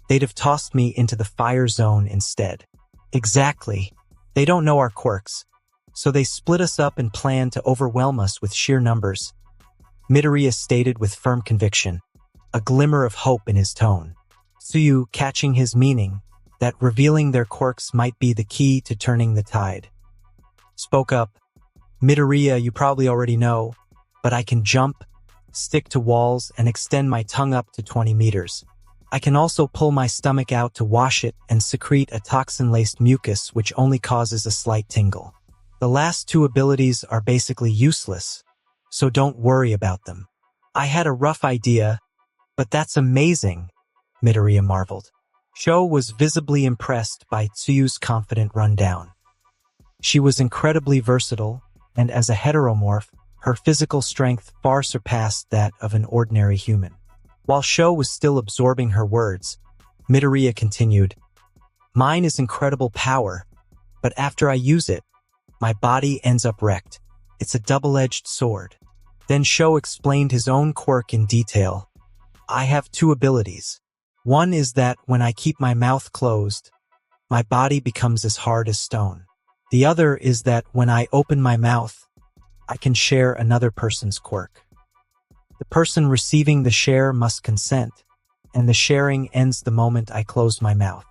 they'd have tossed me into the fire zone instead." "Exactly. They don't know our quirks, so they split us up and plan to overwhelm us with sheer numbers," Midoriya stated with firm conviction, a glimmer of hope in his tone. Tsuyu, catching his meaning, that revealing their quirks might be the key to turning the tide, spoke up, "Midoriya, you probably already know, but I can jump, stick to walls, and extend my tongue up to 20 meters. I can also pull my stomach out to wash it and secrete a toxin-laced mucus which only causes a slight tingle. The last two abilities are basically useless, so don't worry about them." "I had a rough idea, but that's amazing," Midoriya marveled. Sho was visibly impressed by Tsuyu's confident rundown. She was incredibly versatile, and as a heteromorph, her physical strength far surpassed that of an ordinary human. While Sho was still absorbing her words, Midoriya continued, "Mine is incredible power, but after I use it, my body ends up wrecked. It's a double-edged sword." Then Sho explained his own quirk in detail. "I have two abilities. One is that when I keep my mouth closed, my body becomes as hard as stone. The other is that when I open my mouth, I can share another person's quirk. The person receiving the share must consent, and the sharing ends the moment I close my mouth.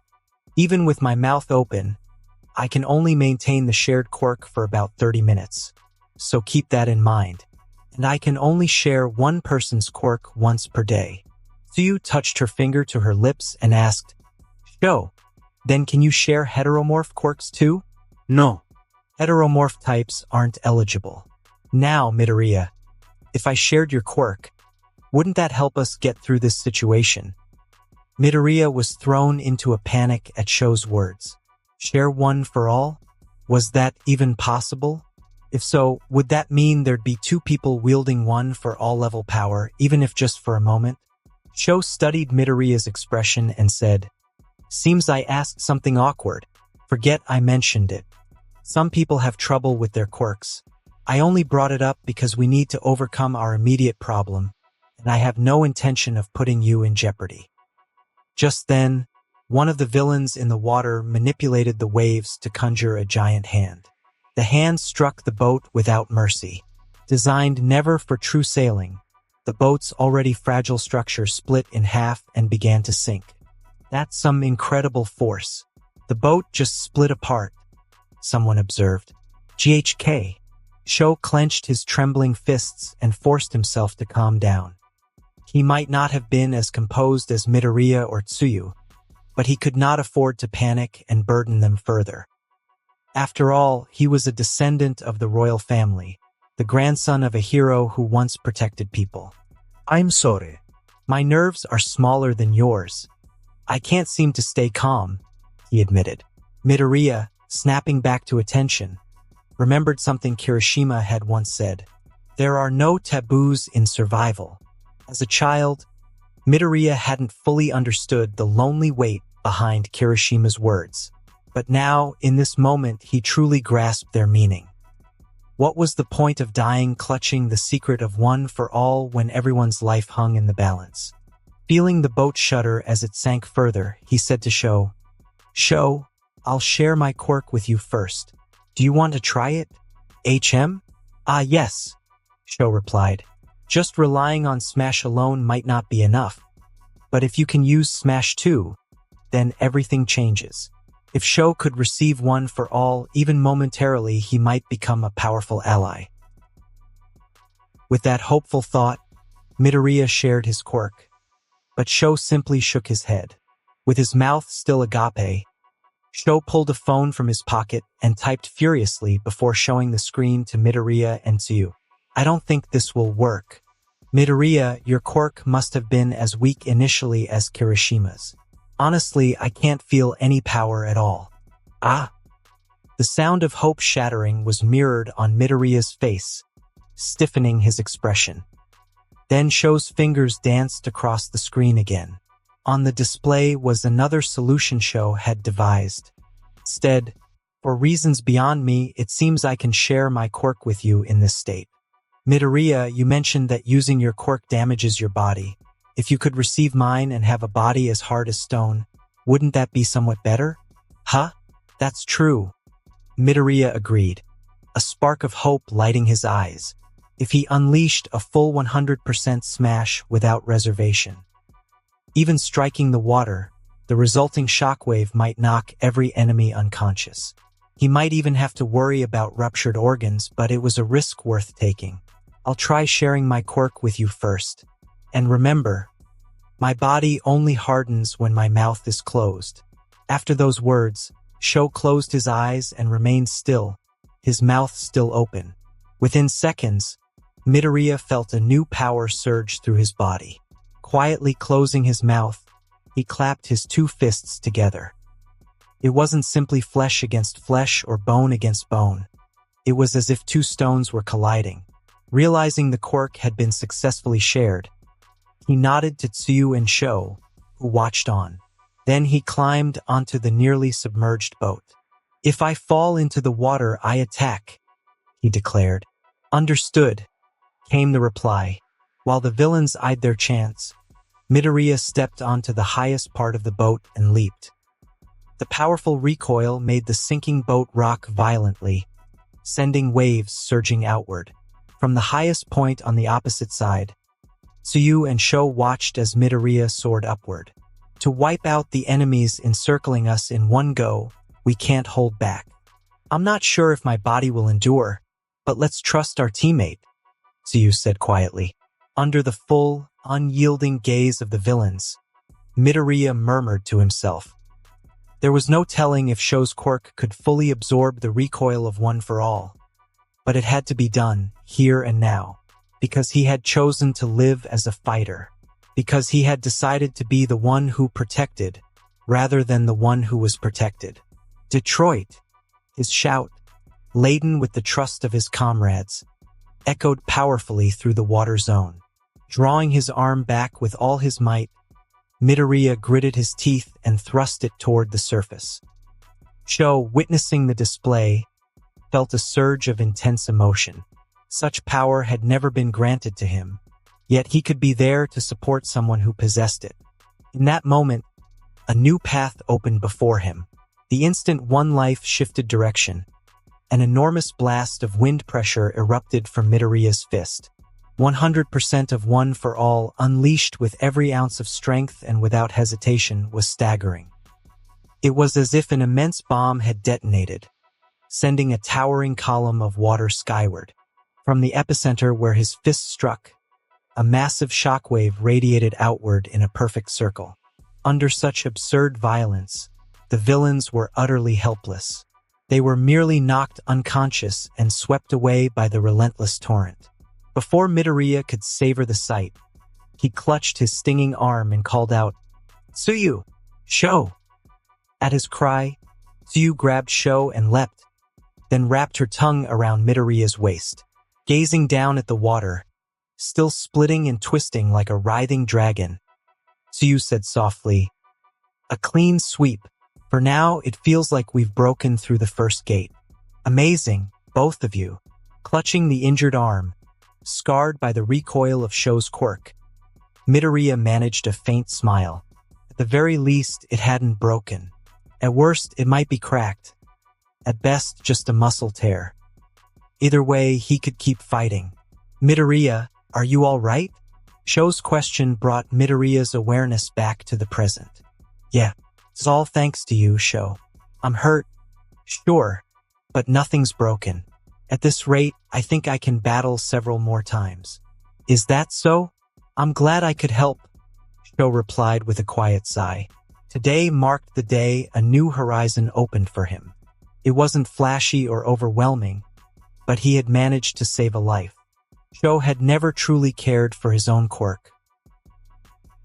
Even with my mouth open, I can only maintain the shared quirk for about 30 minutes, so keep that in mind. And I can only share one person's quirk once per day." Tsuyu touched her finger to her lips and asked, "Sho, then can you share heteromorph quirks too?" No. "Heteromorph types aren't eligible. Now, Midoriya, if I shared your quirk, wouldn't that help us get through this situation?" Midoriya was thrown into a panic at Sho's words. Share one for all? Was that even possible? If so, would that mean there'd be two people wielding one for all-level power, even if just for a moment? Sho studied Midoriya's expression and said, "Seems I asked something awkward. Forget I mentioned it. Some people have trouble with their quirks. I only brought it up because we need to overcome our immediate problem, and I have no intention of putting you in jeopardy." Just then, one of the villains in the water manipulated the waves to conjure a giant hand. The hand struck the boat without mercy. Designed never for true sailing, the boat's already fragile structure split in half and began to sink. "That's some incredible force. The boat just split apart," someone observed. "GHK. Sho clenched his trembling fists and forced himself to calm down. He might not have been as composed as Midoriya or Tsuyu, but he could not afford to panic and burden them further. After all, he was a descendant of the royal family, the grandson of a hero who once protected people. I'm sorry. My nerves are smaller than yours. I can't seem to stay calm, he admitted. Midoriya, snapping back to attention, remembered something Kirishima had once said. There are no taboos in survival. As a child, Midoriya hadn't fully understood the lonely weight behind Kirishima's words. But now, in this moment, he truly grasped their meaning. What was the point of dying clutching the secret of one for all when everyone's life hung in the balance? Feeling the boat shudder as it sank further, he said to Sho, "Sho, I'll share my quirk with you first. Do you want to try it? HM? Ah, yes," Sho replied. Just relying on Smash alone might not be enough. But if you can use Smash too, then everything changes. If Sho could receive one for all, even momentarily, he might become a powerful ally. With that hopeful thought, Midoriya shared his quirk. But Sho simply shook his head. With his mouth still agape, Sho pulled a phone from his pocket and typed furiously before showing the screen to Midoriya and Tsuyu. "I don't think this will work. Midoriya, your quirk must have been as weak initially as Kirishima's. Honestly, I can't feel any power at all." "Ah!" The sound of hope shattering was mirrored on Midoriya's face, stiffening his expression. Then Sho's fingers danced across the screen again. On the display was another solution Sho had devised. Instead, "For reasons beyond me, it seems I can share my quirk with you in this state. Midoriya, you mentioned that using your quirk damages your body. If you could receive mine and have a body as hard as stone, wouldn't that be somewhat better?" "Huh? That's true," Midoriya agreed, a spark of hope lighting his eyes. If he unleashed a full 100% smash without reservation, even striking the water, the resulting shockwave might knock every enemy unconscious. He might even have to worry about ruptured organs, but it was a risk worth taking. "I'll try sharing my quirk with you first. And remember, my body only hardens when my mouth is closed." After those words, Sho closed his eyes and remained still, his mouth still open. Within seconds, Midoriya felt a new power surge through his body. Quietly closing his mouth, he clapped his two fists together. It wasn't simply flesh against flesh or bone against bone. It was as if two stones were colliding. Realizing the quirk had been successfully shared, he nodded to Tsuyu and Sho, who watched on. Then he climbed onto the nearly submerged boat. "If I fall into the water, I attack," he declared. "Understood," came the reply. While the villains eyed their chance, Midoriya stepped onto the highest part of the boat and leaped. The powerful recoil made the sinking boat rock violently, sending waves surging outward. From the highest point on the opposite side, Tsuyu and Sho watched as Midoriya soared upward. "To wipe out the enemies encircling us in one go, we can't hold back. I'm not sure if my body will endure, but let's trust our teammate," Tsuyu said quietly. Under the full, unyielding gaze of the villains, Midoriya murmured to himself. There was no telling if Sho's quirk could fully absorb the recoil of One for All, but it had to be done, here and now, because he had chosen to live as a fighter, because he had decided to be the one who protected, rather than the one who was protected. "Detroit!" His shout, laden with the trust of his comrades, echoed powerfully through the water zone. Drawing his arm back with all his might, Midoriya gritted his teeth and thrust it toward the surface. Sho, witnessing the display, felt a surge of intense emotion. Such power had never been granted to him, yet he could be there to support someone who possessed it. In that moment, a new path opened before him. The instant one life shifted direction, an enormous blast of wind pressure erupted from Midoriya's fist. 100% of One for All, unleashed with every ounce of strength and without hesitation, was staggering. It was as if an immense bomb had detonated, sending a towering column of water skyward. From the epicenter where his fist struck, a massive shockwave radiated outward in a perfect circle. Under such absurd violence, the villains were utterly helpless. They were merely knocked unconscious and swept away by the relentless torrent. Before Midoriya could savor the sight, he clutched his stinging arm and called out, "Tsuyu! Sho!" At his cry, Tsuyu grabbed Sho and leapt, then wrapped her tongue around Midoriya's waist. Gazing down at the water, still splitting and twisting like a writhing dragon, Tsuyu said softly, "A clean sweep. For now, it feels like we've broken through the first gate. Amazing, both of you." Clutching the injured arm, scarred by the recoil of Sho's quirk, Midoriya managed a faint smile. At the very least, it hadn't broken. At worst, it might be cracked. At best, just a muscle tear. Either way, he could keep fighting. "Midoriya, are you all right?" Sho's question brought Midoriya's awareness back to the present. "Yeah, it's all thanks to you, Sho. I'm hurt, sure, but nothing's broken. At this rate, I think I can battle several more times." "Is that so? I'm glad I could help," Sho replied with a quiet sigh. Today marked the day a new horizon opened for him. It wasn't flashy or overwhelming, but he had managed to save a life. Sho had never truly cared for his own quirk.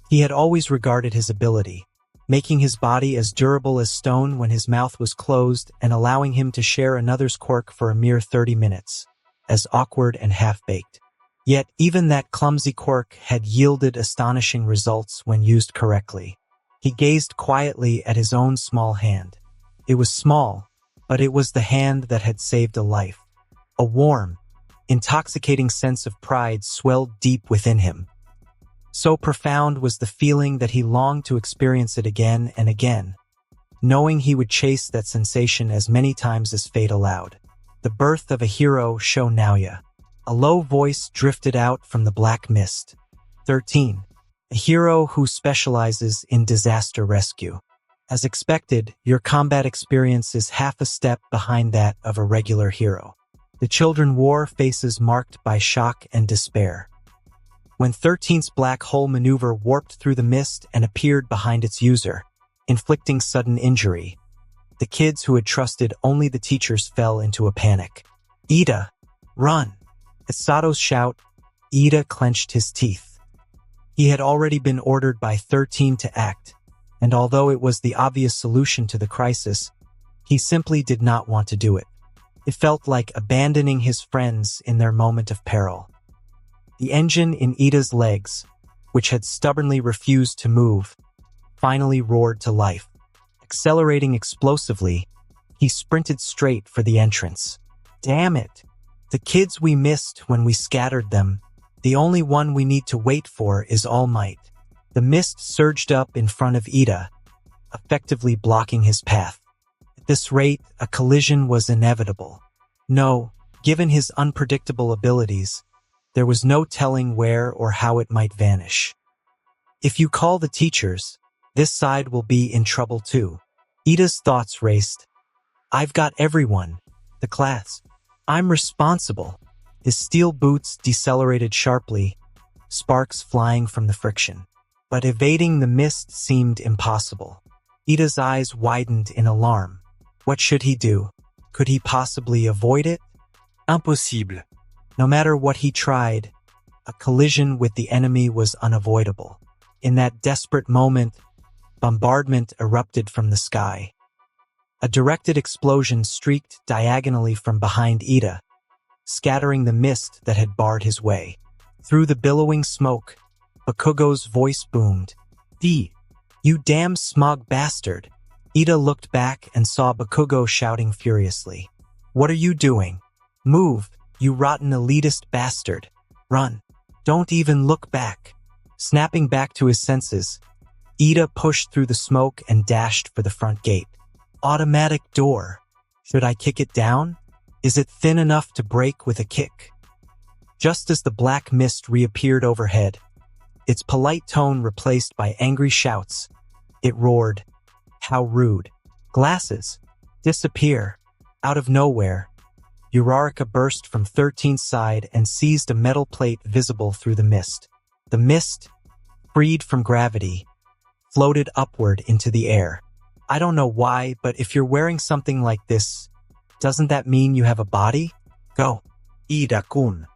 He had always regarded his ability, making his body as durable as stone when his mouth was closed and allowing him to share another's quirk for a mere 30 minutes, as awkward and half-baked. Yet even that clumsy quirk had yielded astonishing results when used correctly. He gazed quietly at his own small hand. It was small, but it was the hand that had saved a life. A warm, intoxicating sense of pride swelled deep within him. So profound was the feeling that he longed to experience it again and again, knowing he would chase that sensation as many times as fate allowed. The birth of a hero, Sho Naoya. A low voice drifted out from the black mist. 13. A hero who specializes in disaster rescue. As expected, your combat experience is half a step behind that of a regular hero. The children wore faces marked by shock and despair. When 13's black hole maneuver warped through the mist and appeared behind its user, inflicting sudden injury, the kids who had trusted only the teachers fell into a panic. "Ida, run!" At Sato's shout, Ida clenched his teeth. He had already been ordered by 13 to act, and although it was the obvious solution to the crisis, he simply did not want to do it. It felt like abandoning his friends in their moment of peril. The engine in Ida's legs, which had stubbornly refused to move, finally roared to life. Accelerating explosively, he sprinted straight for the entrance. Damn it! The kids we missed when we scattered them, the only one we need to wait for is All Might. The mist surged up in front of Ida, effectively blocking his path. At this rate, a collision was inevitable. No, given his unpredictable abilities, there was no telling where or how it might vanish. If you call the teachers, this side will be in trouble too. Ida's thoughts raced. I've got everyone. The class. I'm responsible. His steel boots decelerated sharply, sparks flying from the friction. But evading the mist seemed impossible. Ida's eyes widened in alarm. What should he do? Could he possibly avoid it? Impossible. No matter what he tried, a collision with the enemy was unavoidable. In that desperate moment, bombardment erupted from the sky. A directed explosion streaked diagonally from behind Ida, scattering the mist that had barred his way. Through the billowing smoke, Bakugo's voice boomed. "D, you damn smog bastard!" Ida looked back and saw Bakugo shouting furiously. "What are you doing? Move, you rotten elitist bastard! Run! Don't even look back!" Snapping back to his senses, Ida pushed through the smoke and dashed for the front gate. Automatic door. Should I kick it down? Is it thin enough to break with a kick? Just as the black mist reappeared overhead, its polite tone replaced by angry shouts, it roared, "How rude. Glasses. Disappear. Out of nowhere. Uraraka burst from 13th side and seized a metal plate visible through the mist. The mist, freed from gravity, floated upward into the air. I don't know why, but if you're wearing something like this, doesn't that mean you have a body? Go. Ida-kun.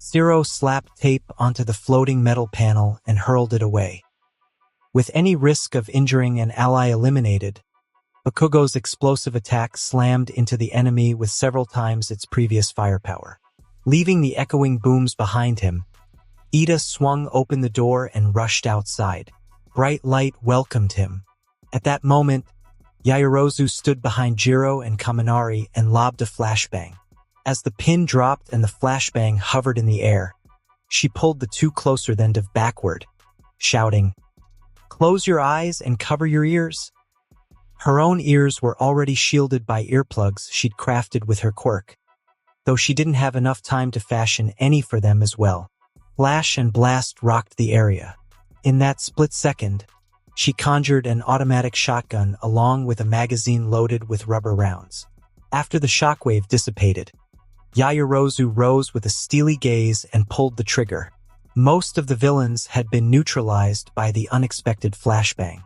Zero slapped tape onto the floating metal panel and hurled it away. With any risk of injuring an ally eliminated, Bakugo's explosive attack slammed into the enemy with several times its previous firepower. Leaving the echoing booms behind him, Ida swung open the door and rushed outside. Bright light welcomed him. At that moment, Yaoyorozu stood behind Jiro and Kaminari and lobbed a flashbang. As the pin dropped and the flashbang hovered in the air, she pulled the two closer then dove backward, shouting, "Close your eyes and cover your ears." Her own ears were already shielded by earplugs she'd crafted with her quirk, though she didn't have enough time to fashion any for them as well. Flash and blast rocked the area. In that split second, she conjured an automatic shotgun along with a magazine loaded with rubber rounds. After the shockwave dissipated, Yaoyorozu rose with a steely gaze and pulled the trigger. Most of the villains had been neutralized by the unexpected flashbang.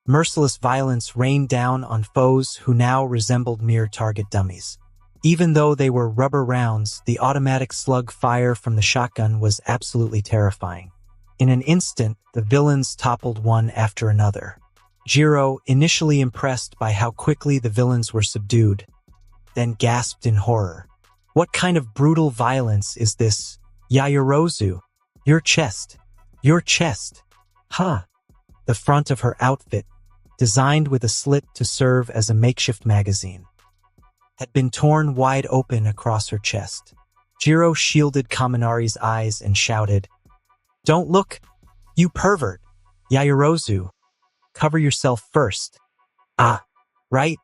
Merciless violence rained down on foes who now resembled mere target dummies. Even though they were rubber rounds, the automatic slug fire from the shotgun was absolutely terrifying. In an instant, the villains toppled one after another. Jiro, initially impressed by how quickly the villains were subdued, then gasped in horror. "What kind of brutal violence is this? Yaoyorozu, your chest. Your chest. Huh." The front of her outfit, designed with a slit to serve as a makeshift magazine, had been torn wide open across her chest. Jiro shielded Kaminari's eyes and shouted, "Don't look, you pervert! Yaoyorozu, cover yourself first." "Ah, right,"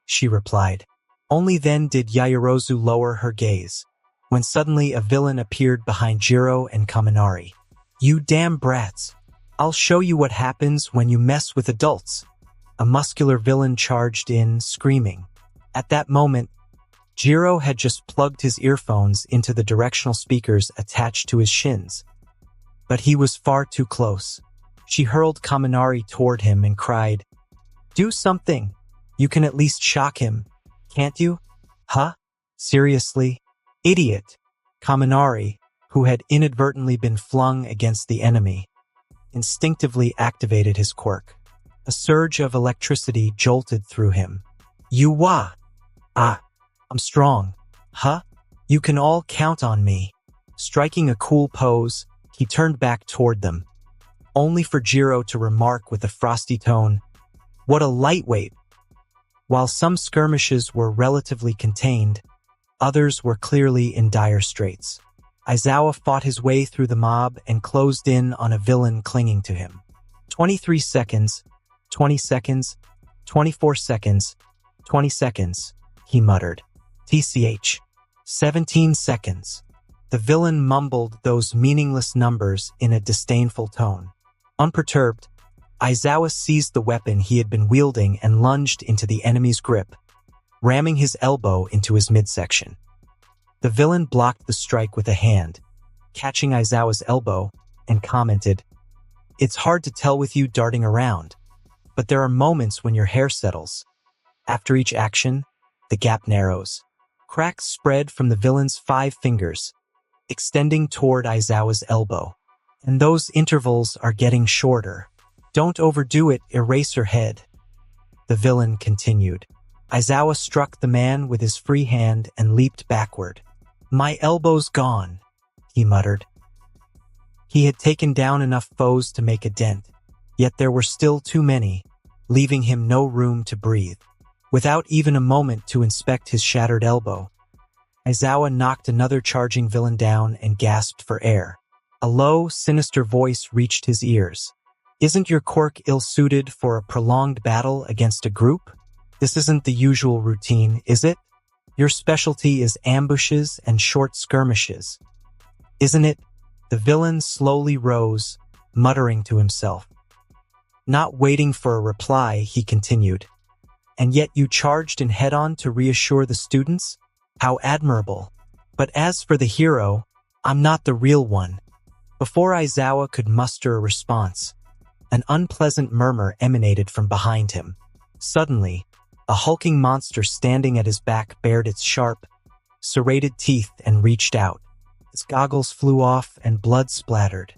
she replied. Only then did Yaoyorozu lower her gaze, when suddenly a villain appeared behind Jiro and Kaminari. "You damn brats! I'll show you what happens when you mess with adults." A muscular villain charged in, screaming. At that moment, Jiro had just plugged his earphones into the directional speakers attached to his shins. But he was far too close. She hurled Kaminari toward him and cried, "Do something! You can at least shock him, can't you?" "Huh? Seriously? Idiot!" Kaminari, who had inadvertently been flung against the enemy, instinctively activated his quirk. A surge of electricity jolted through him. "You wah! Ah, I'm strong. Huh? You can all count on me." Striking a cool pose, he turned back toward them, only for Jiro to remark with a frosty tone, "What a lightweight!" While some skirmishes were relatively contained, others were clearly in dire straits. Aizawa fought his way through the mob and closed in on a villain clinging to him. 23 seconds, 20 seconds, 24 seconds, 20 seconds, he muttered. TCH. 17 seconds. The villain mumbled those meaningless numbers in a disdainful tone. Unperturbed, Aizawa seized the weapon he had been wielding and lunged into the enemy's grip, ramming his elbow into his midsection. The villain blocked the strike with a hand, catching Aizawa's elbow, and commented, "It's hard to tell with you darting around, but there are moments when your hair settles. After each action, the gap narrows." Cracks spread from the villain's 5 fingers, extending toward Aizawa's elbow. "And those intervals are getting shorter. Don't overdo it, Eraserhead," the villain continued. Aizawa struck the man with his free hand and leaped backward. "My elbow's gone," he muttered. He had taken down enough foes to make a dent, yet there were still too many, leaving him no room to breathe. Without even a moment to inspect his shattered elbow, Aizawa knocked another charging villain down and gasped for air. A low, sinister voice reached his ears. "Isn't your quirk ill-suited for a prolonged battle against a group? This isn't the usual routine, is it? Your specialty is ambushes and short skirmishes, isn't it?" The villain slowly rose, muttering to himself. Not waiting for a reply, he continued, "And yet you charged in head-on to reassure the students? How admirable. But as for the hero, I'm not the real one. Before Aizawa could muster a response, an unpleasant murmur emanated from behind him. Suddenly, a hulking monster standing at his back bared its sharp, serrated teeth and reached out. His goggles flew off and blood splattered.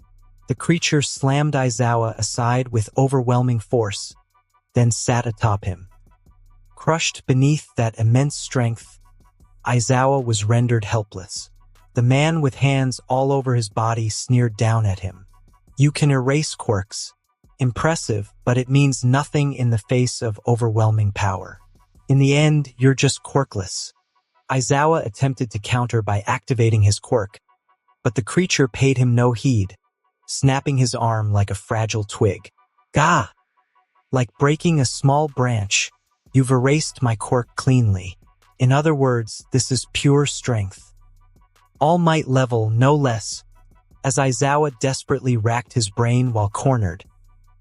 The creature slammed Aizawa aside with overwhelming force, then sat atop him. Crushed beneath that immense strength, Aizawa was rendered helpless. The man with hands all over his body sneered down at him. You can erase quirks. Impressive, but it means nothing in the face of overwhelming power. In the end, you're just quirkless. Aizawa attempted to counter by activating his quirk, but the creature paid him no heed, snapping his arm like a fragile twig. Gah! Like breaking a small branch, you've erased my quirk cleanly. In other words, this is pure strength. All might level, no less. As Aizawa desperately racked his brain while cornered,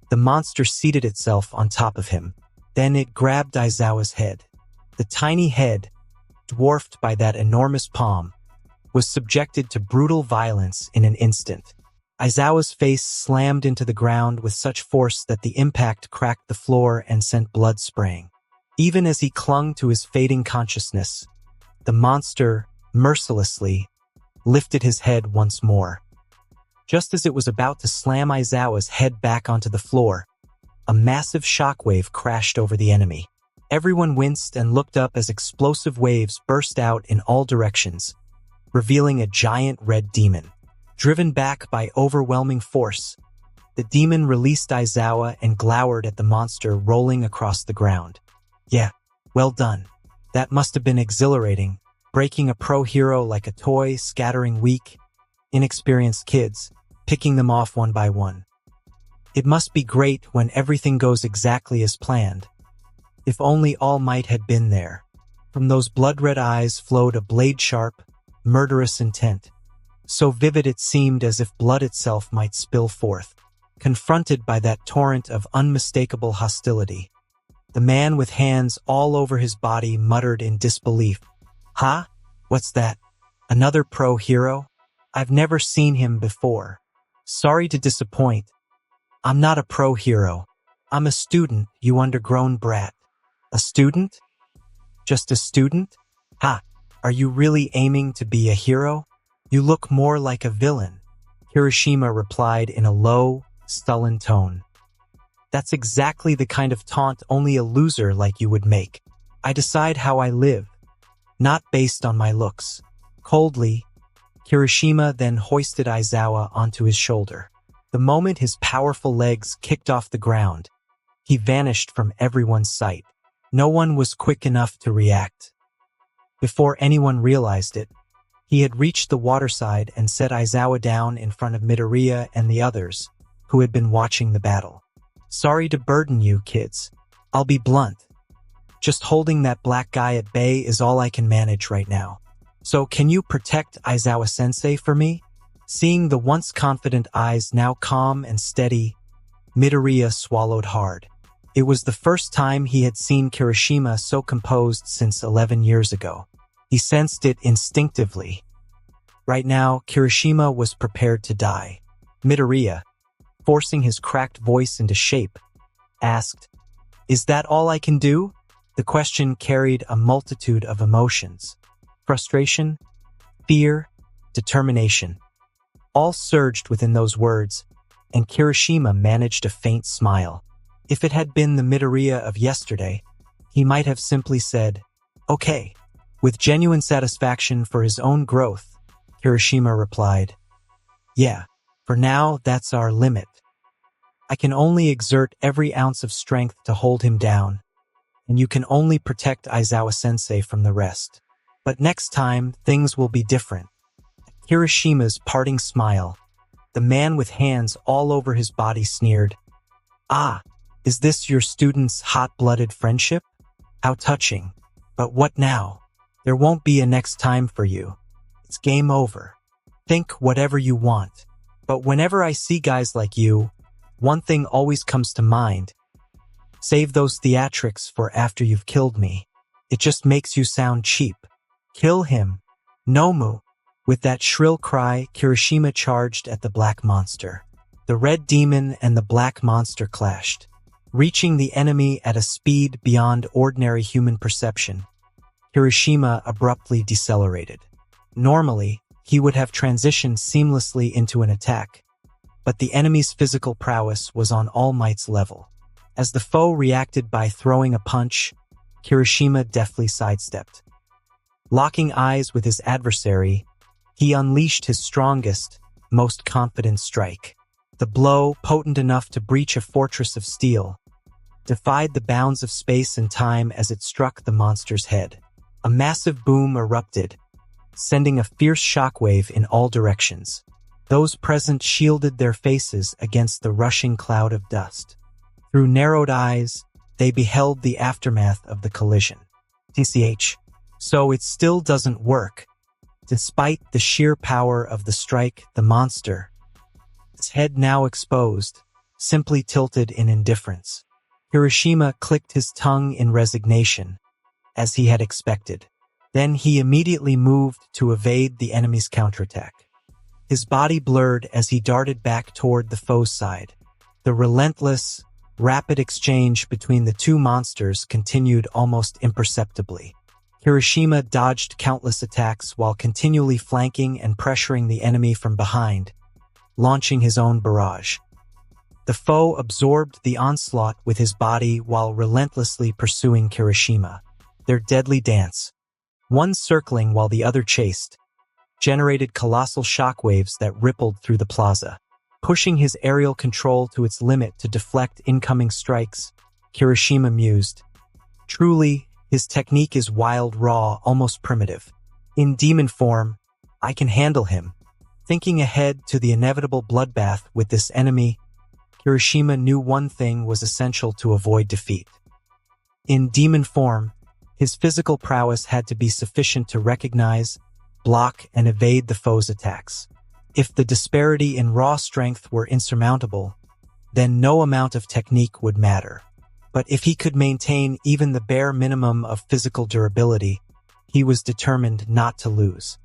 the monster seated itself on top of him. Then it grabbed Aizawa's head. The tiny head, dwarfed by that enormous palm, was subjected to brutal violence in an instant. Aizawa's face slammed into the ground with such force that the impact cracked the floor and sent blood spraying. Even as he clung to his fading consciousness, the monster, mercilessly, lifted his head once more. Just as it was about to slam Aizawa's head back onto the floor, a massive shockwave crashed over the enemy. Everyone winced and looked up as explosive waves burst out in all directions, revealing a giant red demon. Driven back by overwhelming force, the demon released Aizawa and glowered at the monster rolling across the ground. Yeah, well done. That must have been exhilarating, breaking a pro hero like a toy, scattering weak, inexperienced kids, picking them off one by one. It must be great when everything goes exactly as planned. If only All Might had been there. From those blood-red eyes flowed a blade-sharp, murderous intent. So vivid it seemed as if blood itself might spill forth. Confronted by that torrent of unmistakable hostility, the man with hands all over his body muttered in disbelief. Huh? What's that? Another pro hero? I've never seen him before. Sorry to disappoint. I'm not a pro hero. I'm a student, you undergrown brat. A student? Just a student? Ha! Are you really aiming to be a hero? You look more like a villain, Kirishima replied in a low, sullen tone. That's exactly the kind of taunt only a loser like you would make. I decide how I live, not based on my looks. Coldly, Kirishima then hoisted Aizawa onto his shoulder. The moment his powerful legs kicked off the ground, he vanished from everyone's sight. No one was quick enough to react. Before anyone realized it, he had reached the waterside and set Aizawa down in front of Midoriya and the others, who had been watching the battle. Sorry to burden you, kids. I'll be blunt. Just holding that black guy at bay is all I can manage right now. So can you protect Aizawa-sensei for me? Seeing the once confident eyes now calm and steady, Midoriya swallowed hard. It was the first time he had seen Kirishima so composed since 11 years ago. He sensed it instinctively. Right now, Kirishima was prepared to die. Midoriya, forcing his cracked voice into shape, asked, "Is that all I can do?" The question carried a multitude of emotions. Frustration, fear, determination. All surged within those words, and Kirishima managed a faint smile. If it had been the Midoriya of yesterday, he might have simply said, "Okay." With genuine satisfaction for his own growth, Kirishima replied, "Yeah, for now that's our limit. I can only exert every ounce of strength to hold him down, and you can only protect Aizawa-sensei from the rest. But next time, things will be different." Kirishima's parting smile, the man with hands all over his body sneered, "Ah, is this your student's hot-blooded friendship? How touching. But what now? There won't be a next time for you. It's game over. Think whatever you want. But whenever I see guys like you, one thing always comes to mind. Save those theatrics for after you've killed me. It just makes you sound cheap." Kill him! Nomu! With that shrill cry, Kirishima charged at the black monster. The red demon and the black monster clashed, reaching the enemy at a speed beyond ordinary human perception. Kirishima abruptly decelerated. Normally, he would have transitioned seamlessly into an attack, but the enemy's physical prowess was on All Might's level. As the foe reacted by throwing a punch, Kirishima deftly sidestepped. Locking eyes with his adversary, he unleashed his strongest, most confident strike. The blow, potent enough to breach a fortress of steel, defied the bounds of space and time as it struck the monster's head. A massive boom erupted, sending a fierce shockwave in all directions. Those present shielded their faces against the rushing cloud of dust. Through narrowed eyes, they beheld the aftermath of the collision. TCH. So it still doesn't work. Despite the sheer power of the strike, the monster, its head now exposed, simply tilted in indifference. Kirishima clicked his tongue in resignation, as he had expected. Then he immediately moved to evade the enemy's counterattack. His body blurred as he darted back toward the foe's side. The relentless, rapid exchange between the two monsters continued almost imperceptibly. Kirishima dodged countless attacks while continually flanking and pressuring the enemy from behind, launching his own barrage. The foe absorbed the onslaught with his body while relentlessly pursuing Kirishima. Their deadly dance, one circling while the other chased, generated colossal shockwaves that rippled through the plaza. Pushing his aerial control to its limit to deflect incoming strikes, Kirishima mused. Truly, his technique is wild, raw, almost primitive. In demon form, I can handle him. Thinking ahead to the inevitable bloodbath with this enemy, Kirishima knew one thing was essential to avoid defeat. In demon form, his physical prowess had to be sufficient to recognize, block, and evade the foe's attacks. If the disparity in raw strength were insurmountable, then no amount of technique would matter. But if he could maintain even the bare minimum of physical durability, he was determined not to lose.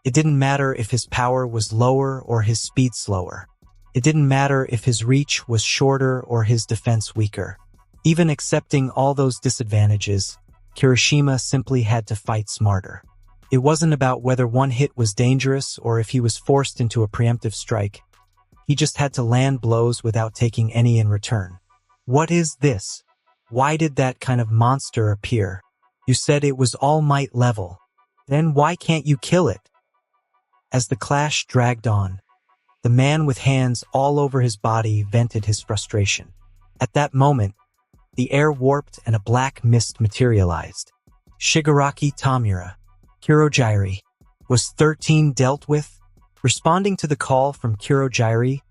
It didn't matter if his power was lower or his speed slower. It didn't matter if his reach was shorter or his defense weaker. Even accepting all those disadvantages, Kirishima simply had to fight smarter. It wasn't about whether one hit was dangerous or if he was forced into a preemptive strike. He just had to land blows without taking any in return. What is this? Why did that kind of monster appear? You said it was All Might level. Then why can't you kill it? As the clash dragged on, the man with hands all over his body vented his frustration. At that moment, the air warped and a black mist materialized. Shigaraki Tamura, Kurojairi. Was 13 dealt with? Responding to the call from Kurojairi,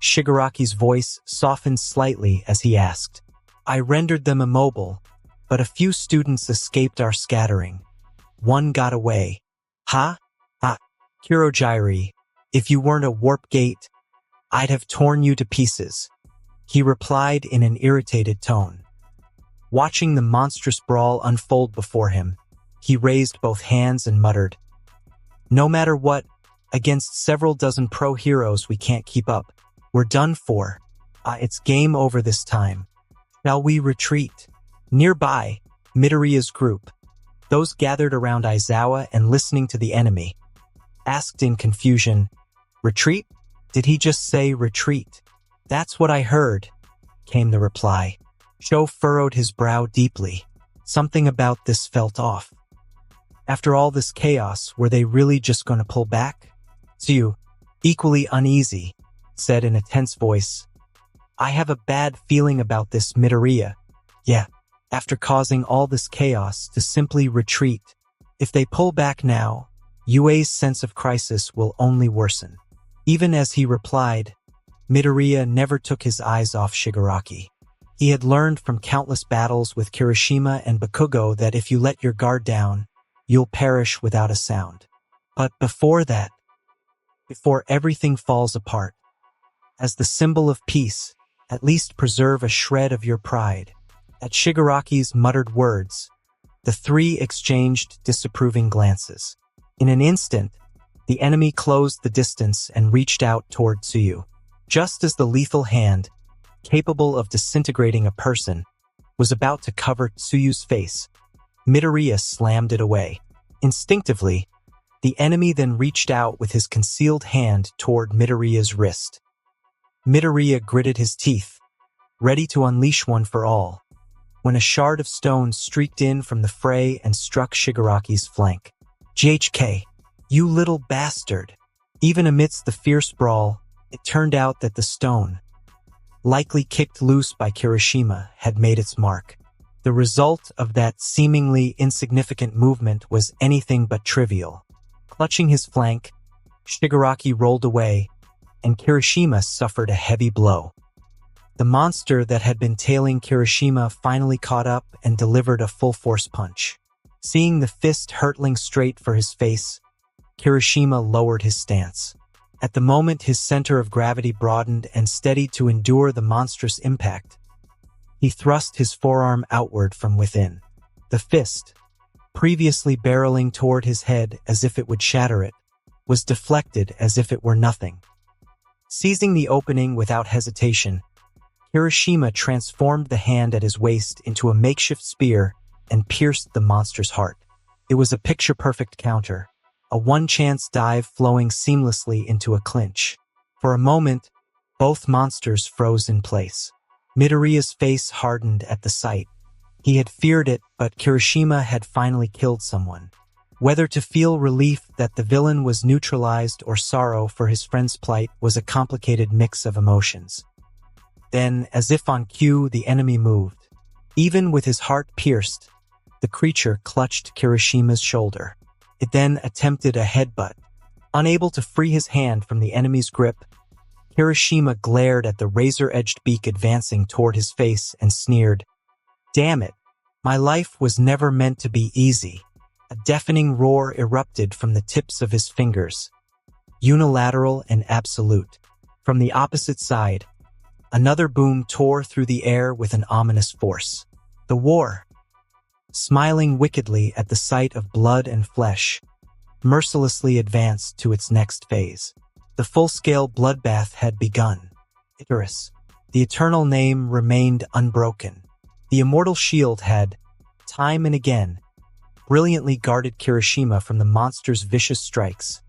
Shigaraki's voice softened slightly as he asked. I rendered them immobile, but a few students escaped our scattering. One got away. Ha? Ah, Kurojairi, if you weren't a warp gate, I'd have torn you to pieces. He replied in an irritated tone. Watching the monstrous brawl unfold before him, he raised both hands and muttered, No matter what, against several dozen pro heroes we can't keep up. We're done for. It's game over this time. Shall we retreat? Nearby, Midoriya's group, those gathered around Aizawa and listening to the enemy, asked in confusion, Retreat? Did he just say retreat? That's what I heard, came the reply. Sho furrowed his brow deeply. Something about this felt off. After all this chaos, were they really just going to pull back? Tsuyu, equally uneasy, said in a tense voice, I have a bad feeling about this Midoriya. Yeah, after causing all this chaos to simply retreat. If they pull back now, Yue's sense of crisis will only worsen. Even as he replied, Midoriya never took his eyes off Shigaraki. He had learned from countless battles with Kirishima and Bakugo that if you let your guard down, you'll perish without a sound. But before that, before everything falls apart, as the symbol of peace, at least preserve a shred of your pride. At Shigaraki's muttered words, The three exchanged disapproving glances. In an instant, the enemy closed the distance and reached out toward Tsuyu. Just as the lethal hand, capable of disintegrating a person, was about to cover Tsuyu's face, Midoriya slammed it away. Instinctively, the enemy then reached out with his concealed hand toward Midoriya's wrist. Midoriya gritted his teeth, ready to unleash one for all, when a shard of stone streaked in from the fray and struck Shigaraki's flank. "JHK, you little bastard!" Even amidst the fierce brawl, it turned out that the stone, likely kicked loose by Kirishima, had made its mark. The result of that seemingly insignificant movement was anything but trivial. Clutching his flank, Shigaraki rolled away, and Kirishima suffered a heavy blow. The monster that had been tailing Kirishima finally caught up and delivered a full-force punch. Seeing the fist hurtling straight for his face, Kirishima lowered his stance. At the moment his center of gravity broadened and steadied to endure the monstrous impact, he thrust his forearm outward from within. The fist, previously barreling toward his head as if it would shatter it, was deflected as if it were nothing. Seizing the opening without hesitation, Kirishima transformed the hand at his waist into a makeshift spear and pierced the monster's heart. It was a picture-perfect counter, a one-chance dive flowing seamlessly into a clinch. For a moment, both monsters froze in place. Midoriya's face hardened at the sight. He had feared it, but Kirishima had finally killed someone. Whether to feel relief that the villain was neutralized or sorrow for his friend's plight was a complicated mix of emotions. Then, as if on cue, the enemy moved. Even with his heart pierced, the creature clutched Kirishima's shoulder. It then attempted a headbutt. Unable to free his hand from the enemy's grip, Kirishima glared at the razor-edged beak advancing toward his face and sneered, "Damn it, my life was never meant to be easy." A deafening roar erupted from the tips of his fingers, unilateral and absolute. From the opposite side, another boom tore through the air with an ominous force. The war, smiling wickedly at the sight of blood and flesh, mercilessly advanced to its next phase. The full-scale bloodbath had begun. Icarus, the eternal name, remained unbroken. The immortal shield had, time and again, brilliantly guarded Kirishima from the monster's vicious strikes,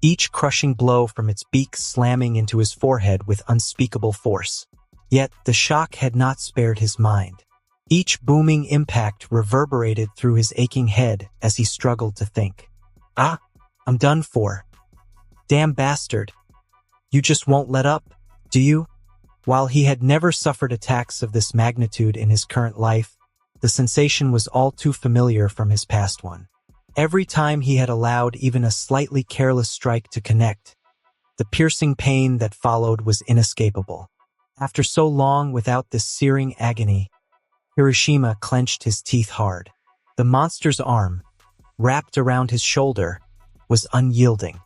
each crushing blow from its beak slamming into his forehead with unspeakable force. Yet the shock had not spared his mind. Each booming impact reverberated through his aching head as he struggled to think. I'm done for. Damn bastard. You just won't let up, do you?" While he had never suffered attacks of this magnitude in his current life, the sensation was all too familiar from his past one. Every time he had allowed even a slightly careless strike to connect, the piercing pain that followed was inescapable. After so long without this searing agony, Kirishima clenched his teeth hard. The monster's arm, wrapped around his shoulder, was unyielding.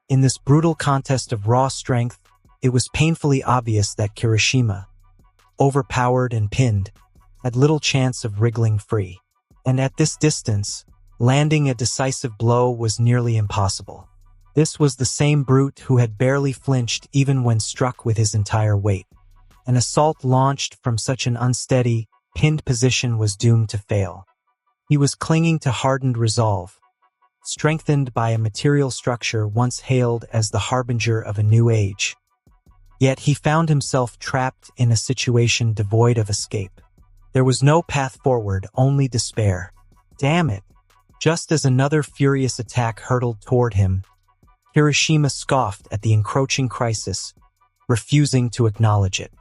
In this brutal contest of raw strength, it was painfully obvious that Kirishima, overpowered and pinned, had little chance of wriggling free. And at this distance, landing a decisive blow was nearly impossible. This was the same brute who had barely flinched even when struck with his entire weight. An assault launched from such an unsteady, pinned position was doomed to fail. He was clinging to hardened resolve, strengthened by a material structure once hailed as the harbinger of a new age. Yet he found himself trapped in a situation devoid of escape. There was no path forward, only despair. Damn it! Just as another furious attack hurtled toward him, Kirishima scoffed at the encroaching crisis, refusing to acknowledge it.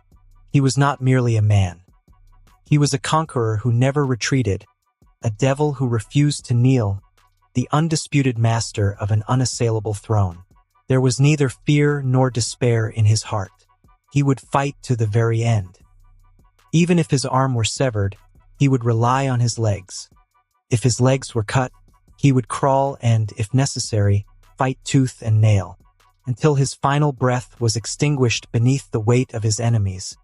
He was not merely a man. He was a conqueror who never retreated, a devil who refused to kneel, the undisputed master of an unassailable throne. There was neither fear nor despair in his heart. He would fight to the very end. Even if his arm were severed, he would rely on his legs. If his legs were cut, he would crawl and, if necessary, fight tooth and nail, until his final breath was extinguished beneath the weight of his enemies.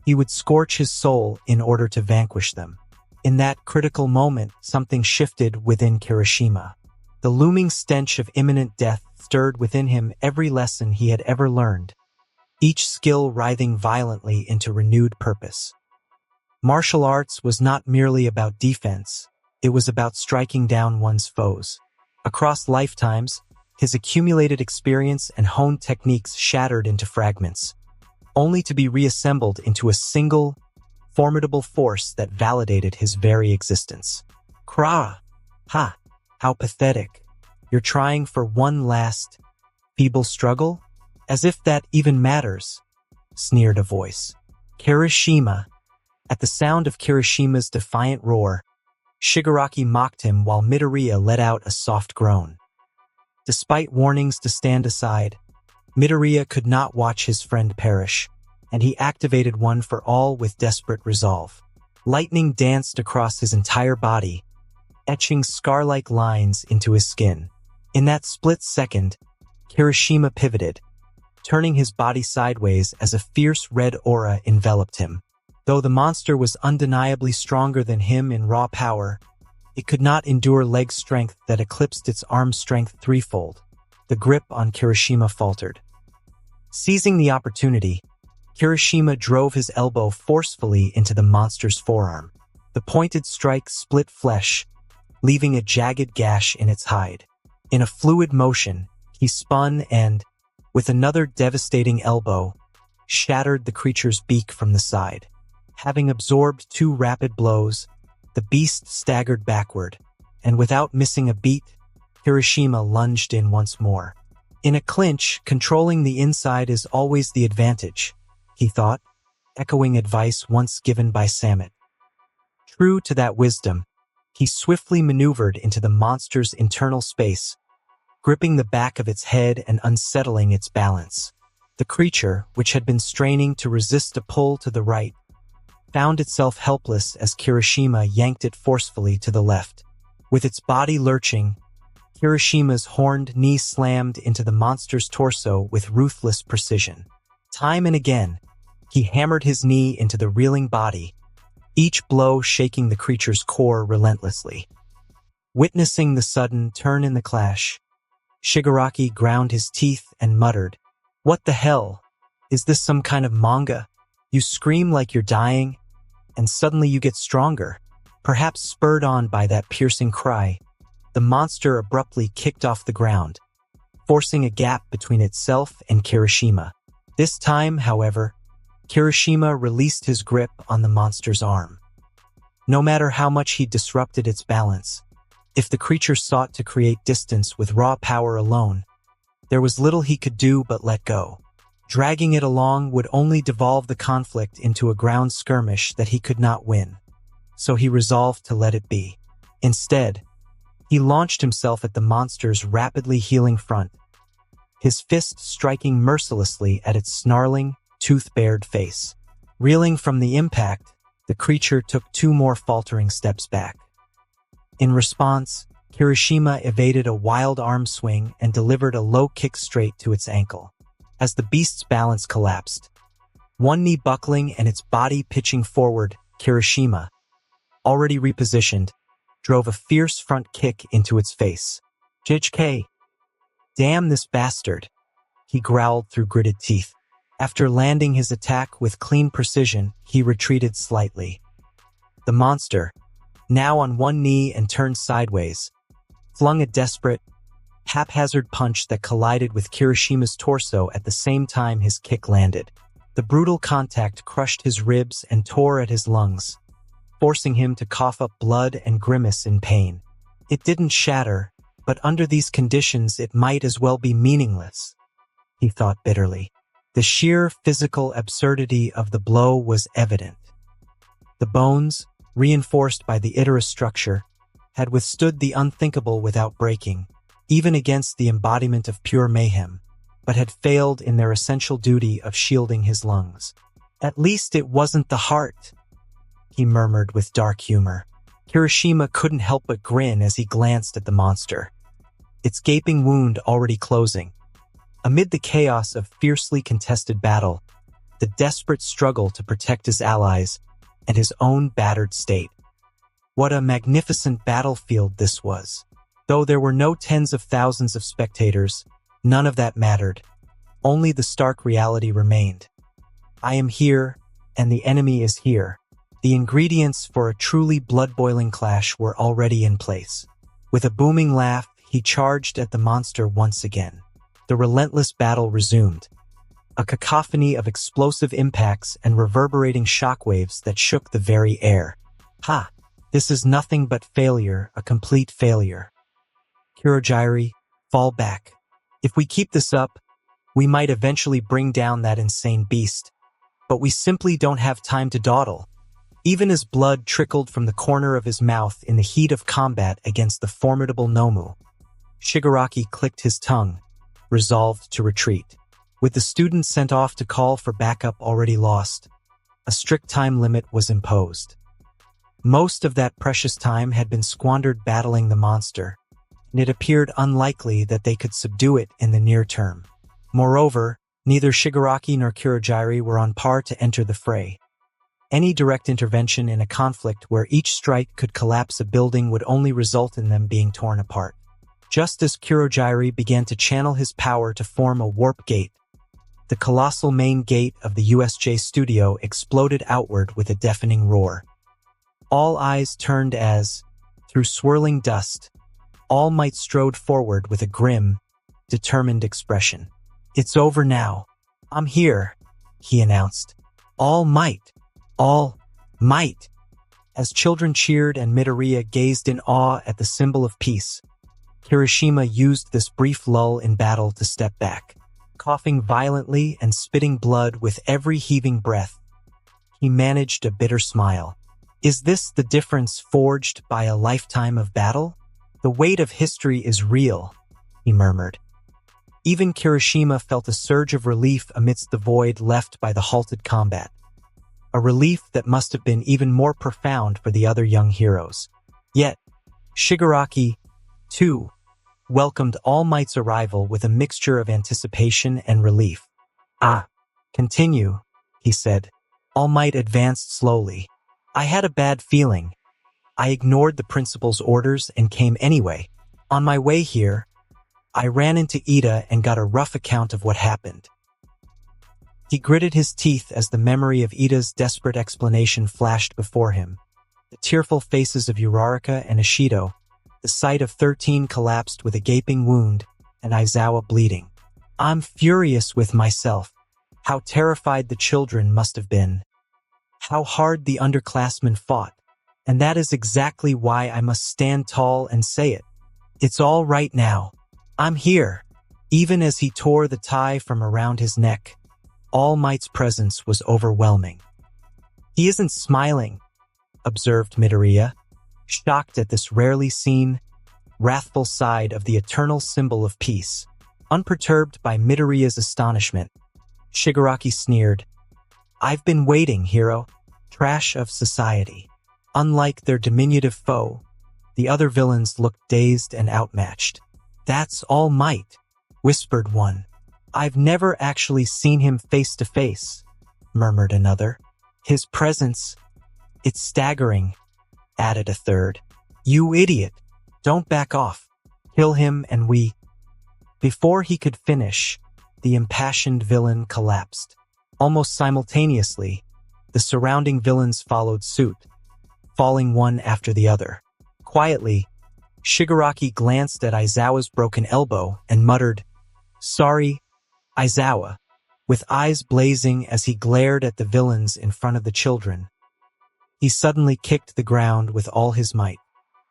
He would scorch his soul in order to vanquish them. In that critical moment, something shifted within Kirishima. The looming stench of imminent death stirred within him every lesson he had ever learned, each skill writhing violently into renewed purpose. Martial arts was not merely about defense, it was about striking down one's foes. Across lifetimes, his accumulated experience and honed techniques shattered into fragments, only to be reassembled into a single, formidable force that validated his very existence. Krah! Ha! How pathetic. You're trying for one last, feeble struggle? As if that even matters, sneered a voice. Kirishima. At the sound of Kirishima's defiant roar, Shigaraki mocked him while Midoriya let out a soft groan. Despite warnings to stand aside, Midoriya could not watch his friend perish, and he activated One for All with desperate resolve. Lightning danced across his entire body, etching scar-like lines into his skin. In that split second, Kirishima pivoted, turning his body sideways as a fierce red aura enveloped him. Though the monster was undeniably stronger than him in raw power, it could not endure leg strength that eclipsed its arm strength threefold. The grip on Kirishima faltered. Seizing the opportunity, Kirishima drove his elbow forcefully into the monster's forearm. The pointed strike split flesh, leaving a jagged gash in its hide. In a fluid motion, he spun and, with another devastating elbow, shattered the creature's beak from the side. Having absorbed 2 rapid blows, the beast staggered backward, and without missing a beat, Kirishima lunged in once more. In a clinch, controlling the inside is always the advantage, he thought, echoing advice once given by Samit. True to that wisdom, he swiftly maneuvered into the monster's internal space, gripping the back of its head and unsettling its balance. The creature, which had been straining to resist a pull to the right, found itself helpless as Kirishima yanked it forcefully to the left. With its body lurching, Kirishima's horned knee slammed into the monster's torso with ruthless precision. Time and again, he hammered his knee into the reeling body, each blow shaking the creature's core relentlessly. Witnessing the sudden turn in the clash, Shigaraki ground his teeth and muttered, "What the hell? Is this some kind of manga? You scream like you're dying, and suddenly you get stronger." Perhaps spurred on by that piercing cry, the monster abruptly kicked off the ground, forcing a gap between itself and Kirishima. This time, however, Kirishima released his grip on the monster's arm. No matter how much he disrupted its balance, if the creature sought to create distance with raw power alone, there was little he could do but let go. Dragging it along would only devolve the conflict into a ground skirmish that he could not win, so he resolved to let it be. Instead, he launched himself at the monster's rapidly healing front, his fist striking mercilessly at its snarling, tooth-bared face. Reeling from the impact, the creature took 2 more faltering steps back. In response, Kirishima evaded a wild arm swing and delivered a low kick straight to its ankle. As the beast's balance collapsed, one knee buckling and its body pitching forward, Kirishima, already repositioned, drove a fierce front kick into its face. "JK, damn this bastard," he growled through gritted teeth. After landing his attack with clean precision, he retreated slightly. The monster, now on one knee and turned sideways, flung a desperate, haphazard punch that collided with Kirishima's torso at the same time his kick landed. The brutal contact crushed his ribs and tore at his lungs, forcing him to cough up blood and grimace in pain. It didn't shatter, but under these conditions it might as well be meaningless, he thought bitterly. The sheer physical absurdity of the blow was evident. The bones, reinforced by the iterus structure, had withstood the unthinkable without breaking, even against the embodiment of pure mayhem, but had failed in their essential duty of shielding his lungs. "At least it wasn't the heart," he murmured with dark humor. Kirishima couldn't help but grin as he glanced at the monster, its gaping wound already closing. Amid the chaos of fiercely contested battle, the desperate struggle to protect his allies, and his own battered state, What a magnificent battlefield this was. Though there were no tens of thousands of spectators, none of that mattered. Only the stark reality remained. I am here, and the enemy is here. The ingredients for a truly blood-boiling clash were already in place. With a booming laugh, he charged at the monster once again. The relentless battle resumed. A cacophony of explosive impacts and reverberating shockwaves that shook the very air. Ha! This is nothing but failure, a complete failure. Kurogiri, fall back. If we keep this up, we might eventually bring down that insane beast. But we simply don't have time to dawdle. Even as blood trickled from the corner of his mouth in the heat of combat against the formidable Nomu, Shigaraki clicked his tongue, resolved to retreat. With the students sent off to call for backup already lost, a strict time limit was imposed. Most of that precious time had been squandered battling the monster, and it appeared unlikely that they could subdue it in the near term. Moreover, neither Shigaraki nor Kurogiri were on par to enter the fray. Any direct intervention in a conflict where each strike could collapse a building would only result in them being torn apart. Just as Kurogiri began to channel his power to form a warp gate, the colossal main gate of the USJ studio exploded outward with a deafening roar. All eyes turned as, through swirling dust, All Might strode forward with a grim, determined expression. "It's over now. I'm here," he announced. "All Might! All Might!" As children cheered and Midoriya gazed in awe at the symbol of peace, Kirishima used this brief lull in battle to step back. Coughing violently and spitting blood with every heaving breath, he managed a bitter smile. "Is this the difference forged by a lifetime of battle? The weight of history is real," he murmured. Even Kirishima felt a surge of relief amidst the void left by the halted combat. A relief that must have been even more profound for the other young heroes. Yet, Shigaraki, too, welcomed All Might's arrival with a mixture of anticipation and relief. "Ah, continue," he said. All Might advanced slowly. "I had a bad feeling. I ignored the principal's orders and came anyway. On my way here, I ran into Ida and got a rough account of what happened." He gritted his teeth as the memory of Ida's desperate explanation flashed before him. The tearful faces of Uraraka and Ishido, the sight of 13 collapsed with a gaping wound, and Aizawa bleeding. "I'm furious with myself. How terrified the children must have been. How hard the underclassmen fought. And that is exactly why I must stand tall and say it. It's all right now. I'm here." Even as he tore the tie from around his neck, All Might's presence was overwhelming. "He isn't smiling," observed Midoriya, shocked at this rarely seen, wrathful side of the eternal symbol of peace. Unperturbed by Midoriya's astonishment, Shigaraki sneered, "I've been waiting, hero. Trash of society." Unlike their diminutive foe, the other villains looked dazed and outmatched. "That's All Might," whispered one. "I've never actually seen him face to face," murmured another. "His presence, it's staggering," added a third. "You idiot. Don't back off. Kill him and we—" Before he could finish, the impassioned villain collapsed. Almost simultaneously, the surrounding villains followed suit, falling one after the other. Quietly, Shigaraki glanced at Aizawa's broken elbow and muttered, "Sorry, Aizawa," with eyes blazing as he glared at the villains in front of the children. He suddenly kicked the ground with all his might.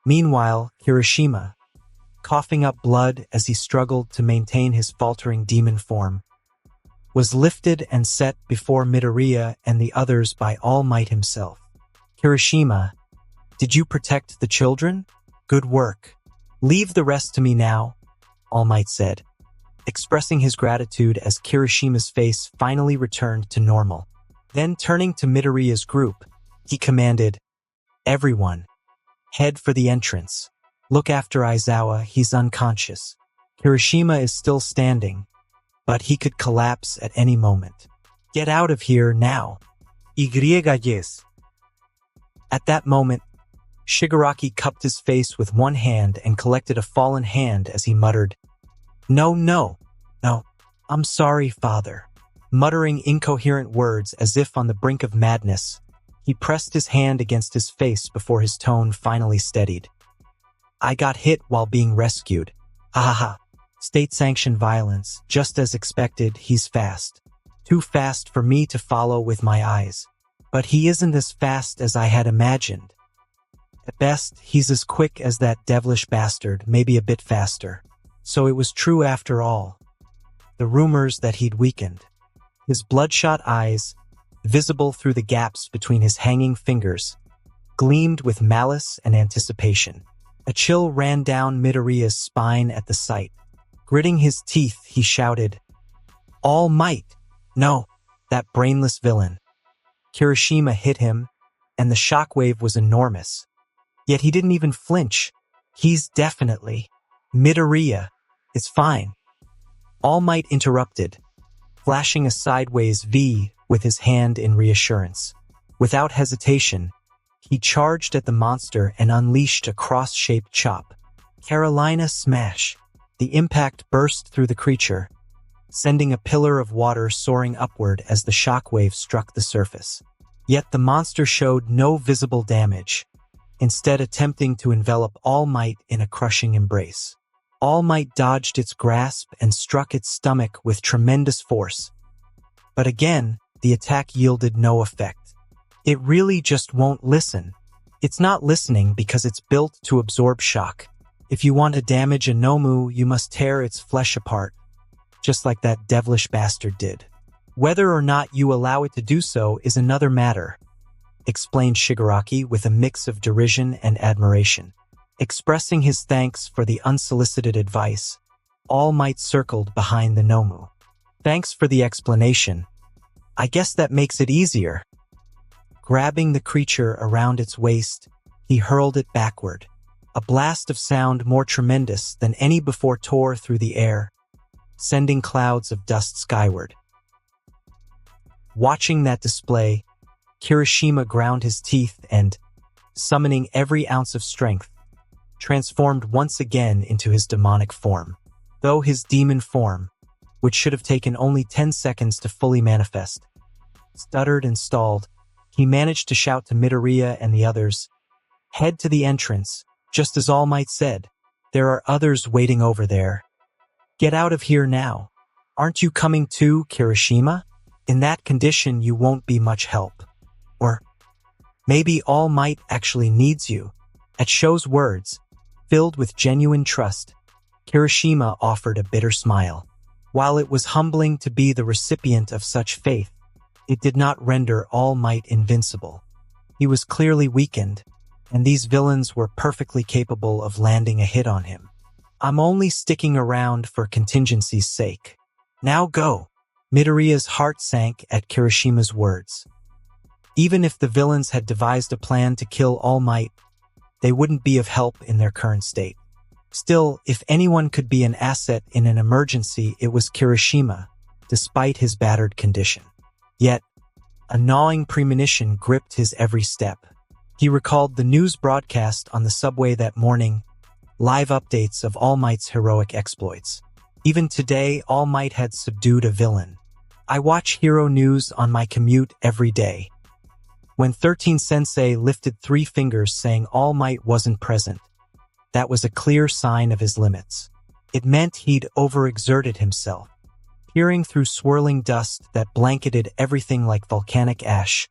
Meanwhile, Kirishima, coughing up blood as he struggled to maintain his faltering demon form, was lifted and set before Midoriya and the others by All Might himself. "Kirishima, did you protect the children? Good work. Leave the rest to me now," All Might said, expressing his gratitude as Kirishima's face finally returned to normal. Then turning to Midoriya's group, he commanded, "Everyone, head for the entrance. Look after Aizawa, he's unconscious. Kirishima is still standing, but he could collapse at any moment. Get out of here now." Y yes. At that moment, Shigaraki cupped his face with one hand and collected a fallen hand as he muttered, "No, no, no, I'm sorry, father." Muttering incoherent words as if on the brink of madness, he pressed his hand against his face before his tone finally steadied. "I got hit while being rescued. Ha ha ha. State-sanctioned violence. Just as expected, he's fast. Too fast for me to follow with my eyes. But he isn't as fast as I had imagined. At best, he's as quick as that devilish bastard, maybe a bit faster. So it was true after all. The rumors that he'd weakened." His bloodshot eyes, visible through the gaps between his hanging fingers, gleamed with malice and anticipation. A chill ran down Midoriya's spine at the sight. Gritting his teeth, he shouted, "All Might! No, that brainless villain." Kirishima hit him, and the shockwave was enormous. Yet he didn't even flinch. "He's definitely Midoriya. It's fine." All Might interrupted, flashing a sideways V with his hand in reassurance. Without hesitation, he charged at the monster and unleashed a cross-shaped chop. Carolina Smash. The impact burst through the creature, sending a pillar of water soaring upward as the shockwave struck the surface. Yet the monster showed no visible damage, instead attempting to envelop All Might in a crushing embrace. All Might dodged its grasp and struck its stomach with tremendous force. But again, the attack yielded no effect. It really just won't listen. It's not listening because it's built to absorb shock. If you want to damage a Nomu, you must tear its flesh apart, just like that devilish bastard did. Whether or not you allow it to do so is another matter, explained Shigaraki with a mix of derision and admiration. Expressing his thanks for the unsolicited advice, All Might circled behind the Nomu. "Thanks for the explanation. I guess that makes it easier." Grabbing the creature around its waist, he hurled it backward. A blast of sound more tremendous than any before tore through the air, sending clouds of dust skyward. Watching that display, Kirishima ground his teeth and, summoning every ounce of strength, transformed once again into his demonic form. Though his demon form, which should have taken only 10 seconds to fully manifest, stuttered and stalled, he managed to shout to Midoriya and the others, "Head to the entrance, just as All Might said. There are others waiting over there. Get out of here now. Aren't you coming too, Kirishima? In that condition, you won't be much help. Or maybe All Might actually needs you." At Sho's words, filled with genuine trust, Kirishima offered a bitter smile. While it was humbling to be the recipient of such faith, it did not render All Might invincible. He was clearly weakened, and these villains were perfectly capable of landing a hit on him. "I'm only sticking around for contingency's sake. Now go." Midoriya's heart sank at Kirishima's words. Even if the villains had devised a plan to kill All Might, they wouldn't be of help in their current state. Still, if anyone could be an asset in an emergency, it was Kirishima, despite his battered condition. Yet, a gnawing premonition gripped his every step. He recalled the news broadcast on the subway that morning, live updates of All Might's heroic exploits. Even today, All Might had subdued a villain. "I watch hero news on my commute every day." When 13 Sensei lifted 3 fingers saying All Might wasn't present, that was a clear sign of his limits. It meant he'd overexerted himself. Peering through swirling dust that blanketed everything like volcanic ash,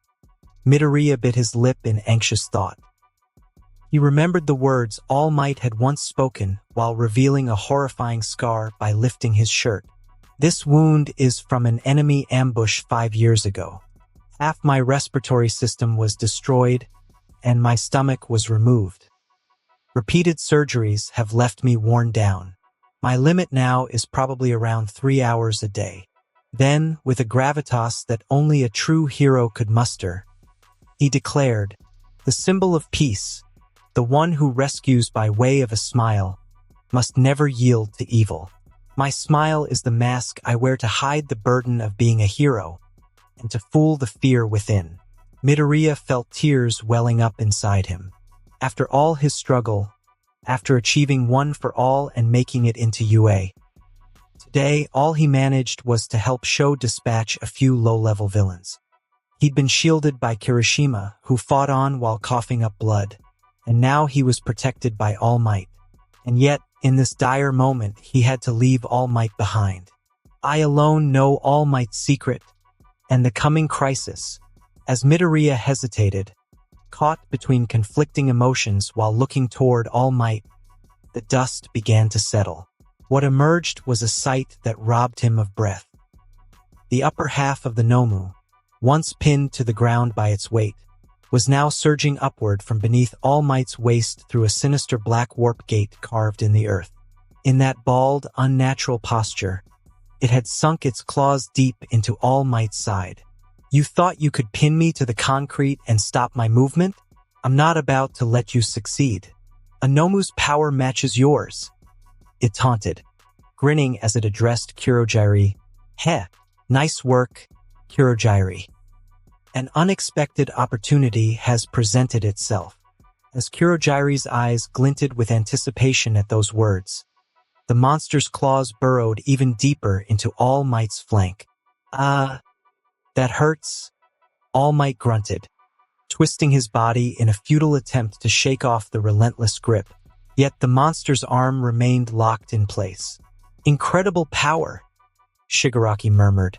Midoriya bit his lip in anxious thought. He remembered the words All Might had once spoken while revealing a horrifying scar by lifting his shirt. "This wound is from an enemy ambush 5 years ago. Half my respiratory system was destroyed, and my stomach was removed. Repeated surgeries have left me worn down. My limit now is probably around 3 hours a day." Then, with a gravitas that only a true hero could muster, he declared, "The symbol of peace, the one who rescues by way of a smile, must never yield to evil. My smile is the mask I wear to hide the burden of being a hero, and to fool the fear within." Midoriya felt tears welling up inside him. After all his struggle, after achieving one for all and making it into UA, today all he managed was to help Sho dispatch a few low-level villains. He'd been shielded by Kirishima, who fought on while coughing up blood, and now he was protected by All Might. And yet, in this dire moment, he had to leave All Might behind. I alone know All Might's secret, and the coming crisis. As Midoriya hesitated, caught between conflicting emotions while looking toward All Might, the dust began to settle. What emerged was a sight that robbed him of breath. The upper half of the Nomu, once pinned to the ground by its weight, was now surging upward from beneath All Might's waist through a sinister black warp gate carved in the earth. In that bald, unnatural posture, it had sunk its claws deep into All Might's side. You thought you could pin me to the concrete and stop my movement? I'm not about to let you succeed. A Nomu's power matches yours, it taunted, grinning as it addressed Kurogiri. Heh, nice work, Kurogiri. An unexpected opportunity has presented itself. As Kurogiri's eyes glinted with anticipation at those words, the monster's claws burrowed even deeper into All Might's flank. That hurts, All Might grunted, twisting his body in a futile attempt to shake off the relentless grip. Yet the monster's arm remained locked in place. Incredible power, Shigaraki murmured,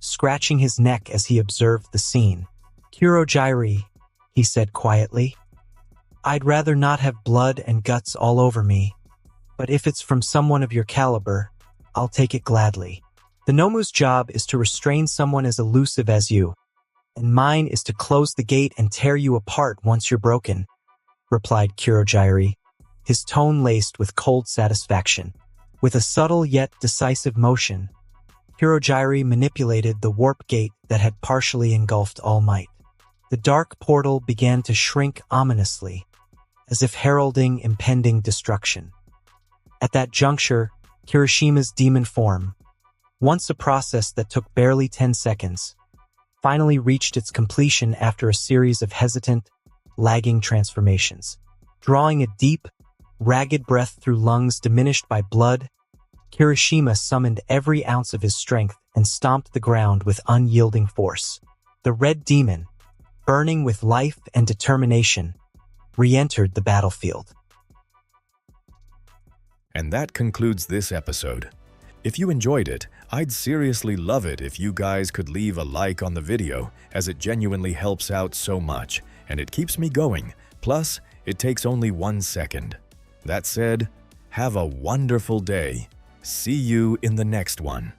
scratching his neck as he observed the scene. Kurogiri, he said quietly, I'd rather not have blood and guts all over me, but if it's from someone of your caliber, I'll take it gladly. The Nomu's job is to restrain someone as elusive as you, and mine is to close the gate and tear you apart once you're broken, replied Kurogiri, his tone laced with cold satisfaction. With a subtle yet decisive motion, Kurogiri manipulated the warp gate that had partially engulfed All Might. The dark portal began to shrink ominously, as if heralding impending destruction. At that juncture, Kirishima's demon form, once a process that took barely 10 seconds, finally reached its completion after a series of hesitant, lagging transformations. Drawing a deep, ragged breath through lungs diminished by blood, Kirishima summoned every ounce of his strength and stomped the ground with unyielding force. The red demon, burning with life and determination, re-entered the battlefield. And that concludes this episode. If you enjoyed it, I'd seriously love it if you guys could leave a like on the video, as it genuinely helps out so much, and it keeps me going. Plus, it takes only 1 second. That said, have a wonderful day. See you in the next one.